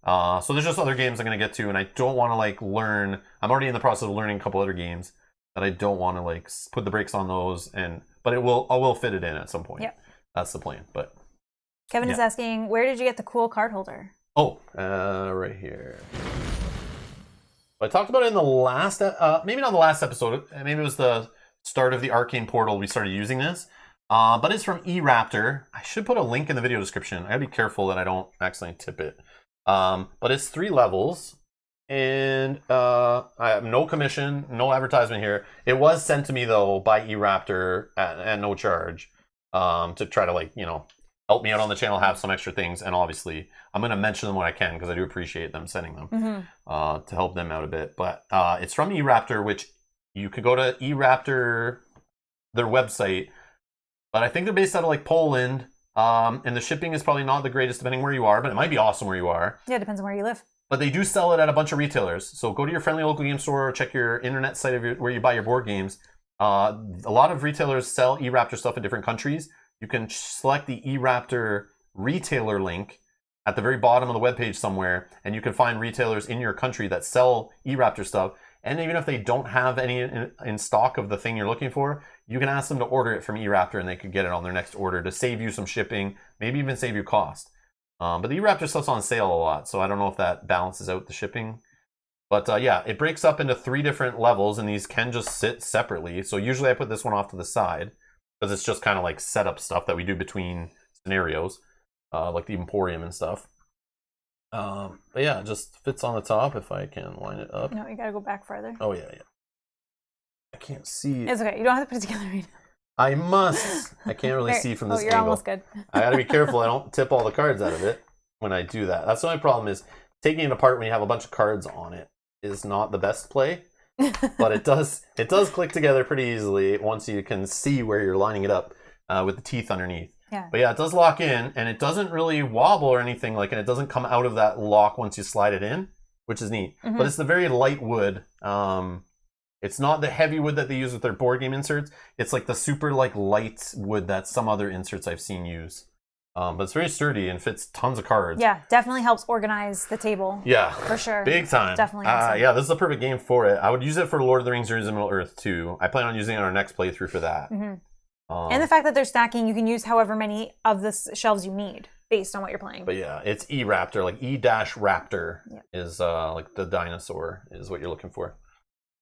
So there's just other games I'm going to get to, and I don't want to learn. I'm already in the process of learning a couple other games that I don't want to put the brakes on those, but I will fit it in at some point. Yep. That's the plan. But Kevin is asking, where did you get the cool card holder? Oh, right here. I talked about it in the last, maybe not the last episode. Maybe it was the start of the Arcane Portal. We started using this. But it's from eRaptor. I should put a link in the video description. I gotta be careful that I don't accidentally tip it. But it's 3 levels, and I have no commission, no advertisement here. It was sent to me though by eRaptor at no charge, to try to help me out on the channel, have some extra things, and obviously I'm gonna mention them when I can because I do appreciate them sending them to help them out a bit. But it's from eRaptor, which you could go to eRaptor, their website, but I think they're based out of Poland. And the shipping is probably not the greatest depending where you are, but it might be awesome where you are. Yeah, it depends on where you live. But they do sell it at a bunch of retailers. So go to your friendly local game store, or check your internet site where you buy your board games. A lot of retailers sell eRaptor stuff in different countries. You can select the eRaptor retailer link at the very bottom of the webpage somewhere, and you can find retailers in your country that sell eRaptor stuff. And even if they don't have any in stock of the thing you're looking for, you can ask them to order it from eRaptor, and they could get it on their next order to save you some shipping, maybe even save you cost. But the eRaptor stuff's on sale a lot, so I don't know if that balances out the shipping. But yeah, it breaks up into 3 different levels, and these can just sit separately. So usually I put this one off to the side, because it's just kind of like setup stuff that we do between scenarios, like the Emporium and stuff. But yeah, it just fits on the top if I can line it up. No, you gotta go back farther. Oh, yeah. I can't see. It's okay. You don't have to put it together right now. I must. I can't really see from this you're angle. Almost good. I gotta be careful I don't tip all the cards out of it when I do that. That's the only problem, is taking it apart when you have a bunch of cards on it is not the best play. But it does click together pretty easily once you can see where you're lining it up with the teeth underneath. Yeah. But yeah, it does lock in, and it doesn't really wobble or anything and it doesn't come out of that lock once you slide it in, which is neat. But it's the very light wood. It's not the heavy wood that they use with their board game inserts. It's like the super like light wood that some other inserts I've seen use. But it's very sturdy and fits tons of cards. Yeah, definitely helps organize the table. Yeah, for sure. Big time. Definitely. Awesome. Yeah, this is the perfect game for it. I would use it for Lord of the Rings: Journeys in Middle-earth too. I plan on using it on our next playthrough for that. And the fact that they're stacking, you can use however many of the shelves you need based on what you're playing. But yeah, it's E-Raptor, like E-Raptor is like the dinosaur is what you're looking for.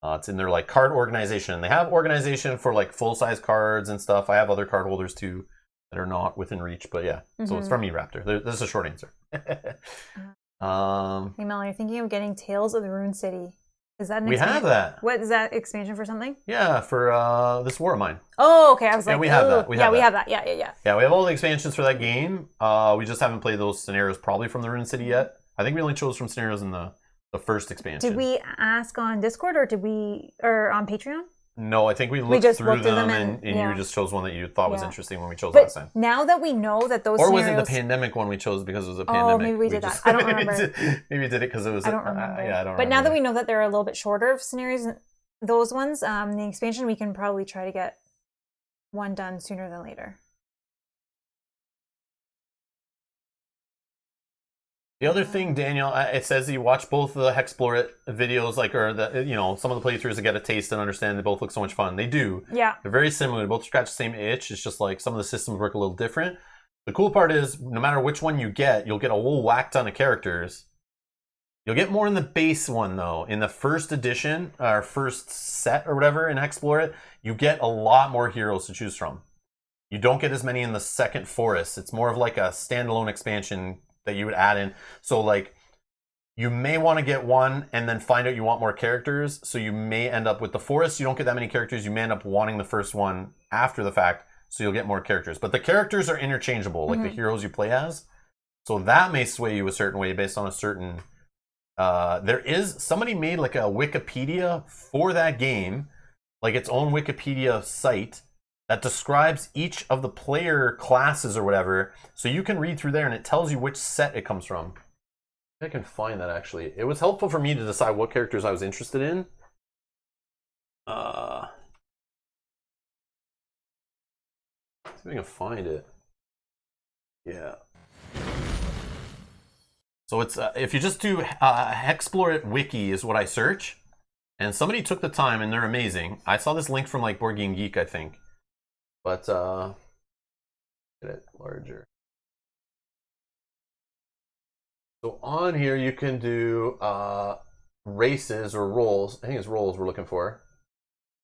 It's in their like card organization. They have organization for like full-size cards and stuff. I have other card holders too that are not within reach, but yeah. So it's from E-Raptor. This is a short answer. Hey Mel, you're thinking of getting Tales of the Rune City. Is that an We have that. What is that expansion for something? Yeah, for this War of Mine. Oh, okay. I was like, we have that. We have that. Yeah. Yeah, we have all the expansions for that game. We just haven't played those scenarios probably from the Rune City yet. I think we only chose from scenarios in the first expansion. Did we ask on Discord or on Patreon? No, I think we looked through them and you just chose one that you thought was interesting when we chose last time. Now that we know that those scenarios... Or was it the pandemic one we chose because it was a pandemic? Oh, maybe we did that. I don't remember. Maybe we did it because it was... I don't remember. Yeah, I don't remember. But now that we know that they're a little bit shorter of scenarios, those ones, the expansion, we can probably try to get one done sooner than later. The other thing, Daniel, it says you watch both the Hexplore videos, like, or the, some of the playthroughs to get a taste and understand. They both look so much fun. They do. Yeah. They're very similar. They both scratch the same itch. It's just like some of the systems work a little different. The cool part is, no matter which one you get, you'll get a whole whack ton of characters. You'll get more in the base one, though. In the first edition, or first set or whatever in Hexplore, you get a lot more heroes to choose from. You don't get as many in the second forest. It's more of like a standalone expansion that you would add in. So like you may want to get one and then find out you want more characters. So you may end up with the forest. You don't get that many characters. You may end up wanting the first one after the fact. So you'll get more characters. But the characters are interchangeable, like the heroes you play as. So that may sway you a certain way based on a certain... somebody made like a Wikipedia for that game, like its own Wikipedia site that describes each of the player classes or whatever, so you can read through there and it tells you which set it comes from. I can find that actually. It was helpful for me to decide what characters I was interested in. See if I can find it. Yeah. So it's if you just do Hexplore It Wiki is what I search, and somebody took the time and they're amazing. I saw this link from like Board Game Geek, I think. But, get it larger. So on here you can do races or rolls. I think it's rolls we're looking for.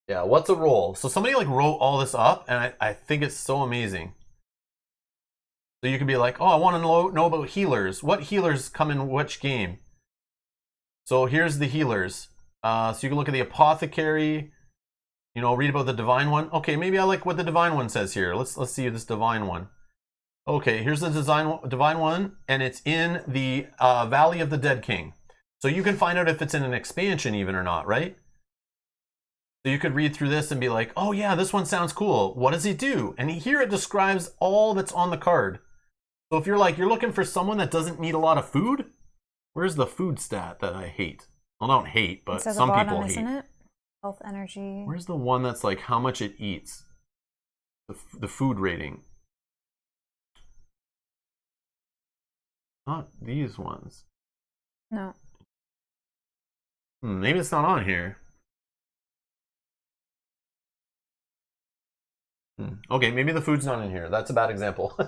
Yeah, what's a roll? So somebody like wrote all this up, and I think it's so amazing. So you can be like, oh, I want to know about healers. What healers come in which game? So here's the healers. So you can look at the apothecary. Read about the divine one. Okay, maybe I like what the divine one says here. Let's see this divine one. Okay, here's the divine one, and it's in the Valley of the Dead King. So you can find out if it's in an expansion even or not, right? So you could read through this and be like, oh yeah, this one sounds cool. What does he do? And here it describes all that's on the card. So if you're looking for someone that doesn't need a lot of food, where's the food stat that I hate? Well, I don't hate, but some people hate. Isn't it? Health, energy. Where's the one that's like how much it eats? The food rating. Not these ones. No. Maybe it's not on here. Okay, maybe the food's not in here. That's a bad example. But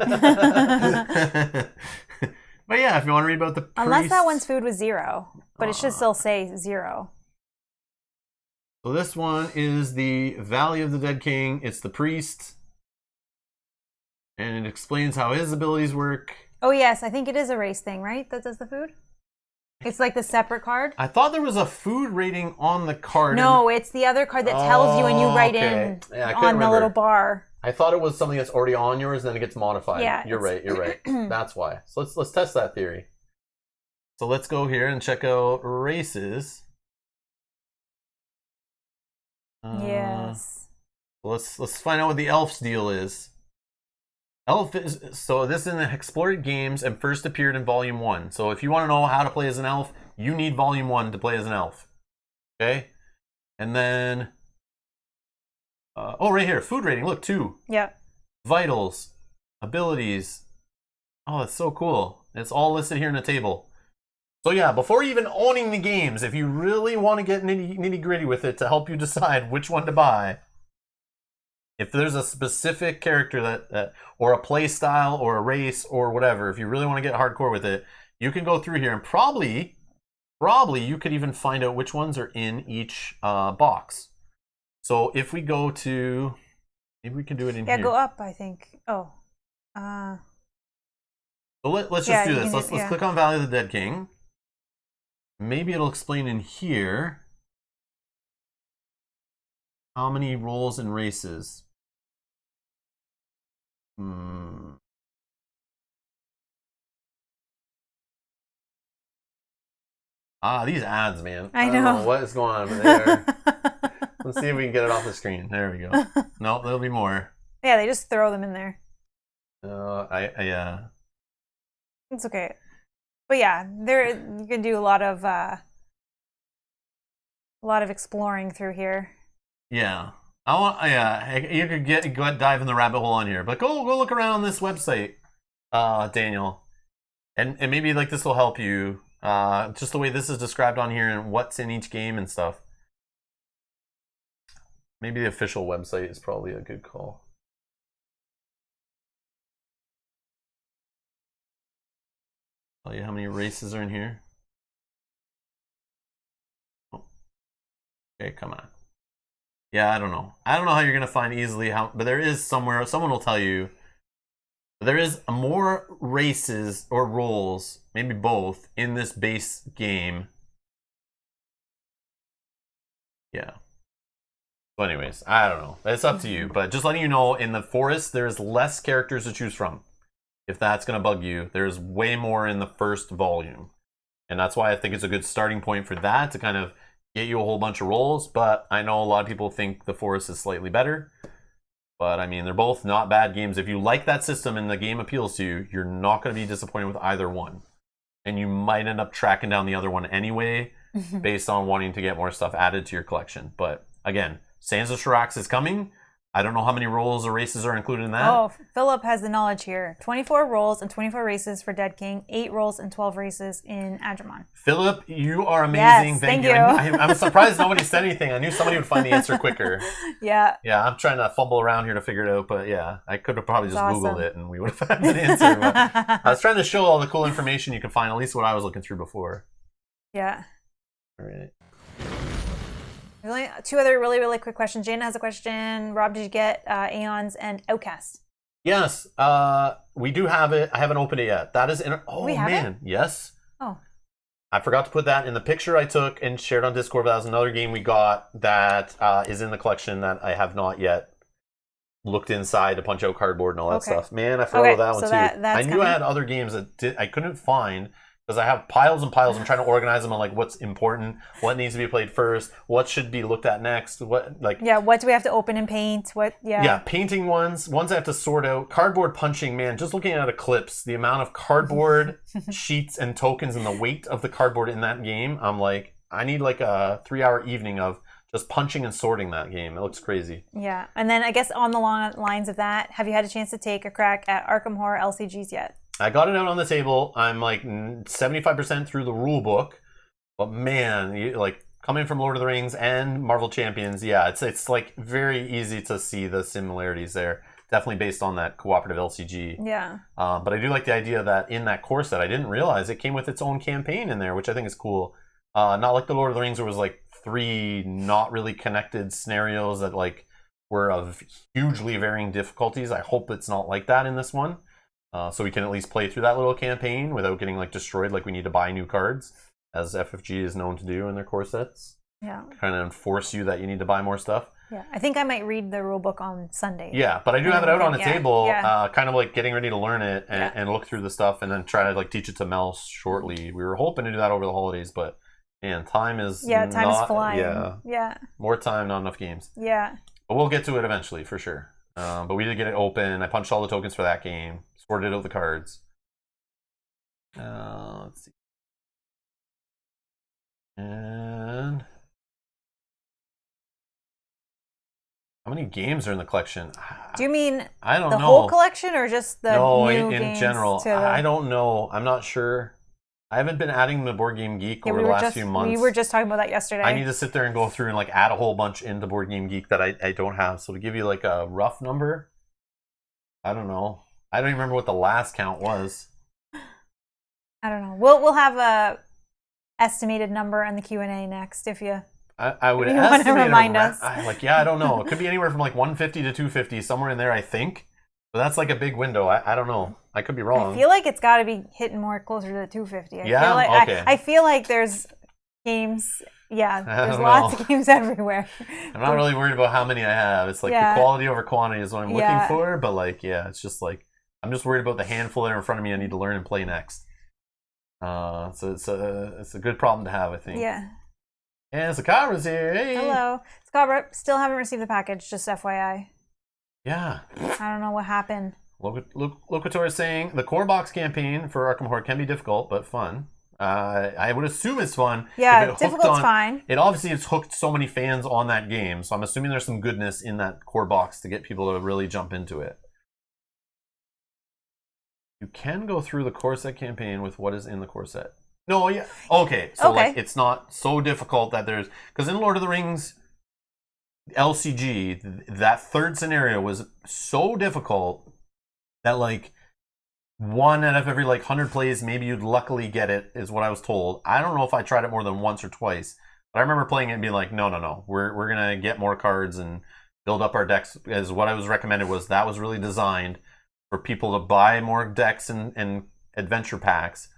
yeah, if you want to read about the priests... Unless that one's food was 0, but it should still say 0. So this one is the Valley of the Dead King. It's the priest. And it explains how his abilities work. Oh yes, I think it is a race thing, right? That does the food? It's like the separate card? I thought there was a food rating on the card. No, it's the other card that tells you and you write in on the little bar. I thought it was something that's already on yours and then it gets modified. Yeah, you're right. That's why. So let's test that theory. So let's go here and check out races. Yes. Let's find out what the elf's deal is. Elf is so this is in the Explored Games and first appeared in Volume 1. So if you want to know how to play as an elf, you need Volume 1 to play as an elf. Okay? And then, oh, right here, food rating. Look, 2. Yeah. Vitals, abilities. Oh, that's so cool. It's all listed here in a table. So yeah, before even owning the games, if you really want to get nitty gritty with it to help you decide which one to buy, if there's a specific character that or a play style or a race or whatever, if you really want to get hardcore with it, you can go through here and probably you could even find out which ones are in each box. So if we go to, maybe we can do it in here. Yeah, go up, I think. Oh. So let's just do this. Let's click on Valley of the Dead King. Maybe it'll explain in here how many roles and races. These ads, man. I don't know what is going on over there. Let's see if we can get it off the screen. There we go. No, there'll be more. Yeah, they just throw them in there. Yeah. It's okay. But yeah, you can do a lot of exploring through here. Yeah. You could go dive in the rabbit hole on here, but go look around on this website, Daniel, and maybe like this will help you. Just the way this is described on here and what's in each game and stuff. Maybe the official website is probably a good call. Tell you how many races are in here. Oh. Okay, come on. Yeah, I don't know. I don't know how you're gonna find easily how, but there is somewhere. Someone will tell you. There is more races or roles, maybe both, in this base game. Yeah. So anyways, I don't know. It's up to you. But just letting you know, in the forest, there's less characters to choose from. If that's going to bug you, there's way more in the first volume. And that's why I think it's a good starting point for that, to kind of get you a whole bunch of roles. But I know a lot of people think the forest is slightly better. But I mean, they're both not bad games. If you like that system and the game appeals to you, you're not going to be disappointed with either one. And you might end up tracking down the other one anyway, based on wanting to get more stuff added to your collection. But again, Sands of Shirax is coming. I don't know how many roles or races are included in that. Oh, Philip has the knowledge here. 24 roles and 24 races for Dead King, 8 roles and 12 races in Adramon. Philip, you are amazing. Yes, thank you. I'm surprised nobody said anything. I knew somebody would find the answer quicker. Yeah. Yeah, I'm trying to fumble around here to figure it out, but yeah, I could have probably just Googled it and we would have had an answer. But I was trying to show all the cool information you can find, at least what I was looking through before. Yeah. All right. There's only 2 other really quick questions. Jana has a question. Rob, did you get Aeons and Outcast? Yes, we do have it. I haven't opened it yet. That is in. Oh man, yes. Oh, I forgot to put that in the picture I took and shared on Discord. But that was another game we got that is in the collection that I have not yet looked inside to punch out cardboard and all that stuff. Man, I forgot about that one too. I knew I had other games that I couldn't find. Because I have piles and piles. I'm trying to organize them on like what's important, what needs to be played first, what should be looked at next, what do we have to open and paint? Painting ones I have to sort out. Cardboard punching, man, just looking at Eclipse, the amount of cardboard sheets and tokens and the weight of the cardboard in that game, I'm like, I need like a 3-hour evening of just punching and sorting that game. It looks crazy. Yeah, and then I guess on the long lines of that, have you had a chance to take a crack at Arkham Horror LCGs yet? I got it out on the table. I'm like 75% through the rule book. But man, like coming from Lord of the Rings and Marvel Champions, yeah, it's like very easy to see the similarities there. Definitely based on that cooperative LCG. Yeah. But I do like the idea that in that core set, I didn't realize it came with its own campaign in there, which I think is cool. Not like the Lord of the Rings, where it was like 3 not really connected scenarios that like were of hugely varying difficulties. I hope it's not like that in this one. So we can at least play through that little campaign without getting like destroyed, like we need to buy new cards, as FFG is known to do in their core sets. Yeah. Kind of enforce you that you need to buy more stuff. Yeah, I think I might read the rulebook on Sunday. Yeah, but I do have it out on the table, kind of like getting ready to learn it and look through the stuff and then try to like teach it to Mel shortly. We were hoping to do that over the holidays, but man, time is time is flying. Yeah. More time, not enough games. Yeah. But we'll get to it eventually for sure. But we did get it open. I punched all the tokens for that game. Sorted out the cards. Let's see. And How many games are in the collection? Do you mean I don't the know. whole collection or just the new in games general? to the... I don't know. I'm not sure. I haven't been adding the Board Game Geek over the last few months. We were just talking about that yesterday. I need to sit there and go through and like add a whole bunch into Board Game Geek that I don't have. So to give you like a rough number, I don't know. I don't even remember what the last count was. I don't know. We'll have a estimated number in the Q&A next if you... I would estimate want to remind us. I don't know. It could be anywhere from like 150 to 250, somewhere in there, I think. But that's like a big window. I don't know. I could be wrong. I feel like it's got to be hitting more closer to the 250. Okay. I feel like there's games. Yeah, there's lots of games everywhere. I'm not really worried about how many I have. It's like the quality over quantity is what I'm looking for. But like, it's just like I'm just worried about the handful that are in front of me I need to learn and play next. So it's a good problem to have, I think. Yeah. And Sakabra's here. Hey. Hello. Sakabra, still haven't received the package, just FYI. Yeah. I don't know what happened. Locator is saying the core box campaign for Arkham Horror can be difficult, but fun. I would assume it's fun. Yeah, difficult's fine. It obviously has hooked so many fans on that game, so I'm assuming there's some goodness in that core box to get people to really jump into it. You can go through the core set campaign with what is in the core set. No, yeah. Okay. So like it's not so difficult that there's because in Lord of the Rings LCG, that third scenario was so difficult that like 1 out of every like 100 plays, maybe you'd luckily get it, is what I was told. I don't know if I tried it more than once or twice, but I remember playing it and being like, no. We're gonna get more cards and build up our decks. As what I was recommended was really designed for people to buy more decks and adventure packs.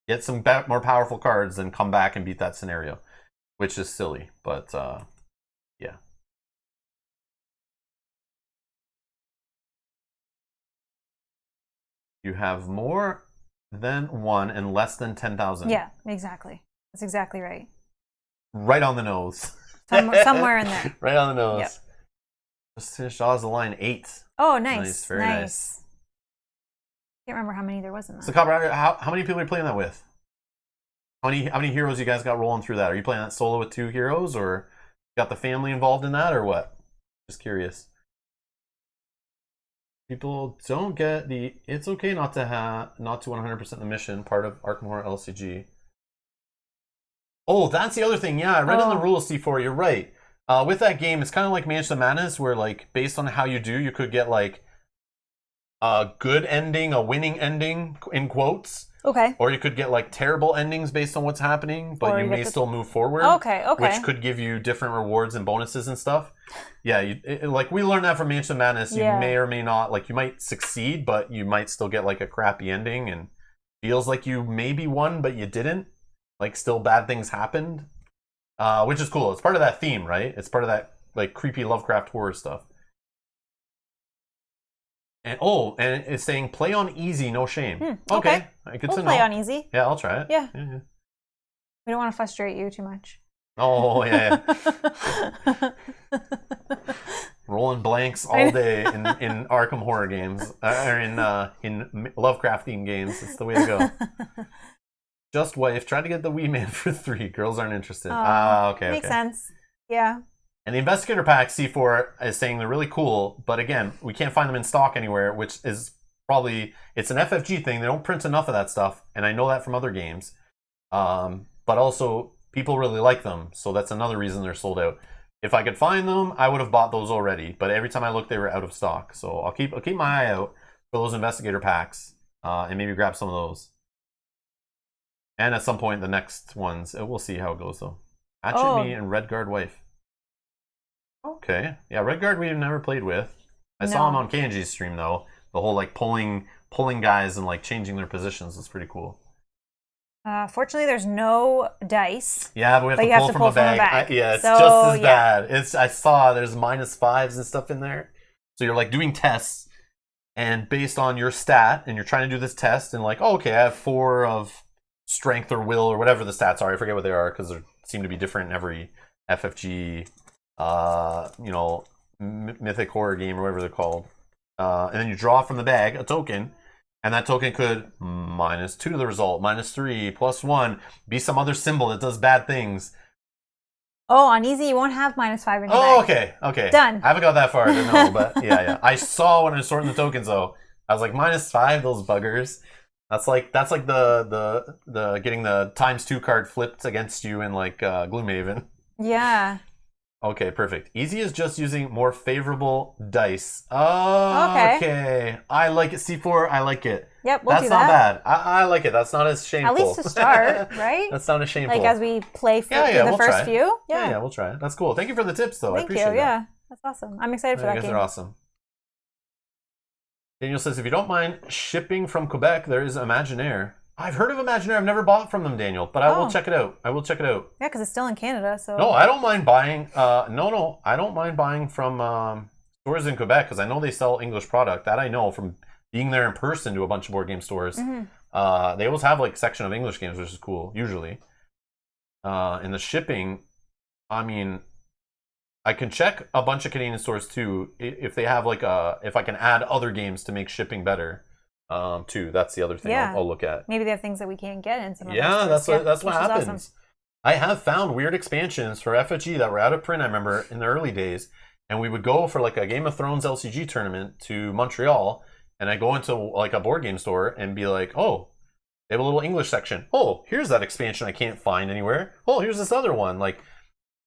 Get some more powerful cards, then come back and beat that scenario, which is silly, but yeah. You have more than 1 and less than 10,000. Yeah, exactly. That's exactly right. Right on the nose. Somewhere in there. Right on the nose. Yep. Just finished Oz the Line 8. Oh, nice. Very nice. Can't remember how many there was in that. So, Copper, how many people are you playing that with? How many heroes you guys got rolling through that? Are you playing that solo with 2 heroes, or got the family involved in that, or what? Just curious. People don't get the it's okay not to 100% the mission part of Arkham Horror LCG. Oh, that's the other thing. Yeah, I read in the rules, C4. You're right. With that game, it's kind of like Mansion of Madness, where like based on how you do, you could get like a good ending, a winning ending in quotes. Okay. Or you could get like terrible endings based on what's happening, but you may still move forward. Okay. Which could give you different rewards and bonuses and stuff. Yeah, like we learned that from Mansion of Madness. You may or may not, like you might succeed, but you might still get like a crappy ending and feels like you maybe won, but you didn't. Like still bad things happened, which is cool. It's part of that theme, right? It's part of that like creepy Lovecraft horror stuff. And it's saying play on easy, no shame. Okay. Good to know. Play on easy. Yeah, I'll try it. Yeah. We don't want to frustrate you too much. Oh yeah. Rolling blanks all day in Arkham horror games, or in Lovecraft themed games. It's the way to go. Just wife tried to get the Wee Man for 3. Girls aren't interested. Okay. Makes sense. Yeah. And the Investigator Pack C4 is saying they're really cool, but again, we can't find them in stock anywhere, which is probably, it's an FFG thing. They don't print enough of that stuff, and I know that from other games. But also, people really like them, so that's another reason they're sold out. If I could find them, I would have bought those already, but every time I looked, they were out of stock. So I'll keep my eye out for those Investigator Packs, and maybe grab some of those. And at some point, the next ones, we'll see how it goes, though. Hatchet Me and Redguard Wife. Okay. Yeah, Redguard we've never played with. I saw him on Kanji's stream, though. The whole, like, pulling guys and, like, changing their positions is pretty cool. Fortunately, there's no dice. Yeah, but we have to pull from a bag. It's just as bad. I saw there's -5s and stuff in there. So you're, like, doing tests, and based on your stat, and you're trying to do this test, and, like, I have 4 of strength or will or whatever the stats are. I forget what they are, because they seem to be different in every FFG... mythic horror game or whatever they're called. And then you draw from the bag a token, and that token could -2 to the result, -3, +1, be some other symbol that does bad things. Oh, on easy, you won't have -5 in your bag. Okay. Done. I haven't got that far to know, but yeah. I saw when I was sorting the tokens, though. I was like, -5, those buggers. That's like the getting the ×2 card flipped against you in like Gloomhaven. Yeah. Okay, perfect. Easy is just using more favorable dice. Oh, okay. I like it. C4, I like it. Yep, we'll do that. That's not bad. I like it. That's not as shameful. At least to start, right? That's not as shameful. Like as we play through the first few. Yeah, we'll try it. That's cool. Thank you for the tips, though. I appreciate it. Yeah, that's awesome. I'm excited for that game. You guys are awesome. Daniel says, if you don't mind shipping from Quebec, there is Imaginaire. I've heard of Imaginaire. I've never bought from them, Daniel, but I will check it out. Yeah, because it's still in Canada, so. No, I don't mind buying. I don't mind buying from stores in Quebec because I know they sell English product. That I know from being there in person to a bunch of board game stores. They always have like a section of English games, which is cool usually. And the shipping, I mean, I can check a bunch of Canadian stores too if they have like if I can add other games to make shipping better. Too. That's the other thing I'll look at. Maybe they have things that we can't get in some of that's what happens. Awesome. I have found weird expansions for FFG that were out of print, I remember, in the early days. And we would go for like a Game of Thrones LCG tournament to Montreal. And I go into like a board game store and be like, oh, they have a little English section. Oh, here's that expansion I can't find anywhere. Oh, here's this other one. Like,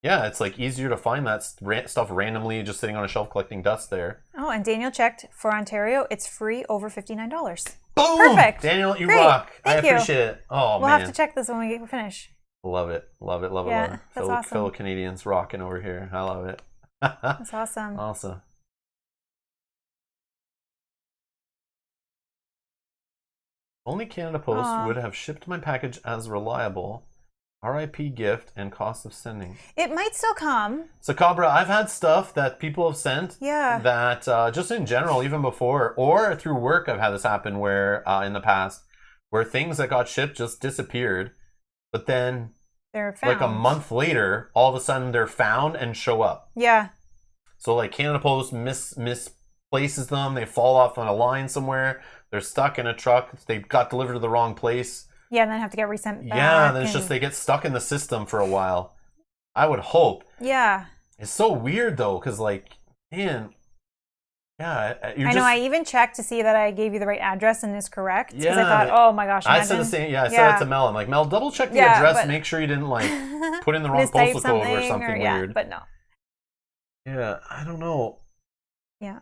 yeah, it's like easier to find that stuff randomly just sitting on a shelf collecting dust there. Oh, and Daniel checked for Ontario. It's free over $59. Boom! Perfect. Daniel, you rock. Thank you. Appreciate it. Oh, we'll have to check this when we finish. Love it. Love it. That's awesome. Fellow Canadians rocking over here. I love it. That's awesome. Awesome. Only Canada Post would have shipped my package as reliable. RIP gift and cost of sending. It might still come. So Cabra, I've had stuff that people have sent. Yeah. That just in general, even before or through work, I've had this happen where in the past, where things that got shipped just disappeared, but then they're found. Like a month later, all of a sudden they're found and show up. Yeah. So like Canada Post misplaces them. They fall off on a line somewhere. They're stuck in a truck. They got delivered to the wrong place. Yeah, and then have to get resent back. Yeah, then it's just they get stuck in the system for a while. I would hope. Yeah. It's so weird though, because like, man, yeah. I know. I even checked to see that I gave you the right address and is correct. Because I thought, oh my gosh, imagine. I said the same. Yeah, I said it to Mel. I'm like, Mel, double check the address. Make sure you didn't like put in the wrong postal code or something weird. But no. Yeah, I don't know. Yeah.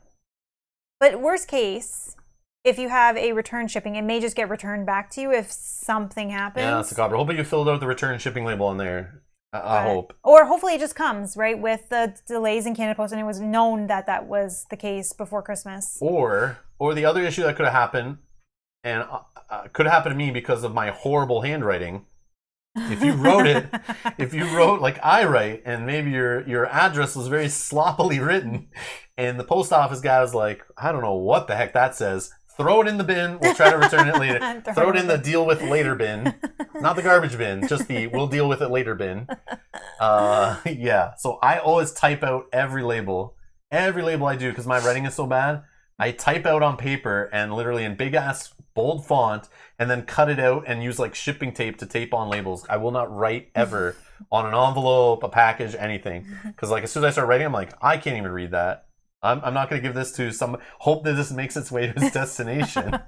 But worst case, if you have a return shipping, it may just get returned back to you if something happens. Yeah, that's a copper. Hopefully you filled out the return shipping label on there. I hope. Or hopefully it just comes, right, with the delays in Canada Post, and it was known that that was the case before Christmas. Or the other issue that could have happened, and could have happened to me because of my horrible handwriting. If you wrote like I write, and maybe your address was very sloppily written, and the post office guy was like, I don't know what the heck that says. Throw it in the bin. We'll try to return it later. Throw it in the deal with later bin. Not the garbage bin, just the we'll deal with it later bin. Yeah. So I always type out every label. Every label I do, because my writing is so bad, I type out on paper and literally in big ass bold font and then cut it out and use like shipping tape to tape on labels. I will not write ever on an envelope, a package, anything. Because like as soon as I start writing, I'm like, I can't even read that. I'm not going to give this to some. Hope that this makes its way to its destination.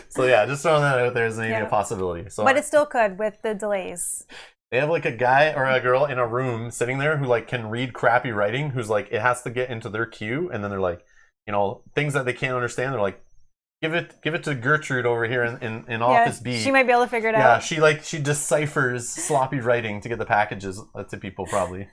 So yeah, just throwing that out there as maybe a possibility. So, but it still could with the delays. They have like a guy or a girl in a room sitting there who like can read crappy writing. Who's like it has to get into their queue, and then they're like, you know, things that they can't understand. They're like, give it to Gertrude over here in Office B. She might be able to figure it out. Yeah, she deciphers sloppy writing to get the packages to people probably.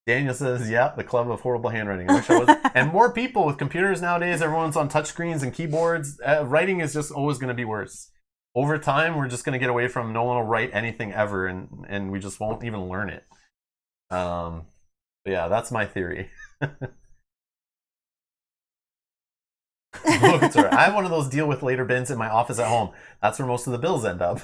Daniel says, yeah, the club of horrible handwriting. I wish I was. And more people with computers nowadays, everyone's on touchscreens and keyboards. Writing is just always going to be worse. Over time, we're just going to get away from no one will write anything ever, and we just won't even learn it. But yeah, that's my theory. Look, sorry. I have one of those deal with later bins in my office at home. That's where most of the bills end up.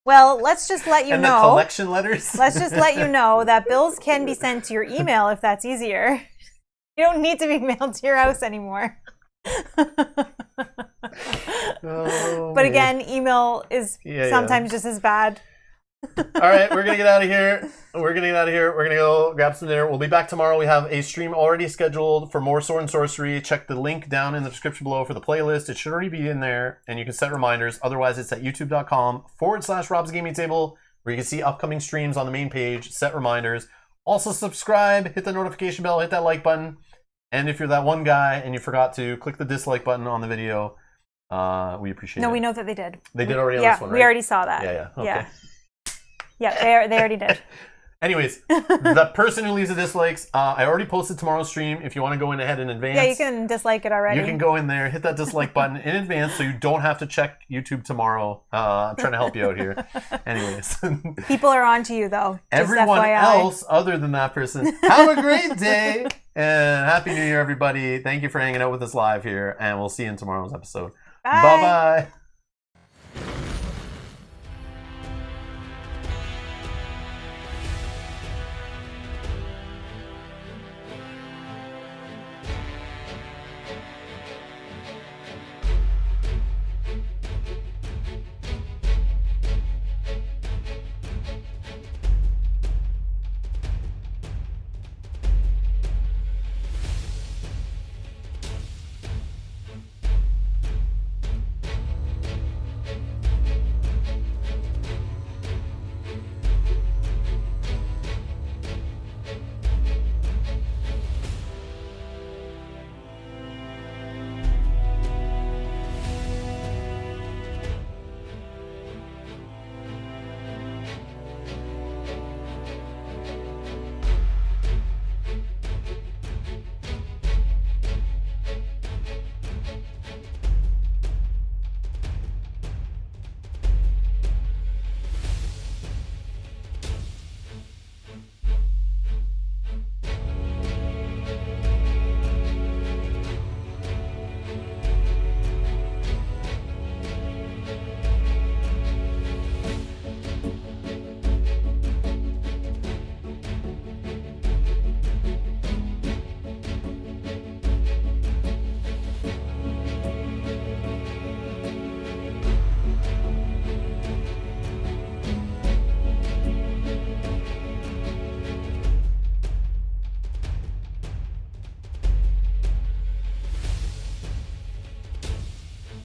Well, let's just let you know. And the collection letters? Let's just let you know that bills can be sent to your email if that's easier. You don't need to be mailed to your house anymore. But again, email is sometimes just as bad. All right, we're gonna get out of here. We're gonna go grab some dinner. We'll be back tomorrow. We have a stream already scheduled for more Sword and Sorcery. Check the link down in the description below for the playlist. It should already be in there, and you can set reminders. Otherwise, it's at youtube.com/Rob's Gaming Table, where you can see upcoming streams on the main page. Set reminders. Also subscribe, hit the notification bell, hit that like button, and if you're that one guy and you forgot to click the dislike button on the video, we appreciate it. No, we know that they did. They did already on this one, right? We already saw that. Yeah. Okay. Yeah, they already did. Anyways, the person who leaves the dislikes, I already posted tomorrow's stream. If you want to go in ahead in advance. Yeah, you can dislike it already. You can go in there, hit that dislike button in advance so you don't have to check YouTube tomorrow. I'm trying to help you out here. Anyways. People are on to you, though. Everyone else other than that person, have a great day. And Happy New Year, everybody. Thank you for hanging out with us live here. And we'll see you in tomorrow's episode. Bye. Bye-bye.